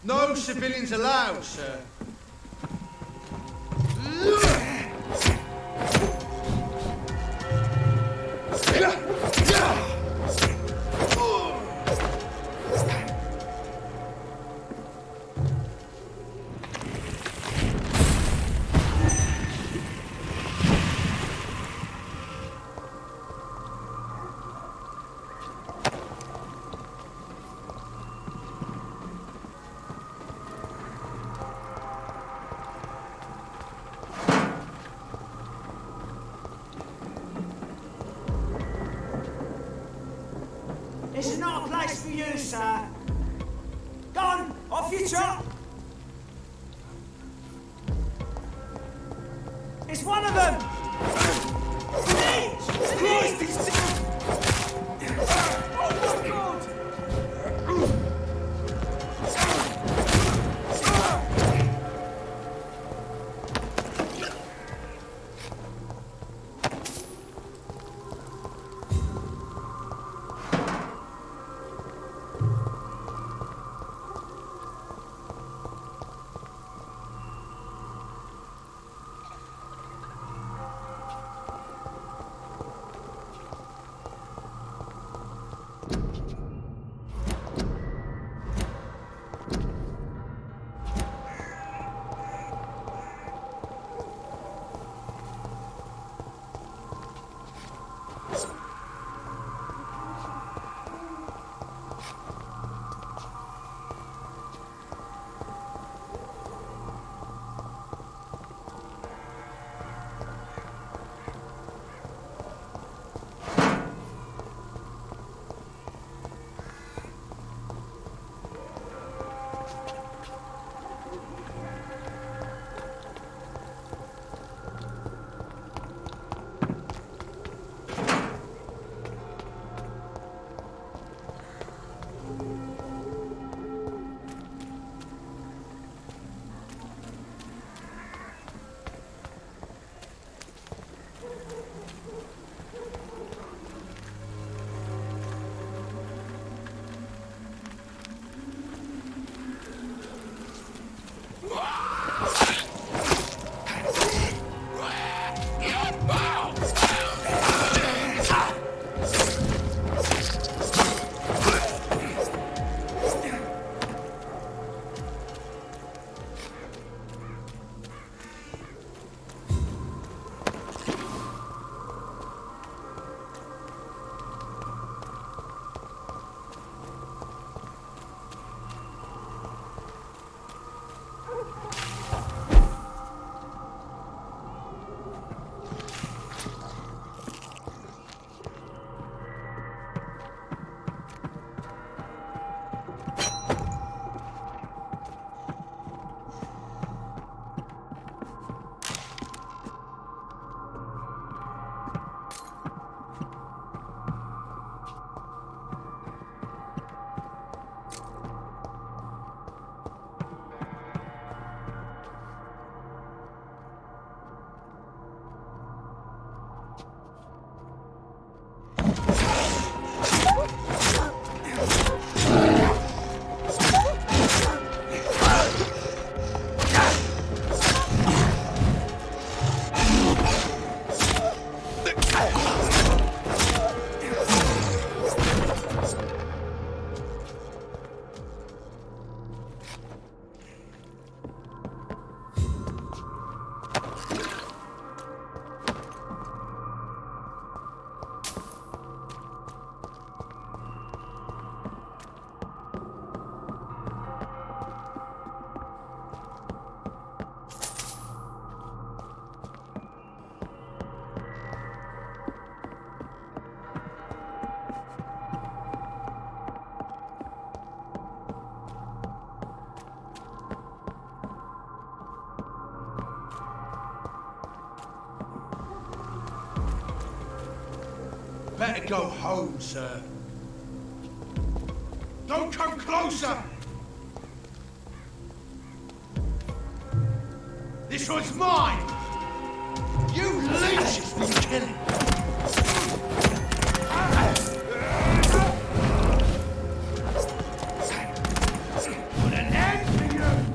No civilians allowed, sir. This is not a place for you, sir. Go on, off you trot. It's one of them. Oh my God! better go home, sir. Don't come closer! This one's mine! You leeches will kill him! Put an end to you!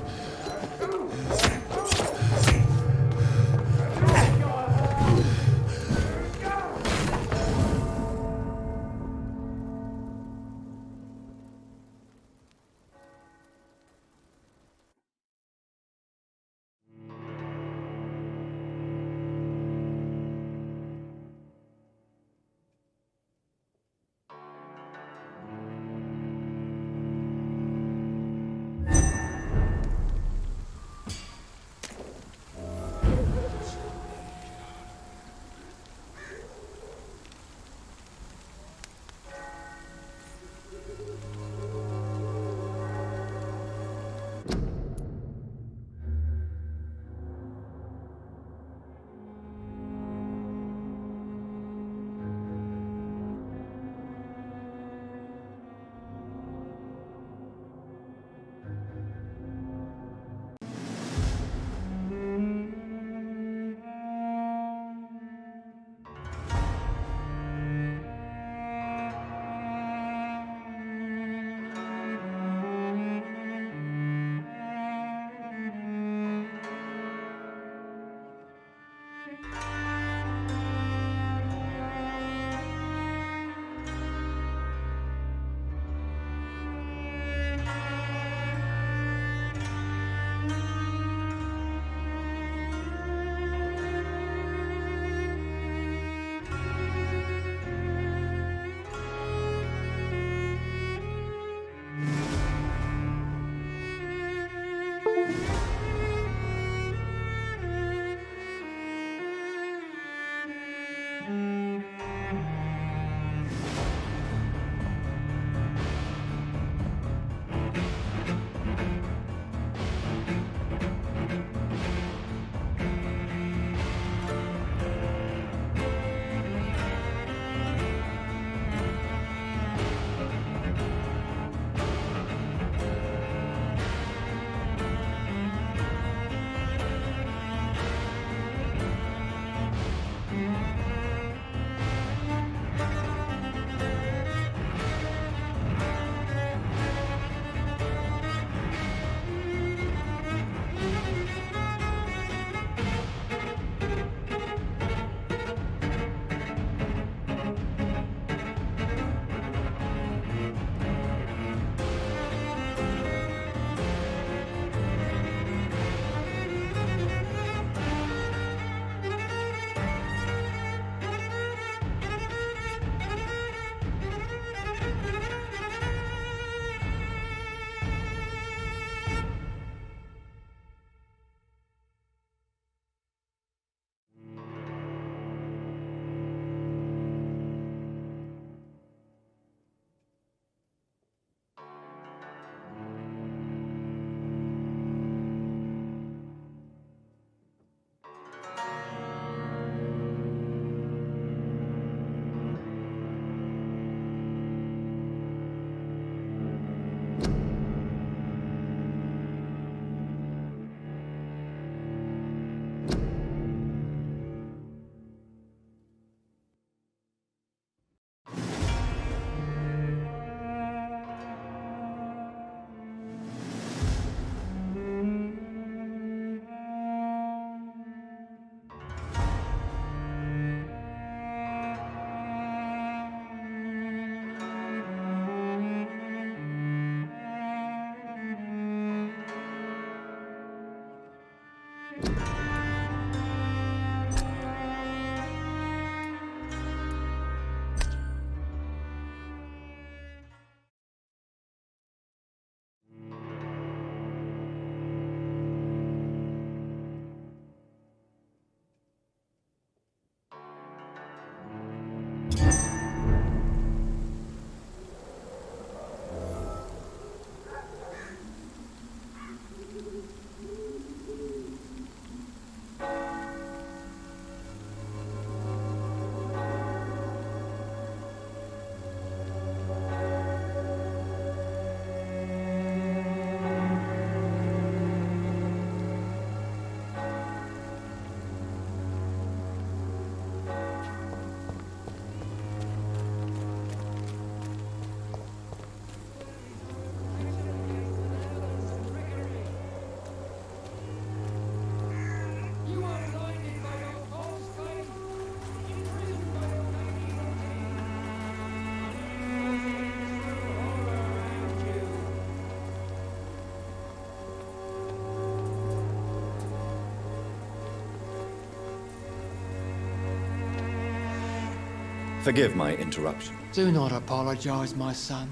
Forgive my interruption. Do not apologize, my son.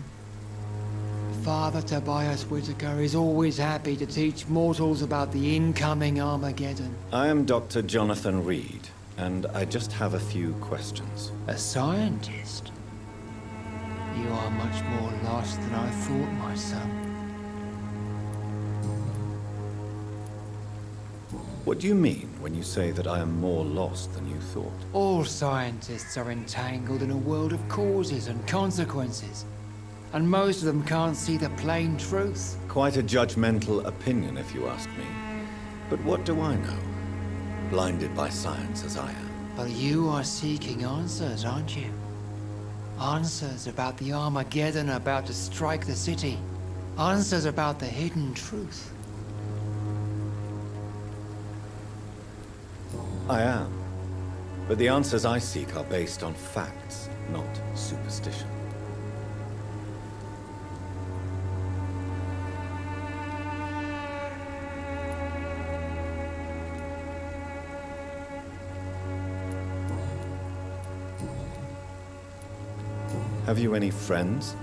Father Tobias Whitaker is always happy to teach mortals about the incoming Armageddon. I am Dr. Jonathan Reed, and I just have a few questions. A scientist? You are much more lost than I thought, my son. What do you mean when you say that I am more lost than you thought? All scientists are entangled in a world of causes and consequences, and most of them can't see the plain truth. Quite a judgmental opinion, if you ask me. But what do I know? Blinded by science as I am. But you are seeking answers, aren't you? Answers about the Armageddon about to strike the city. Answers about the hidden truth. I am. But the answers I seek are based on facts, not superstition. Have you any friends?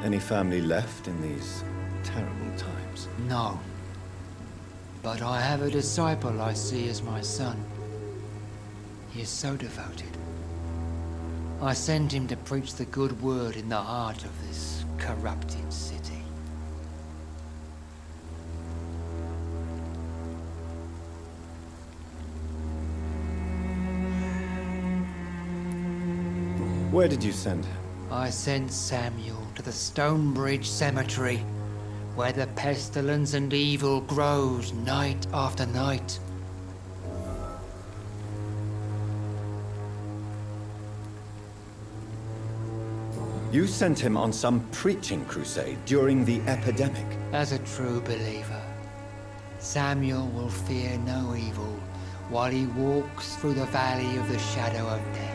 Any family left in these terrible times? No. But I have a disciple I see as my son. He is so devoted. I sent him to preach the good word in the heart of this corrupted city. Where did you send him? I sent Samuel to the Stonebridge Cemetery, where the pestilence and evil grows night after night. You sent him on some preaching crusade during the epidemic. As a true believer, Samuel will fear no evil while he walks through the valley of the shadow of death.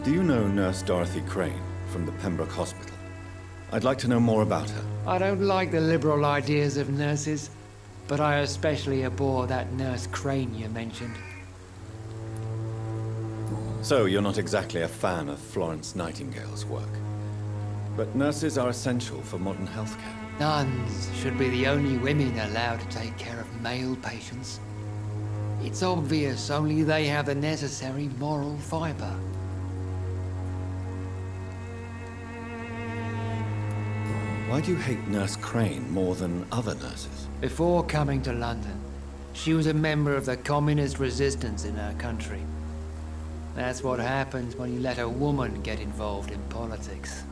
Do you know Nurse Dorothy Crane from the Pembroke Hospital? I'd like to know more about her. I don't like the liberal ideas of nurses, but I especially abhor that Nurse Crane you mentioned. So, you're not exactly a fan of Florence Nightingale's work. But nurses are essential for modern healthcare. Nuns should be the only women allowed to take care of male patients. It's obvious only they have the necessary moral fiber. Why do you hate Nurse Crane more than other nurses? Before coming to London, she was a member of the communist resistance in her country. That's what happens when you let a woman get involved in politics.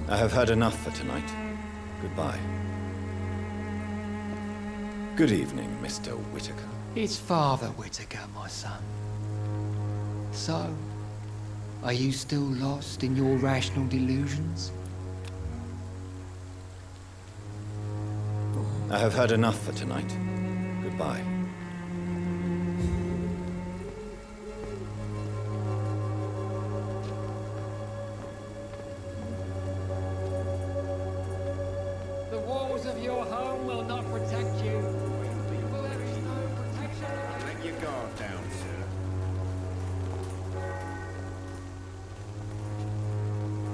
I have had enough for tonight. Goodbye. Good evening, Mr. Whitaker. It's Father Whitaker, my son. So, are you still lost in your rational delusions? I have had enough for tonight. Goodbye. The walls of your home will not protect you. There is no protection. Let your guard down, sir.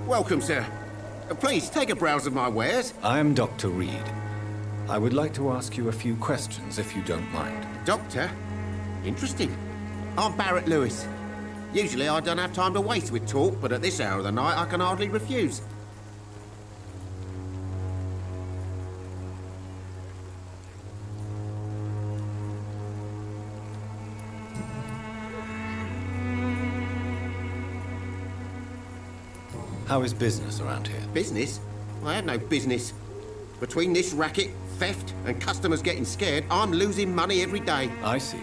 Welcome, sir. Please, take a browse of my wares. I am Dr. Reed. I would like to ask you a few questions, if you don't mind. Doctor? Interesting. I'm Barrett Lewis. Usually I don't have time to waste with talk, but at this hour of the night I can hardly refuse. How is business around here? Business? I have no business. Between this racket, theft, and customers getting scared, I'm losing money every day. I see.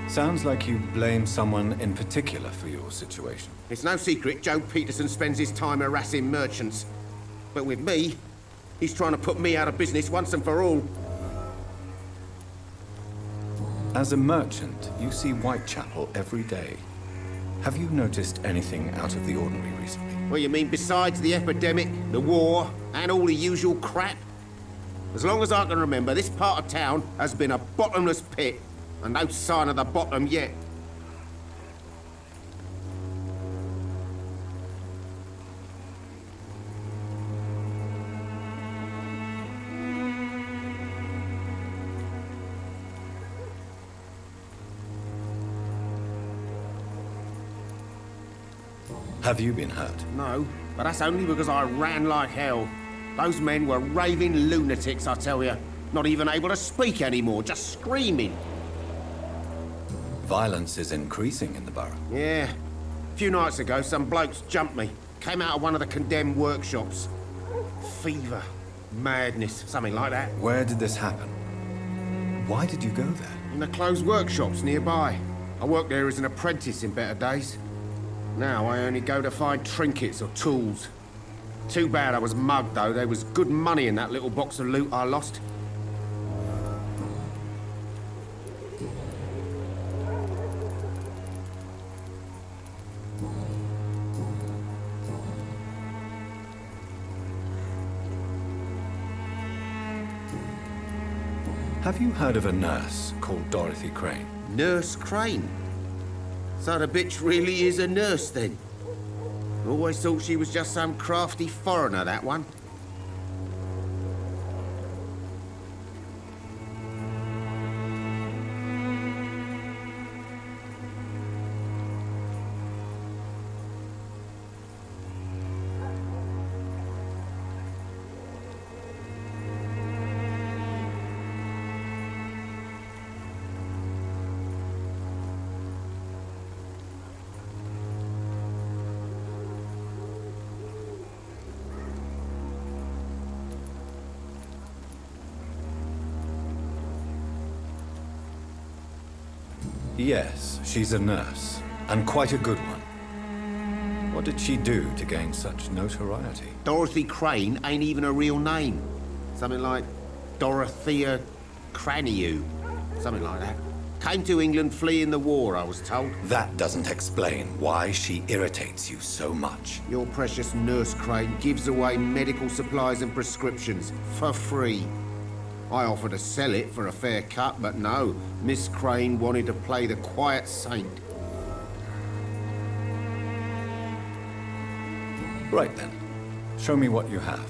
Sounds like you blame someone in particular for your situation. It's no secret Joe Peterson spends his time harassing merchants. But with me, he's trying to put me out of business once and for all. As a merchant, you see Whitechapel every day. Have you noticed anything out of the ordinary recently? What you mean besides the epidemic, the war, and all the usual crap? As long as I can remember, this part of town has been a bottomless pit, and no sign of the bottom yet. Have you been hurt? No, but that's only because I ran like hell. Those men were raving lunatics, I tell you. Not even able to speak anymore, just screaming. Violence is increasing in the borough. Yeah. A few nights ago, some blokes jumped me. Came out of one of the condemned workshops. Fever, madness, something like that. Where did this happen? Why did you go there? In the closed workshops nearby. I worked there as an apprentice in better days. Now I only go to find trinkets or tools. Too bad I was mugged, though. There was good money in that little box of loot I lost. Have you heard of a nurse called Dorothy Crane? Nurse Crane? So the bitch really is a nurse, then? I always thought she was just some crafty foreigner, that one. Yes, she's a nurse, and quite a good one. What did she do to gain such notoriety? Dorothy Crane ain't even a real name. Something like Dorothea Craniu. Something like that. Came to England fleeing the war, I was told. That doesn't explain why she irritates you so much. Your precious Nurse Crane gives away medical supplies and prescriptions for free. I offered to sell it for a fair cut, but no. Miss Crane wanted to play the quiet saint. Right then. Show me what you have.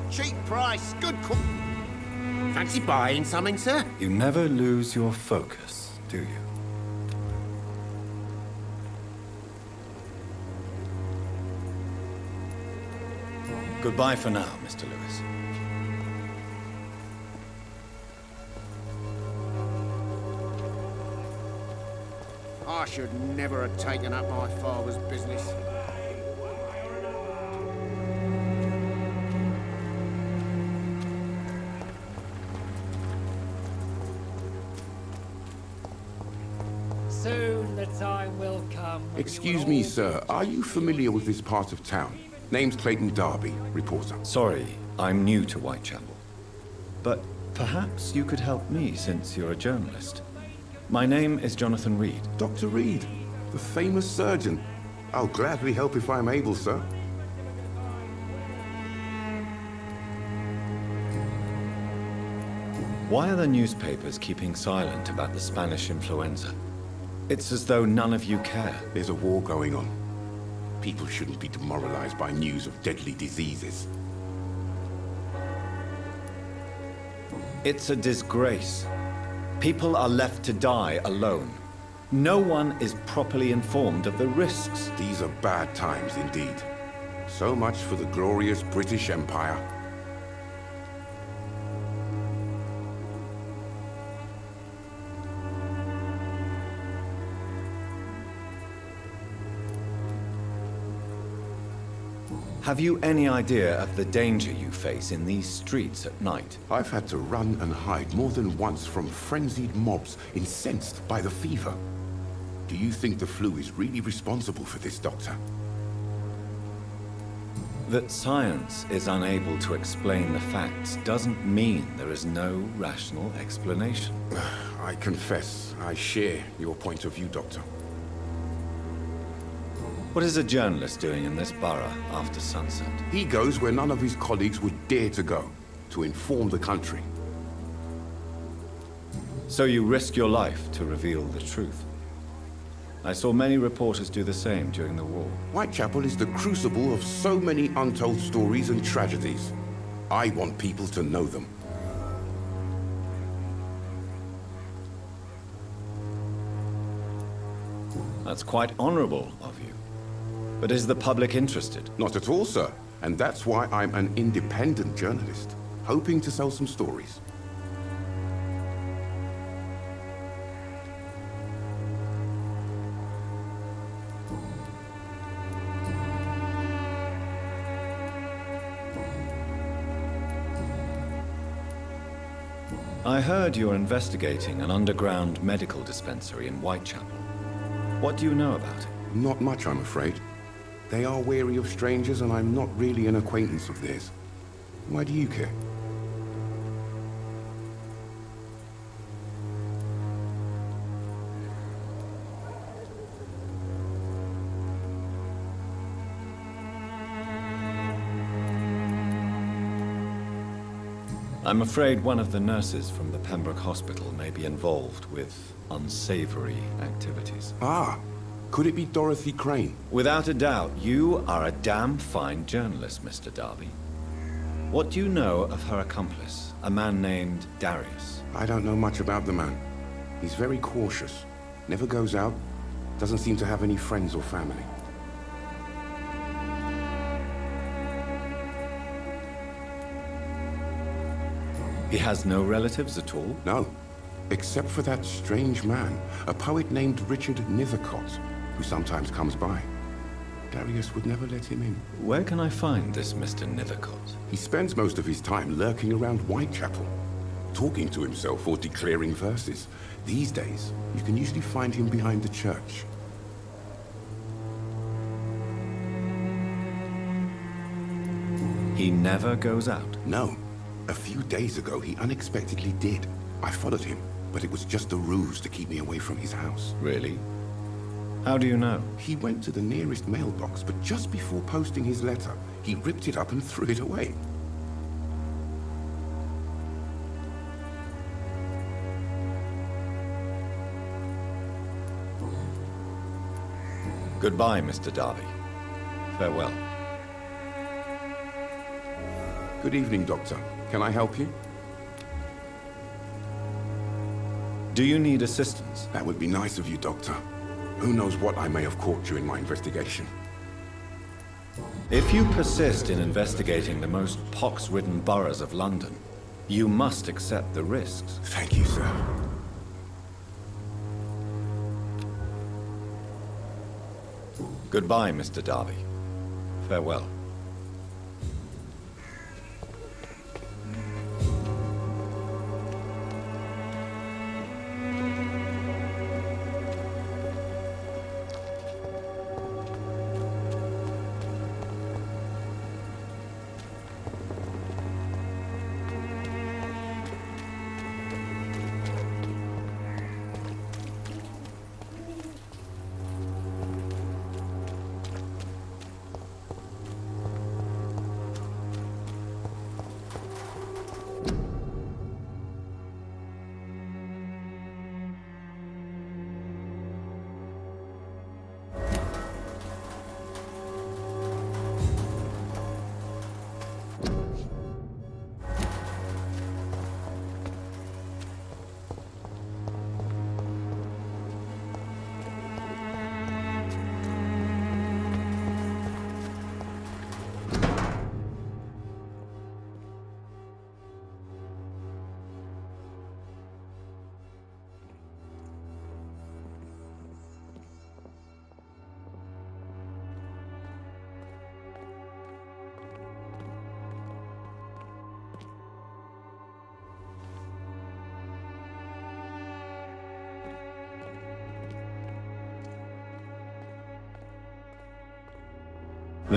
Cheap price, good Fancy buying something, sir? You never lose your focus, do you? Goodbye for now, Mr. Lewis. I should never have taken up my father's business. Soon the time will come. Excuse me, sir. Are you familiar with this part of town? Name's Clayton Darby, reporter. Sorry, I'm new to Whitechapel. But perhaps you could help me since you're a journalist. My name is Jonathan Reed. Dr. Reed, the famous surgeon. I'll gladly help if I'm able, sir. Why are the newspapers keeping silent about the Spanish influenza? It's as though none of you care. There's a war going on. People shouldn't be demoralized by news of deadly diseases. It's a disgrace. People are left to die alone. No one is properly informed of the risks. These are bad times indeed. So much for the glorious British Empire. Have you any idea of the danger you face in these streets at night? I've had to run and hide more than once from frenzied mobs incensed by the fever. Do you think the flu is really responsible for this, Doctor? That science is unable to explain the facts doesn't mean there is no rational explanation. I confess, I share your point of view, Doctor. What is a journalist doing in this borough after sunset? He goes where none of his colleagues would dare to go, to inform the country. So you risk your life to reveal the truth. I saw many reporters do the same during the war. Whitechapel is the crucible of so many untold stories and tragedies. I want people to know them. That's quite honorable of you. But is the public interested? Not at all, sir. And that's why I'm an independent journalist, hoping to sell some stories. I heard you're investigating an underground medical dispensary in Whitechapel. What do you know about it? Not much, I'm afraid. They are wary of strangers, and I'm not really an acquaintance of theirs. Why do you care? I'm afraid one of the nurses from the Pembroke Hospital may be involved with unsavory activities. Ah, could it be Dorothy Crane? Without a doubt, you are a damn fine journalist, Mr. Darby. What do you know of her accomplice, a man named Darius? I don't know much about the man. He's very cautious, never goes out, doesn't seem to have any friends or family. He has no relatives at all? No, except for that strange man, a poet named Richard Nethercott, who sometimes comes by. Darius would never let him in. Where can I find this Mr. Nethercott? He spends most of his time lurking around Whitechapel, talking to himself or declaring verses. These days, you can usually find him behind the church. He never goes out? No. A few days ago, he unexpectedly did. I followed him, but it was just a ruse to keep me away from his house. Really? How do you know? He went to the nearest mailbox, but just before posting his letter, he ripped it up and threw it away. Goodbye, Mr. Darby. Farewell. Good evening, Doctor. Can I help you? Do you need assistance? That would be nice of you, Doctor. Who knows what I may have caught during my investigation. If you persist in investigating the most pox-ridden boroughs of London, you must accept the risks. Thank you, sir. Goodbye, Mr. Darby. Farewell.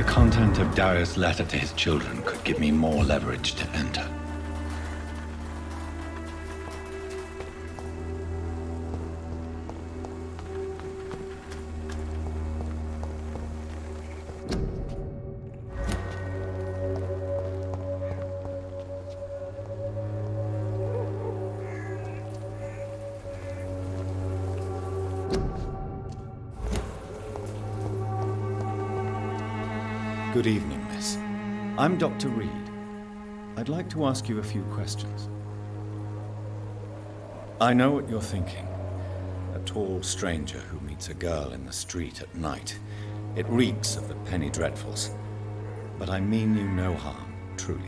The content of Darius' letter to his children could give me more leverage to enter. Good evening, miss. I'm Dr. Reed. I'd like to ask you a few questions. I know what you're thinking. A tall stranger who meets a girl in the street at night. It reeks of the penny dreadfuls. But I mean you no harm, truly.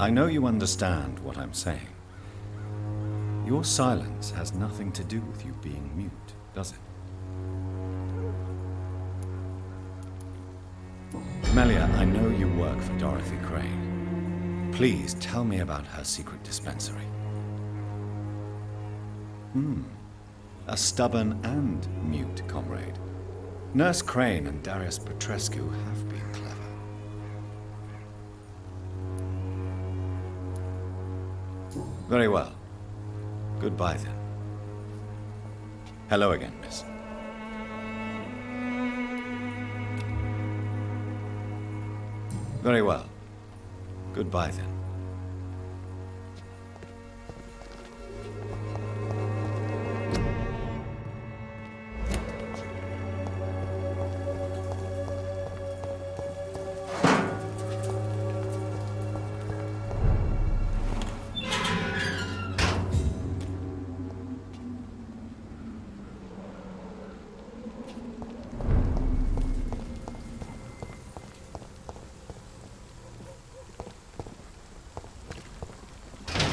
I know you understand what I'm saying. Your silence has nothing to do with you being mute, does it? Melia, I know you work for Dorothy Crane. Please tell me about her secret dispensary. A stubborn and mute comrade. Nurse Crane and Darius Petrescu have been clever. Very well. Goodbye, then. Hello again, miss. Very well. Goodbye, then.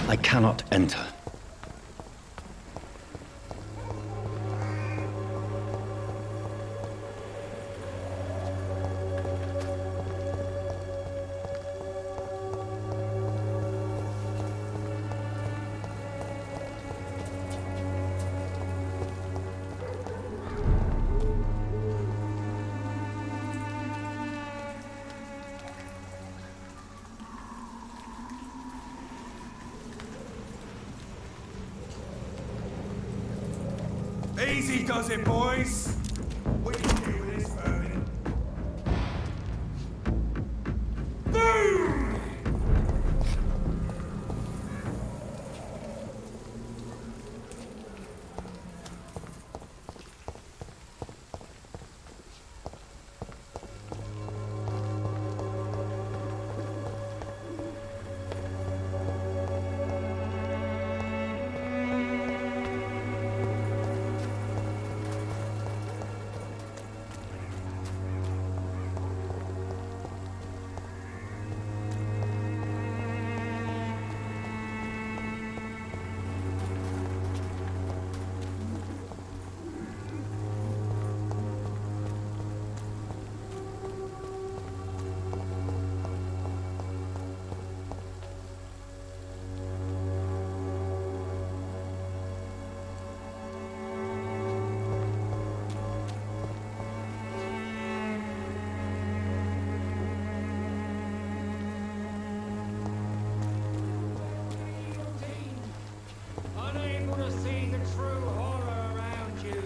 I cannot enter. Easy does it, boys. What do you do with this vermin? Boom! Unable to see the true horror around you.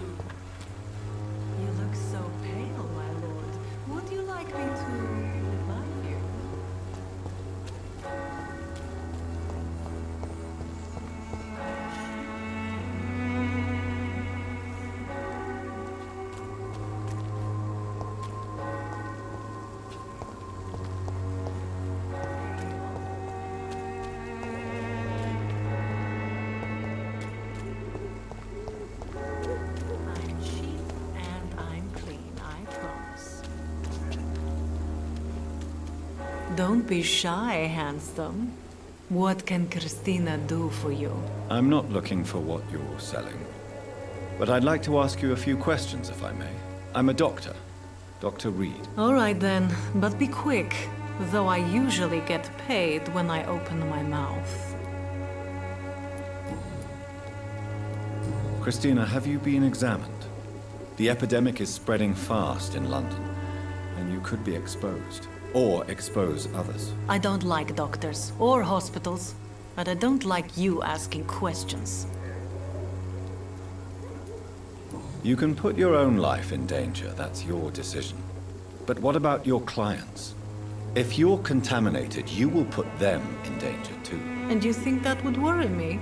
You look so pale, my lord. Would you like me to revive you? I'm cheap and I'm clean, I promise. Don't be shy, handsome. What can Christina do for you? I'm not looking for what you're selling. But I'd like to ask you a few questions, if I may. I'm a doctor. Dr. Reed. All right then, but be quick, though I usually get paid when I open my mouth. Christina, have you been examined? The epidemic is spreading fast in London, and you could be exposed, or expose others. I don't like doctors or hospitals, but I don't like you asking questions. You can put your own life in danger, that's your decision. But what about your clients? If you're contaminated, you will put them in danger too. And you think that would worry me?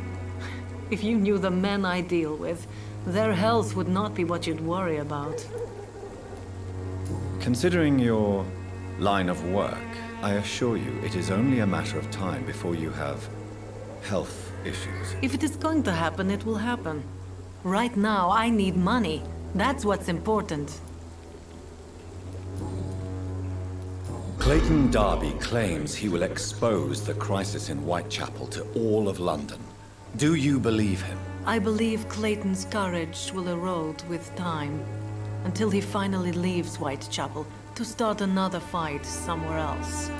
If you knew the men I deal with, their health would not be what you'd worry about. Considering your line of work, I assure you it is only a matter of time before you have health issues. If it is going to happen, it will happen. Right now, I need money. That's what's important. Clayton Darby claims he will expose the crisis in Whitechapel to all of London. Do you believe him? I believe Clayton's courage will erode with time, until he finally leaves Whitechapel to start another fight somewhere else.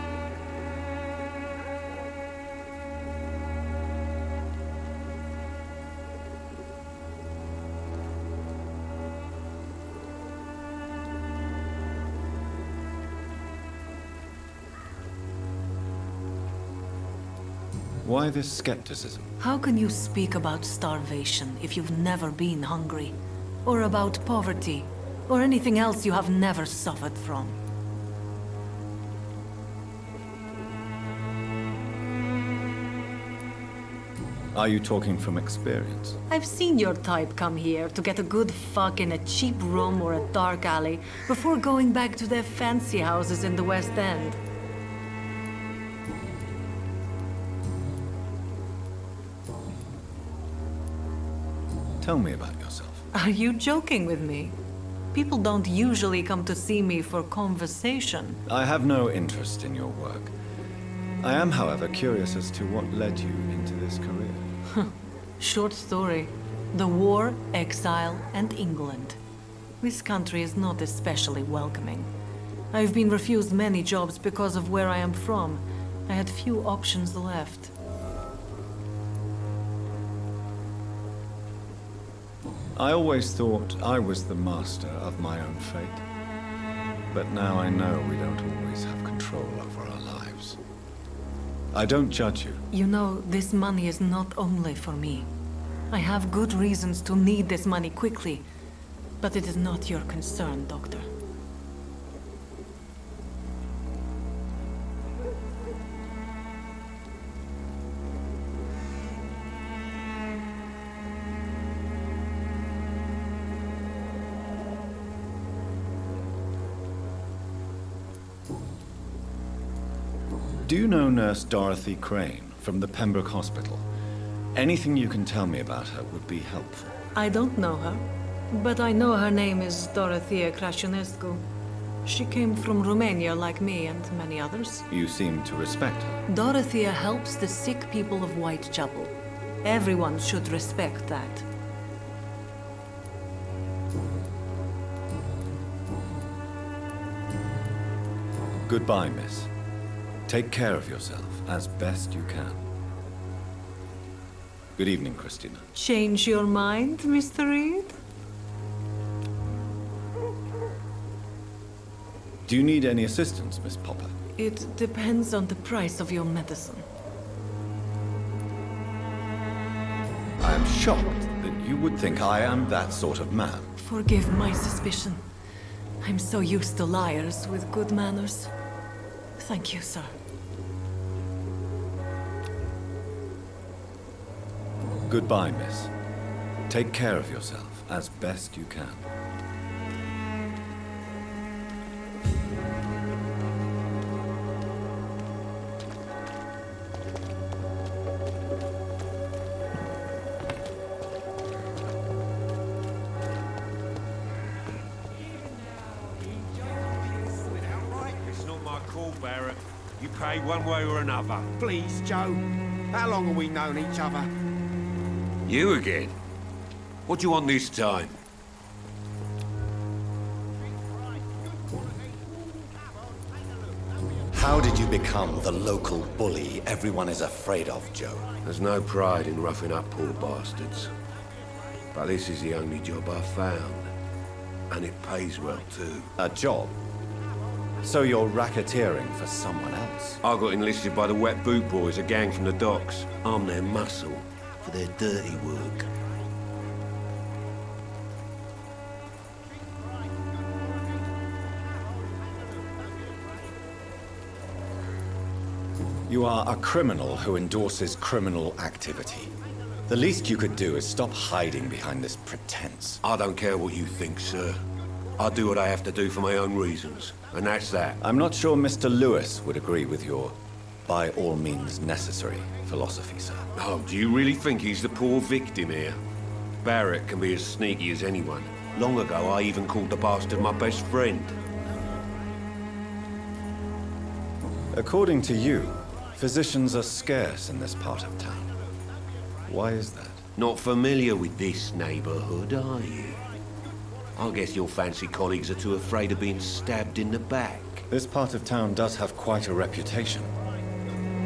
Why this skepticism? How can you speak about starvation if you've never been hungry? Or about poverty? Or anything else you have never suffered from? Are you talking from experience? I've seen your type come here to get a good fuck in a cheap room or a dark alley before going back to their fancy houses in the West End. Tell me about yourself. Are you joking with me? People don't usually come to see me for conversation. I have no interest in your work. I am, however, curious as to what led you into this career. Short story. The war, exile, and England. This country is not especially welcoming. I've been refused many jobs because of where I am from. I had few options left. I always thought I was the master of my own fate. But now I know we don't always have control over our lives. I don't judge you. You know, this money is not only for me. I have good reasons to need this money quickly, but it is not your concern, Doctor. Do you know Nurse Dorothy Crane from the Pembroke Hospital? Anything you can tell me about her would be helpful. I don't know her, but I know her name is Dorothea Crăciunescu. She came from Romania like me and many others. You seem to respect her. Dorothea helps the sick people of Whitechapel. Everyone should respect that. Goodbye, miss. Take care of yourself as best you can. Good evening, Christina. Change your mind, Mr. Reed? Do you need any assistance, Miss Popper? It depends on the price of your medicine. I am shocked that you would think I am that sort of man. Forgive my suspicion. I'm so used to liars with good manners. Thank you, sir. Goodbye, miss. Take care of yourself as best you can. It's not my call, Barrett. You pay one way or another. Please, Joe. How long have we known each other? You again? What do you want this time? How did you become the local bully everyone is afraid of, Joe? There's no pride in roughing up poor bastards. But this is the only job I've found. And it pays well, too. A job? So you're racketeering for someone else? I got enlisted by the Wet Boot Boys, a gang from the docks. I'm their muscle for their dirty work. You are a criminal who endorses criminal activity. The least you could do is stop hiding behind this pretense. I don't care what you think, sir. I do what I have to do for my own reasons, and that's that. I'm not sure Mr. Lewis would agree with your by all means necessary philosophy, sir. Oh, do you really think he's the poor victim here? Barrett can be as sneaky as anyone. Long ago, I even called the bastard my best friend. According to you, physicians are scarce in this part of town. Why is that? Not familiar with this neighborhood, are you? I guess your fancy colleagues are too afraid of being stabbed in the back. This part of town does have quite a reputation.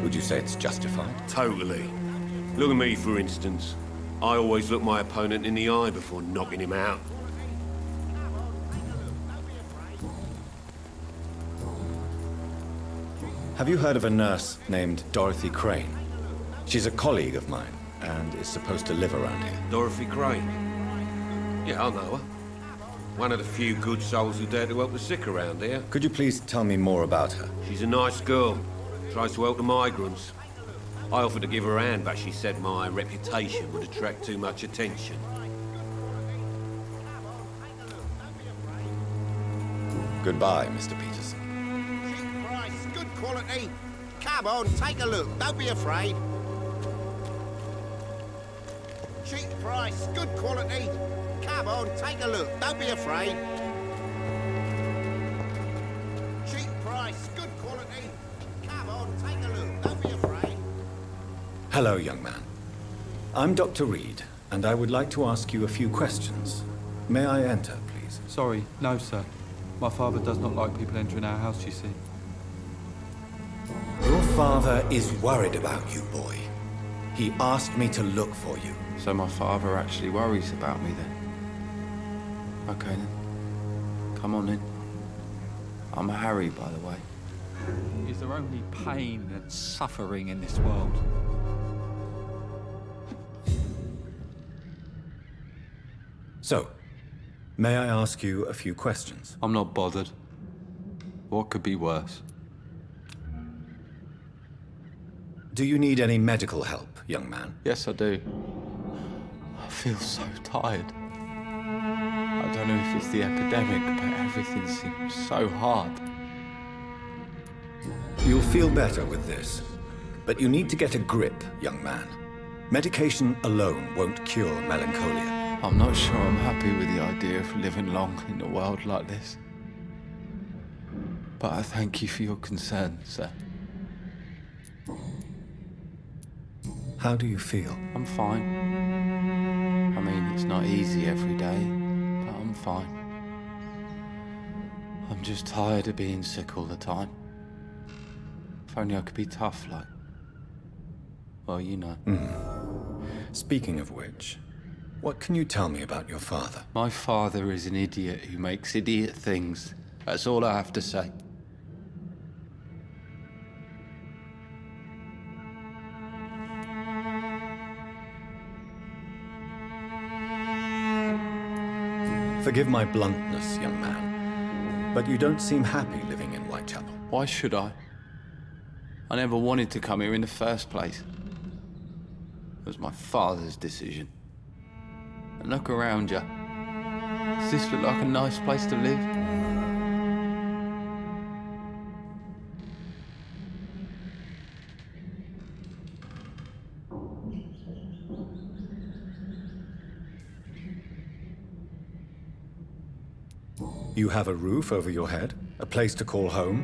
Would you say it's justified? Totally. Look at me, for instance. I always look my opponent in the eye before knocking him out. Have you heard of a nurse named Dorothy Crane? She's a colleague of mine, and is supposed to live around here. Dorothy Crane? Yeah, I know her. One of the few good souls who dare to help the sick around here. Could you please tell me more about her? She's a nice girl. Tries to help the migrants. I offered to give her a hand, but she said my reputation would attract too much attention. Goodbye, Mr. Peterson. Cheap price, good quality. Come on, take a look. Don't be afraid. Cheap price, good quality. Come on, take a look. Don't be afraid. Cheap price, good quality. Come on, take a look. Don't be afraid. Hello, young man. I'm Dr. Reed, and I would like to ask you a few questions. May I enter, please? Sorry, no, sir. My father does not like people entering our house, you see. Your father is worried about you, boy. He asked me to look for you. So my father actually worries about me then? Okay then. Come on in. I'm Harry, by the way. Is there only pain and suffering in this world? So, may I ask you a few questions? I'm not bothered. What could be worse? Do you need any medical help, young man? Yes, I do. I feel so tired. I don't know if it's the epidemic, but everything seems so hard. You'll feel better with this. But you need to get a grip, young man. Medication alone won't cure melancholia. I'm not sure I'm happy with the idea of living long in a world like this. But I thank you for your concern, sir. How do you feel? I'm fine. I mean, it's not easy every day, but I'm fine. I'm just tired of being sick all the time. If only I could be tough, like... well, you know. Speaking of which, what can you tell me about your father? My father is an idiot who makes idiot things. That's all I have to say. Forgive my bluntness, young man, but you don't seem happy living in Whitechapel. Why should I? I never wanted to come here in the first place. It was my father's decision. And look around you. Does this look like a nice place to live? You have a roof over your head, a place to call home.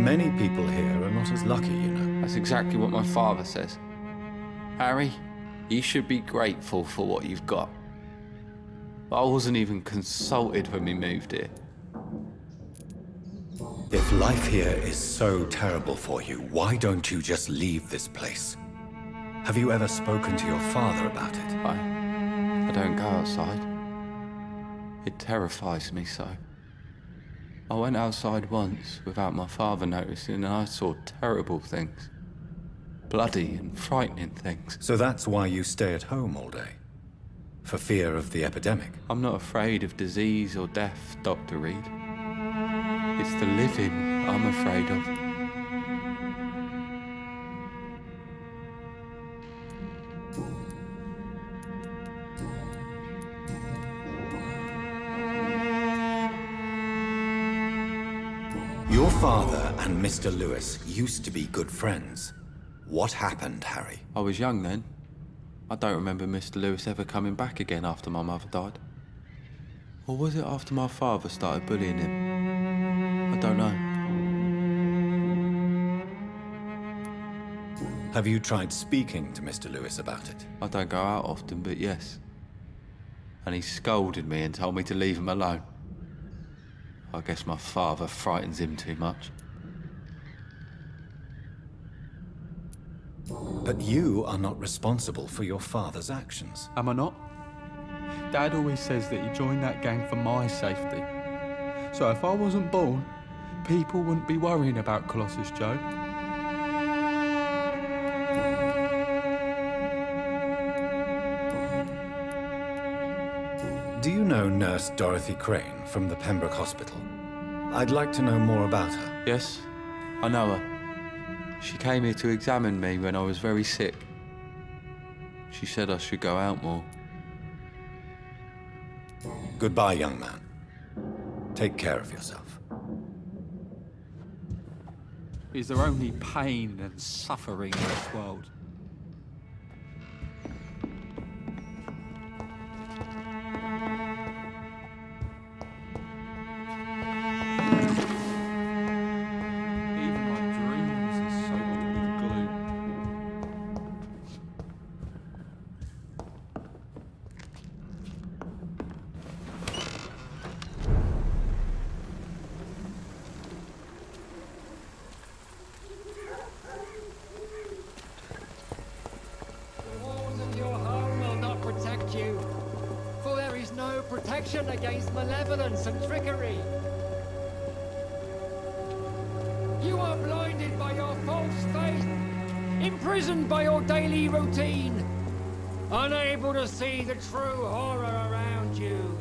Many people here are not as lucky, you know. That's exactly what my father says. Harry, you should be grateful for what you've got. I wasn't even consulted when we moved here. If life here is so terrible for you, why don't you just leave this place? Have you ever spoken to your father about it? I don't go outside. It terrifies me so. I went outside once without my father noticing and I saw terrible things. Bloody and frightening things. So that's why you stay at home all day? For fear of the epidemic? I'm not afraid of disease or death, Dr. Reed. It's the living I'm afraid of. Your father and Mr. Lewis used to be good friends. What happened, Harry? I was young then. I don't remember Mr. Lewis ever coming back again after my mother died. Or was it after my father started bullying him? I don't know. Have you tried speaking to Mr. Lewis about it? I don't go out often, but yes. And he scolded me and told me to leave him alone. I guess my father frightens him too much. But you are not responsible for your father's actions. Am I not? Dad always says that he joined that gang for my safety. So if I wasn't born, people wouldn't be worrying about Colossus Joe. Do you know Nurse Dorothy Crane from the Pembroke Hospital? I'd like to know more about her. Yes, I know her. She came here to examine me when I was very sick. She said I should go out more. Goodbye, young man. Take care of yourself. Is there only pain and suffering in this world? Against malevolence and trickery. You are blinded by your false faith, imprisoned by your daily routine, unable to see the true horror around you.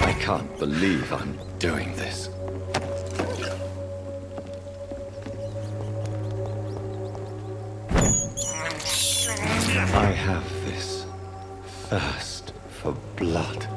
I can't believe I'm doing this. I have this thirst for blood.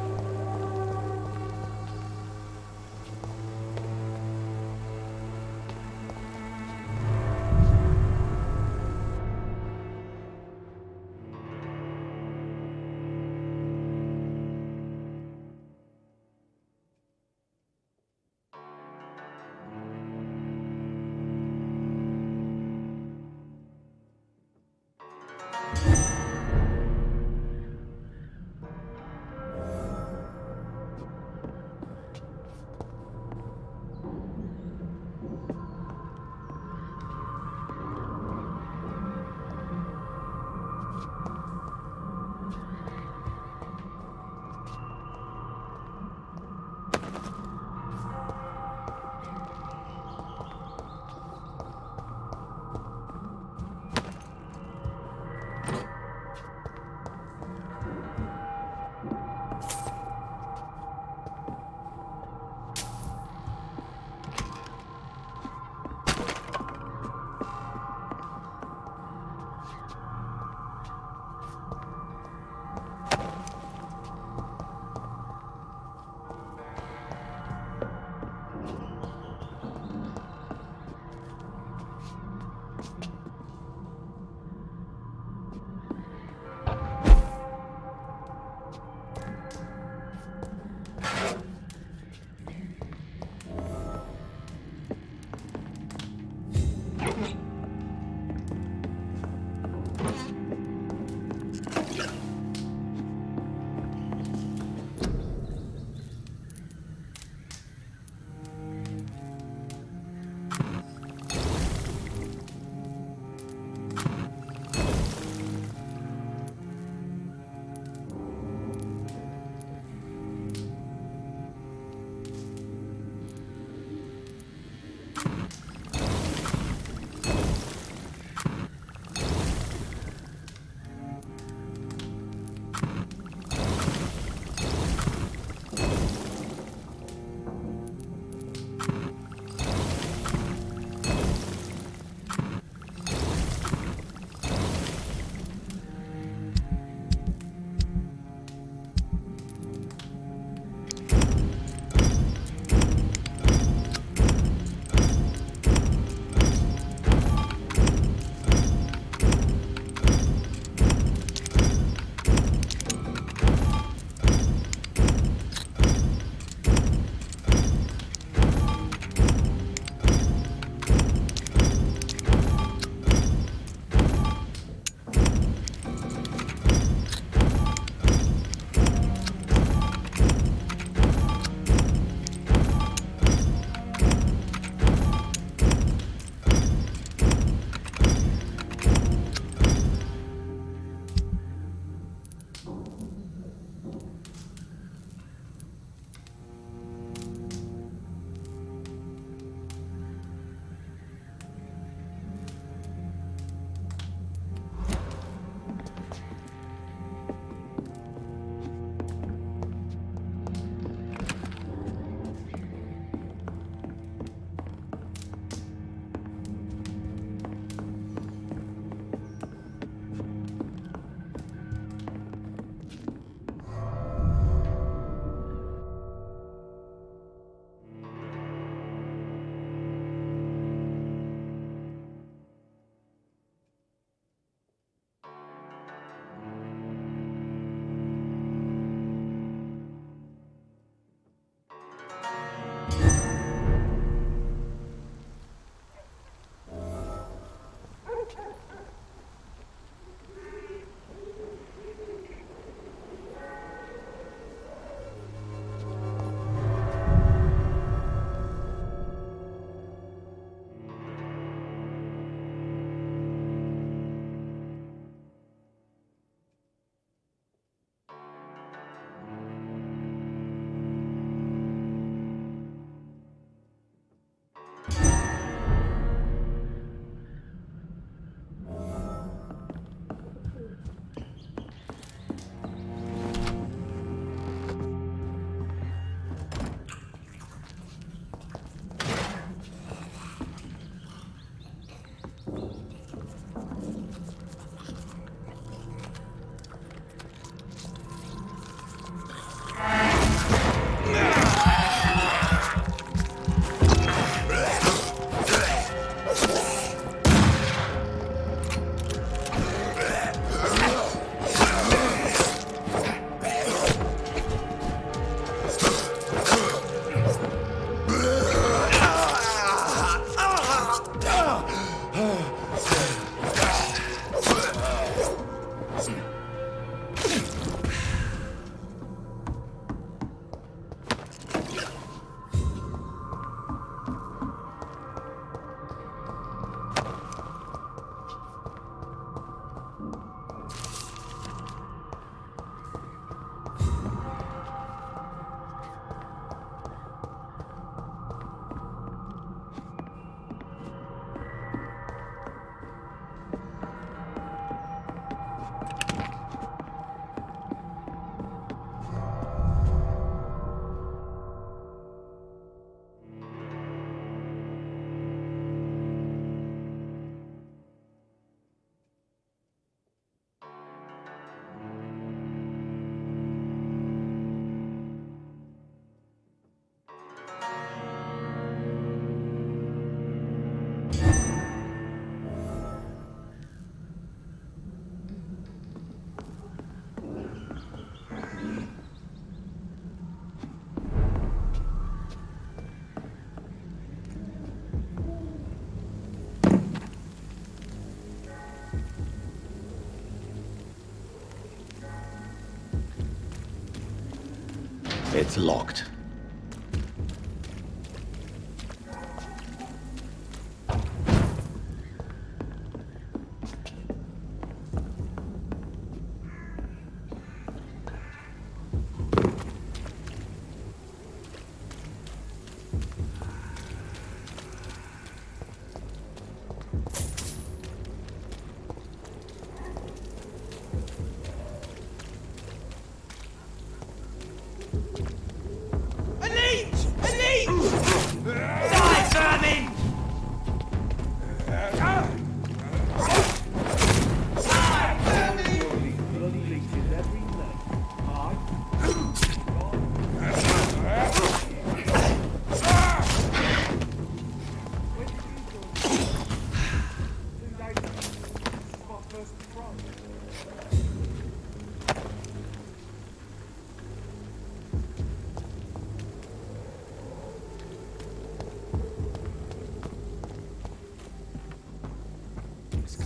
It's locked.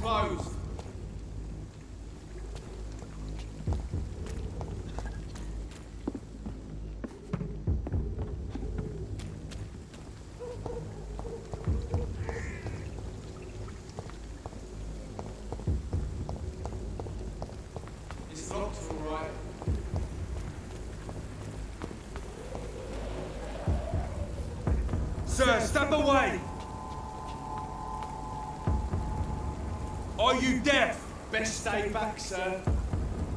Closed. It's locked, all right. Sir, step away! Are you deaf? Best stay back, sir.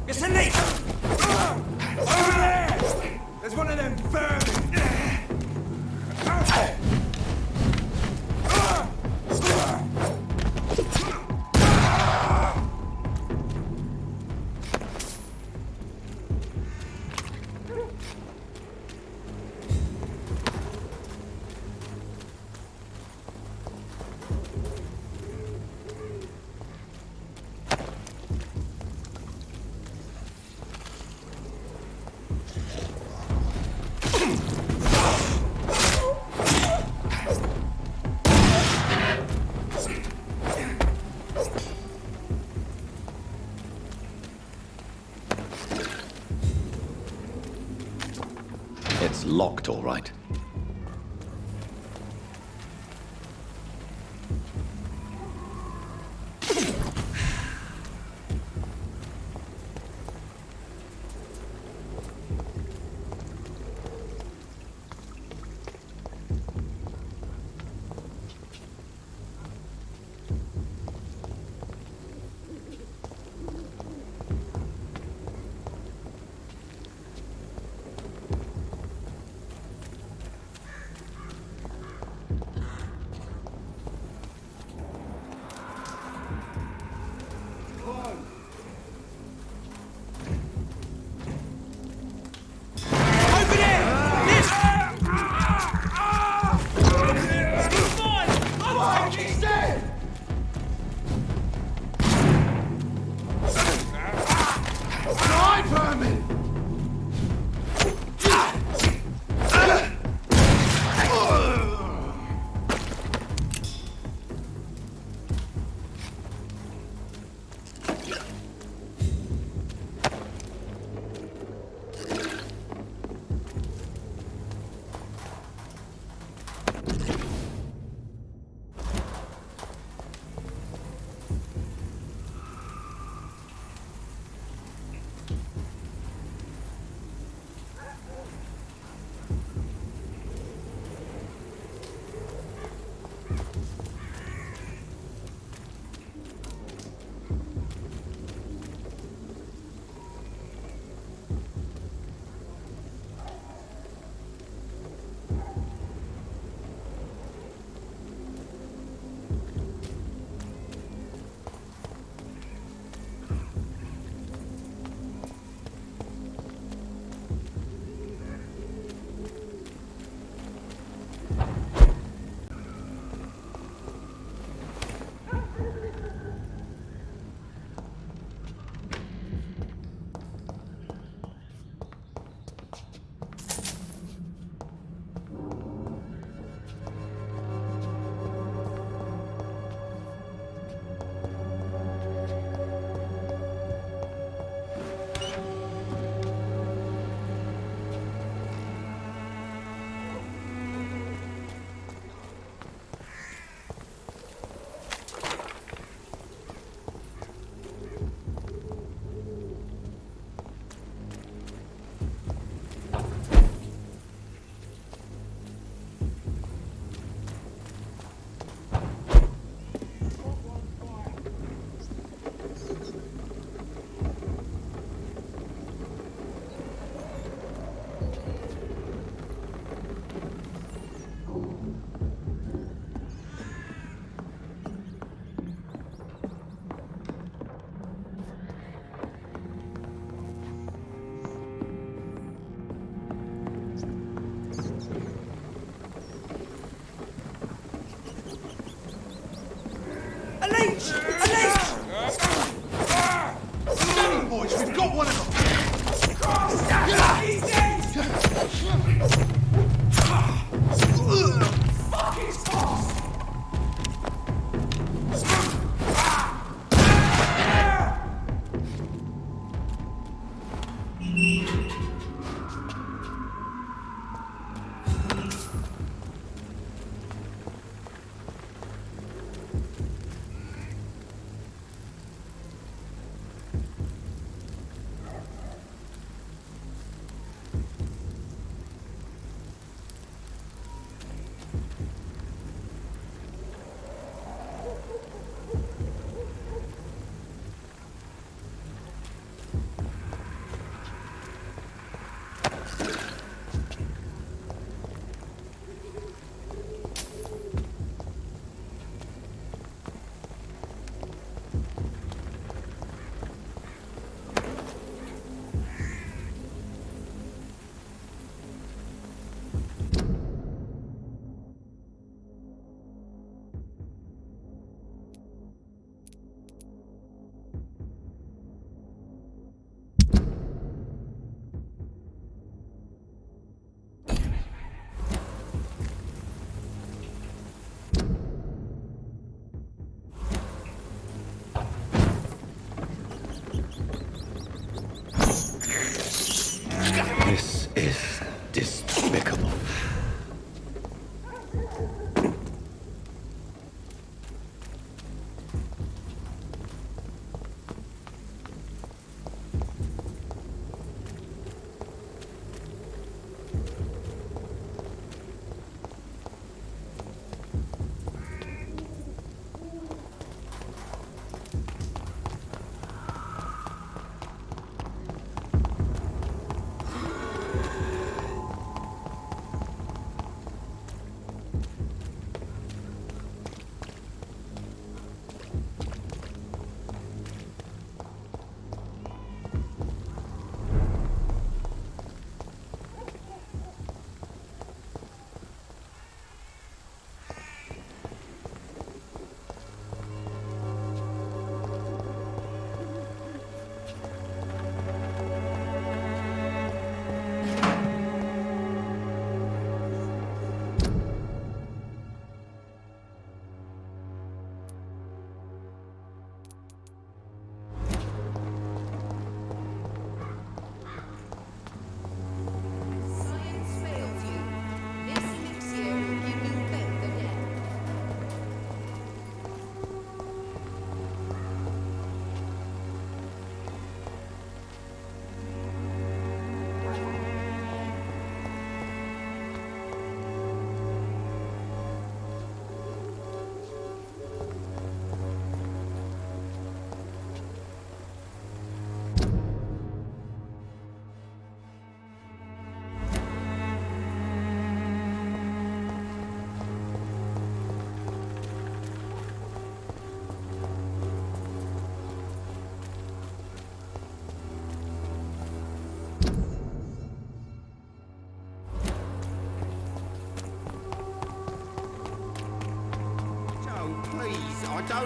It's a leak! Over there! There's one of them vermin! It's locked, all right.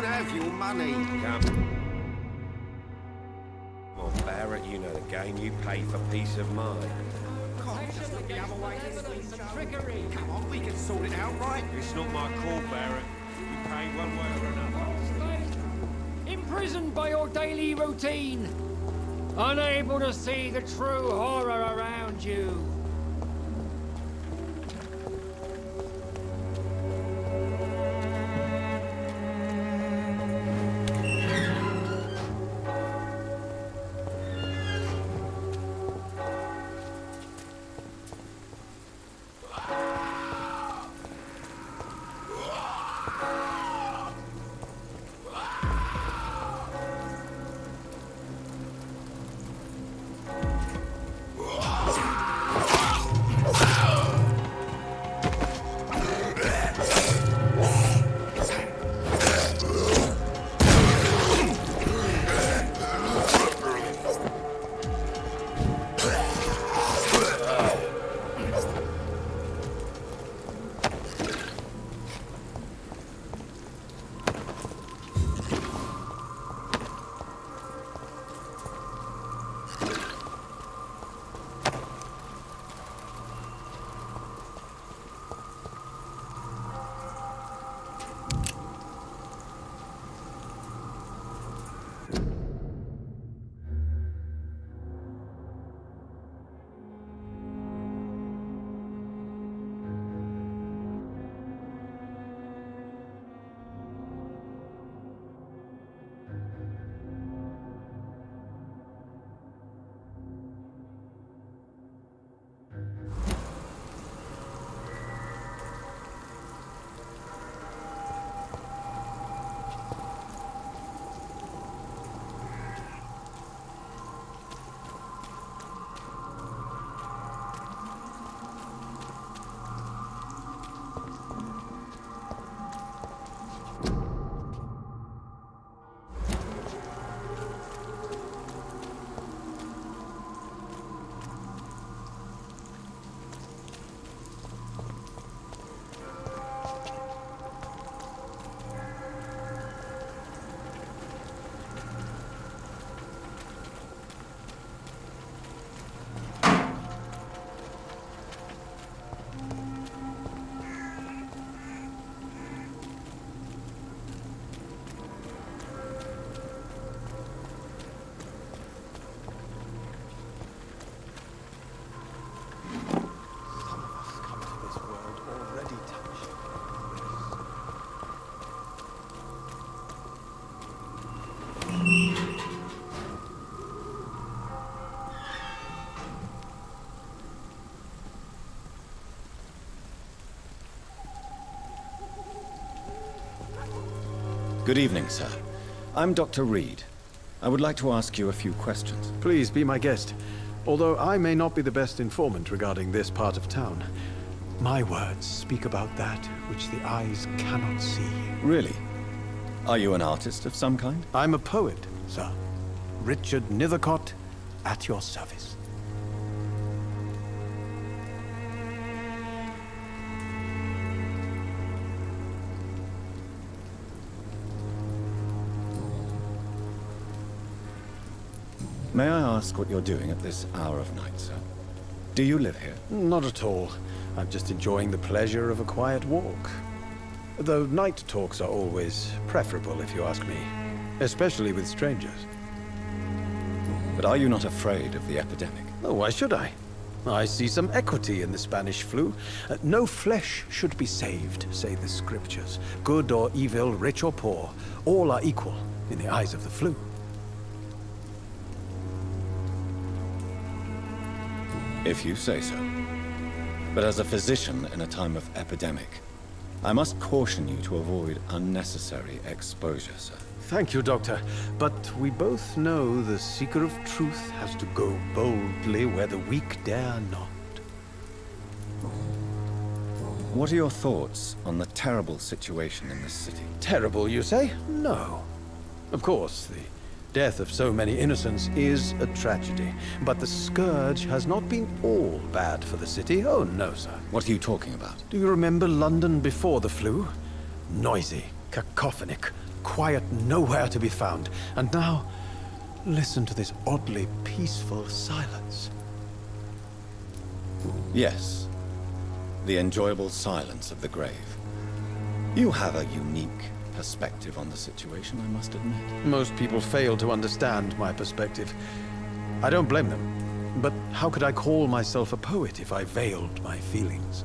don't have your money. Come on, Barrett, you know the game. You pay for peace of mind. Can't just look the other way. Trickery. Come on, we can sort it out, right? It's not my call, Barrett. We pay one way or another. Imprisoned by your daily routine. Unable to see the true horror around you. Good evening, sir. I'm Dr. Reed. I would like to ask you a few questions. Please be my guest. Although I may not be the best informant regarding this part of town, my words speak about that which the eyes cannot see. Really? Are you an artist of some kind? I'm a poet, sir. Richard Nethercott, at your service. May I ask what you're doing at this hour of night, sir? Do you live here? Not at all. I'm just enjoying the pleasure of a quiet walk. Though night talks are always preferable, if you ask me. Especially with strangers. But are you not afraid of the epidemic? Oh, why should I? I see some equity in the Spanish flu. No flesh should be saved, say the scriptures. Good or evil, rich or poor, all are equal in the eyes of the flu. If you say so. But as a physician in a time of epidemic, I must caution you to avoid unnecessary exposure, sir. Thank you, Doctor. But we both know the seeker of truth has to go boldly where the weak dare not. What are your thoughts on the terrible situation in this city? Terrible, you say? No. Of course, the death of so many innocents is a tragedy. But the scourge has not been all bad for the city. Oh, no, sir. What are you talking about? Do you remember London before the flu? Noisy, cacophonic, quiet nowhere to be found. And now, listen to this oddly peaceful silence. Yes. The enjoyable silence of the grave. You have a unique perspective on the situation, I must admit. Most people fail to understand my perspective. I don't blame them. But how could I call myself a poet if I veiled my feelings?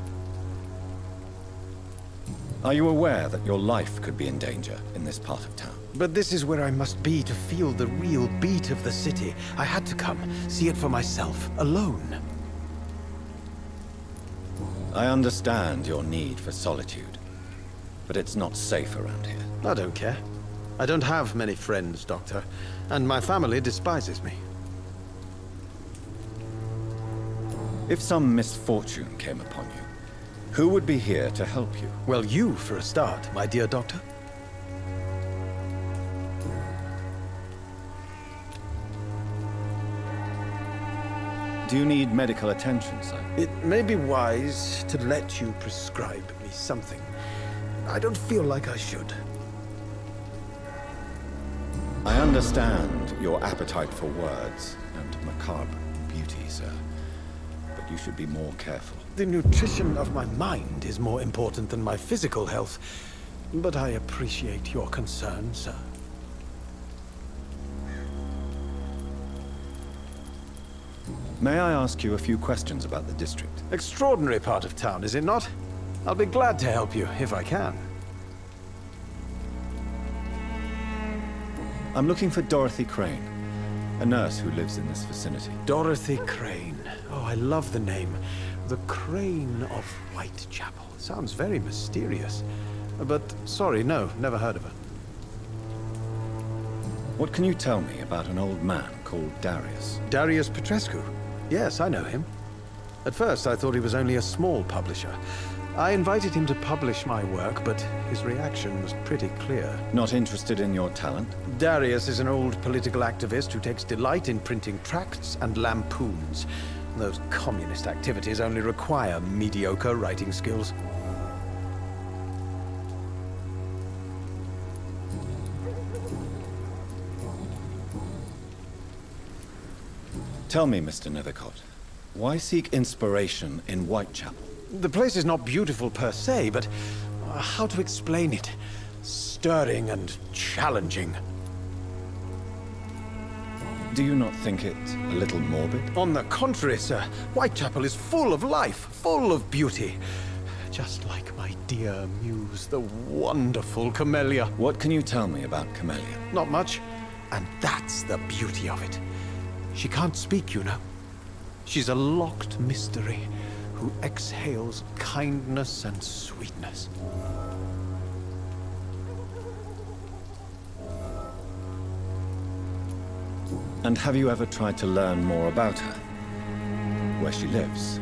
Are you aware that your life could be in danger in this part of town? But this is where I must be to feel the real beat of the city. I had to come, see it for myself, alone. I understand your need for solitude, but it's not safe around here. I don't care. I don't have many friends, Doctor, and my family despises me. If some misfortune came upon you, who would be here to help you? Well, you, for a start, my dear Doctor. Do you need medical attention, sir? It may be wise to let you prescribe me something. I don't feel like I should. I understand your appetite for words and macabre beauty, sir. But you should be more careful. The nutrition of my mind is more important than my physical health. But I appreciate your concern, sir. May I ask you a few questions about the district? Extraordinary part of town, is it not? I'll be glad to help you, if I can. I'm looking for Dorothy Crane, a nurse who lives in this vicinity. Dorothy Crane. Oh, I love the name. The Crane of Whitechapel. Sounds very mysterious. But, sorry, no, never heard of her. What can you tell me about an old man called Darius? Darius Petrescu? Yes, I know him. At first, I thought he was only a small publisher. I invited him to publish my work, but his reaction was pretty clear. Not interested in your talent? Darius is an old political activist who takes delight in printing tracts and lampoons. Those communist activities only require mediocre writing skills. Tell me, Mr. Nethercott, why seek inspiration in Whitechapel? The place is not beautiful per se, but how to explain it? Stirring and challenging. Do you not think it a little morbid? On the contrary, sir. Whitechapel is full of life, full of beauty. Just like my dear muse, the wonderful Camellia. What can you tell me about Camellia? Not much, and that's the beauty of it. She can't speak, you know. She's a locked mystery who exhales kindness and sweetness. And have you ever tried to learn more about her? Where she lives,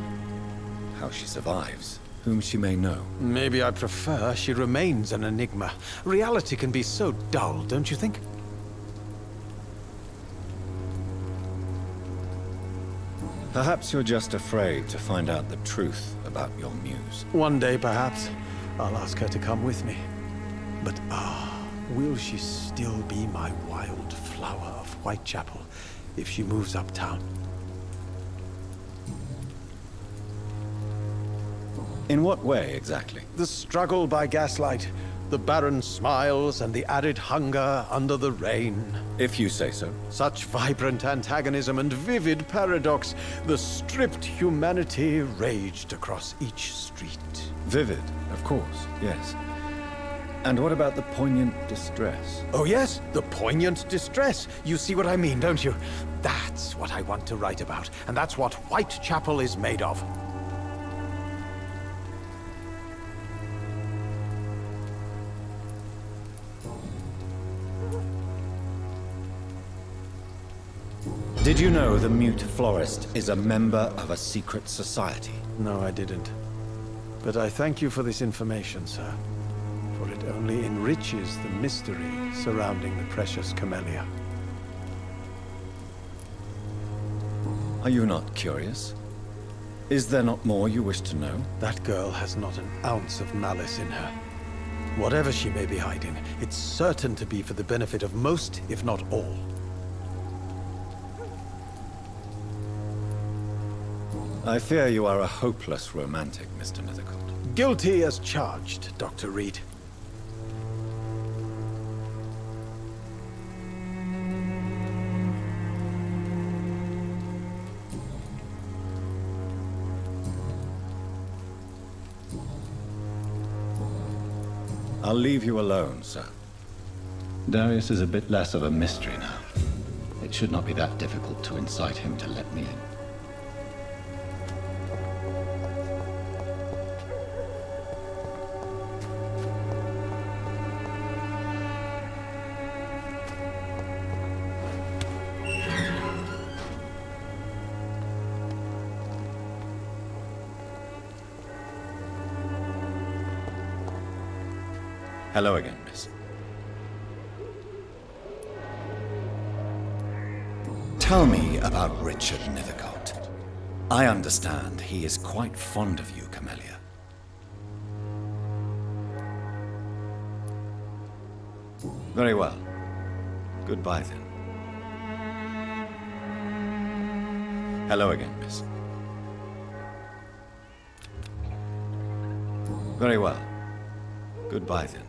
how she survives, whom she may know? Maybe I prefer she remains an enigma. Reality can be so dull, don't you think? Perhaps you're just afraid to find out the truth about your muse. One day, perhaps, I'll ask her to come with me. But will she still be my wild flower of Whitechapel if she moves uptown? In what way, exactly? The struggle by gaslight, the barren smiles and the added hunger under the rain. If you say so. Such vibrant antagonism and vivid paradox. The stripped humanity raged across each street. Vivid, of course, yes. And what about the poignant distress? Oh yes, the poignant distress. You see what I mean, don't you? That's what I want to write about, and that's what Whitechapel is made of. Did you know the mute florist is a member of a secret society? No, I didn't. But I thank you for this information, sir. For it only enriches the mystery surrounding the precious Camellia. Are you not curious? Is there not more you wish to know? That girl has not an ounce of malice in her. Whatever she may be hiding, it's certain to be for the benefit of most, if not all. I fear you are a hopeless romantic, Mr. Nethercott. Guilty as charged, Dr. Reed. I'll leave you alone, sir. Darius is a bit less of a mystery now. It should not be that difficult to incite him to let me in. Hello again, miss. Tell me about Richard Nethercott. I understand he is quite fond of you, Camellia. Very well. Goodbye, then. Hello again, miss. Very well. Goodbye, then.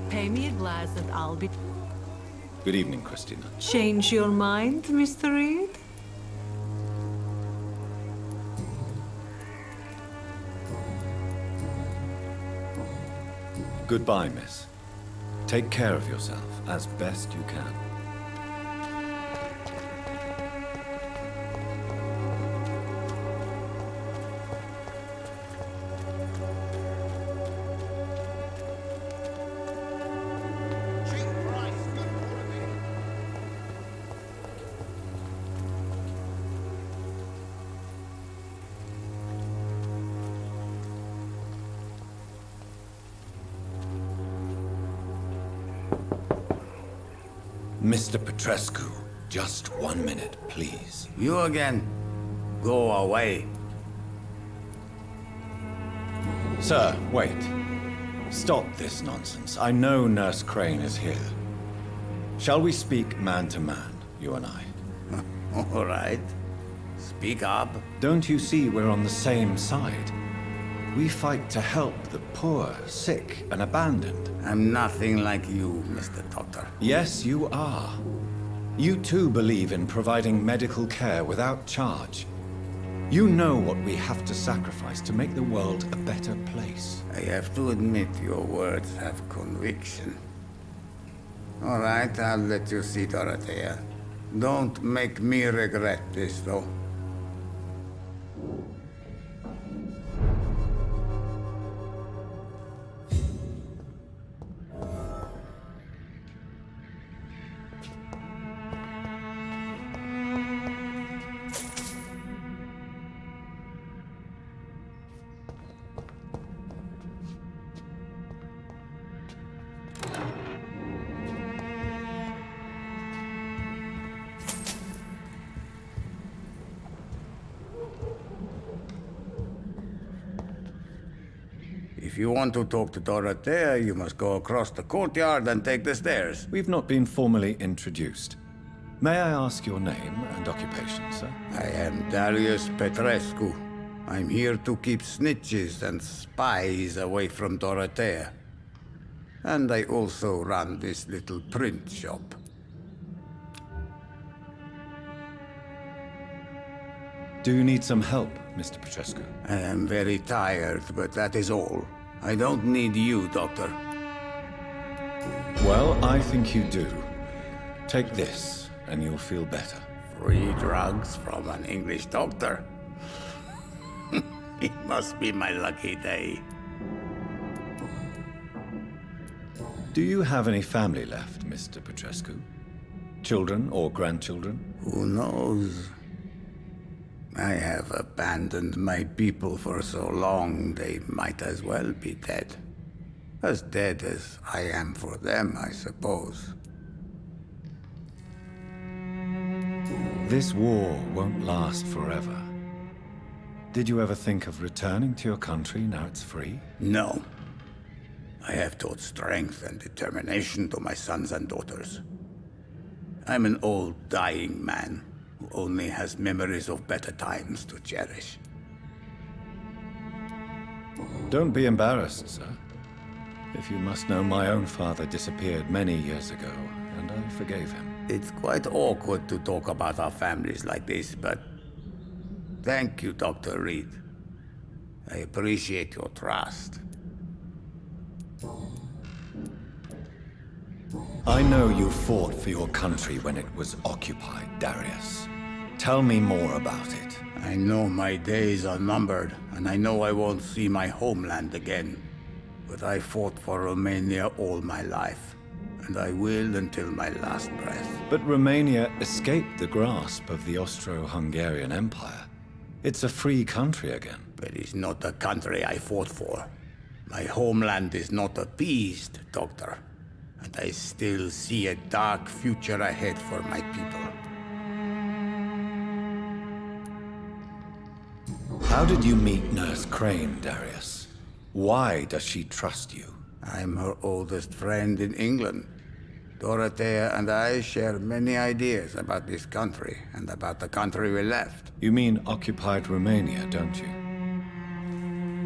Pay me a glass and I'll be... Good evening, Christina. Change your mind, Mr. Reed? Goodbye, miss. Take care of yourself as best you can. Mr. Petrescu, just 1 minute, please. You again? Go away. Sir, wait. Stop this nonsense. I know Nurse Crane is here. Shall we speak man to man, you and I? All right. Speak up. Don't you see we're on the same side? We fight to help the poor, sick, and abandoned. I'm nothing like you, Mr. Doctor. Yes, you are. You too believe in providing medical care without charge. You know what we have to sacrifice to make the world a better place. I have to admit your words have conviction. All right, I'll let you see Dorothea. Don't make me regret this, though. If you want to talk to Dorothea, you must go across the courtyard and take the stairs. We've not been formally introduced. May I ask your name and occupation, sir? I am Darius Petrescu. I'm here to keep snitches and spies away from Dorothea. And I also run this little print shop. Do you need some help, Mr. Petrescu? I am very tired, but that is all. I don't need you, Doctor. Well, I think you do. Take this, and you'll feel better. Free drugs from an English doctor? It must be my lucky day. Do you have any family left, Mr. Petrescu? Children or grandchildren? Who knows? I have abandoned my people for so long, they might as well be dead. As dead as I am for them, I suppose. This war won't last forever. Did you ever think of returning to your country now it's free? No. I have taught strength and determination to my sons and daughters. I'm an old, dying man who only has memories of better times to cherish. Don't be embarrassed, sir. If you must know, my own father disappeared many years ago, and I forgave him. It's quite awkward to talk about our families like this, but thank you, Dr. Reed. I appreciate your trust. I know you fought for your country when it was occupied, Darius. Tell me more about it. I know my days are numbered, and I know I won't see my homeland again. But I fought for Romania all my life, and I will until my last breath. But Romania escaped the grasp of the Austro-Hungarian Empire. It's a free country again. But it's not the country I fought for. My homeland is not appeased, Doctor. And I still see a dark future ahead for my people. How did you meet Nurse Crane, Darius? Why does she trust you? I'm her oldest friend in England. Dorothea and I share many ideas about this country and about the country we left. You mean occupied Romania, don't you?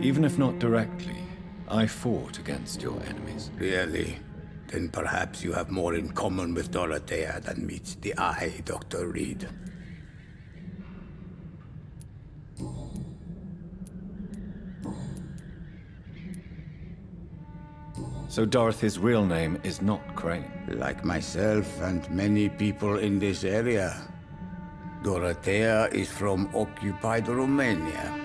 Even if not directly, I fought against your enemies. Really? Then perhaps you have more in common with Dorothea than meets the eye, Dr. Reed. So Dorothy's real name is not Crane? Like myself and many people in this area. Dorothea is from occupied Romania.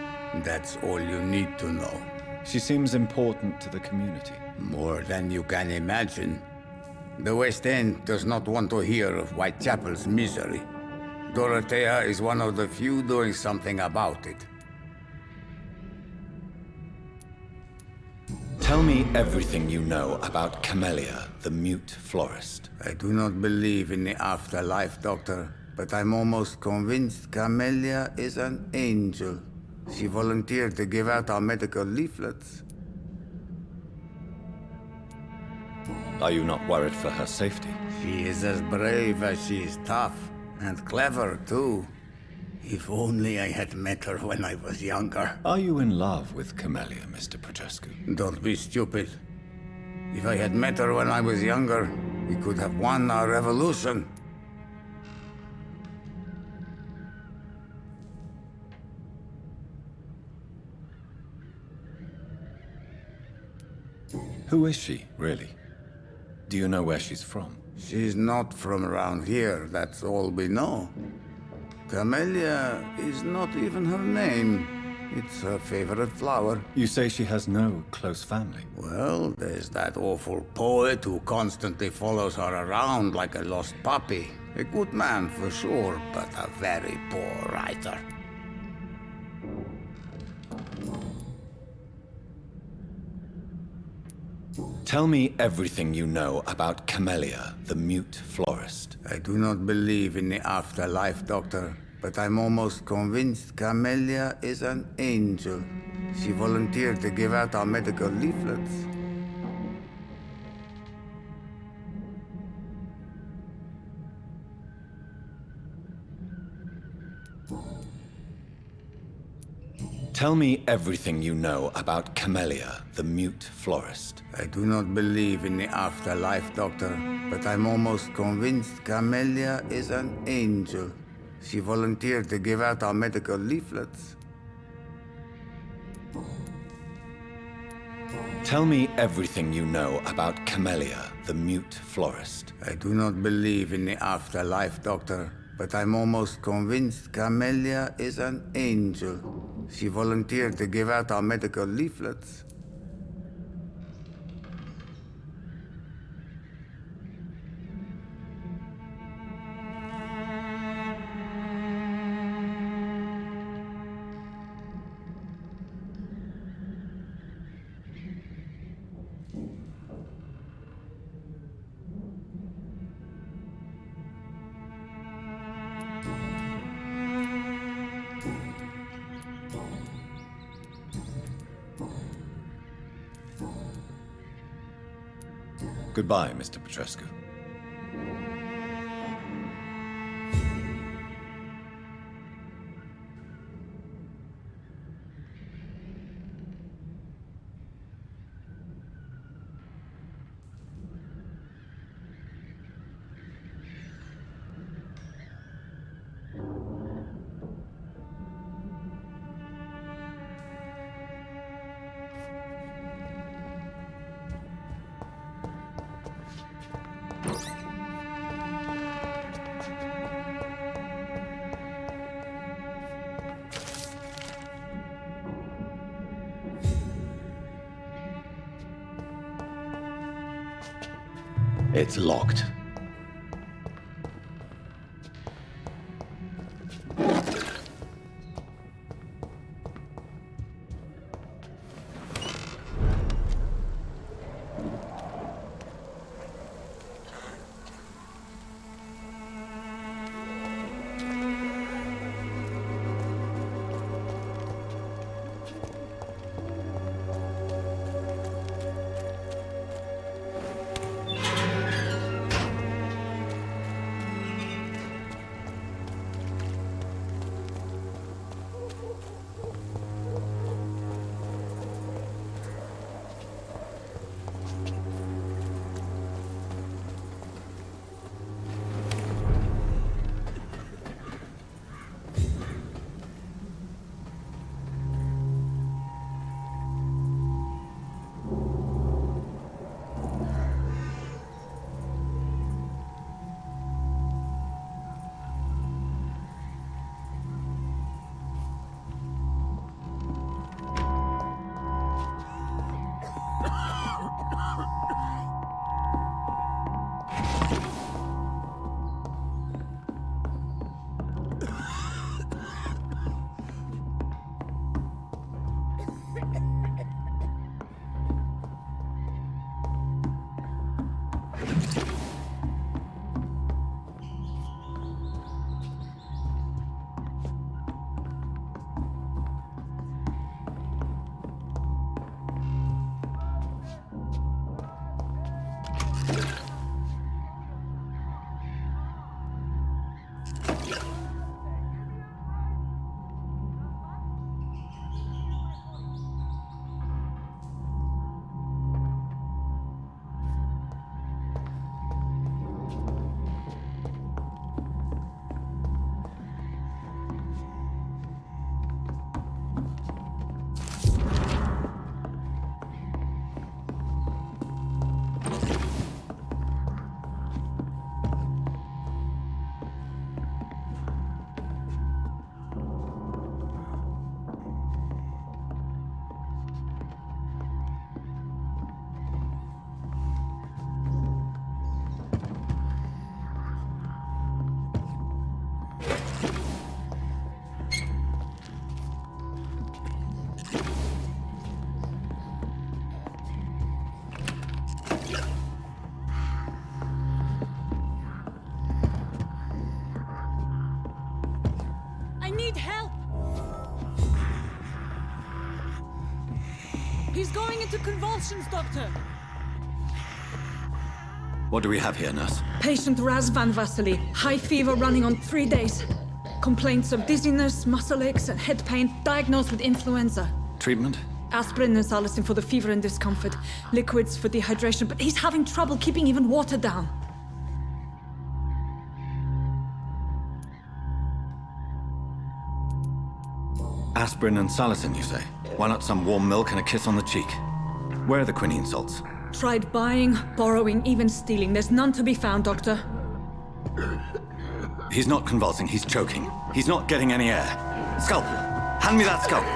That's all you need to know. She seems important to the community. More than you can imagine. The West End does not want to hear of Whitechapel's misery. Dorothea is one of the few doing something about it. Tell me everything you know about Camellia, the mute florist. I do not believe in the afterlife, Doctor, but I'm almost convinced Camellia is an angel. She volunteered to give out our medical leaflets. Are you not worried for her safety? She is as brave as she is tough, and clever, too. If only I had met her when I was younger. Are you in love with Camellia, Mr. Petrescu? Don't be stupid. If I had met her when I was younger, we could have won our revolution. Who is she, really? Do you know where she's from? She's not from around here, that's all we know. Camellia is not even her name. It's her favorite flower. You say she has no close family? Well, there's that awful poet who constantly follows her around like a lost puppy. A good man for sure, but a very poor writer. Tell me everything you know about Camellia, the mute florist. I do not believe in the afterlife, Doctor, but I'm almost convinced Camellia is an angel. She volunteered to give out our medical leaflets. Tell me everything you know about Camellia, the mute florist. I do not believe in the afterlife, Doctor, but I'm almost convinced Camellia is an angel. She volunteered to give out our medical leaflets. Tell me everything you know about Camellia, the mute florist. I do not believe in the afterlife, Doctor, but I'm almost convinced Camellia is an angel. She volunteered to give out our medical leaflets. Goodbye, Mr. Petrescu. It's locked. He's going into convulsions, Doctor. What do we have here, nurse? Patient Raz Van Vasily. High fever running on 3 days. Complaints of dizziness, muscle aches, and head pain. Diagnosed with influenza. Treatment? Aspirin and salicin for the fever and discomfort. Liquids for dehydration, but he's having trouble keeping even water down. Aspirin and salicin, you say? Why not some warm milk and a kiss on the cheek? Where are the quinine salts? Tried buying, borrowing, even stealing. There's none to be found, Doctor. He's not convulsing, he's choking. He's not getting any air. Scalpel! Hand me that scalpel!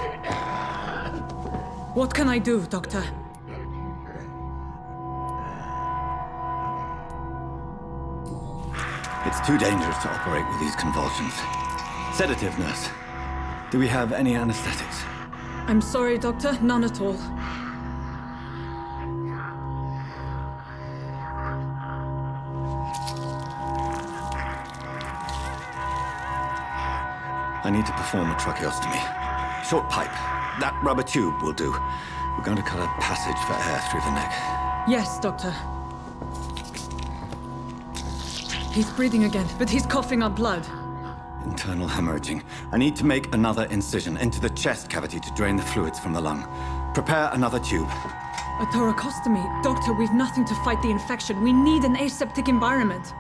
What can I do, Doctor? It's too dangerous to operate with these convulsions. Sedative, nurse. Do we have any anesthetics? I'm sorry, Doctor. None at all. I need to perform a tracheostomy. Short pipe. That rubber tube will do. We're going to cut a passage for air through the neck. Yes, Doctor. He's breathing again, but he's coughing up blood. Internal hemorrhaging. I need to make another incision into the chest cavity to drain the fluids from the lung. Prepare another tube. A thoracostomy. Doctor, we've nothing to fight the infection. We need an aseptic environment.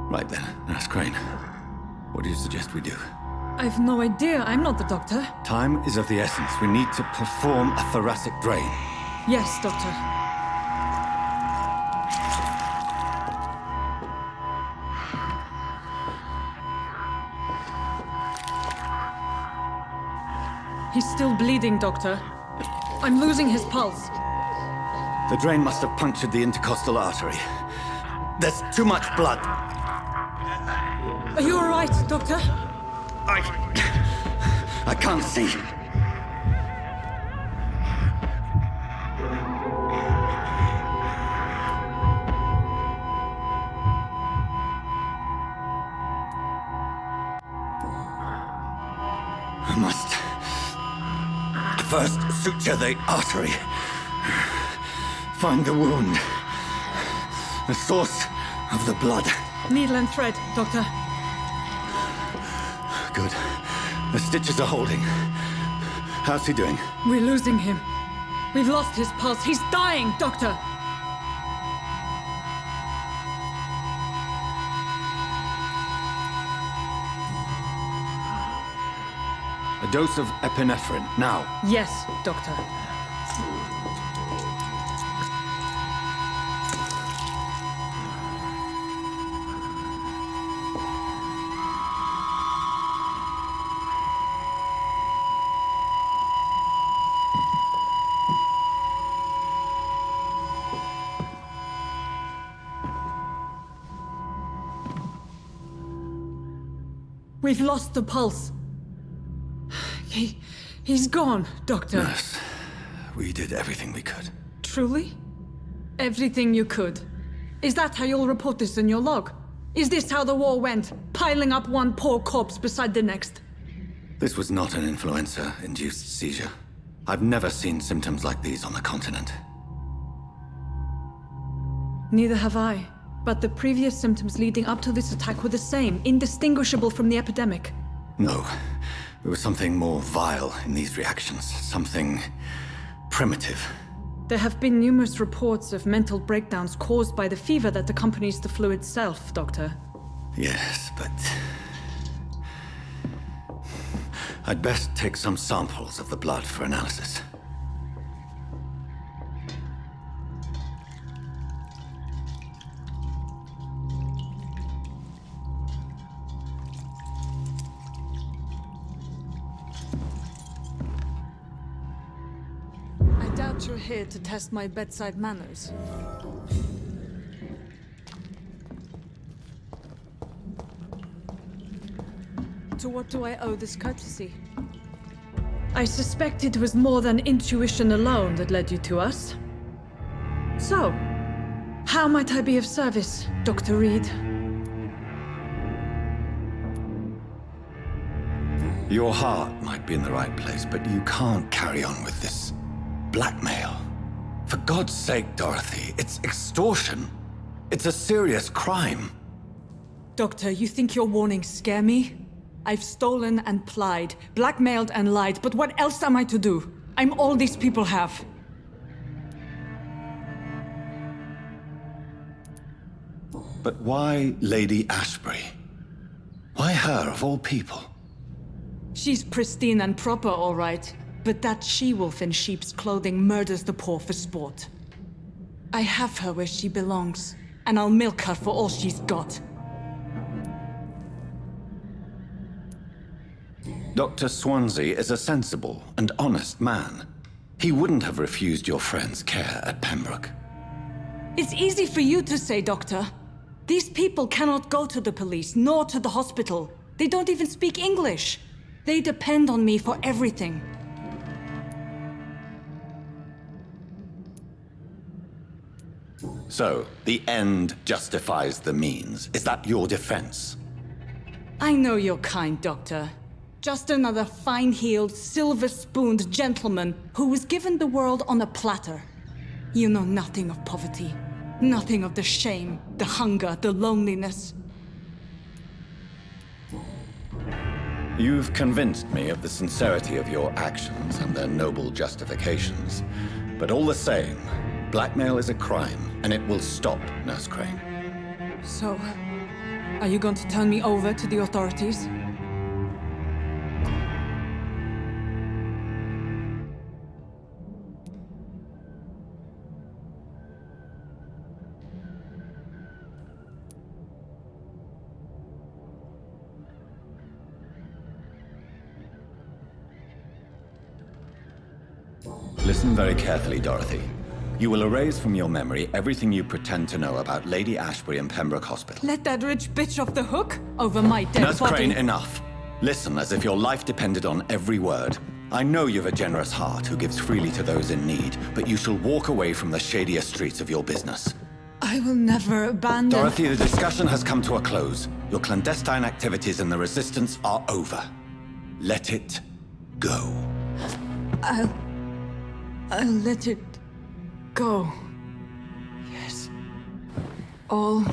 Right then, Nurse Crane. What do you suggest we do? I've no idea. I'm not the doctor. Time is of the essence. We need to perform a thoracic drain. Yes, Doctor. He's still bleeding, Doctor. I'm losing his pulse. The drain must have punctured the intercostal artery. There's too much blood. Are you all right, Doctor? I can't see. I must first suture the artery. Find the wound. The source of the blood. Needle and thread, Doctor. Good. The stitches are holding. How's he doing? We're losing him. We've lost his pulse. He's dying, Doctor! A dose of epinephrine, now. Yes, Doctor. We've lost the pulse. He's gone, Doctor. Nurse, we did everything we could. Truly? Everything you could? Is that how you'll report this in your log? Is this how the war went? Piling up one poor corpse beside the next? This was not an influenza-induced seizure. I've never seen symptoms like these on the continent. Neither have I. But the previous symptoms leading up to this attack were the same, indistinguishable from the epidemic. No. There was something more vile in these reactions. Something primitive. There have been numerous reports of mental breakdowns caused by the fever that accompanies the flu itself, Doctor. Yes, but... I'd best take some samples of the blood for analysis. You're here to test my bedside manners. To what do I owe this courtesy? I suspect it was more than intuition alone that led you to us. So, how might I be of service, Dr. Reed? Your heart might be in the right place, but you can't carry on with this blackmail. For God's sake, Dorothy, it's extortion. It's a serious crime. Doctor, you think your warnings scare me? I've stolen and plied, blackmailed and lied, but what else am I to do? I'm all these people have. But why Lady Ashbury? Why her, of all people? She's pristine and proper, all right. But that she-wolf in sheep's clothing murders the poor for sport. I have her where she belongs, and I'll milk her for all she's got. Dr. Swansea is a sensible and honest man. He wouldn't have refused your friend's care at Pembroke. It's easy for you to say, Doctor. These people cannot go to the police, nor to the hospital. They don't even speak English. They depend on me for everything. So, the end justifies the means. Is that your defense? I know you're kind, Doctor. Just another fine-heeled, silver-spooned gentleman who was given the world on a platter. You know nothing of poverty, nothing of the shame, the hunger, the loneliness. You've convinced me of the sincerity of your actions and their noble justifications. But all the same, blackmail is a crime, and it will stop, Nurse Crane. So, are you going to turn me over to the authorities? Listen very carefully, Dorothy. You will erase from your memory everything you pretend to know about Lady Ashbury and Pembroke Hospital. Let that rich bitch off the hook over my dead Nurse body. Crane, enough. Listen as if your life depended on every word. I know you've a generous heart who gives freely to those in need, but you shall walk away from the shadier streets of your business. I will never abandon... Dorothy, the discussion has come to a close. Your clandestine activities in the Resistance are over. Let it go. I'll let it go. Yes. All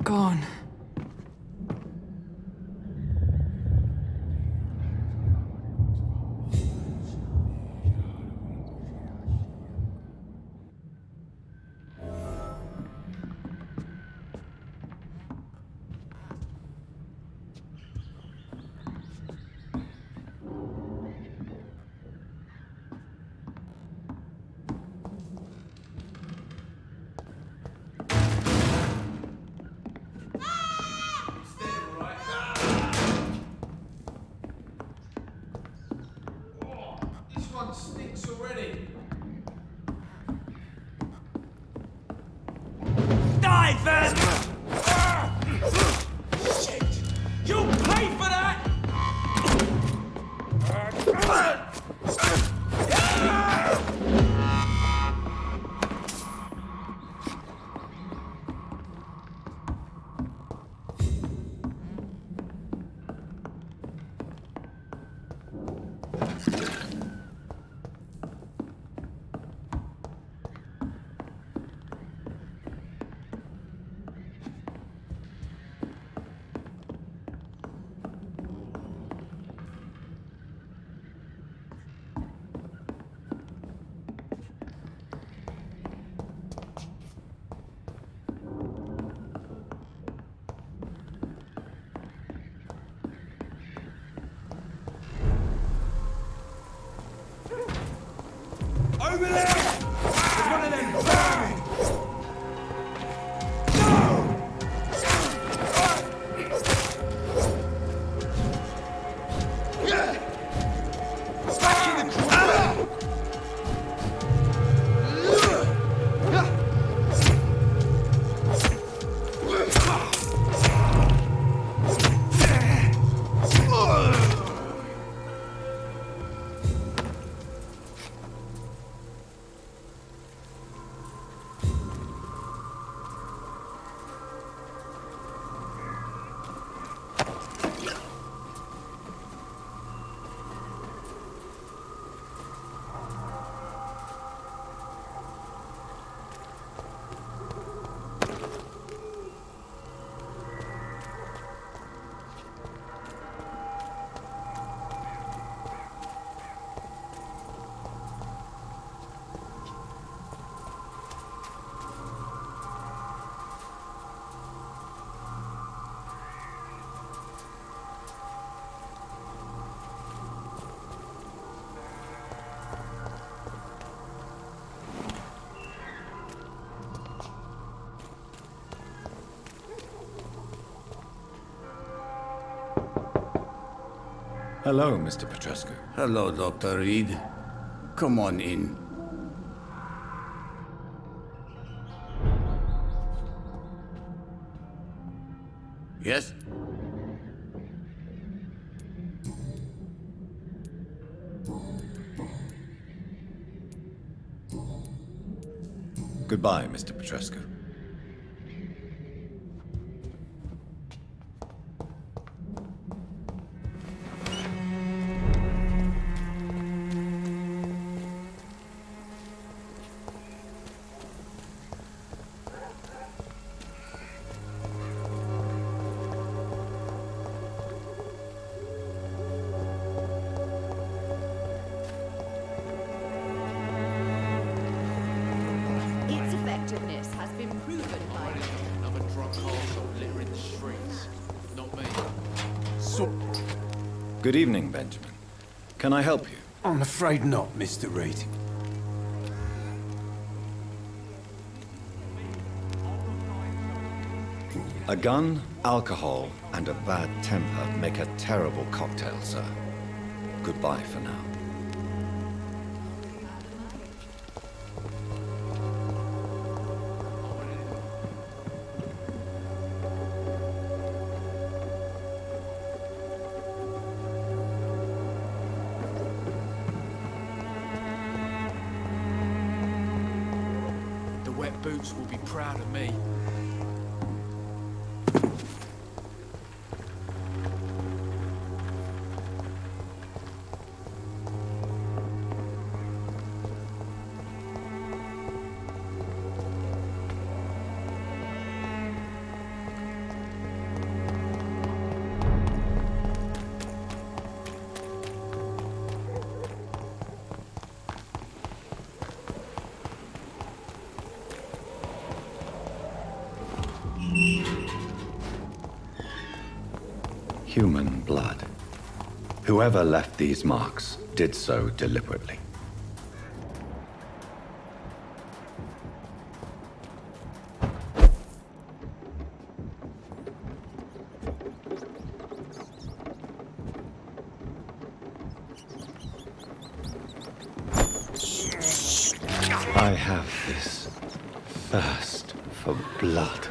gone. Stinks already. Die, Van! Shit! You pay for that! Over there! There's one of them vermin! Back in the corner! Hello, Mr. Petrescu. Hello, Dr. Reed. Come on in. Yes? Goodbye, Mr. Petrescu. sort... Good evening, Benjamin. Can I help you? I'm afraid not, Mr. Reed. A gun, alcohol, and a bad temper make a terrible cocktail, sir. Goodbye for now. The wet boots will be proud of me. Human blood. Whoever left these marks did so deliberately. I have this thirst for blood.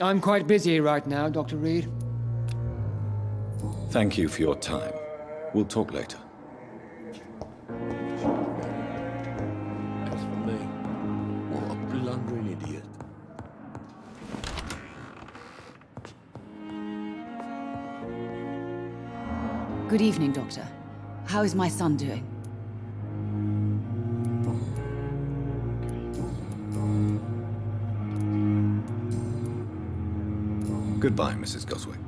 I'm quite busy right now, Dr. Reed. Thank you for your time. We'll talk later. As for me, what a blundering idiot. Good evening, Doctor. How is my son doing? Goodbye, Mrs. Goswick.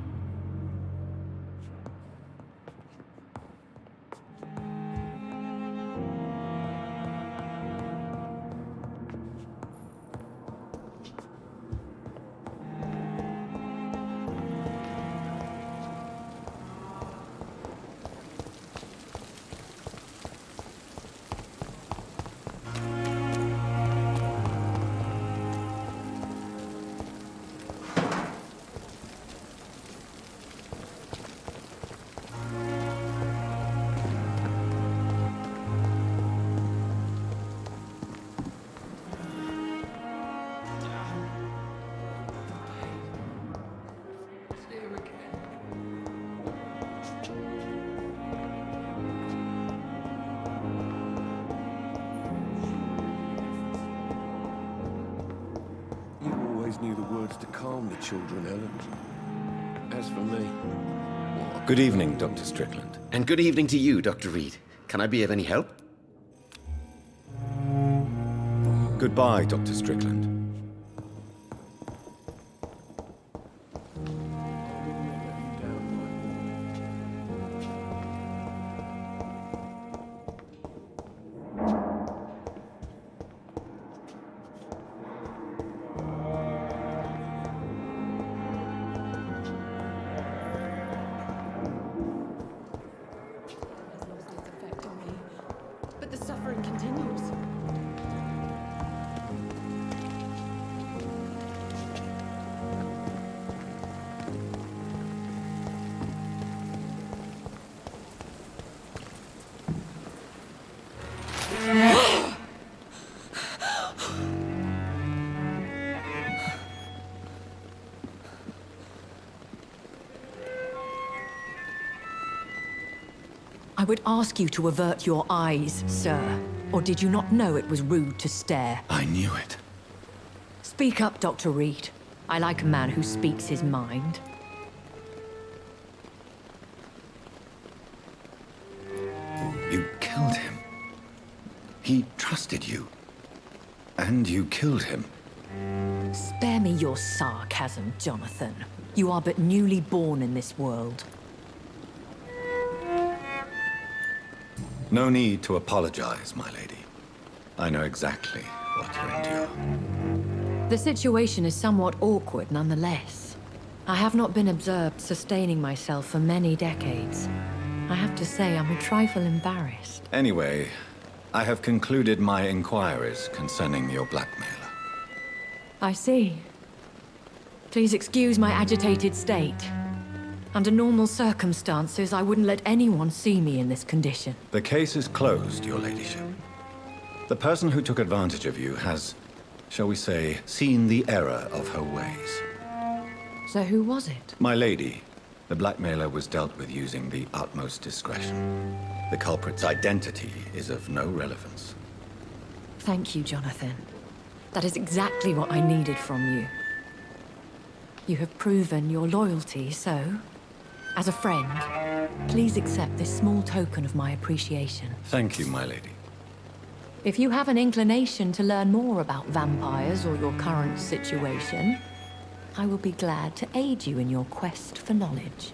Knew the words to calm the children, Ellen. As for me... Good evening, Dr. Strickland. And good evening to you, Dr. Reed. Can I be of any help? Goodbye, Dr. Strickland. But the suffering continues. I would ask you to avert your eyes, sir. Or did you not know it was rude to stare? I knew it. Speak up, Dr. Reed. I like a man who speaks his mind. You killed him. He trusted you. And you killed him. Spare me your sarcasm, Jonathan. You are but newly born in this world. No need to apologize, my lady. I know exactly what you endure. The situation is somewhat awkward nonetheless. I have not been observed sustaining myself for many decades. I have to say I'm a trifle embarrassed. Anyway, I have concluded my inquiries concerning your blackmailer. I see. Please excuse my agitated state. Under normal circumstances, I wouldn't let anyone see me in this condition. The case is closed, your ladyship. The person who took advantage of you has, shall we say, seen the error of her ways. So who was it? My lady, the blackmailer was dealt with using the utmost discretion. The culprit's identity is of no relevance. Thank you, Jonathan. That is exactly what I needed from you. You have proven your loyalty, so, as a friend, please accept this small token of my appreciation. Thank you, my lady. If you have an inclination to learn more about vampires or your current situation, I will be glad to aid you in your quest for knowledge.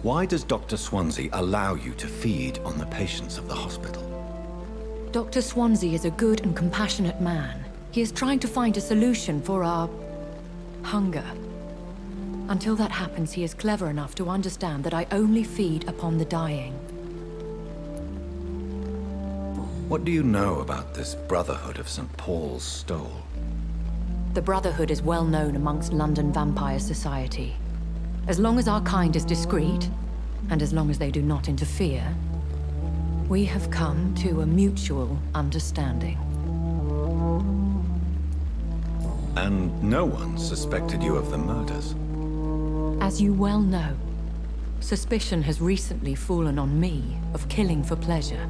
Why does Dr. Swansea allow you to feed on the patients of the hospital? Dr. Swansea is a good and compassionate man. He is trying to find a solution for our hunger. Until that happens, he is clever enough to understand that I only feed upon the dying. What do you know about this Brotherhood of St. Paul's Stole? The Brotherhood is well known amongst London vampire society. As long as our kind is discreet, and as long as they do not interfere, We have come to a mutual understanding. And no one suspected you of the murders. As you well know, suspicion has recently fallen on me of killing for pleasure.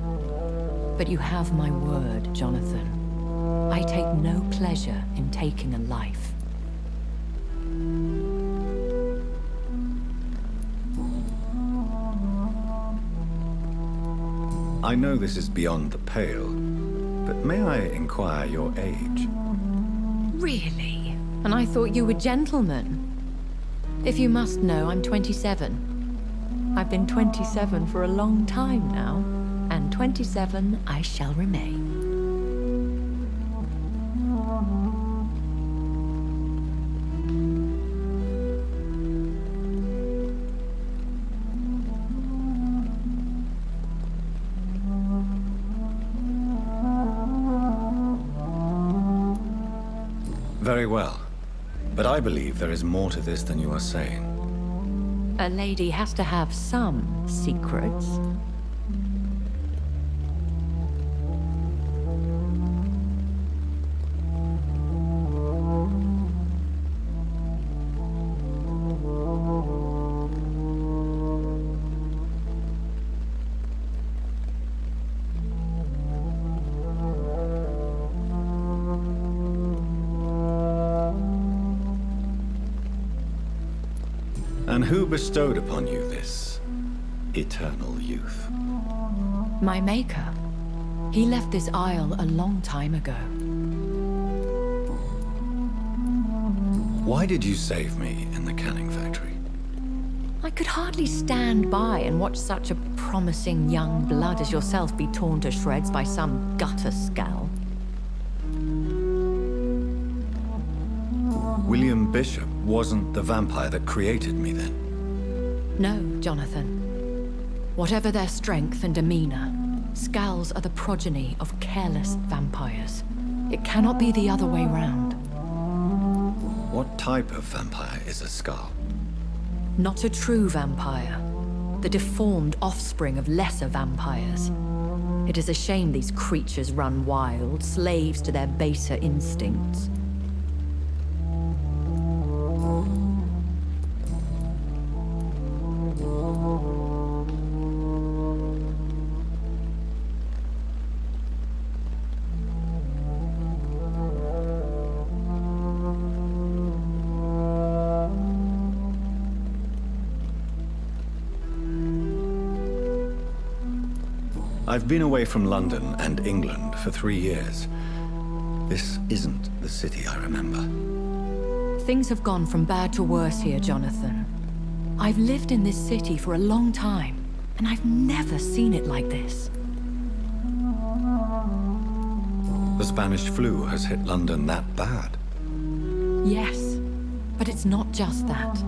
But you have my word, Jonathan. I take no pleasure in taking a life. I know this is beyond the pale, but may I inquire your age? Really? And I thought you were gentlemen. If you must know, I'm 27. I've been 27 for a long time now, and 27 I shall remain. Very well. But I believe there is more to this than you are saying. A lady has to have some secrets. And who bestowed upon you this eternal youth? My maker. He left this isle a long time ago. Why did you save me in the canning factory? I could hardly stand by and watch such a promising young blood as yourself be torn to shreds by some gutter scowl. William Bishop wasn't the vampire that created me then? No, Jonathan. Whatever their strength and demeanor, Skulls are the progeny of careless vampires. It cannot be the other way round. What type of vampire is a Skull? Not a true vampire. The deformed offspring of lesser vampires. It is a shame these creatures run wild, slaves to their baser instincts. I've been away from London and England for 3 years. This isn't the city I remember. Things have gone from bad to worse here, Jonathan. I've lived in this city for a long time, and I've never seen it like this. The Spanish flu has hit London that bad? Yes, but it's not just that.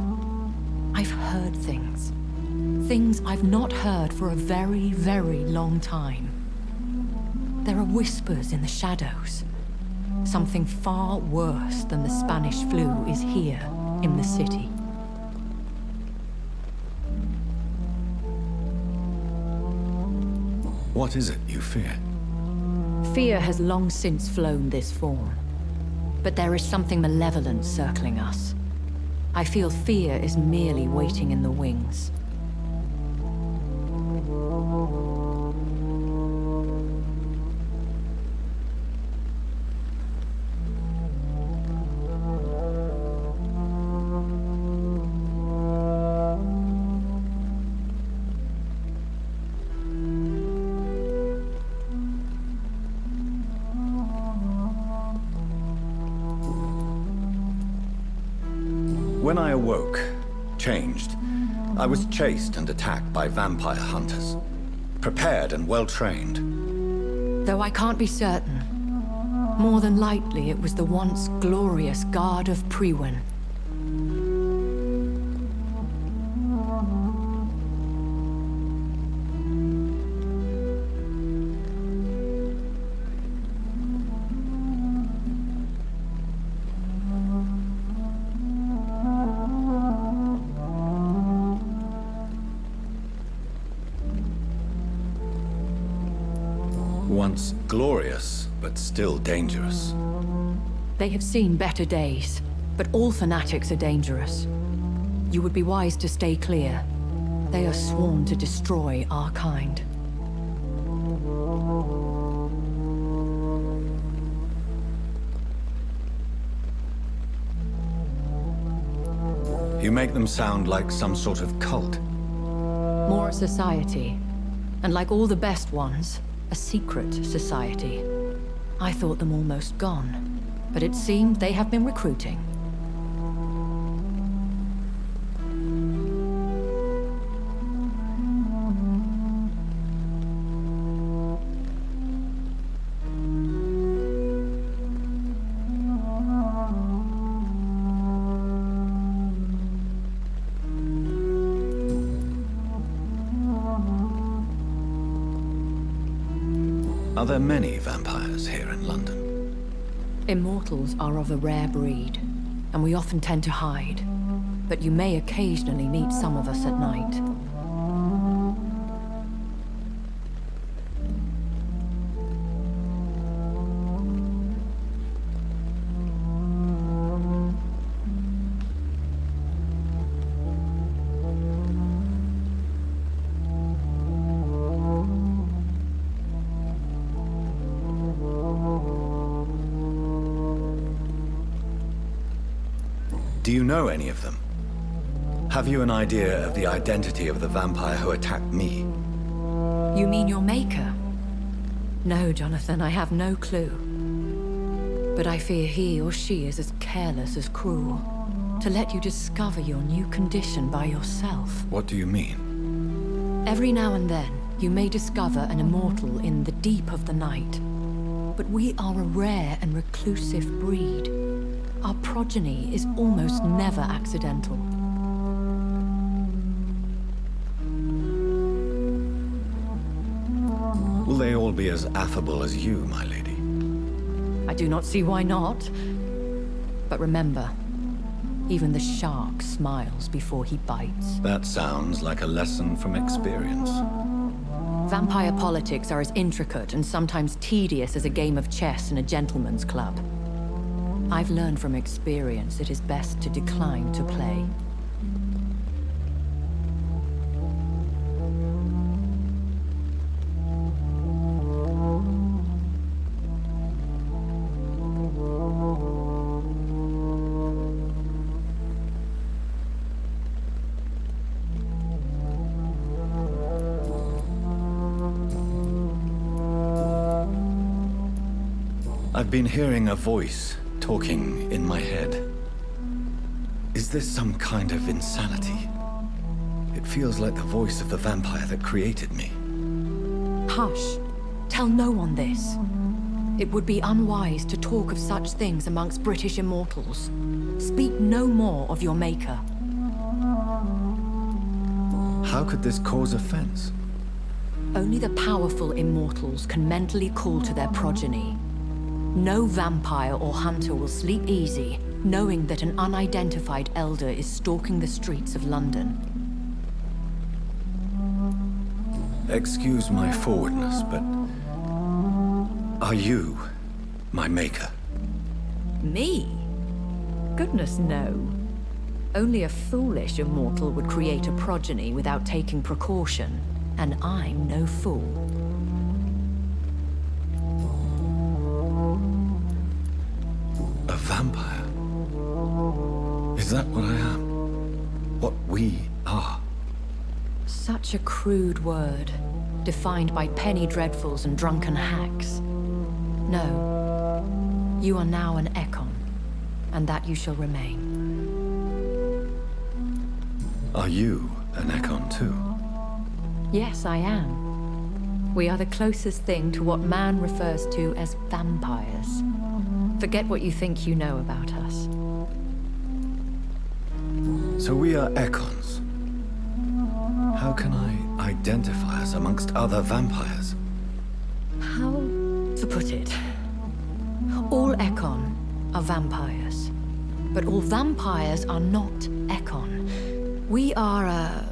I've heard things. Things I've not heard for a very, very long time. There are whispers in the shadows. Something far worse than the Spanish flu is here in the city. What is it you fear? Fear has long since flown this form. But there is something malevolent circling us. I feel fear is merely waiting in the wings. When I awoke, changed, I was chased and attacked by vampire hunters. Prepared and well-trained. Though I can't be certain, more than likely it was the once glorious Guard of Priwen. once glorious, but still dangerous. They have seen better days, but all fanatics are dangerous. You would be wise to stay clear. They are sworn to destroy our kind. You make them sound like some sort of cult. More a society. And like all the best ones, a secret society. I thought them almost gone, but it seemed they have been recruiting. Are there many vampires here in London? Immortals are of a rare breed, and we often tend to hide. But you may occasionally meet some of us at night. Do you know any of them? Have you an idea of the identity of the vampire who attacked me? You mean your maker? No, Jonathan, I have no clue. But I fear he or she is as careless as cruel. To let you discover your new condition by yourself. What do you mean? Every now and then, you may discover an immortal in the deep of the night. But we are a rare and reclusive breed. Our progeny is almost never accidental. Will they all be as affable as you, my lady? I do not see why not. But remember, even the shark smiles before he bites. That sounds like a lesson from experience. Vampire politics are as intricate and sometimes tedious as a game of chess in a gentleman's club. I've learned from experience it is best to decline to play. I've been hearing a voice talking in my head. Is this some kind of insanity? It feels like the voice of the vampire that created me. Hush. Tell no one this. It would be unwise to talk of such things amongst British immortals. Speak no more of your maker. How could this cause offense? Only the powerful immortals can mentally call to their progeny. No vampire or hunter will sleep easy, knowing that an unidentified elder is stalking the streets of London. Excuse my forwardness, but are you my maker? Me? Goodness, no. Only a foolish immortal would create a progeny without taking precaution, and I'm no fool. A vampire? Is that what I am? What we are? Such a crude word, defined by penny dreadfuls and drunken hacks. No, you are now an Ekon, and that you shall remain. Are you an Ekon too? Yes, I am. We are the closest thing to what man refers to as vampires. Forget what you think you know about us. So we are Ekons. How can I identify us amongst other vampires? How to put it? All Ekon are vampires. But all vampires are not Ekon. We are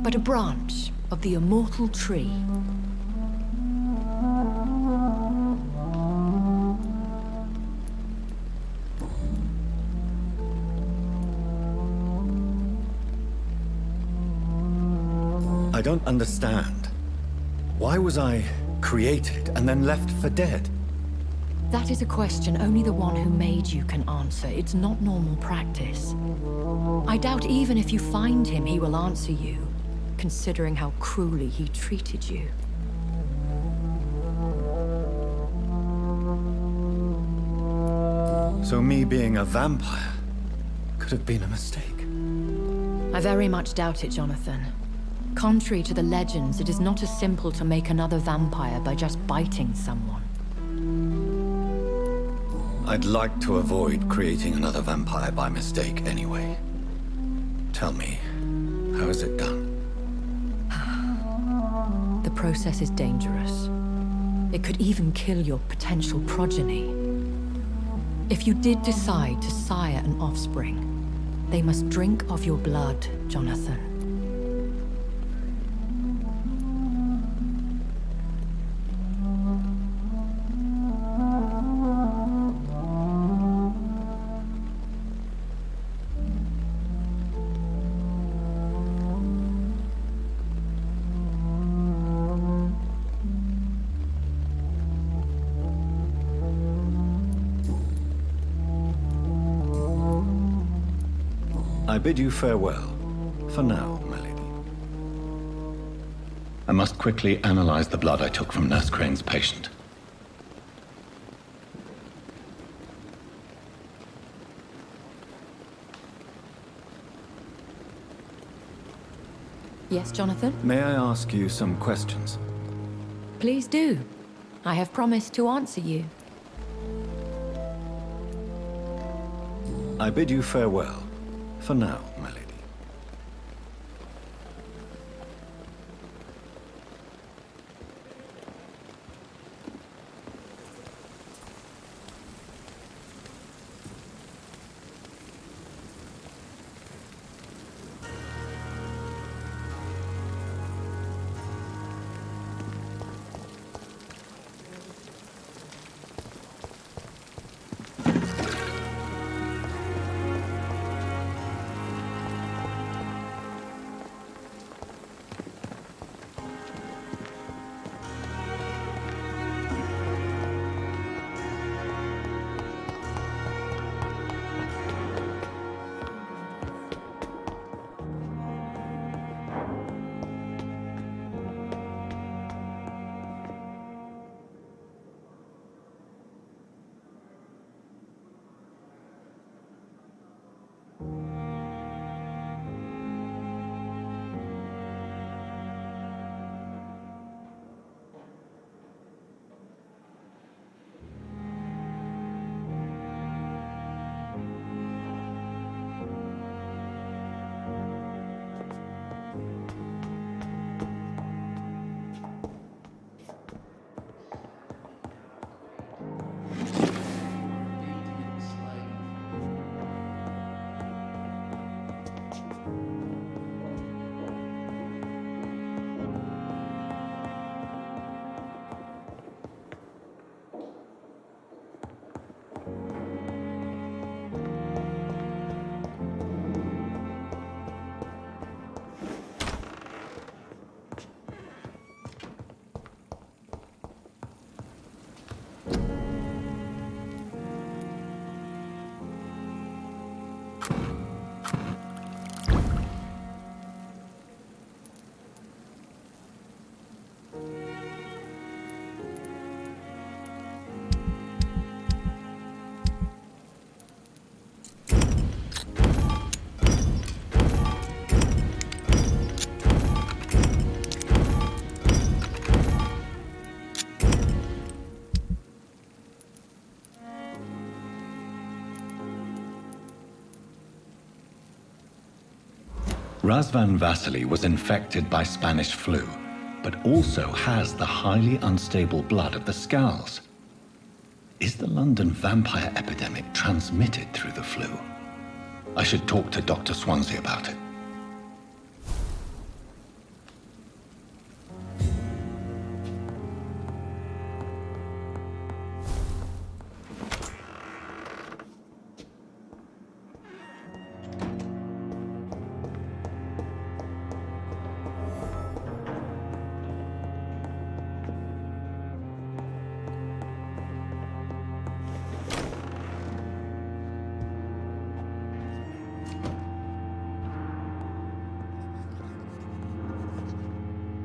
but a branch of the immortal tree. I don't understand. Why was I created and then left for dead? That is a question only the one who made you can answer. It's not normal practice. I doubt even if you find him, he will answer you, considering how cruelly he treated you. So me being a vampire could have been a mistake. I very much doubt it, Jonathan. Contrary to the legends, it is not as simple to make another vampire by just biting someone. I'd like to avoid creating another vampire by mistake anyway. Tell me, how is it done? The process is dangerous. It could even kill your potential progeny. If you did decide to sire an offspring, they must drink of your blood, Jonathan. I bid you farewell, for now, my lady. I must quickly analyze the blood I took from Nurse Crane's patient. Yes, Jonathan? May I ask you some questions? Please do. I have promised to answer you. I bid you farewell, for now, my lady. Razvan Vasily was infected by Spanish flu, but also has the highly unstable blood of the Scowls. Is the London vampire epidemic transmitted through the flu? I should talk to Dr. Swansea about it.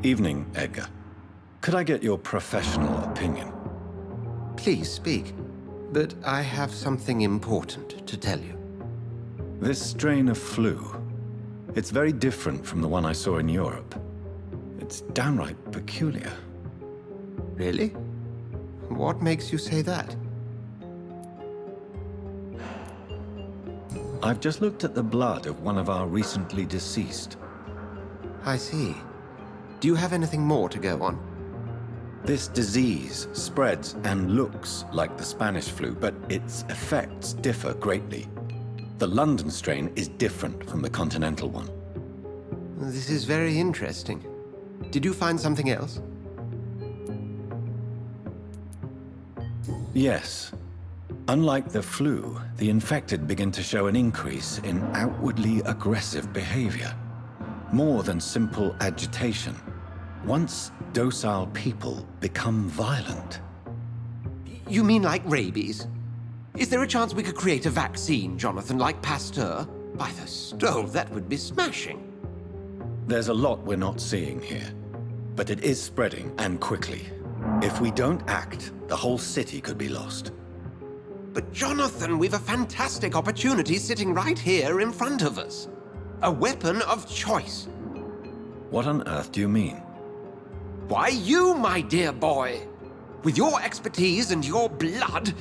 Evening, Edgar. Could I get your professional opinion? Please speak, but I have something important to tell you. This strain of flu, it's very different from the one I saw in Europe. It's downright peculiar. Really? What makes you say that? I've just looked at the blood of one of our recently deceased. I see. Do you have anything more to go on? This disease spreads and looks like the Spanish flu, but its effects differ greatly. The London strain is different from the continental one. This is very interesting. Did you find something else? Yes. Unlike the flu, the infected begin to show an increase in outwardly aggressive behavior. More than simple agitation. Once docile people become violent. You mean like rabies? Is there a chance we could create a vaccine, Jonathan, like Pasteur? By the stole, that would be smashing. There's a lot we're not seeing here. But it is spreading, and quickly. If we don't act, the whole city could be lost. But Jonathan, we've a fantastic opportunity sitting right here in front of us. A weapon of choice. What on earth do you mean? Why, you, my dear boy. With your expertise and your blood,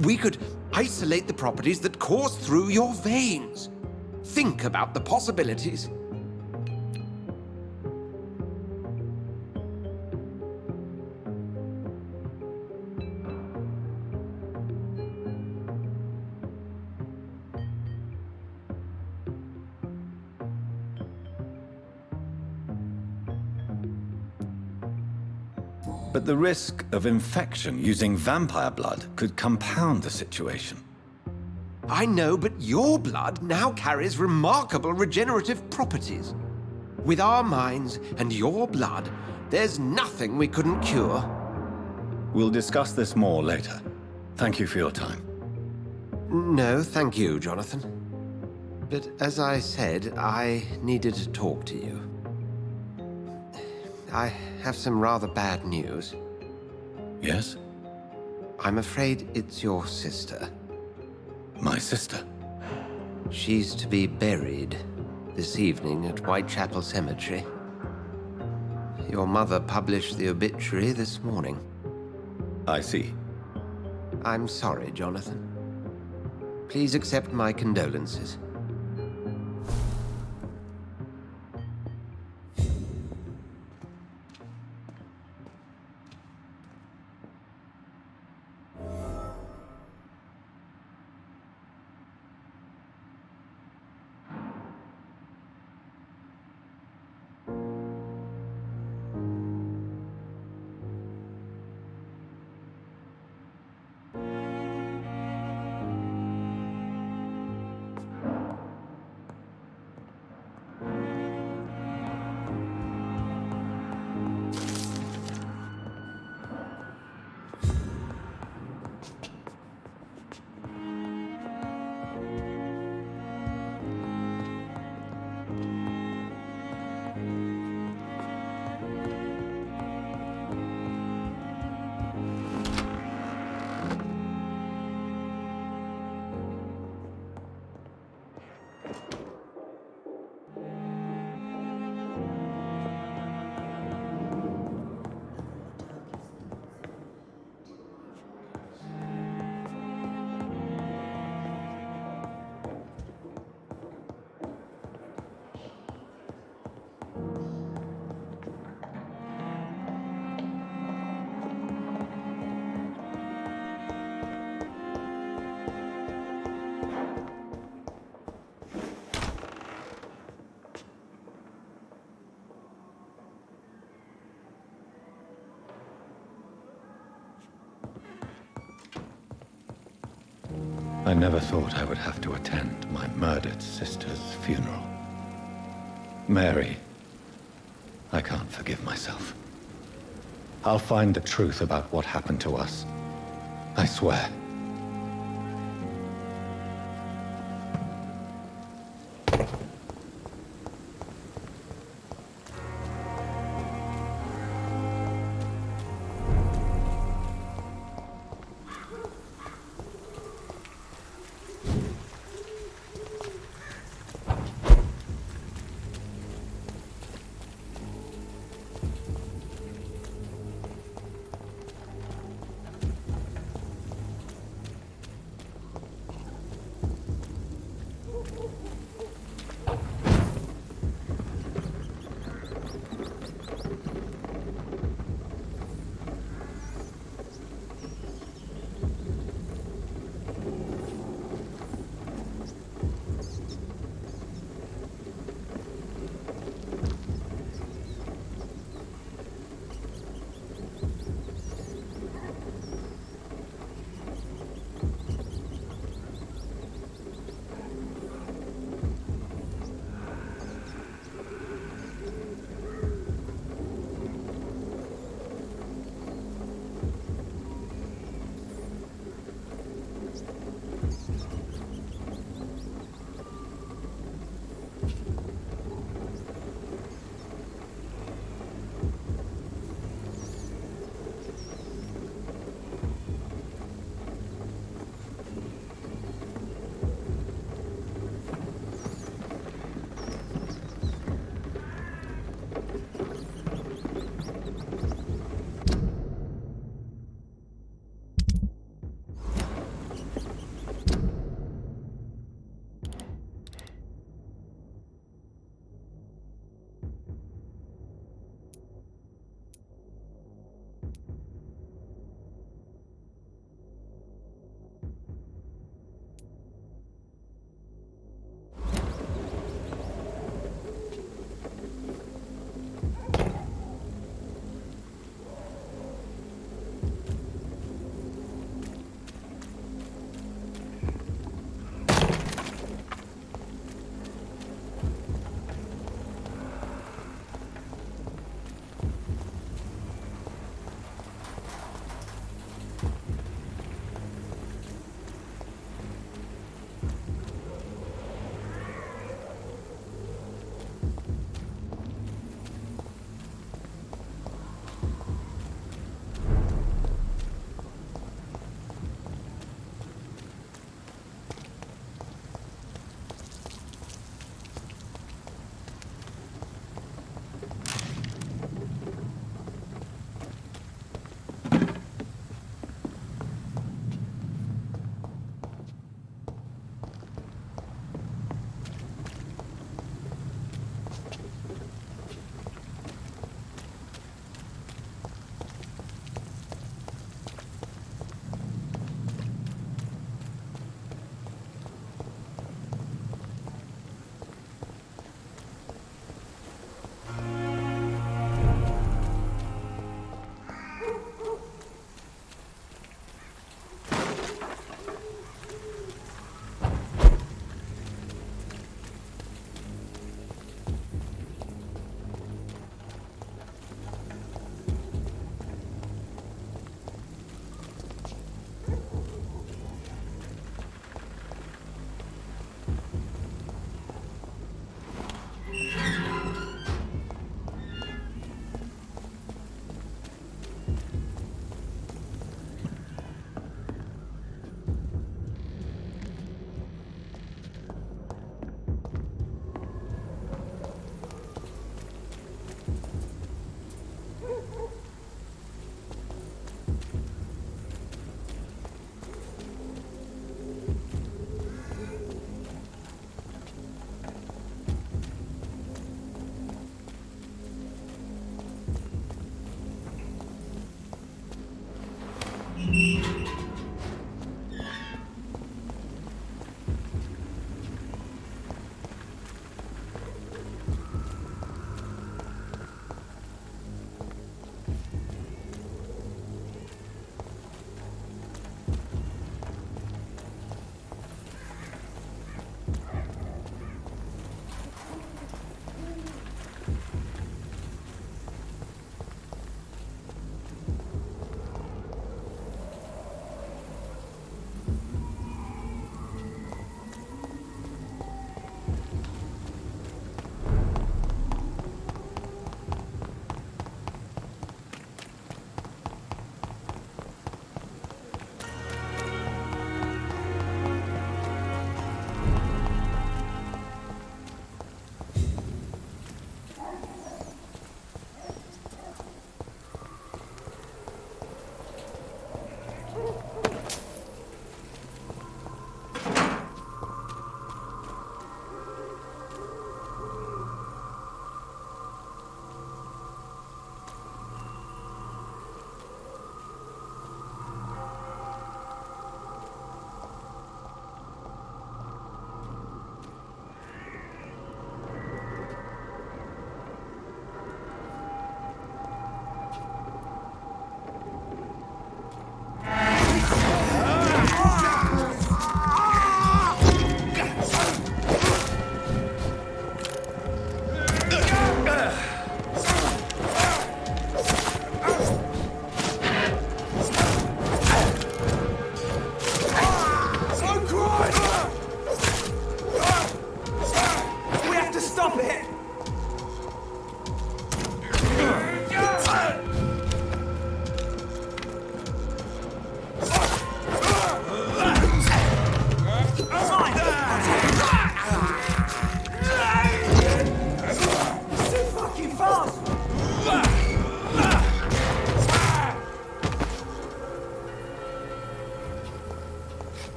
we could isolate the properties that course through your veins. Think about the possibilities. But the risk of infection using vampire blood could compound the situation. I know, but your blood now carries remarkable regenerative properties. With our minds and your blood, there's nothing we couldn't cure. We'll discuss this more later. Thank you for your time. No, thank you, Jonathan. But as I said, I needed to talk to you. I have some rather bad news. Yes? I'm afraid it's your sister. My sister? She's to be buried this evening at Whitechapel Cemetery. Your mother published the obituary this morning. I see. I'm sorry, Jonathan. Please accept my condolences. I never thought I would have to attend my murdered sister's funeral. Mary, I can't forgive myself. I'll find the truth about what happened to us. I swear.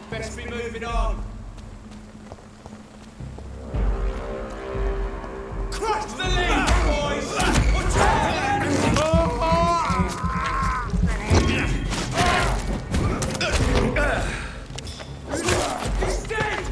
Best be moving on. Crush the lead, boys! He's dead!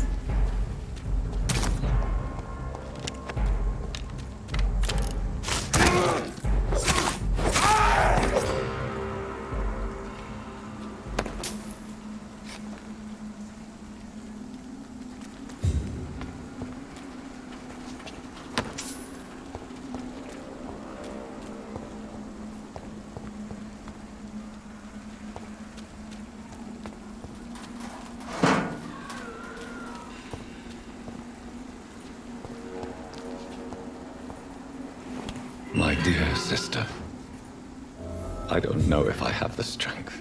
My dear sister, I don't know if I have the strength.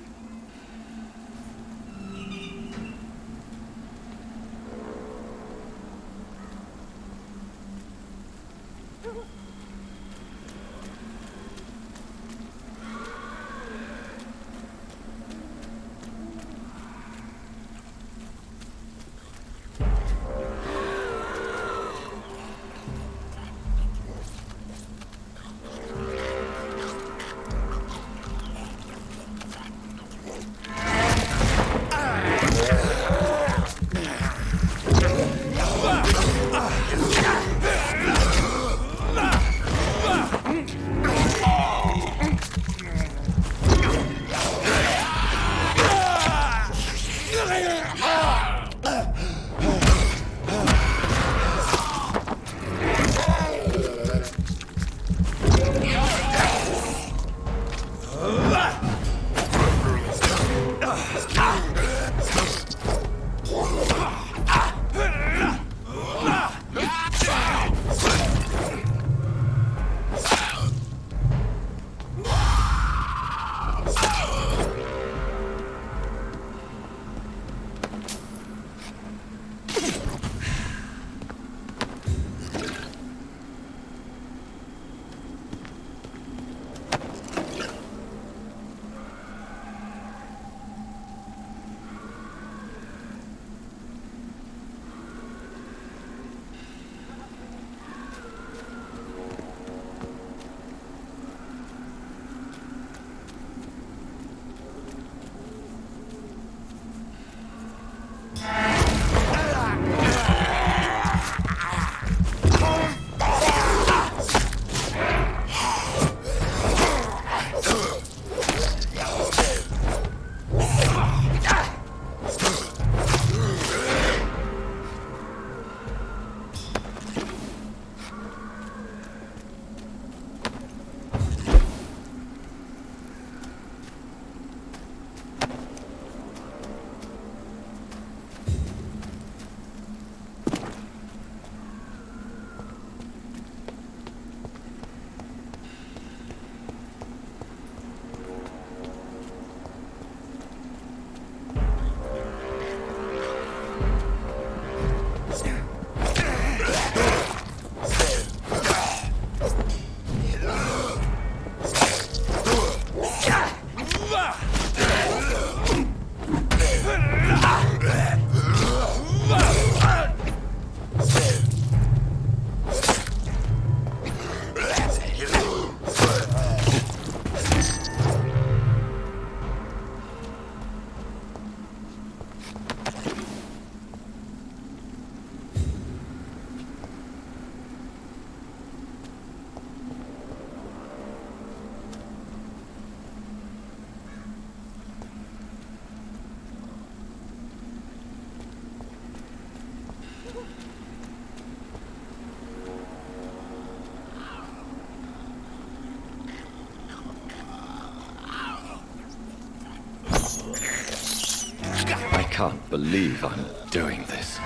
can't believe I'm doing this.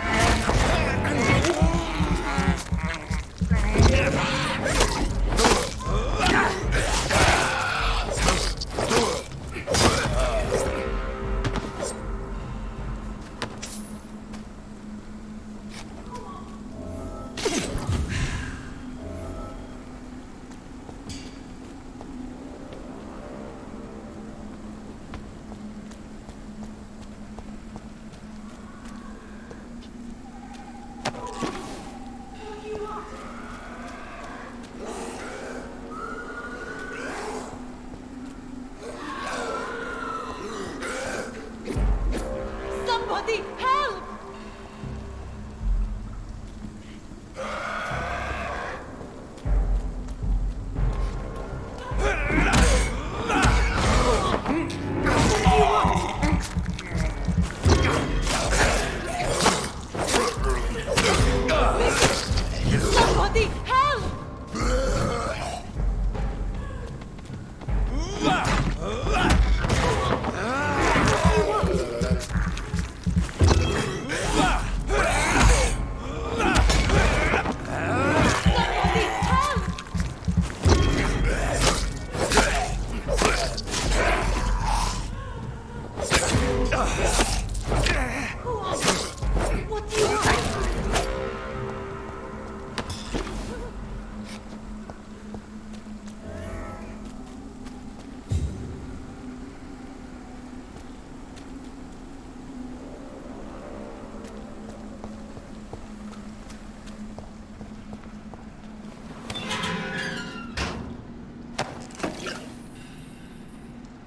Somebody help! Somebody help! What do you want?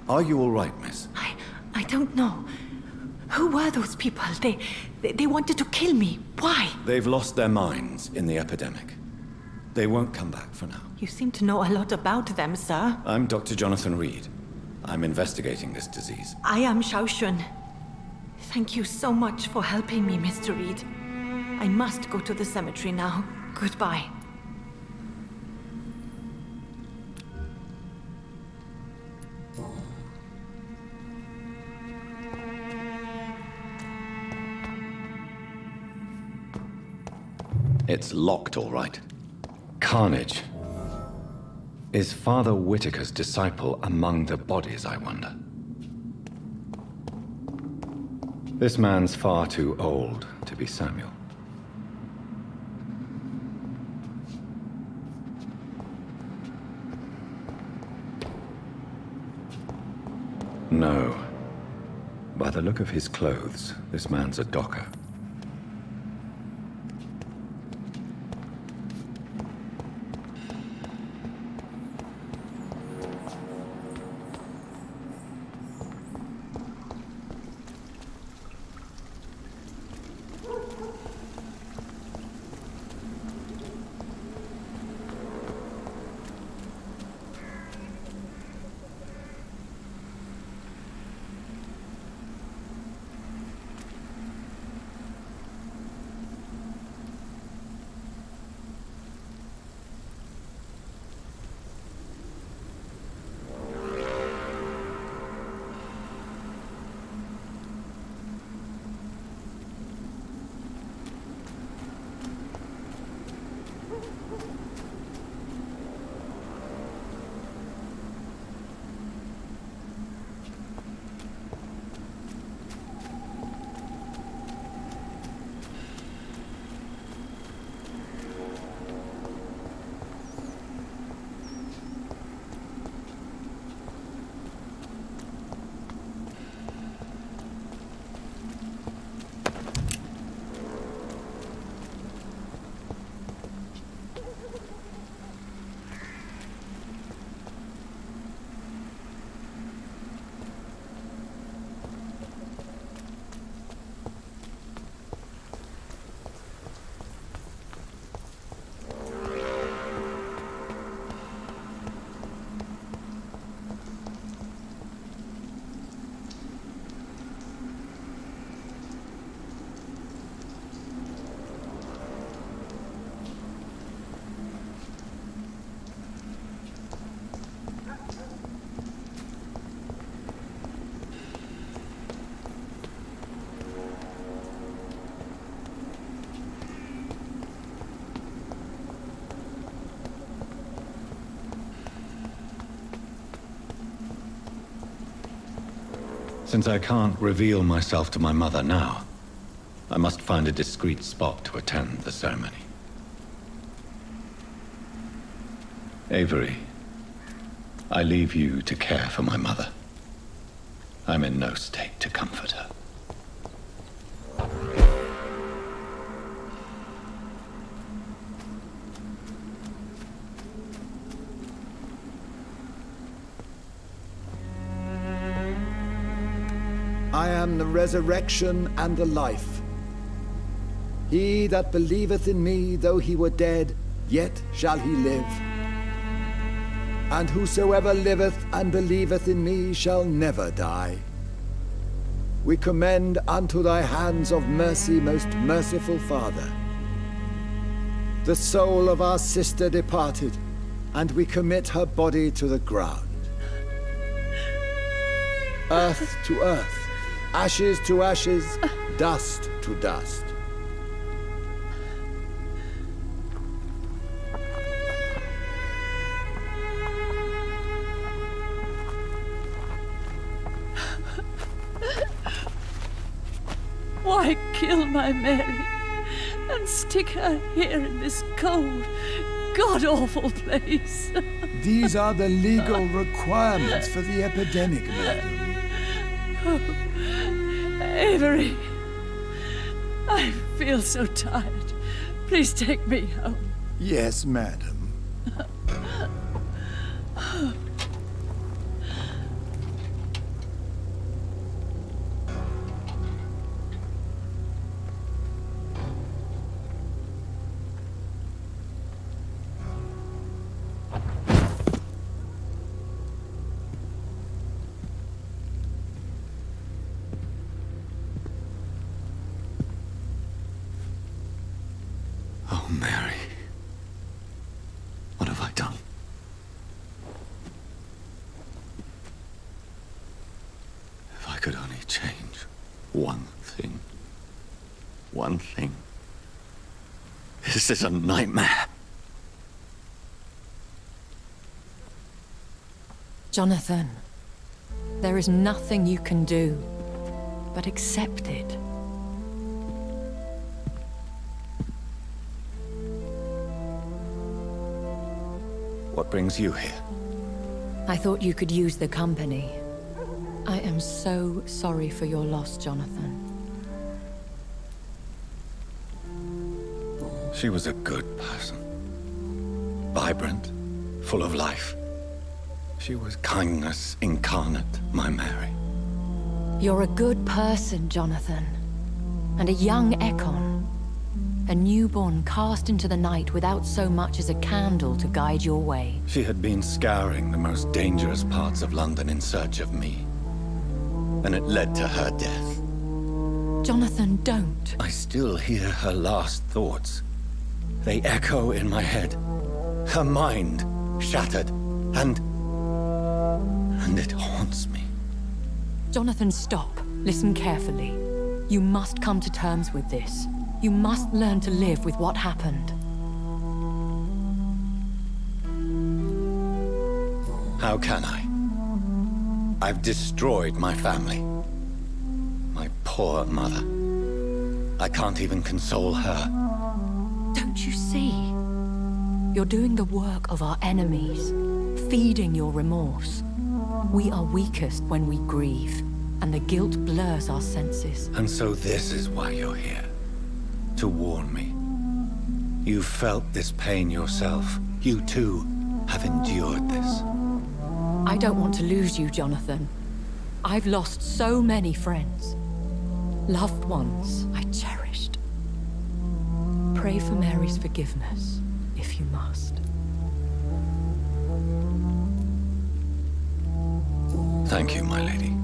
Are you all right, miss? I don't know. Who were those people? They wanted to kill me. Why? They've lost their minds in the epidemic. They won't come back for now. You seem to know a lot about them, sir. I'm Dr. Jonathan Reed. I'm investigating this disease. I am Xiaoxun. Thank you so much for helping me, Mr. Reed. I must go to the cemetery now. Goodbye. It's locked, all right. Carnage. Is Father Whitaker's disciple among the bodies, I wonder? This man's far too old to be Samuel. No. By the look of his clothes, this man's a docker. Since I can't reveal myself to my mother now, I must find a discreet spot to attend the ceremony. Avery, I leave you to care for my mother. I'm in no state to comfort her. I am the resurrection and the life. He that believeth in me, though he were dead, yet shall he live. And whosoever liveth and believeth in me shall never die. We commend unto thy hands of mercy, most merciful Father, the soul of our sister departed, and we commit her body to the ground. Earth to earth, ashes to ashes, dust to dust. Why kill my Mary and stick her here in this cold, god-awful place? These are the legal requirements for the epidemic, madam. Oh, Avery, I feel so tired. Please take me home. Yes, madam. Oh, Mary. What have I done? If I could only change one thing. One thing. This is a nightmare. Jonathan, there is nothing you can do but accept it. What brings you here? I thought you could use the company. I am so sorry for your loss, Jonathan. She was a good person. Vibrant, full of life. She was kindness incarnate, my Mary. You're a good person, Jonathan. And a young Ekon. A newborn cast into the night without so much as a candle to guide your way. She had been scouring the most dangerous parts of London in search of me. And it led to her death. Jonathan, don't. I still hear her last thoughts. They echo in my head. Her mind shattered, and it haunts me. Jonathan, stop. Listen carefully. You must come to terms with this. You must learn to live with what happened. How can I? I've destroyed my family. My poor mother. I can't even console her. Don't you see? You're doing the work of our enemies, feeding your remorse. We are weakest when we grieve, and the guilt blurs our senses. And so this is why you're here. To warn me. You've felt this pain yourself. You too have endured this. I don't want to lose you, Jonathan. I've lost so many friends. Loved ones I cherished. Pray for Mary's forgiveness, if you must. Thank you, my lady.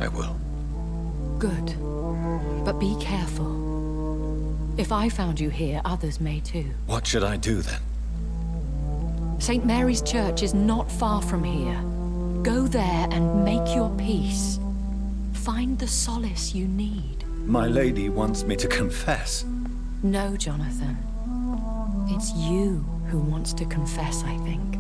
I will. Good. But be careful. If I found you here, others may too. What should I do then? St. Mary's Church is not far from here. Go there and make your peace. Find the solace you need. My lady wants me to confess. No, Jonathan. It's you who wants to confess, I think.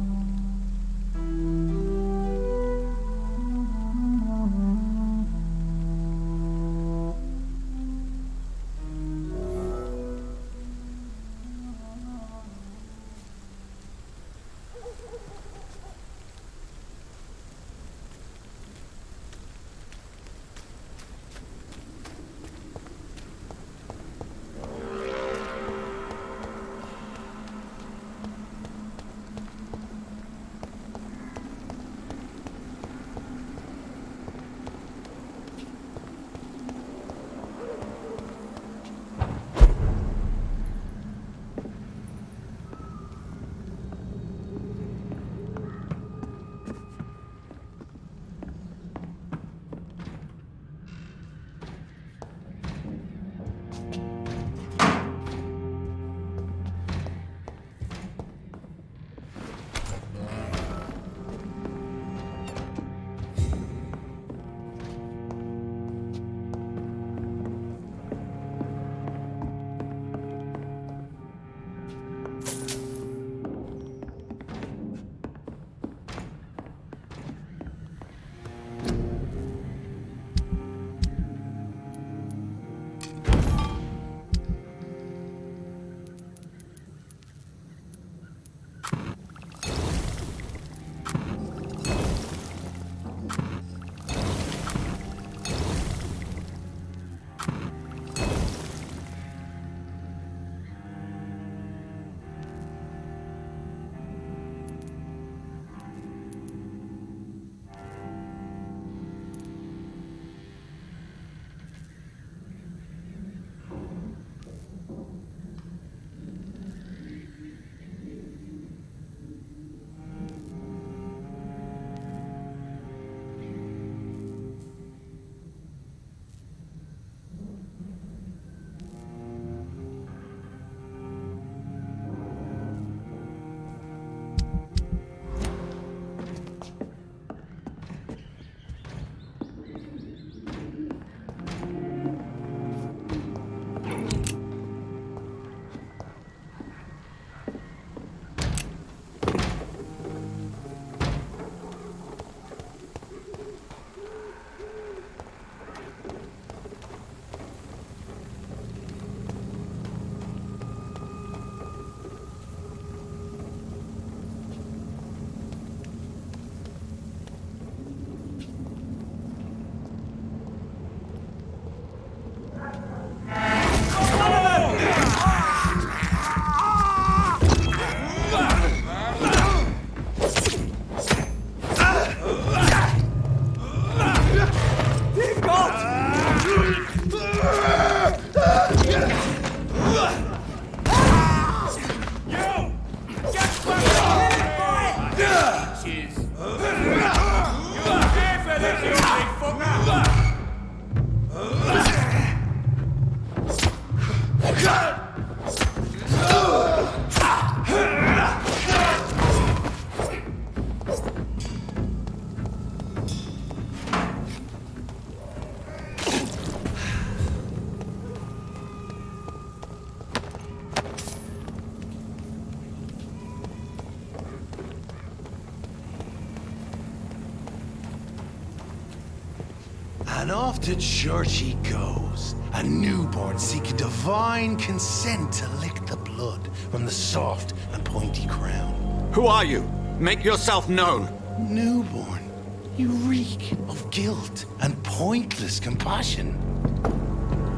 And off to church he goes, a newborn seeking divine consent to lick the blood from the soft and pointy crown. Who are you? Make yourself known. Newborn, you reek of guilt and pointless compassion.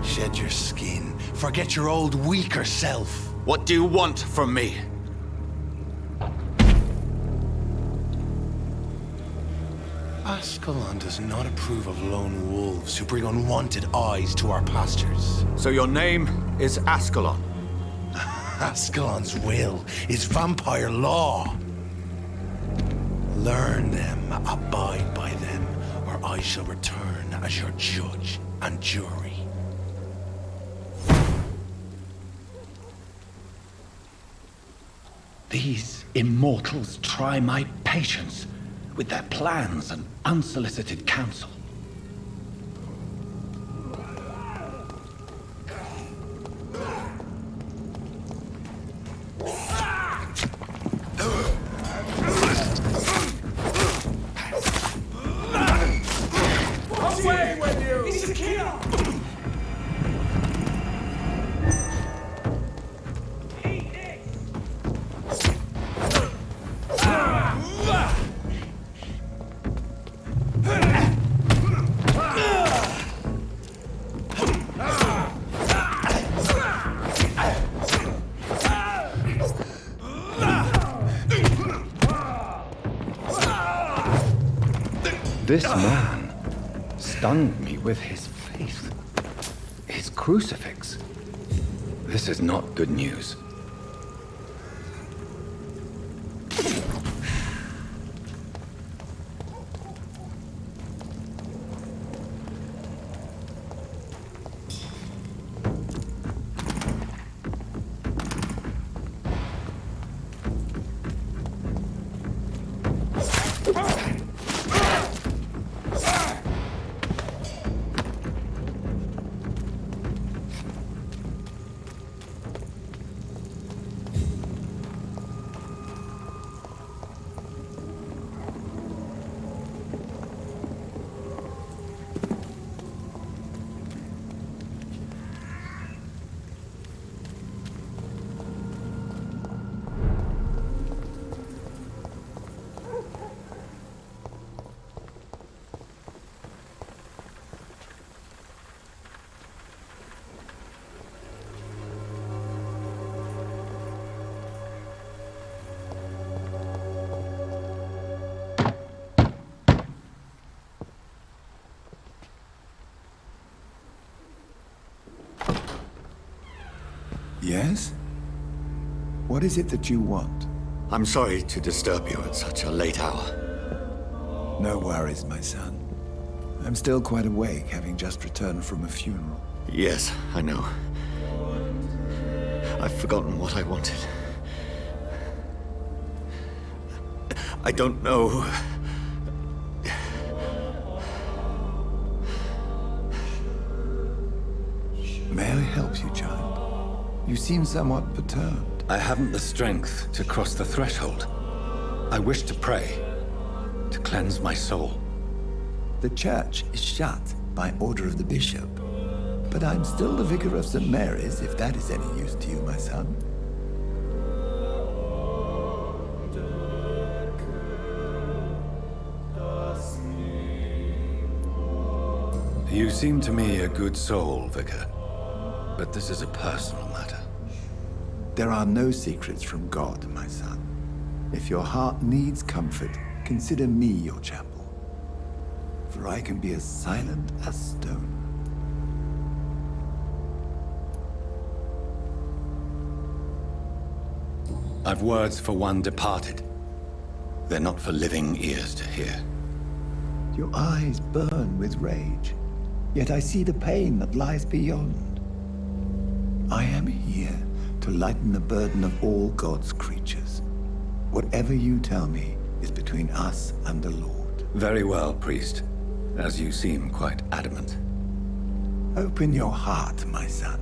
Shed your skin, forget your old weaker self. What do you want from me? Ascalon does not approve of lone wolves who bring unwanted eyes to our pastures. So your name is Ascalon? Ascalon's will is vampire law. Learn them, abide by them, or I shall return as your judge and jury. These immortals try my patience with their plans and unsolicited counsel. Away with you! He's a killer! This man stunned me with his faith, his crucifix. This is not good news. Yes? What is it that you want? I'm sorry to disturb you at such a late hour. No worries, my son. I'm still quite awake, having just returned from a funeral. Yes, I know. I've forgotten what I wanted. I don't know. May I help you, child? You seem somewhat perturbed. I haven't the strength to cross the threshold. I wish to pray, to cleanse my soul. The church is shut by order of the bishop. But I'm still the vicar of St. Mary's, if that is any use to you, my son. You seem to me a good soul, Vicar. But this is a personal matter. There are no secrets from God, my son. If your heart needs comfort, consider me your chapel. For I can be as silent as stone. I've words for one departed. They're not for living ears to hear. Your eyes burn with rage, yet I see the pain that lies beyond. I am here to lighten the burden of all God's creatures. Whatever you tell me is between us and the Lord. Very well, priest, as you seem quite adamant. Open your heart, my son.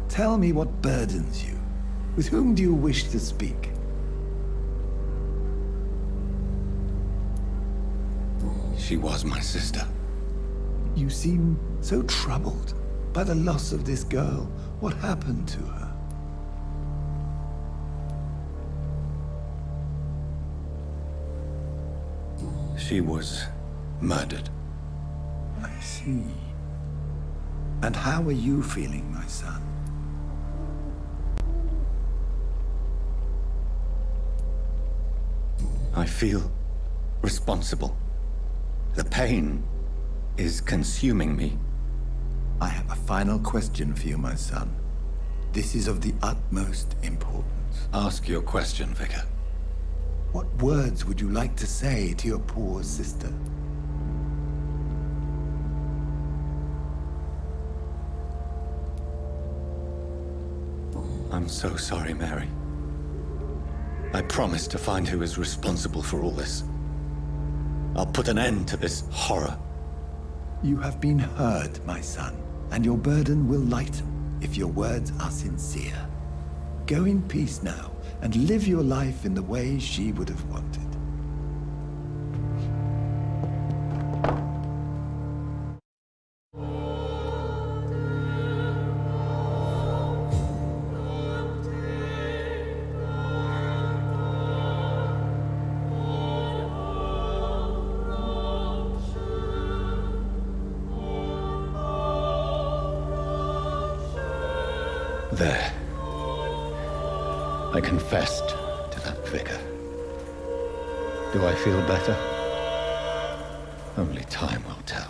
Tell me what burdens you. With whom do you wish to speak? She was my sister. You seem so troubled by the loss of this girl. What happened to her? She was murdered. I see. And how are you feeling, my son? I feel responsible. The pain is consuming me. I have a final question for you, my son. This is of the utmost importance. Ask your question, Vicar. What words would you like to say to your poor sister? I'm so sorry, Mary. I promise to find who is responsible for all this. I'll put an end to this horror. You have been heard, my son, and your burden will lighten if your words are sincere. Go in peace now, and live your life in the way she would have wanted. There. I confessed to that vicar. Do I feel better? Only time will tell.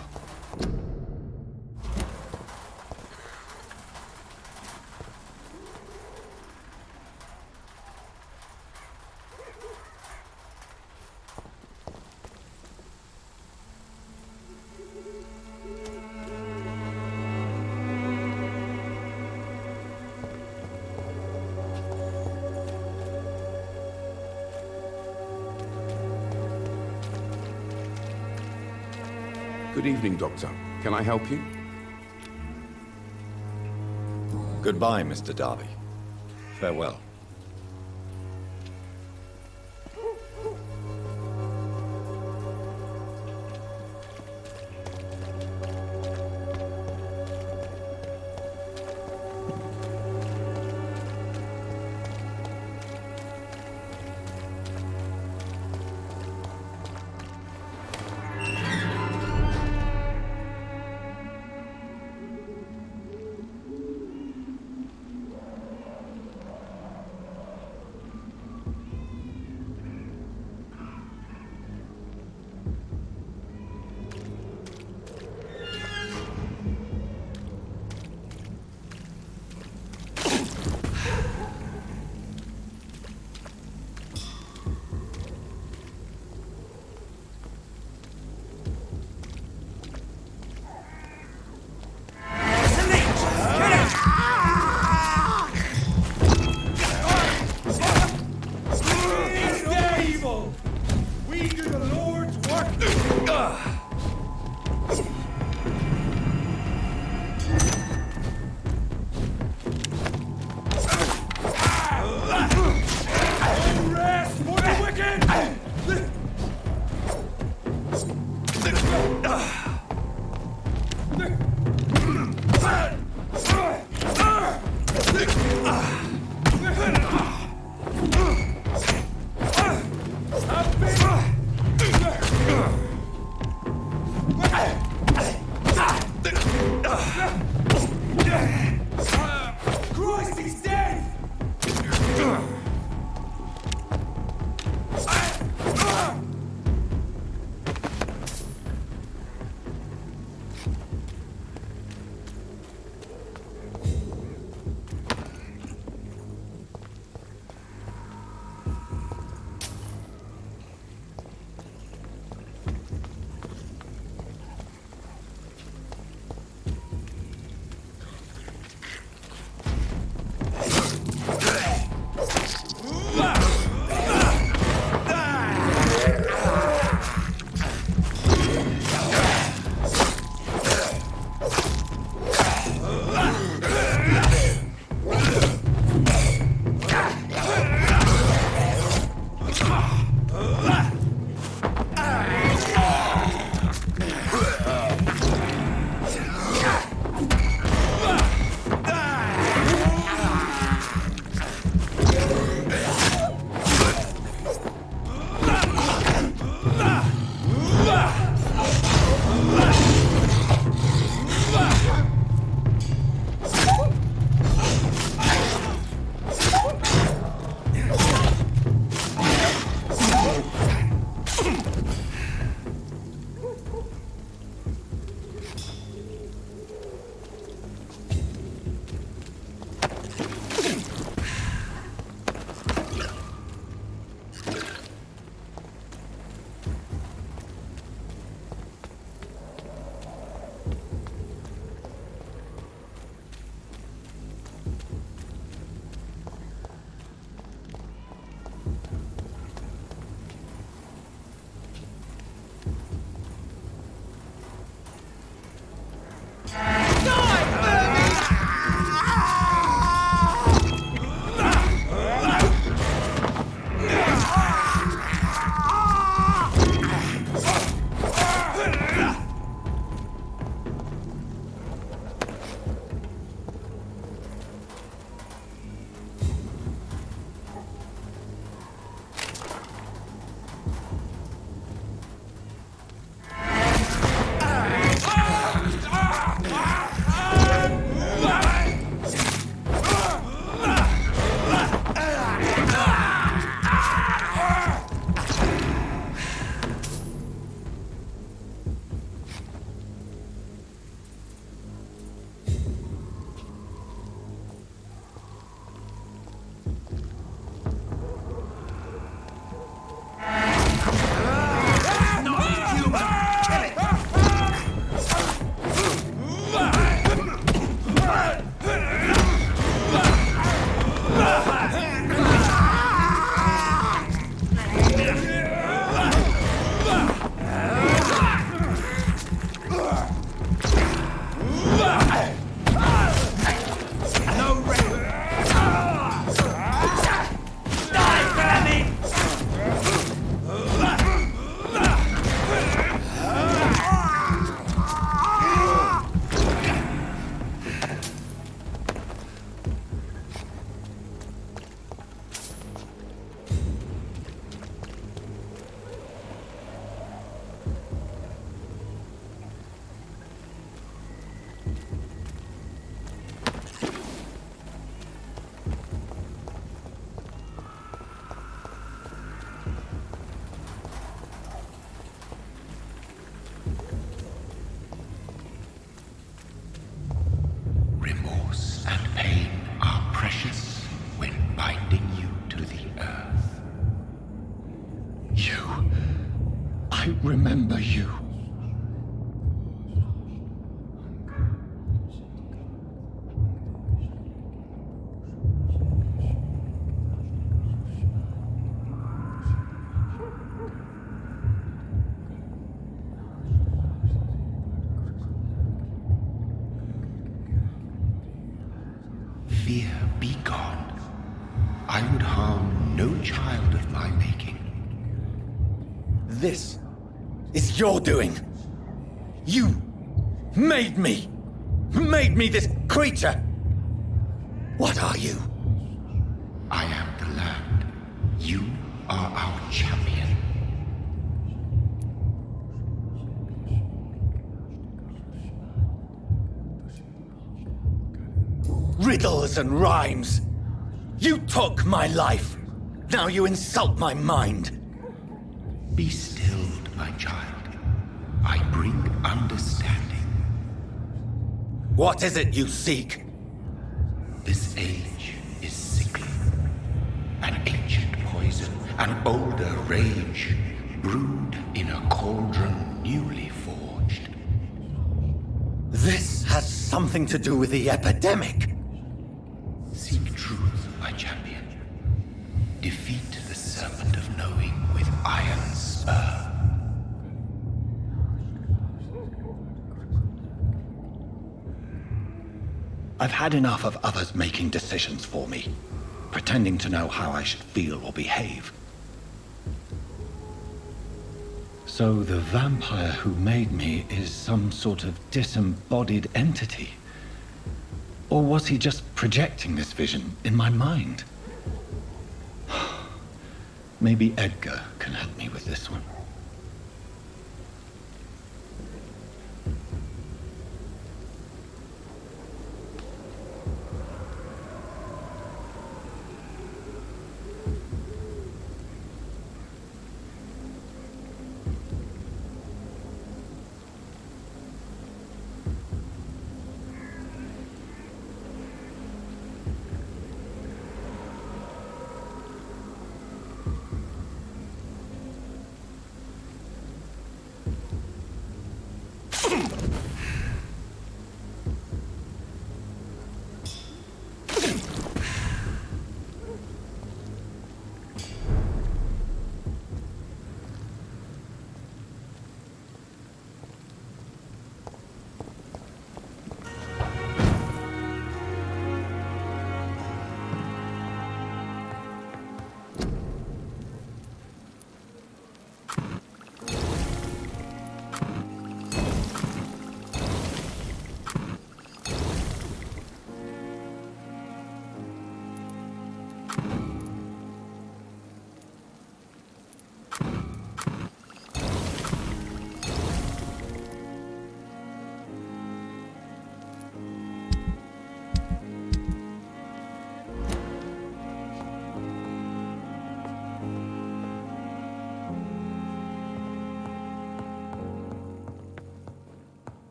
Good evening, Doctor. Can I help you? Goodbye, Mr. Darby. Farewell. remember you. Fear, be gone. I would harm no child of my making. This is your doing. You made me this creature. What are you? I am the land. You are our champion. Riddles and rhymes. You took my life. Now you insult my mind. Be stilled, my child. I bring understanding. What is it you seek? This age is sickly. An ancient poison, an older rage, brewed in a cauldron newly forged. This has something to do with the epidemic. Seek truth, my champion. Defeat the serpent of knowing with iron spur. I've had enough of others making decisions for me, pretending to know how I should feel or behave. So the vampire who made me is some sort of disembodied entity? Or was he just projecting this vision in my mind? Maybe Edgar can help me with this one.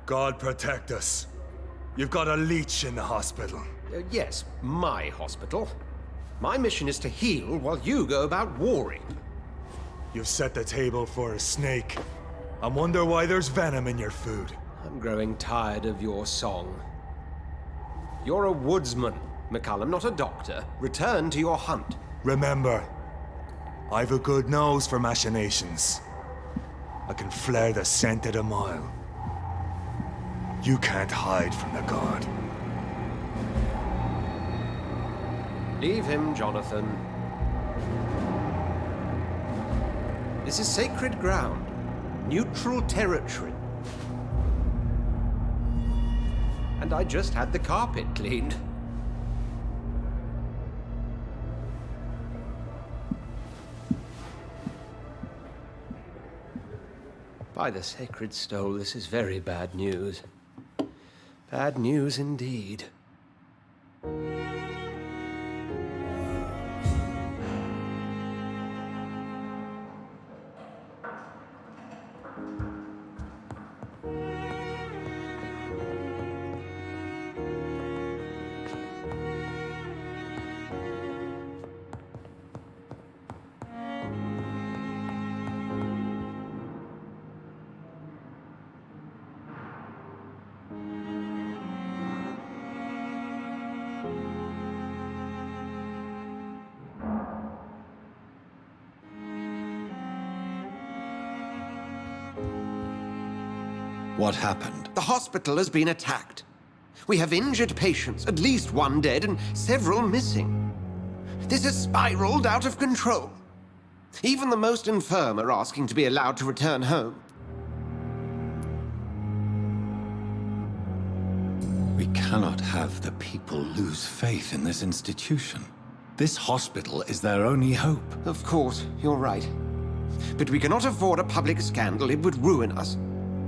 God protect us. You've got a leech in the hospital. Yes, my hospital. My mission is to heal while you go about warring. You've set the table for a snake. I wonder why there's venom in your food. I'm growing tired of your song. You're a woodsman, McCallum, not a doctor. Return to your hunt. Remember, I've a good nose for machinations. I can flare the scent at a mile. You can't hide from the god. Leave him, Jonathan. This is sacred ground. Neutral territory. And I just had the carpet cleaned. By the sacred stole, this is very bad news. Bad news indeed. What happened? The hospital has been attacked. We have injured patients, at least one dead and several missing. This has spiraled out of control. Even the most infirm are asking to be allowed to return home. We cannot have the people lose faith in this institution. This hospital is their only hope. Of course, you're right. But we cannot afford a public scandal. It would ruin us.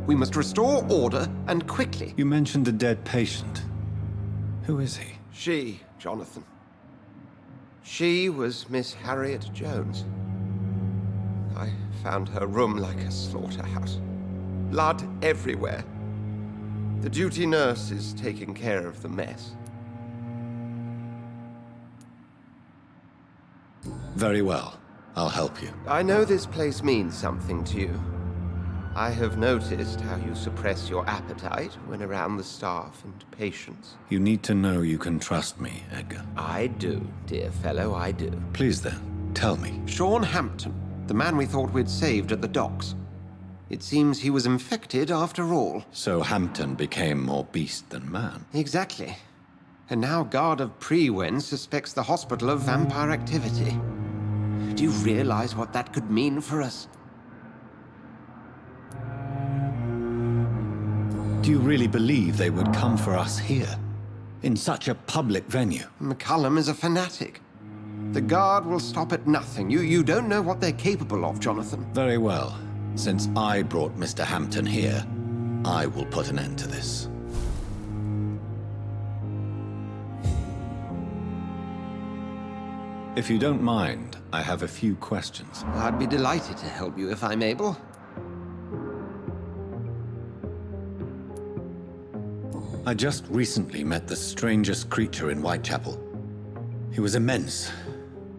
We must restore order, and quickly. You mentioned a dead patient. Who is he? She, Jonathan. She was Miss Harriet Jones. I found her room like a slaughterhouse. Blood everywhere. The duty nurse is taking care of the mess. Very well. I'll help you. I know this place means something to you. I have noticed how you suppress your appetite when around the staff and patients. You need to know you can trust me, Edgar. I do, dear fellow, I do. Please then, tell me. Sean Hampton, the man we thought we'd saved at the docks. It seems he was infected after all. So Hampton became more beast than man. Exactly. And now Guard of Prewen suspects the hospital of vampire activity. Do you realize what that could mean for us? Do you really believe they would come for us here? In such a public venue? McCullum is a fanatic. The Guard will stop at nothing. You don't know what they're capable of, Jonathan. Very well. Since I brought Mr. Hampton here, I will put an end to this. If you don't mind, I have a few questions. I'd be delighted to help you if I'm able. I just recently met the strangest creature in Whitechapel. He was immense.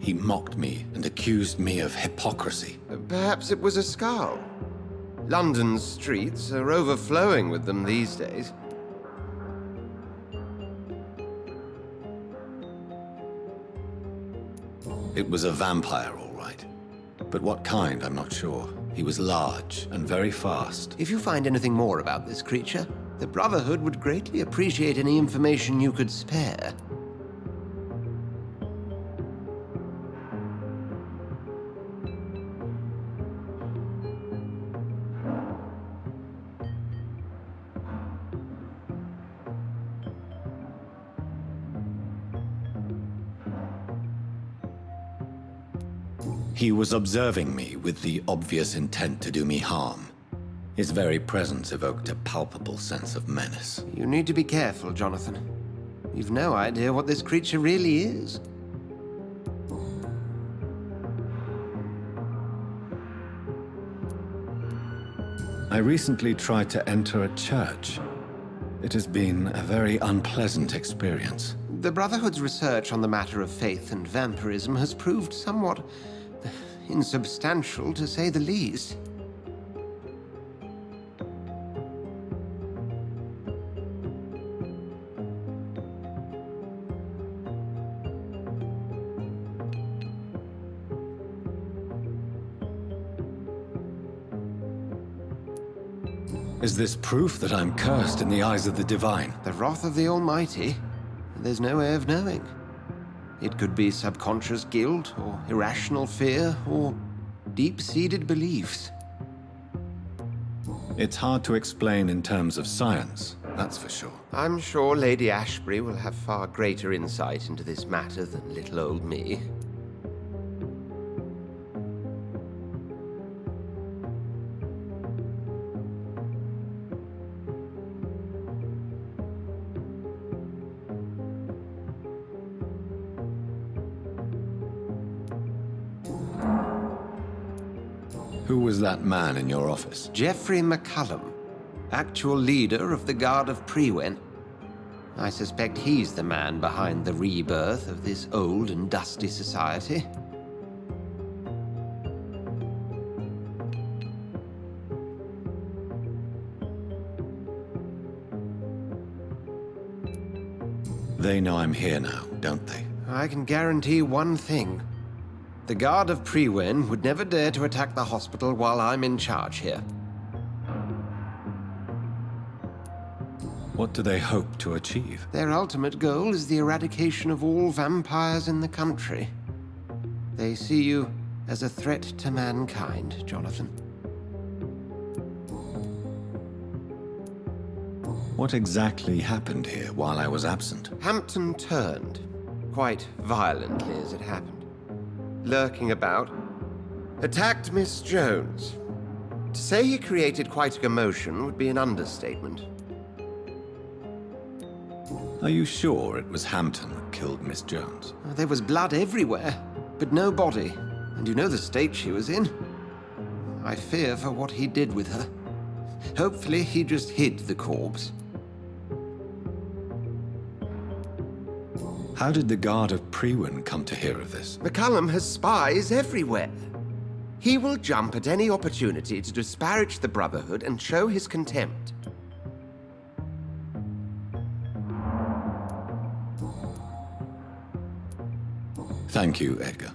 He mocked me and accused me of hypocrisy. Perhaps it was a skull. London's streets are overflowing with them these days. It was a vampire, all right. But what kind, I'm not sure. He was large and very fast. If you find anything more about this creature, the Brotherhood would greatly appreciate any information you could spare. He was observing me with the obvious intent to do me harm. His very presence evoked a palpable sense of menace. You need to be careful, Jonathan. You've no idea what this creature really is. I recently tried to enter a church. It has been a very unpleasant experience. The Brotherhood's research on the matter of faith and vampirism has proved somewhat insubstantial, to say the least. Is this proof that I'm cursed in the eyes of the divine? The wrath of the Almighty? There's no way of knowing. It could be subconscious guilt, or irrational fear, or deep-seated beliefs. It's hard to explain in terms of science, that's for sure. I'm sure Lady Ashbury will have far greater insight into this matter than little old me. Who was that man in your office? Geoffrey McCullum, actual leader of the Guard of Prewen. I suspect he's the man behind the rebirth of this old and dusty society. They know I'm here now, don't they? I can guarantee one thing. The Guard of Prewen would never dare to attack the hospital while I'm in charge here. What do they hope to achieve? Their ultimate goal is the eradication of all vampires in the country. They see you as a threat to mankind, Jonathan. What exactly happened here while I was absent? Hampton turned, quite violently as it happened. Lurking about, attacked Miss Jones. To say he created quite a commotion would be an understatement. Are you sure it was Hampton that killed Miss Jones? There was blood everywhere, but no body. And you know the state she was in. I fear for what he did with her. Hopefully he just hid the corpse. How did the Guard of Prewen come to hear of this? McCullum has spies everywhere. He will jump at any opportunity to disparage the Brotherhood and show his contempt. Thank you, Edgar.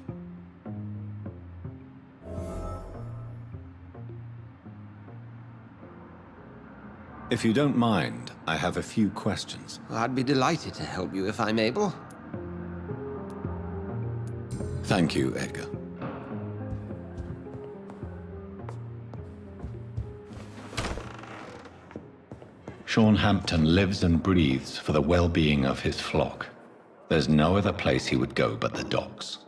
If you don't mind, I have a few questions. I'd be delighted to help you if I'm able. Thank you, Edgar. Sean Hampton lives and breathes for the well-being of his flock. There's no other place he would go but the docks.